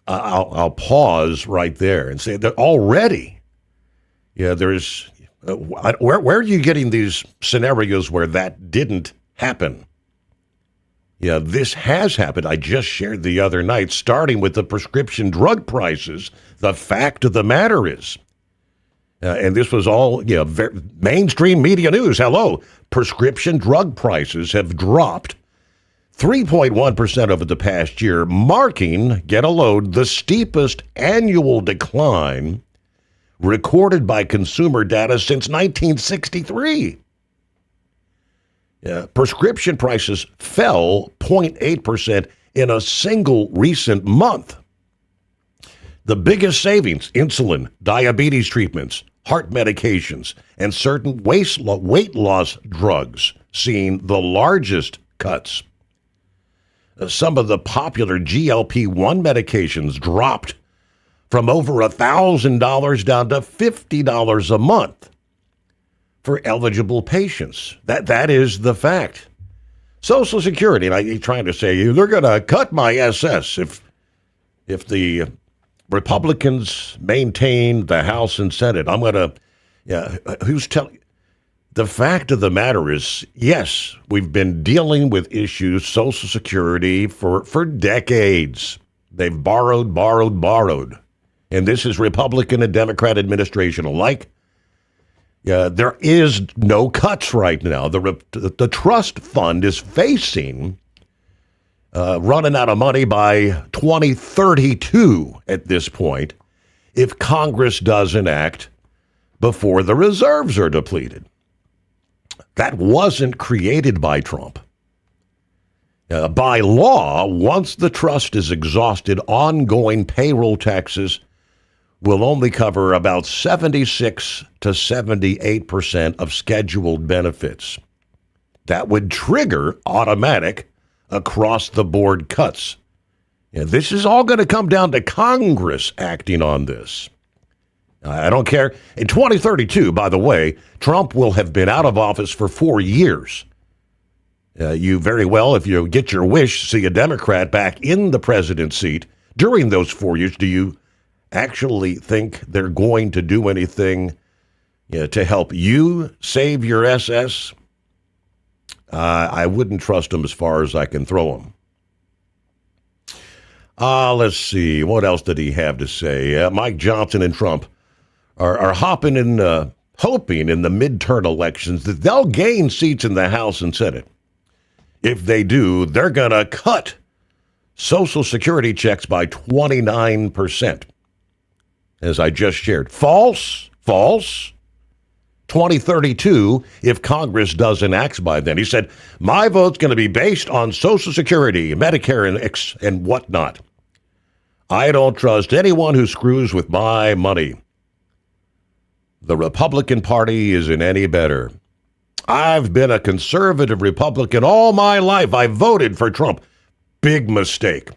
I'll pause right there and say that already, there's where are you getting these scenarios where that didn't happen? Yeah, this has happened. I just shared the other night, starting with the prescription drug prices. The fact of the matter is, and this was all mainstream media news. Hello, prescription drug prices have dropped 3.1% over the past year, marking, get a load, the steepest annual decline recorded by consumer data since 1963. Prescription prices fell 0.8% in a single recent month. The biggest savings, insulin, diabetes treatments, heart medications, and certain weight loss drugs, seeing the largest cuts. Some of the popular GLP-1 medications dropped from over $1,000 down to $50 a month for eligible patients. That is the fact. Social Security, and I'm trying to say they're going to cut my SS if the Republicans maintain the House and Senate. I'm going to, who's telling? The fact of the matter is, yes, we've been dealing with issues, Social Security, for decades. They've borrowed. And this is Republican and Democrat administration alike. There is no cuts right now. The trust fund is facing running out of money by 2032 at this point if Congress doesn't act before the reserves are depleted. That wasn't created by Trump. By law, once the trust is exhausted, ongoing payroll taxes will only cover about 76 to 78% of scheduled benefits. That would trigger automatic across-the-board cuts. This is all going to come down to Congress acting on this. I don't care. In 2032, by the way, Trump will have been out of office for 4 years. You very well, if you get your wish, see a Democrat back in the president's seat during those 4 years. Do you actually think they're going to do anything to help you save your SS? I wouldn't trust them as far as I can throw them. Let's see. What else did he have to say? Mike Johnson and Trump are hoping in, hoping in the midterm elections that they'll gain seats in the House and Senate. If they do, they're going to cut Social Security checks by 29%. As I just shared. False. 2032, if Congress doesn't act by then. He said, my vote's going to be based on Social Security, Medicare, and whatnot. I don't trust anyone who screws with my money. The Republican Party isn't any better. I've been a conservative Republican all my life. I voted for Trump. Big mistake.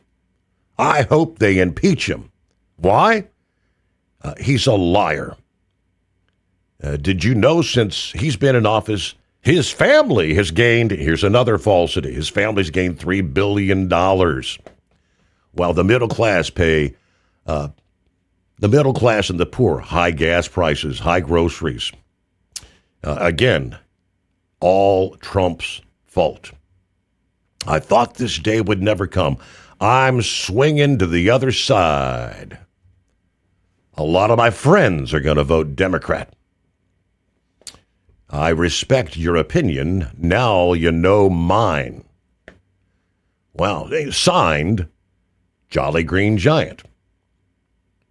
I hope they impeach him. Why? He's a liar. Did you know since he's been in office, his family has gained, here's another falsity, his family's gained $3 billion, while the middle class pay, the middle class and the poor, high gas prices, high groceries. Again, all Trump's fault. I thought this day would never come. I'm swinging to the other side. A lot of my friends are going to vote Democrat. I respect your opinion. Now you know mine. Well, signed, Jolly Green Giant.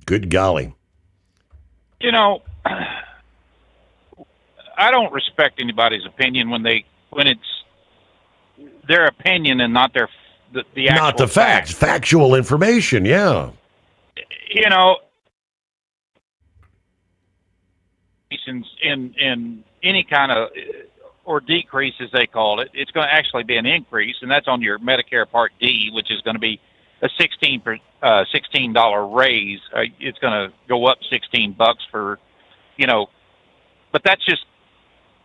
Good golly. You know, I don't respect anybody's opinion when it's their opinion and not the actual not the facts. Factual information, yeah. You know, in any kind of or decrease, as they call it, it's going to actually be an increase, and that's on your Medicare Part D, which is going to be a $16 raise. It's going to go up $16 for, but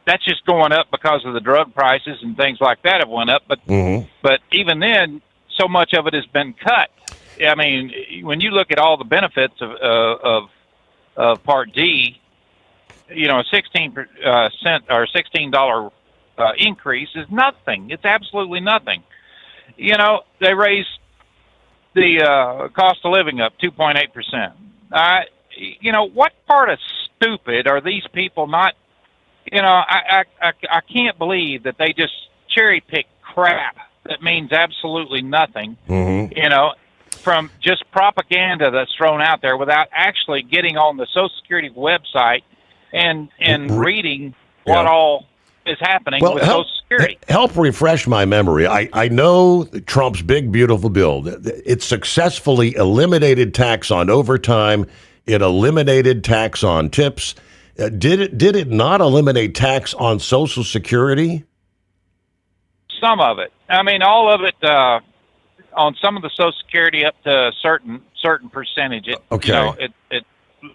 that's just going up because of the drug prices and things like that have went up. But even then, so much of it has been cut. I mean, when you look at all the benefits of Part D, you know, a 16 cent or $16 increase is nothing. It's absolutely nothing. You know, they raised the cost of living up 2.8%. You know, what part of stupid are these people not? You know, I can't believe that they just cherry pick crap that means absolutely nothing. You know, from just propaganda that's thrown out there without actually getting on the Social Security website and reading what all is happening with Social Security. Help refresh my memory. I know Trump's big, beautiful bill. It successfully eliminated tax on overtime. It eliminated tax on tips. Did it not eliminate tax on Social Security? Some of it. I mean, all of it on some of the Social Security up to a certain percentage. You know, it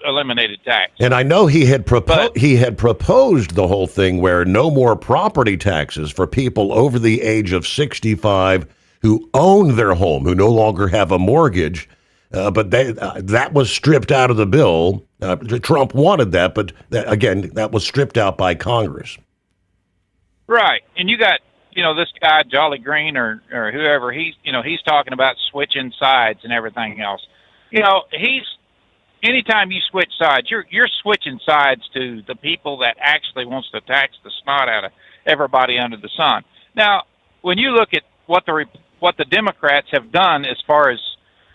eliminated tax. And I know he had proposed the whole thing where no more property taxes for people over the age of 65 who own their home, who no longer have a mortgage. But that was stripped out of the bill. Trump wanted that, but that was stripped out by Congress. Right. And you got, you know, this guy, Jolly Green or whoever, he's talking about switching sides and everything else. You know, anytime you switch sides, you're switching sides to the people that actually wants to tax the snot out of everybody under the sun. Now, when you look at what the Democrats have done as far as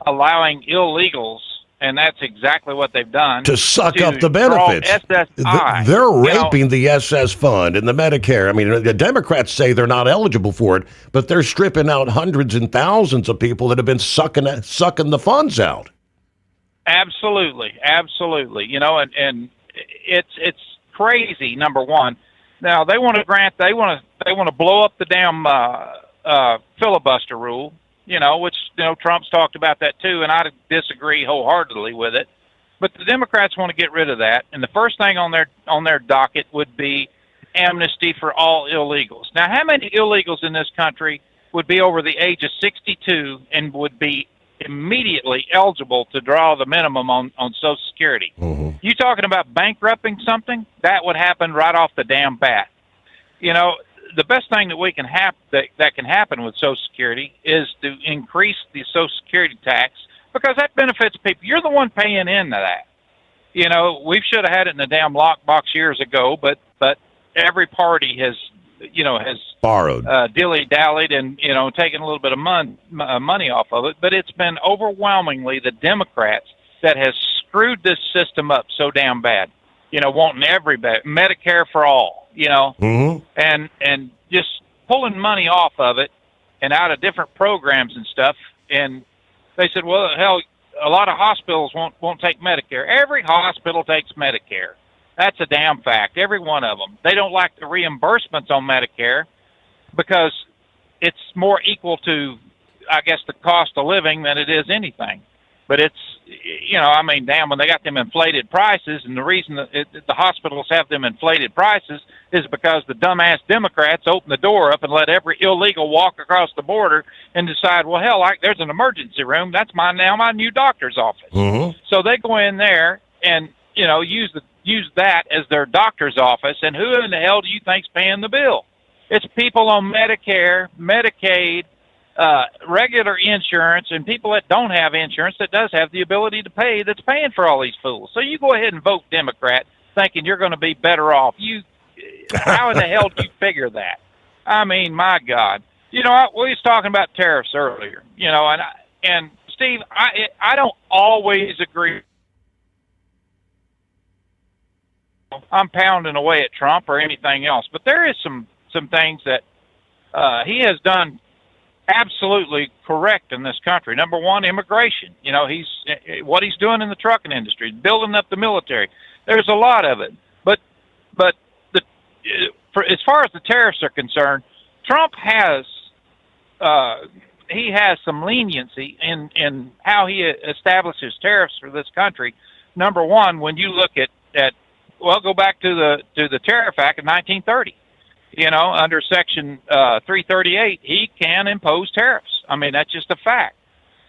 allowing illegals, and that's exactly what they've done, to suck up the benefits. SSI, they're raping the SS fund and the Medicare. I mean, the Democrats say they're not eligible for it, but they're stripping out hundreds and thousands of people that have been sucking the funds out. Absolutely. You know, and it's crazy. Number one, now they want to blow up the damn filibuster rule. You know, which, you know, Trump's talked about that too, and I disagree wholeheartedly with it. But the Democrats want to get rid of that, and the first thing on their docket would be amnesty for all illegals. Now, how many illegals in this country would be over the age of 62 and would be immediately eligible to draw the minimum on Social Security? You talking about bankrupting something? That would happen right off the damn bat. You know, the best thing that we can that can happen with Social Security is to increase the Social Security tax, because that benefits people. You're the one paying into that. You know, we should have had it in the damn lockbox years ago, but every party has borrowed, dilly-dallied, and, you know, taken a little bit of money off of it. But it's been overwhelmingly the Democrats that has screwed this system up so damn bad. You know, wanting everybody Medicare for all. You know, and just pulling money off of it and out of different programs and stuff. And they said, well, hell, a lot of hospitals won't take Medicare. Every hospital takes Medicare. That's a damn fact. Every one of them. They don't like the reimbursements on Medicare because it's more equal to, I guess, the cost of living than it is anything. But it's, you know, I mean, damn, when they got them inflated prices, and the reason that the hospitals have them inflated prices is because the dumbass Democrats open the door up and let every illegal walk across the border and decide, well, hell, there's an emergency room. That's my new doctor's office. So they go in there and, you know, use that as their doctor's office. And who in the hell do you think's paying the bill? It's people on Medicare, Medicaid, regular insurance, and people that don't have insurance that does have the ability to pay, that's paying for all these fools. So you go ahead and vote Democrat thinking you're going to be better off. How in the hell do you figure that? I mean, my God. You know, we was talking about tariffs earlier, you know, and Steve, I don't always agree. I'm pounding away at Trump or anything else, but there is some things that he has done absolutely correct in this country. Number one, immigration. You know, what he's doing in the trucking industry, building up the military. There's a lot of it, but as far as the tariffs are concerned, Trump has some leniency in how he establishes tariffs for this country. Number one, when you look at Well, go back to the Tariff Act of 1930. Under Section 338, he can impose tariffs. I mean, that's just a fact.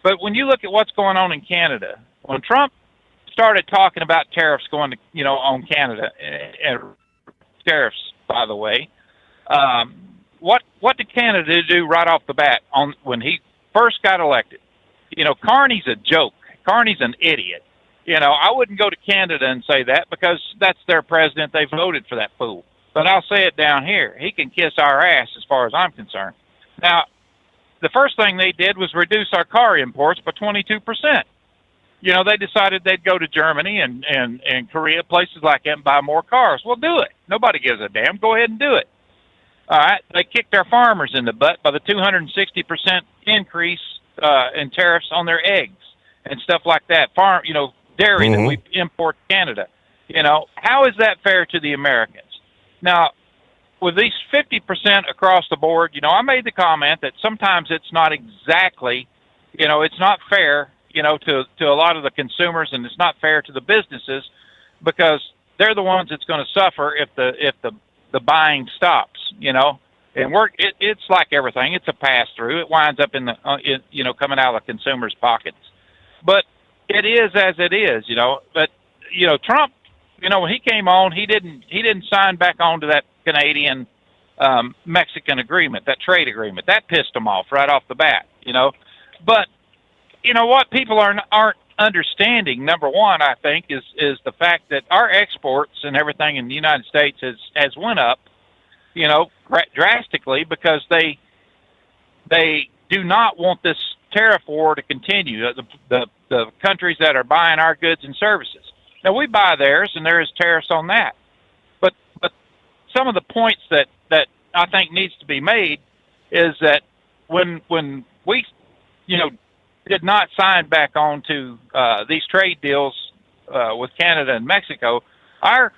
But when you look at what's going on in Canada, when Trump started talking about tariffs going to, on Canada, and tariffs, by the way, what did Canada do right off the bat when he first got elected? Carney's a joke. Carney's an idiot. I wouldn't go to Canada and say that because that's their president. They voted for that fool. But I'll say it down here. He can kiss our ass as far as I'm concerned. Now, the first thing they did was reduce our car imports by 22%. They decided they'd go to Germany and Korea, places like that, and buy more cars. Well, do it. Nobody gives a damn. Go ahead and do it. All right. They kicked our farmers in the butt by the 260% increase in tariffs on their eggs and stuff like that. Dairy that we import to Canada. How is that fair to the Americans? Now, with these 50% across the board, I made the comment that sometimes it's not exactly, it's not fair, to a lot of the consumers, and it's not fair to the businesses because they're the ones that's going to suffer if the buying stops, And it's like everything; it's a pass through. It winds up in the coming out of the consumers' pockets, but it is as it is, But Trump. When he came on, he didn't sign back on to that Canadian Mexican agreement, that trade agreement. That pissed him off right off the bat, But what people aren't understanding, number one, I think, is the fact that our exports and everything in the United States has went up, drastically because they do not want this tariff war to continue. The countries that are buying our goods and services. Now, we buy theirs, and there is tariffs on that. But some of the points that I think needs to be made is that when we, did not sign back on to these trade deals with Canada and Mexico, our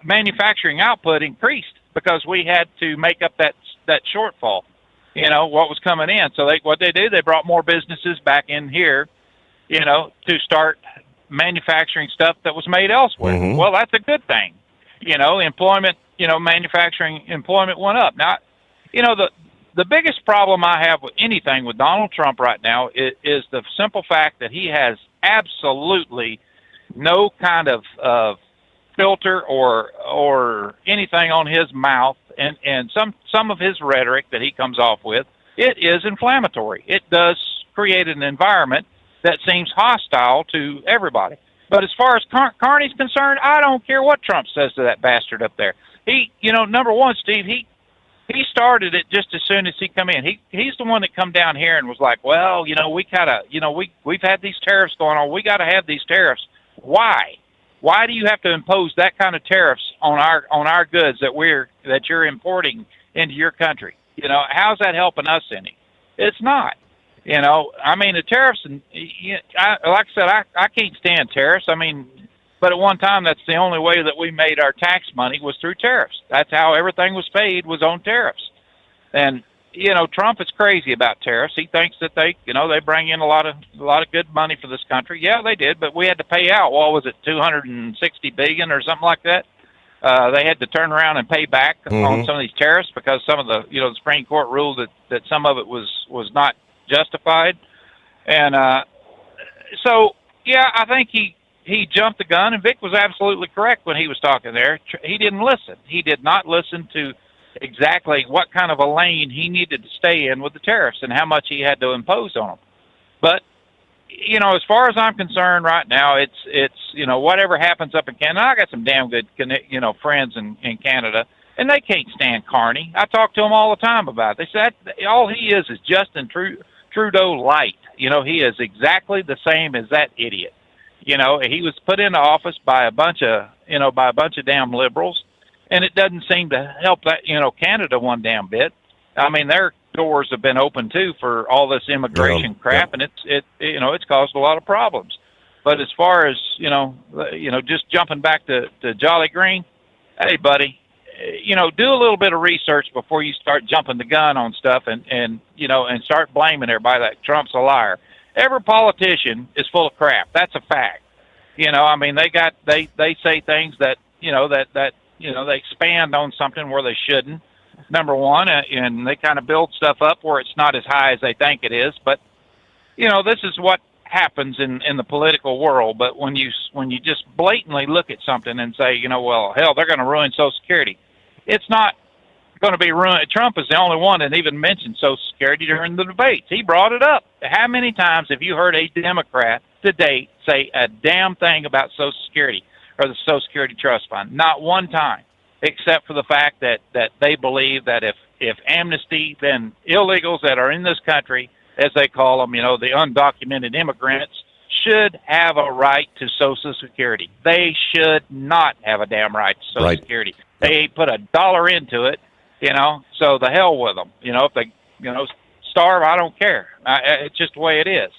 manufacturing output increased because we had to make up that shortfall, what was coming in. So what they did, they brought more businesses back in here, to start manufacturing stuff that was made elsewhere. Well, that's a good thing. Employment, manufacturing employment went up. Now, the biggest problem I have with anything with Donald Trump right now is the simple fact that he has absolutely no kind of filter or anything on his mouth, and some of his rhetoric that he comes off with, it is inflammatory. It does create an environment that seems hostile to everybody. But as far as Carney's concerned, I don't care what Trump says to that bastard up there. He, number one, Steve, he started it just as soon as he come in. He's the one that come down here and was like, well, we gotta, we've had these tariffs going on. We got to have these tariffs. Why? Why do you have to impose that kind of tariffs on our goods that you're importing into your country? How's that helping us any? It's not. The tariffs, and like I said, I can't stand tariffs. But at one time, that's the only way that we made our tax money was through tariffs. That's how everything was paid, was on tariffs. And Trump is crazy about tariffs. He thinks that they bring in a lot of good money for this country. Yeah, they did, but we had to pay out. What was it, $260 billion or something like that? They had to turn around and pay back on some of these tariffs because some of the the Supreme Court ruled that some of it was not justified. And so yeah, I think he jumped the gun, and Vic was absolutely correct when he was talking there. He didn't listen. He did not listen to exactly what kind of a lane he needed to stay in with the tariffs and how much he had to impose on them. But as far as I'm concerned right now, it's whatever happens up in Canada. I got some damn good friends in Canada, and they can't stand Carney. I talk to them all the time about it. They said all he is Justin Trudeau light. He is exactly the same as that idiot. He was put into office by a bunch of damn liberals, and it doesn't seem to help that Canada one damn bit. Their doors have been open too for all this immigration crap, and it's caused a lot of problems. But as far as just jumping back to Jolly Green, hey buddy, do a little bit of research before you start jumping the gun on stuff and start blaming everybody like Trump's a liar. Every politician is full of crap. That's a fact. I mean, they say things that they expand on something where they shouldn't. Number one, and they kind of build stuff up where it's not as high as they think it is. But this is what happens in the political world. But when you just blatantly look at something and say, well, hell, they're going to ruin Social Security. It's not going to be ruined. Trump is the only one that even mentioned Social Security during the debates. He brought it up. How many times have you heard a Democrat to date say a damn thing about Social Security or the Social Security Trust Fund? Not one time, except for the fact that they believe that if amnesty, then illegals that are in this country, as they call them, the undocumented immigrants, should have a right to Social Security. They should not have a damn right to Social Security. They put $1 into it, so the hell with them. If they, starve, I don't care. It's just the way it is.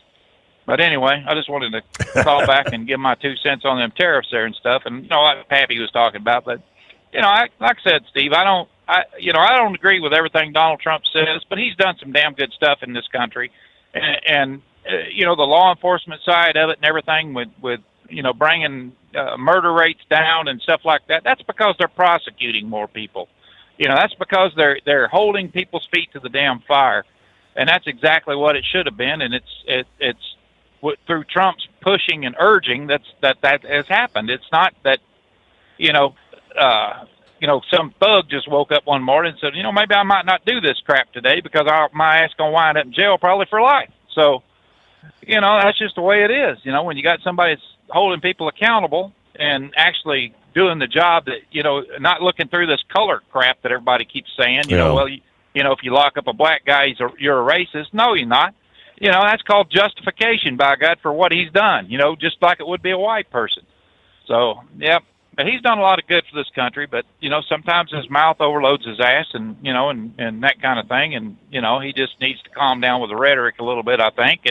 But anyway, I just wanted to call back and give my 2 cents on them tariffs there and stuff. And like Pappy was talking about, but like I said, Steve, I don't agree with everything Donald Trump says, but he's done some damn good stuff in this country, and the law enforcement side of it and everything with bringing murder rates down and stuff like that. That's because they're prosecuting more people. That's because they're holding people's feet to the damn fire, and that's exactly what it should have been. And it's through Trump's pushing and urging that has happened. It's not that some thug just woke up one morning and said, maybe I might not do this crap today because my ass gonna wind up in jail probably for life. So, that's just the way it is. When you got somebody that's holding people accountable and actually doing the job that, not looking through this color crap that everybody keeps saying, if you lock up a black guy, you're a racist. No, you're not. That's called justification, by God, for what he's done, just like it would be a white person. So, yeah. But he's done a lot of good for this country, but, sometimes his mouth overloads his ass and that kind of thing. And, he just needs to calm down with the rhetoric a little bit, I think,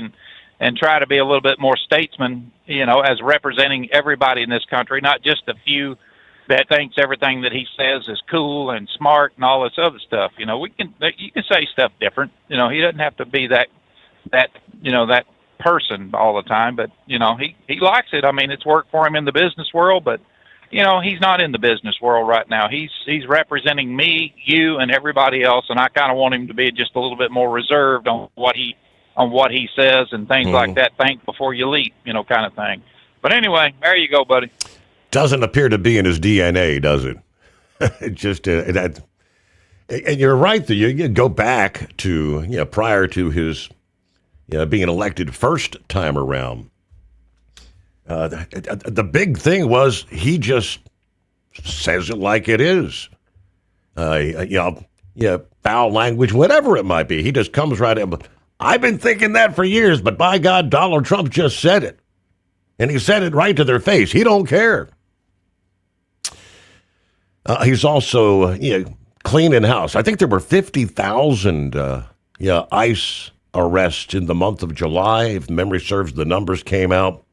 and try to be a little bit more statesman, as representing everybody in this country, not just a few that thinks everything that he says is cool and smart and all this other stuff. You can say stuff different. He doesn't have to be that person all the time, but, he likes it. I mean, it's worked for him in the business world, but, he's not in the business world right now. He's representing me, you, and everybody else, and I kind of want him to be just a little bit more reserved on what he says and things like that. Think before you leap, kind of thing. But anyway, there you go, buddy. Doesn't appear to be in his DNA, does it? Just that. And you're right. You go back to prior to his being elected first time around. The big thing was he just says it like it is. Foul language, whatever it might be. He just comes right in. I've been thinking that for years, but by God, Donald Trump just said it. And he said it right to their face. He don't care. He's also cleaning house. I think there were 50,000 ICE arrests in the month of July. If memory serves, the numbers came out.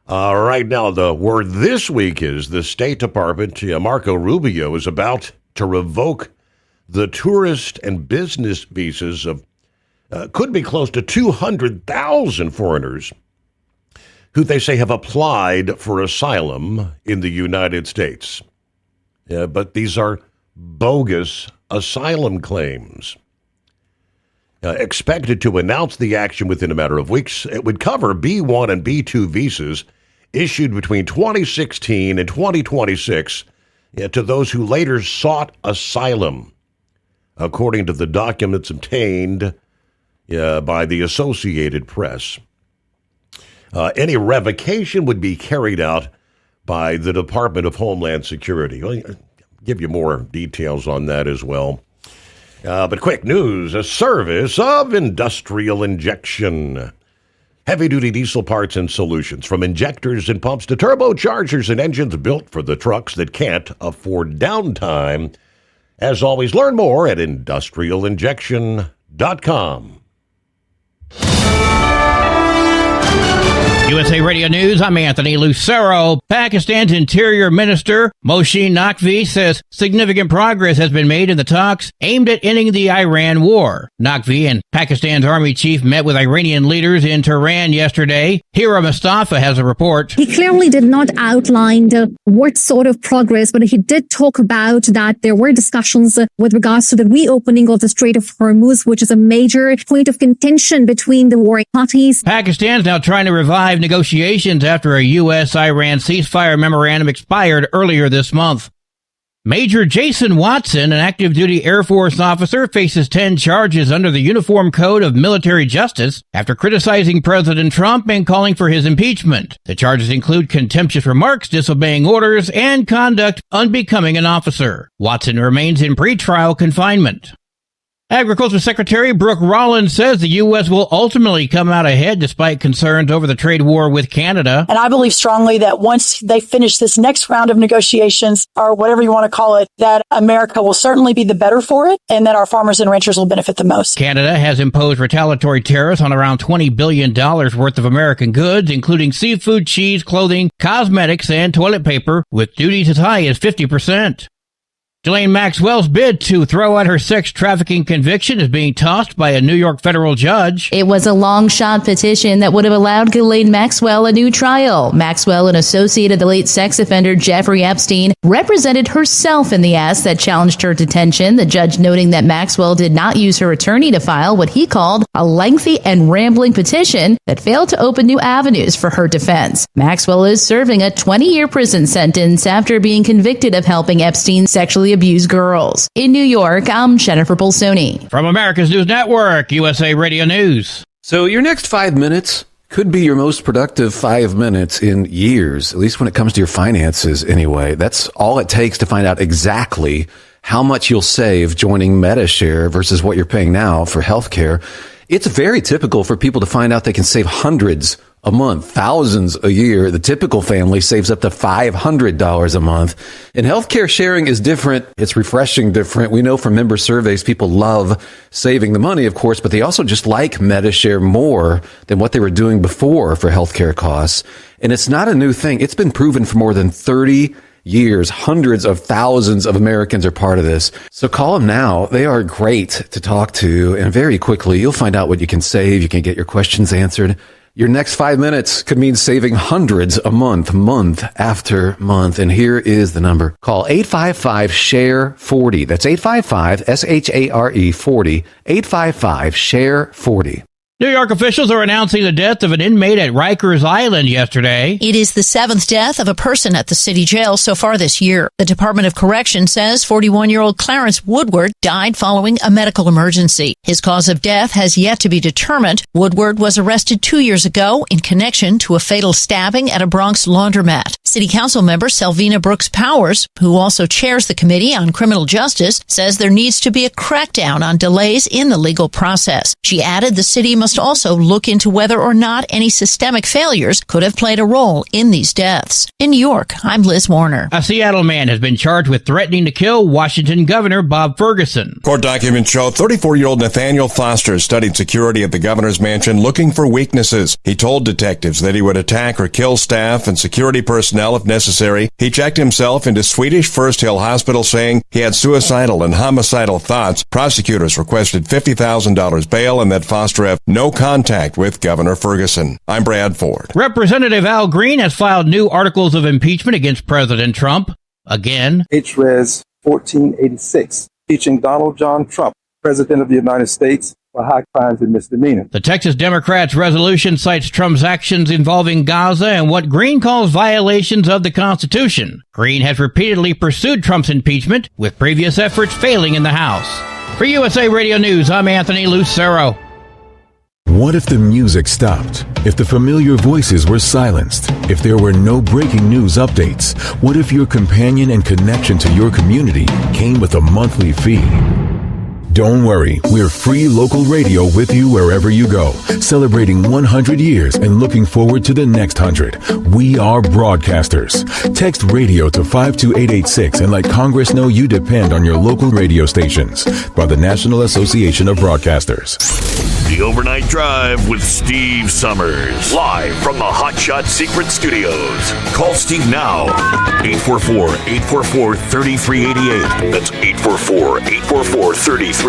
Right now, the word this week is the State Department, Marco Rubio, is about to revoke the tourist and business visas of could be close to 200,000 foreigners who they say have applied for asylum in the United States. But these are bogus asylum claims. Expected to announce the action within a matter of weeks. It would cover B1 and B2 visas issued between 2016 and 2026 to those who later sought asylum, according to the documents obtained by the Associated Press. Any revocation would be carried out by the Department of Homeland Security. I'll give you more details on that as well. But quick news, a service of Industrial Injection. Heavy-duty diesel parts and solutions, from injectors and pumps to turbochargers and engines built for the trucks that can't afford downtime. As always, learn more at industrialinjection.com. USA Radio News, I'm Anthony Lucero. Pakistan's Interior Minister Moshe Naqvi says significant progress has been made in the talks aimed at ending the Iran war. Naqvi and Pakistan's army chief met with Iranian leaders in Tehran yesterday. Hira Mustafa has a report. He clearly did not outline what sort of progress, but he did talk about that there were discussions with regards to the reopening of the Strait of Hormuz, which is a major point of contention between the warring parties. Pakistan's now trying to revive negotiations after a U.S.-Iran ceasefire memorandum expired earlier this month. Major Jason Watson, an active-duty Air Force officer, faces 10 charges under the Uniform Code of Military Justice after criticizing President Trump and calling for his impeachment. The charges include contemptuous remarks, disobeying orders, and conduct unbecoming an officer. Watson remains in pretrial confinement. Agriculture Secretary Brooke Rollins says the U.S. will ultimately come out ahead despite concerns over the trade war with Canada. And I believe strongly that once they finish this next round of negotiations, or whatever you want to call it, that America will certainly be the better for it and that our farmers and ranchers will benefit the most. Canada has imposed retaliatory tariffs on around $20 billion worth of American goods, including seafood, cheese, clothing, cosmetics, and toilet paper, with duties as high as 50%. Ghislaine Maxwell's bid to throw out her sex trafficking conviction is being tossed by a New York federal judge. It was a long-shot petition that would have allowed Ghislaine Maxwell a new trial. Maxwell, an associate of the late sex offender Jeffrey Epstein, represented herself in the ask that challenged her detention, the judge noting that Maxwell did not use her attorney to file what he called a lengthy and rambling petition that failed to open new avenues for her defense. Maxwell is serving a 20-year prison sentence after being convicted of helping Epstein sexually abuse girls. In New York, I'm Jennifer Bolsoni. From America's News Network, USA Radio News. So your next 5 minutes could be your most productive 5 minutes in years, at least when it comes to your finances anyway. That's all it takes to find out exactly how much you'll save joining MediShare versus what you're paying now for healthcare. It's very typical for people to find out they can save hundreds a month, thousands a year. The typical family saves up to $500 a month. And healthcare sharing is different. It's refreshing different. We know from member surveys, people love saving the money, of course, but they also just like MediShare more than what they were doing before for healthcare costs. And it's not a new thing. It's been proven for more than 30 years. Hundreds of thousands of Americans are part of this. So call them now. They are great to talk to. And very quickly, you'll find out what you can save. You can get your questions answered. Your next 5 minutes could mean saving hundreds a month, month after month. And here is the number. Call 855-SHARE-40. That's 855-SHARE 40. 855-SHARE-40. New York officials are announcing the death of an inmate at Rikers Island yesterday. It is the 7th death of a person at the city jail so far this year. The Department of Correction says 41-year-old Clarence Woodward died following a medical emergency. His cause of death has yet to be determined. Woodward was arrested 2 years ago in connection to a fatal stabbing at a Bronx laundromat. City Council member Selvina Brooks Powers, who also chairs the Committee on Criminal Justice, says there needs to be a crackdown on delays in the legal process. She added the city must also look into whether or not any systemic failures could have played a role in these deaths. In New York, I'm Liz Warner. A Seattle man has been charged with threatening to kill Washington Governor Bob Ferguson. Court documents show 34-year-old Nathaniel Foster studied security at the governor's mansion looking for weaknesses. He told detectives that he would attack or kill staff and security personnel if necessary. He checked himself into Swedish First Hill Hospital saying he had suicidal and homicidal thoughts. Prosecutors requested $50,000 bail and that Foster have no contact with Governor Ferguson. I'm Brad Ford. Representative Al Green has filed new articles of impeachment against President Trump. Again. H-Res 1486, impeaching Donald John Trump, President of the United States, for high crimes and misdemeanors. The Texas Democrats' resolution cites Trump's actions involving Gaza and what Green calls violations of the Constitution. Green has repeatedly pursued Trump's impeachment, with previous efforts failing in the House. For USA Radio News, I'm Anthony Lucero. What if the music stopped? If the familiar voices were silenced? If there were no breaking news updates? What if your companion and connection to your community came with a monthly fee? Don't worry, we're free local radio with you wherever you go, celebrating 100 years and looking forward to the next 100. We are broadcasters. Text radio to 52886 and let Congress know you depend on your local radio stations. By the National Association of Broadcasters. The Overnight Drive with Steve Sommers. Live from the Hot Shot Secret Studios. Call Steve now. 844-844-3388. That's 844-844-3388.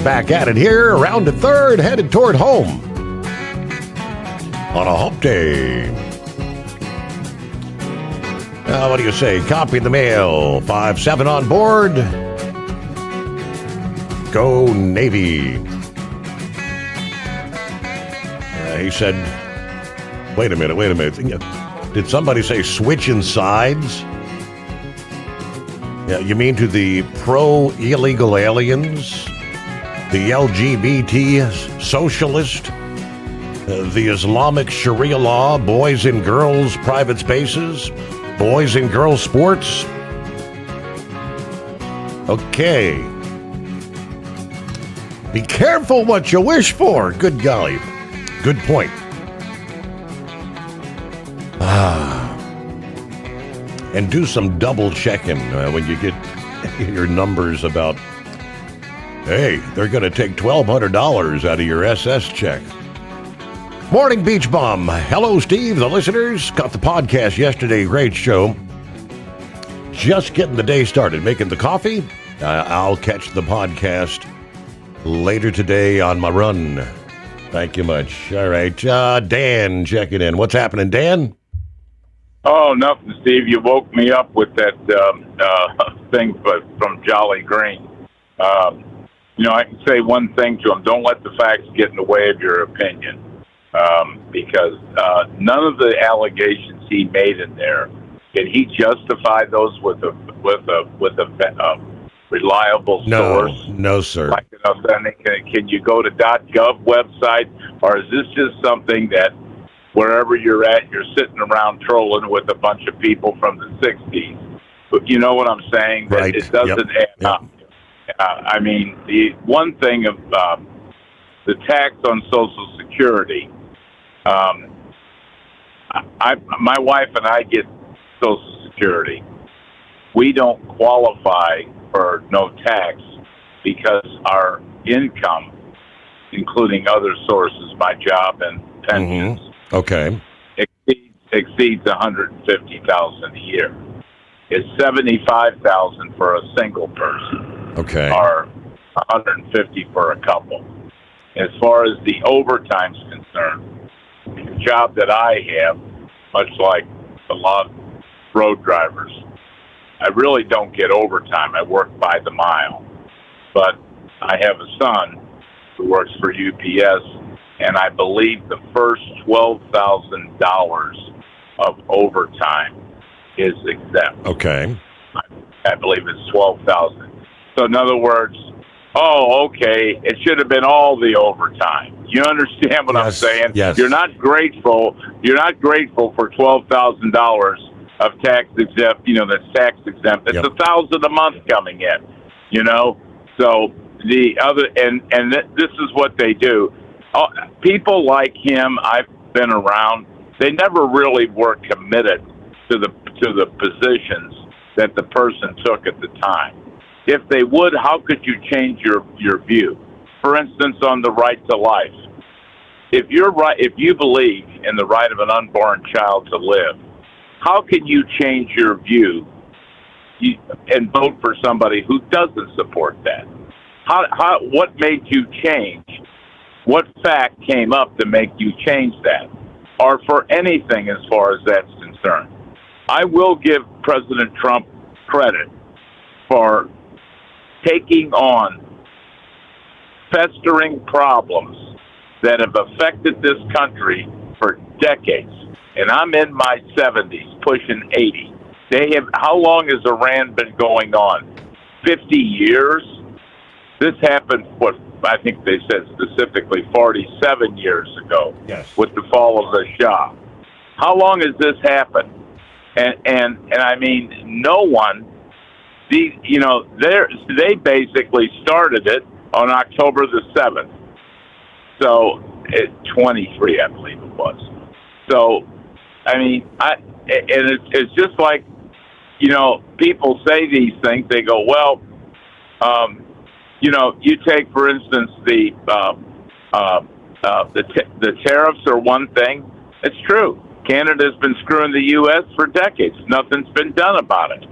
Back at it here, around the third, headed toward home on a hump day. What do you say? Copy the mail. 5-7 on board. Go Navy. He said, wait a minute. Did somebody say switching sides? Yeah, you mean to the pro-illegal aliens? The LGBT socialist, the Islamic Sharia law, boys and girls private spaces, boys and girls sports. Okay. Be careful what you wish for. Good golly. Good point. And do some double checking when you get your numbers about, hey, they're going to take $1,200 out of your SS check. Morning, Beach Bum. Hello, Steve. The listeners got the podcast yesterday. Great show. Just getting the day started. Making the coffee. I'll catch the podcast later today on my run. Thank you much. All right. Dan checking in. What's happening, Dan? Oh, nothing, Steve. You woke me up with that thing from Jolly Green. I can say one thing to him. Don't let the facts get in the way of your opinion. Because none of the allegations he made in there, can he justify those with a reliable source? No, sir. Like an authentic, can you go to .gov website, or is this just something that wherever you're at, you're sitting around trolling with a bunch of people from the 60s? But you know what I'm saying? Right. It doesn't add up. I mean, the one thing of the tax on Social Security, my wife and I get Social Security. We don't qualify for no tax because our income, including other sources, my job and pensions, okay, exceeds $150,000 a year. It's $75,000 for a single person. Okay. Or $150 for a couple. As far as the overtime's concerned, the job that I have, much like a lot of road drivers, I really don't get overtime. I work by the mile. But I have a son who works for UPS, and I believe the first $12,000 of overtime is exempt. Okay. I believe it's $12,000. So in other words, okay, it should have been all the overtime. You understand what I'm saying? Yes. You're not grateful for $12,000 of tax exempt, that's tax exempt. It's $1,000 a month coming in, So the other, and this is what they do. People like him, I've been around, they never really were committed to the positions that the person took at the time. If they would, how could you change your view? For instance, on the right to life. If you believe in the right of an unborn child to live, how can you change your view and vote for somebody who doesn't support that? What made you change? What fact came up to make you change that? Or for anything as far as that's concerned. I will give President Trump credit for taking on festering problems that have affected this country for decades. And I'm in my 70s, pushing 80. How long has Iran been going on? 50 years. This happened, what I think they said specifically 47 years ago, with the fall of the Shah. How long has this happened? And I mean, no one. They basically started it on October the 7th. So, 23, I believe it was. So, I mean, it's just like, people say these things. They go, well, you take, for instance, the tariffs are one thing. It's true. Canada's been screwing the U.S. for decades. Nothing's been done about it.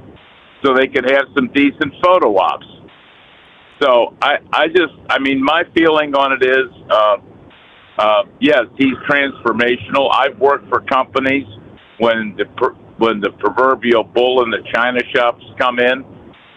So they could have some decent photo ops. So my feeling on it is, yes, he's transformational. I've worked for companies when the proverbial bull in the china shops come in,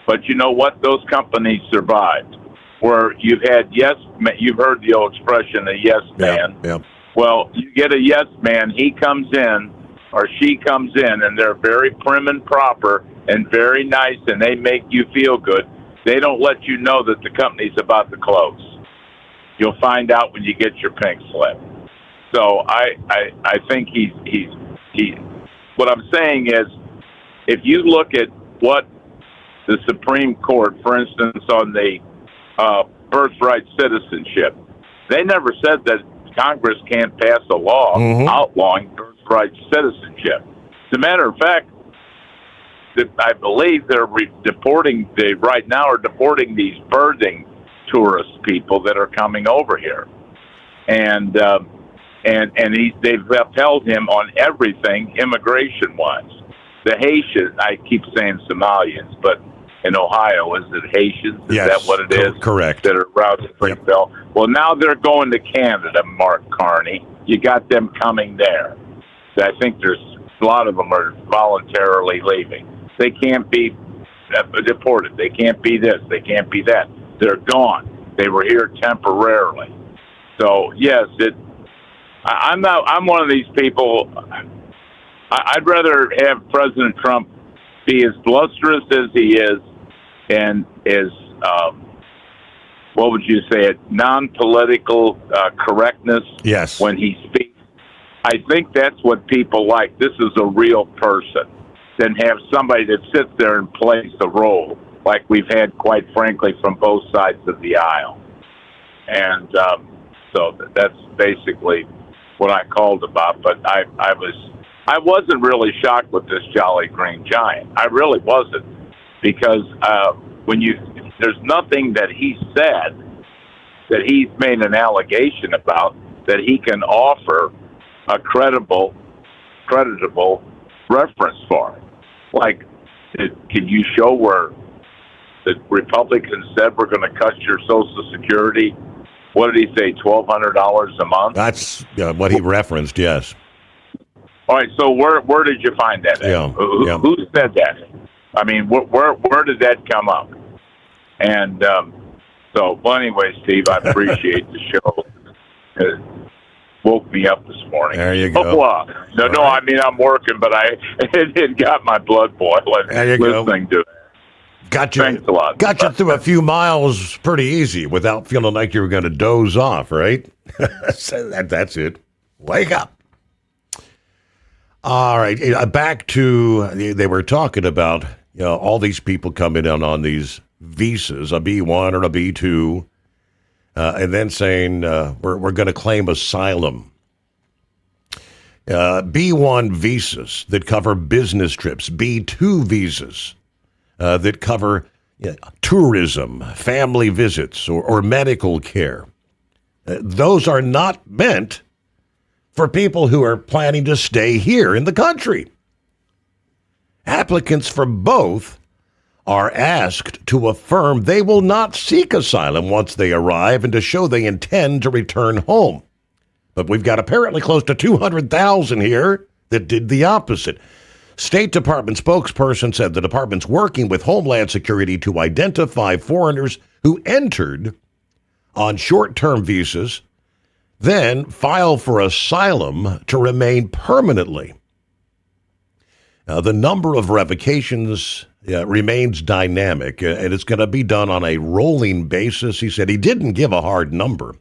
but you know what? Those companies survived. Where you've heard the old expression, a yes man. Yep. Well, you get a yes man, he comes in or she comes in, and they're very prim and proper and very nice, and they make you feel good. They don't let you know that the company's about to close. You'll find out when you get your pink slip. So I think he's what I'm saying is, if you look at what the Supreme Court, for instance, on the birthright citizenship, they never said that Congress can't pass a law outlawing birthright citizenship. As a matter of fact, I believe they're deporting these birthing tourist people that are coming over here, and they've upheld him on everything immigration wise. The Haitians, I keep saying Somalians, but in Ohio, is it Haitians? Is that what it is? Correct. That are around Springfield. Yep. Well, now they're going to Canada, Mark Carney. You got them coming there. I think there's a lot of them are voluntarily leaving. They can't be deported. They can't be this. They can't be that. They're gone. They were here temporarily. So yes, I'm one of these people. I'd rather have President Trump be as blusterous as he is, and as what would you say it, non-political correctness when he speaks. I think that's what people like. This is a real person, than have somebody that sits there and plays the role like we've had, quite frankly, from both sides of the aisle. And so that's basically what I called about. But I wasn't really shocked with this Jolly Green Giant. I really wasn't, because there's nothing that he said that he's made an allegation about that he can offer a creditable reference for. Like, can you show where the Republicans said we're going to cut your Social Security? What did he say, $1,200 a month? That's what he referenced, yes. All right, so where did you find that? Who said that? I mean, where did that come up? And well, anyway, Steve, I appreciate the show. It woke me up this morning. There you go. No, I mean, I'm working, but it got my blood boiling listening to it. Got you. Thanks a lot. Got you through a few miles pretty easy without feeling like you were going to doze off, right? So that's it. Wake up. All right, back to, they were talking about, all these people coming in on these visas, a B1 or a B2, and then saying we're going to claim asylum. B1 visas that cover business trips, B2 visas that cover tourism, family visits, or medical care. Those are not meant for people who are planning to stay here in the country. Applicants for both are asked to affirm they will not seek asylum once they arrive and to show they intend to return home. But we've got apparently close to 200,000 here that did the opposite. State Department spokesperson said the department's working with Homeland Security to identify foreigners who entered on short-term visas, then file for asylum to remain permanently. The number of revocations remains dynamic, and it's going to be done on a rolling basis. He said he didn't give a hard number.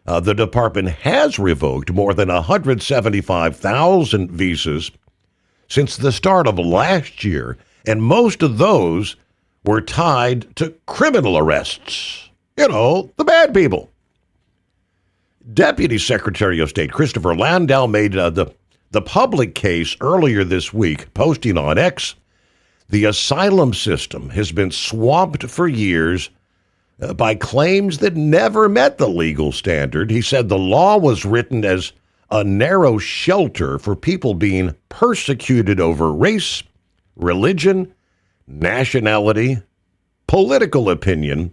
The department has revoked more than 175,000 visas since the start of last year, and most of those were tied to criminal arrests. You know, the bad people. Deputy Secretary of State Christopher Landau made the public case earlier this week, posting on X, the asylum system has been swamped for years by claims that never met the legal standard. He said the law was written as a narrow shelter for people being persecuted over race, religion, nationality, political opinion,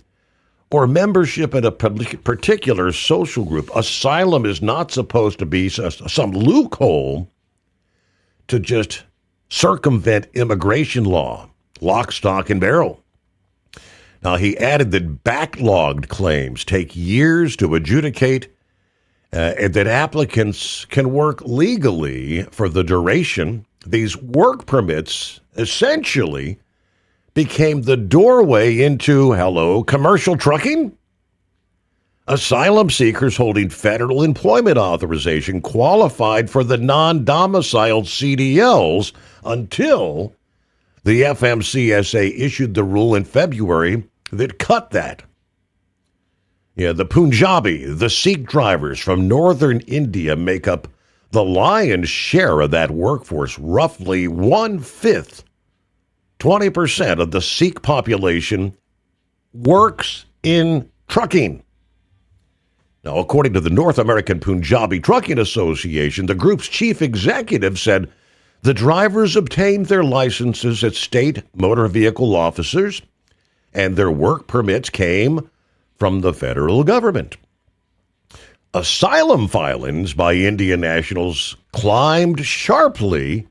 or membership in a particular social group. Asylum is not supposed to be some loophole to just circumvent immigration law, lock, stock, and barrel. Now, he added that backlogged claims take years to adjudicate and that applicants can work legally for the duration. These work permits essentially became the doorway into, commercial trucking? Asylum seekers holding federal employment authorization qualified for the non-domiciled CDLs until the FMCSA issued the rule in February that cut that. Yeah, the Punjabi, the Sikh drivers from northern India make up the lion's share of that workforce, roughly 1/5. 20% of the Sikh population works in trucking. Now, according to the North American Punjabi Trucking Association, the group's chief executive said the drivers obtained their licenses at state motor vehicle officers, and their work permits came from the federal government. Asylum filings by Indian nationals climbed sharply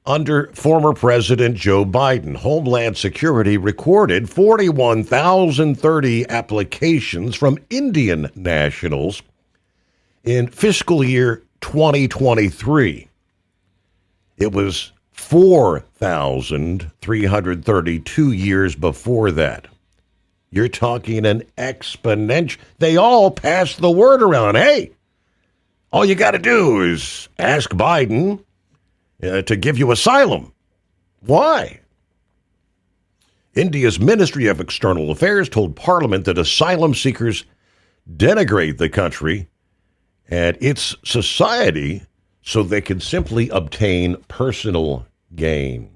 under former President Joe Biden. Homeland Security recorded 41,030 applications from Indian nationals in fiscal year 2023. It was 4,332 years before that. You're talking an exponential. They all passed the word around. Hey, all you got to do is ask Biden to give you asylum. Why? India's Ministry of External Affairs told Parliament that asylum seekers denigrate the country and its society so they can simply obtain personal gain.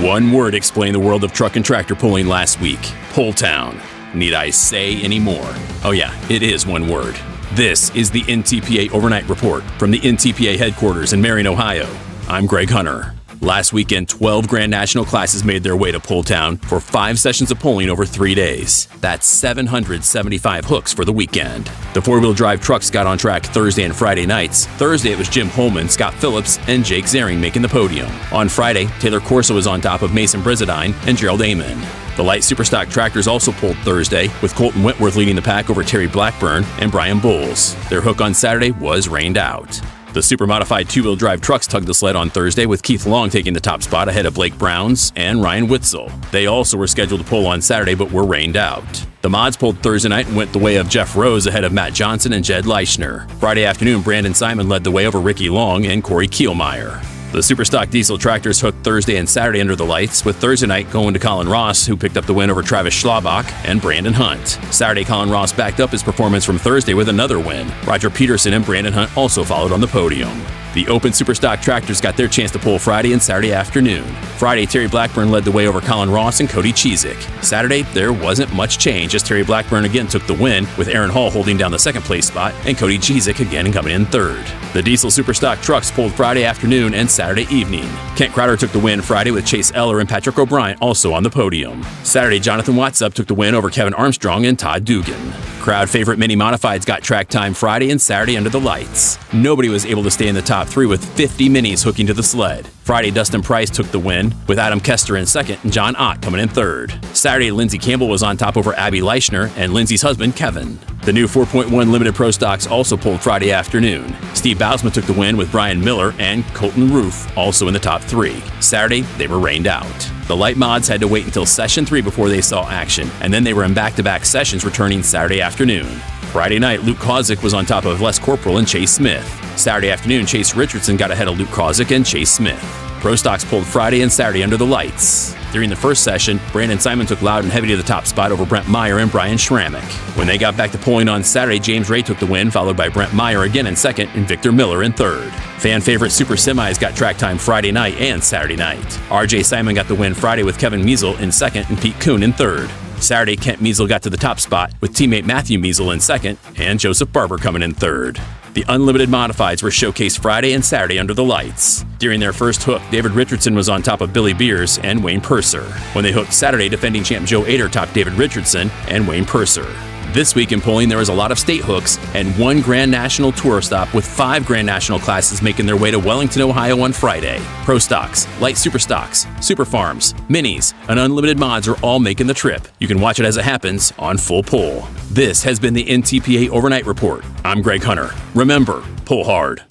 One word explained the world of truck and tractor pulling last week. Pull Town. Need I say any more? Oh yeah, it is one word. This is the NTPA Overnight Report from the NTPA headquarters in Marion, Ohio. I'm Greg Hunter. Last weekend, 12 Grand National classes made their way to Pull Town for 5 sessions of pulling over 3 days. That's 775 hooks for the weekend. The four-wheel drive trucks got on track Thursday and Friday nights. Thursday, it was Jim Holman, Scott Phillips, and Jake Zaring making the podium. On Friday, Taylor Corso was on top of Mason Brizadine and Gerald Amon. The light superstock tractors also pulled Thursday, with Colton Wentworth leading the pack over Terry Blackburn and Brian Bowles. Their hook on Saturday was rained out. The super-modified two-wheel drive trucks tugged the sled on Thursday, with Keith Long taking the top spot ahead of Blake Browns and Ryan Witzel. They also were scheduled to pull on Saturday, but were rained out. The mods pulled Thursday night and went the way of Jeff Rose ahead of Matt Johnson and Jed Leichner. Friday afternoon, Brandon Simon led the way over Ricky Long and Corey Kielmeyer. The Superstock diesel tractors hooked Thursday and Saturday under the lights, with Thursday night going to Colin Ross, who picked up the win over Travis Schlabach and Brandon Hunt. Saturday, Colin Ross backed up his performance from Thursday with another win. Roger Peterson and Brandon Hunt also followed on the podium. The open Superstock tractors got their chance to pull Friday and Saturday afternoon. Friday, Terry Blackburn led the way over Colin Ross and Cody Cheezick. Saturday, there wasn't much change as Terry Blackburn again took the win, with Aaron Hall holding down the second place spot and Cody Cheezick again coming in third. The diesel Superstock trucks pulled Friday afternoon and Saturday evening. Kent Crowder took the win Friday, with Chase Eller and Patrick O'Brien also on the podium. Saturday, Jonathan Watsup took the win over Kevin Armstrong and Todd Dugan. Crowd favorite Mini Modifieds got track time Friday and Saturday under the lights. Nobody was able to stay in the top three, with 50 minis hooking to the sled. Friday, Dustin Price took the win, with Adam Kester in second and John Ott coming in third. Saturday, Lindsey Campbell was on top over Abby Leichner and Lindsey's husband, Kevin. The new 4.1 limited pro stocks also pulled Friday afternoon. Steve Bousman took the win with Brian Miller and Colton Roof also in the top 3. Saturday, they were rained out. The light mods had to wait until session 3 before they saw action, and then they were in back-to-back sessions returning Saturday afternoon. Friday night, Luke Kozik was on top of Les Corporal and Chase Smith. Saturday afternoon, Chase Richardson got ahead of Luke Kozik and Chase Smith. Pro stocks pulled Friday and Saturday under the lights. During the first session, Brandon Simon took Loud and Heavy to the top spot over Brent Meyer and Brian Schrammick. When they got back to pulling on Saturday, James Ray took the win, followed by Brent Meyer again in second and Victor Miller in third. Fan favorite Super Semis got track time Friday night and Saturday night. RJ Simon got the win Friday with Kevin Measle in second and Pete Kuhn in third. Saturday, Kent Measle got to the top spot with teammate Matthew Measle in second and Joseph Barber coming in third. The unlimited modifieds were showcased Friday and Saturday under the lights. During their first hook, David Richardson was on top of Billy Beers and Wayne Purser. When they hooked Saturday, defending champ Joe Ader topped David Richardson and Wayne Purser. This week in pulling, there was a lot of state hooks and 1 Grand National Tour stop with 5 Grand National classes making their way to Wellington, Ohio on Friday. Pro stocks, light super stocks, super farms, minis, and unlimited mods are all making the trip. You can watch it as it happens on Full Pull. This has been the NTPA Overnight Report. I'm Greg Hunter. Remember, pull hard.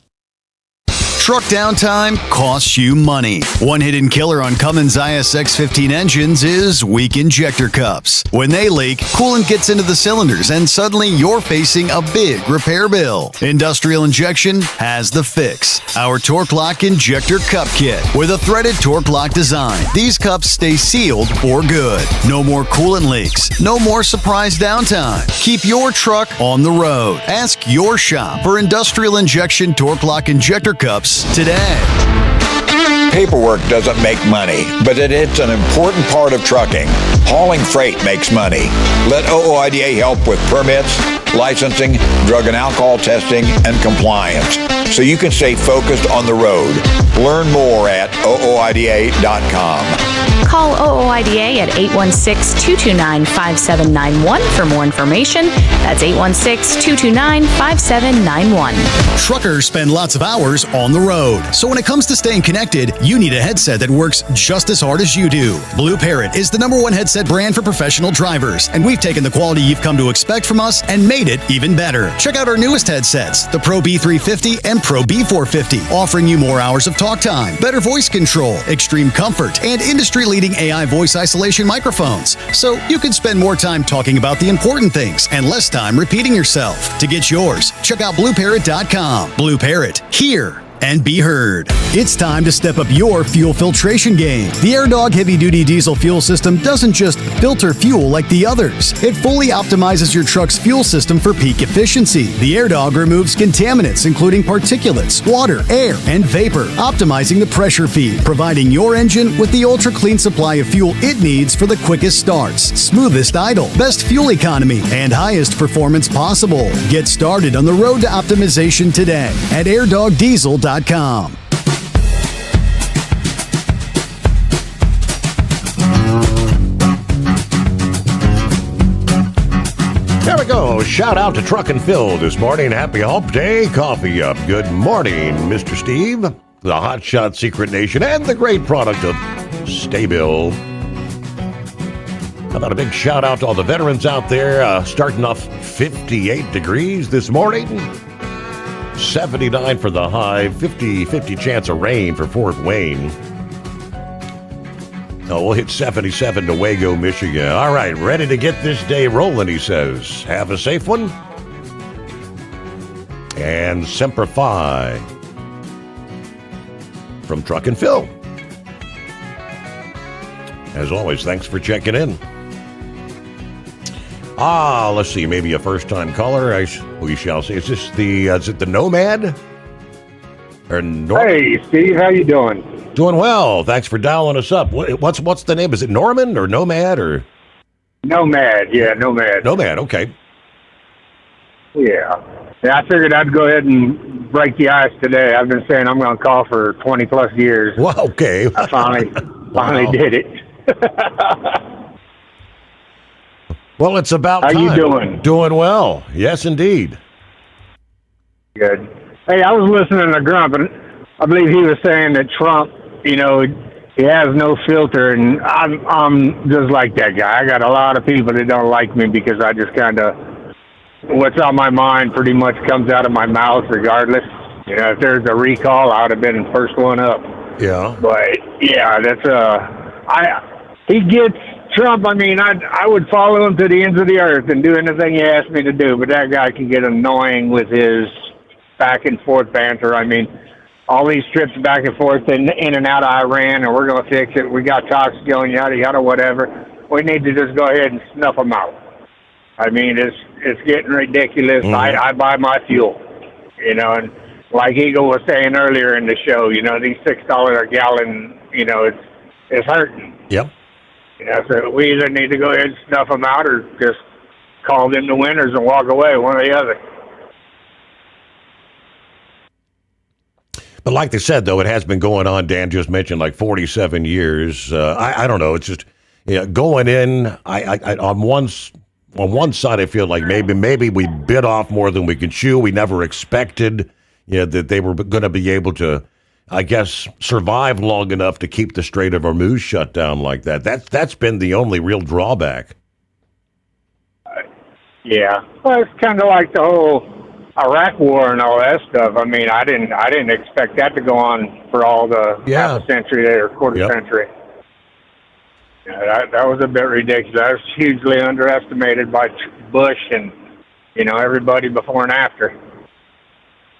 Truck downtime costs you money. One hidden killer on Cummins ISX 15 engines is weak injector cups. When they leak, coolant gets into the cylinders and suddenly you're facing a big repair bill. Industrial Injection has the fix. Our Torque Lock Injector Cup Kit with a threaded Torque Lock design. These cups stay sealed for good. No more coolant leaks. No more surprise downtime. Keep your truck on the road. Ask your shop for Industrial Injection Torque Lock Injector Cups today. Paperwork doesn't make money, but it's an important part of trucking. Hauling freight makes money. Let OOIDA help with permits, licensing, drug and alcohol testing, and compliance, so you can stay focused on the road. Learn more at OOIDA.com. Call OOIDA at 816-229-5791 for more information. That's 816-229-5791. Truckers spend lots of hours on the road. So when it comes to staying connected, you need a headset that works just as hard as you do. Blue Parrot is the #1 headset brand for professional drivers, and we've taken the quality you've come to expect from us and made it even better. Check out our newest headsets, the Pro B350 and Pro B450, offering you more hours of talk time, better voice control, extreme comfort, and industry-leading AI voice isolation microphones. So you can spend more time talking about the important things and less time repeating yourself. To get yours, check out BlueParrot.com. Blue Parrot, hear and be heard. It's time to step up your fuel filtration game. The AirDog heavy-duty diesel fuel system doesn't just filter fuel like the others. It fully optimizes your truck's fuel system for peak efficiency. The AirDog removes contaminants, including particulates, water, air, and vapor, optimizing the pressure feed, providing your engine with the ultra-clean supply of fuel it needs for the quickest starts, smoothest idle, best fuel economy, and highest performance possible. Get started on the road to optimization today at airdogdiesel.com. There we go. Shout out to Truck and Phil this morning. Happy Hump Day. Coffee up. Good morning, Mr. Steve, the Hotshot Secret Nation, and the great product of Staybill. How about a big shout out to all the veterans out there, starting off 58 degrees this morning. 79 for the high, 50 chance of rain for Fort Wayne. Oh, we'll hit 77 to Waco, Michigan. All right, ready to get this day rolling, he says. Have a safe one. And Semper Fi from Truck and Phil. As always, thanks for checking in. Let's see, maybe a first-time caller, we shall see. Is this is it the Nomad? Hey, Steve, how you doing? Doing well. Thanks for dialing us up. What's the name? Is it Norman or Nomad or? Nomad, yeah, Nomad. Nomad, okay. Yeah. I figured I'd go ahead and break the ice today. I've been saying I'm going to call for 20-plus years. Well, okay. I finally did it. Well, it's about How time. you doing? Doing well. Yes, indeed. Good. Hey, I was listening to Grump, and I believe he was saying that Trump, he has no filter, and I'm just like that guy. I got a lot of people that don't like me because I just kind of what's on my mind pretty much comes out of my mouth regardless. You know, if there's a recall, I would have been the first one up. Yeah. But, yeah, he gets Trump. I mean, I would follow him to the ends of the earth and do anything he asked me to do, but that guy can get annoying with his back and forth banter. I mean, all these trips back and forth in and out of Iran, and we're going to fix it. We got talks going, yada, yada, whatever. We need to just go ahead and snuff them out. I mean, it's getting ridiculous. Mm-hmm. I buy my fuel, you know, and like Eagle was saying earlier in the show, you know, these $6 a gallon, you know, it's hurting. Yep. You know, so we either need to go ahead and snuff them out or just call them the winners and walk away, one or the other. But like they said, though, it has been going on, Dan just mentioned, like 47 years. I don't know. It's just going in, I on one side, I feel like maybe we bit off more than we could chew. We never expected that they were going to be able to, I guess, survive long enough to keep the Strait of Hormuz shut down like that. That's been the only real drawback. Yeah. Well, it's kind of like the whole Iraq War and all that stuff. I mean, I didn't expect that to go on for all the half a century there, quarter century. Yeah, that was a bit ridiculous. I was hugely underestimated by Bush and, you know, everybody before and after.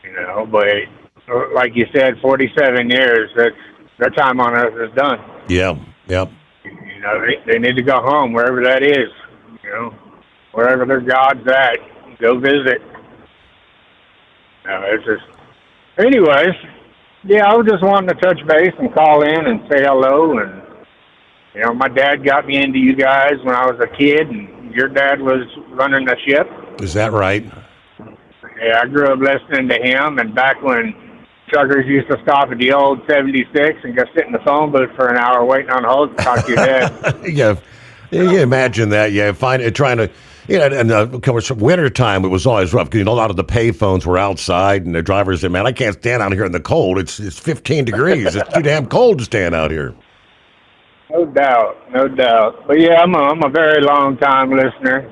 You know, but like you said, 47 years, their time on earth is done. Yeah, yep. You know, they need to go home, wherever that is. You know, wherever their God's at, go visit. It's just, anyways, yeah, I was just wanting to touch base and call in and say hello. And, you know, my dad got me into you guys when I was a kid, and your dad was running the ship. Is that right? Yeah, I grew up listening to him, and back when truckers used to stop at the old 76 and go sit in the phone booth for an hour waiting on hold to talk to your dad. Yeah, you imagine that. Yeah, trying to. And of course, winter time, it was always rough because a lot of the pay phones were outside, and the drivers said, "Man, I can't stand out here in the cold. It's 15 degrees. It's too damn cold to stand out here." No doubt. But yeah, I'm a very long time listener.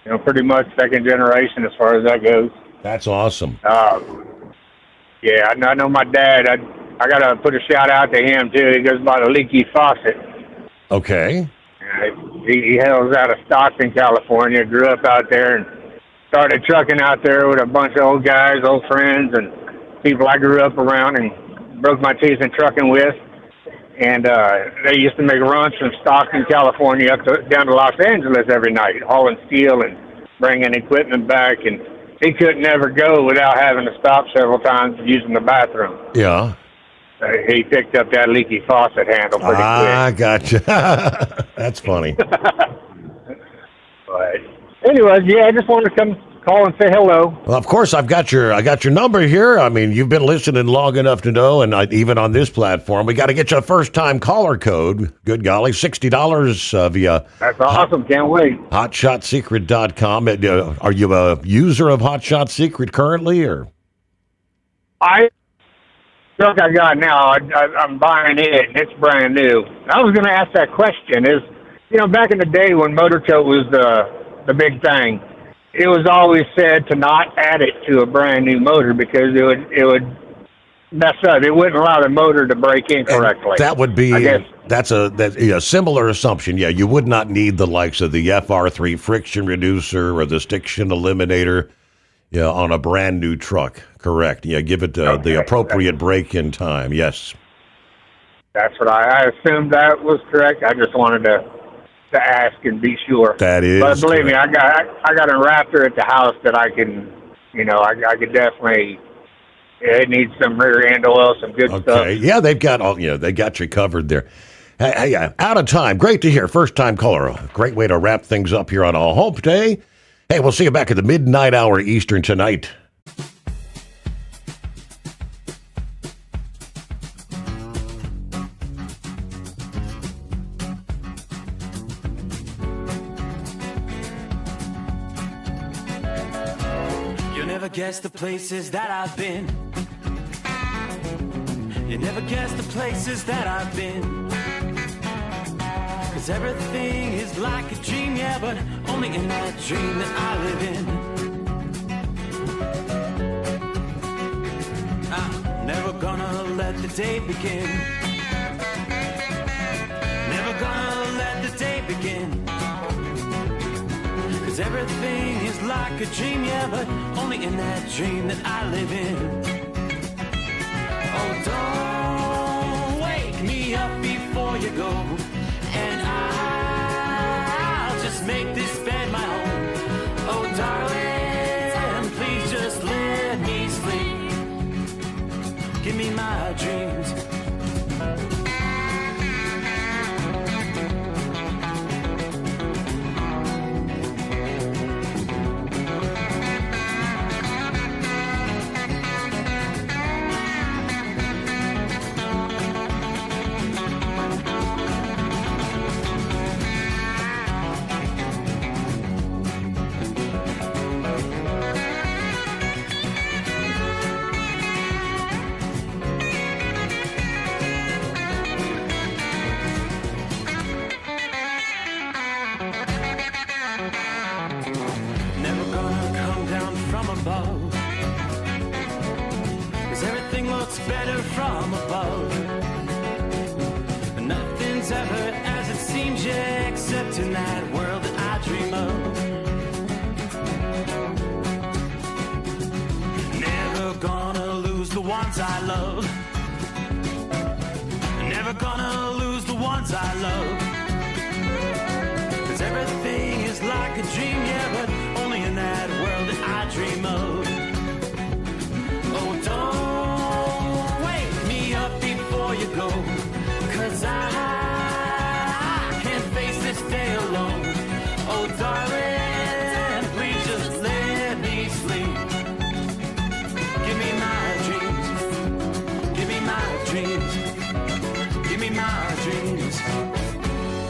You know, pretty much second generation as far as that goes. That's awesome. Yeah, I know my dad. I gotta put a shout out to him too. He goes by the Leaky Faucet. Okay. He hails out of Stockton, California, grew up out there and started trucking out there with a bunch of old guys, old friends, and people I grew up around and broke my teeth in trucking with. And they used to make runs from Stockton, California, down to Los Angeles every night, hauling steel and bringing equipment back. And he couldn't ever go without having to stop several times using the bathroom. Yeah. He picked up that leaky faucet handle pretty quick. Ah, gotcha. That's funny. But anyways, yeah, I just wanted to come call and say hello. Well, of course, I got your number here. I mean, you've been listening long enough to know, and even on this platform, we got to get you a first-time caller code. Good golly, $60 via. That's awesome. Can't wait. HotShotSecret.com. Are you a user of Hot Shot Secret currently, or? Truck I got now, I'm buying it, and it's brand new. I was going to ask that question. Back in the day when Motor Tote was the big thing, it was always said to not add it to a brand new motor because it would mess up. It wouldn't allow the motor to break in correctly. And that would be that's a similar assumption. Yeah, you would not need the likes of the FR3 friction reducer or the stiction eliminator. Yeah, on a brand new truck, correct. Yeah, give it the appropriate break-in time, yes. That's what I assumed that was correct. I just wanted to ask and be sure. That is But believe correct. me, I got a Raptor at the house that I can, I could definitely, it needs some rear end oil, some good stuff. Okay, yeah, they got you covered there. Hey, out of time. Great to hear. First-time caller. A great way to wrap things up here on a Hump Day. Hey, we'll see you back at the midnight hour Eastern tonight. You'll never guess the places that I've been. You never guess the places that I've been. 'Cause everything is like a dream, yeah, but only in that dream that I live in. let the day begin. Never gonna let the day begin. 'Cause everything is like a dream, yeah, but only in that dream that I live in. Oh, don't wake me up before you go, and I'll just make this bed my home. Oh, darling, please just let me sleep. Give me my dreams. Better from above. Nothing's ever as it seems, yeah, except in that world that I dream of. Never gonna lose the ones I love. Never gonna lose the ones I love. 'Cause everything is like a dream, yeah, but only in that world that I dream of. Oh, don't wake me up before you go, 'cause I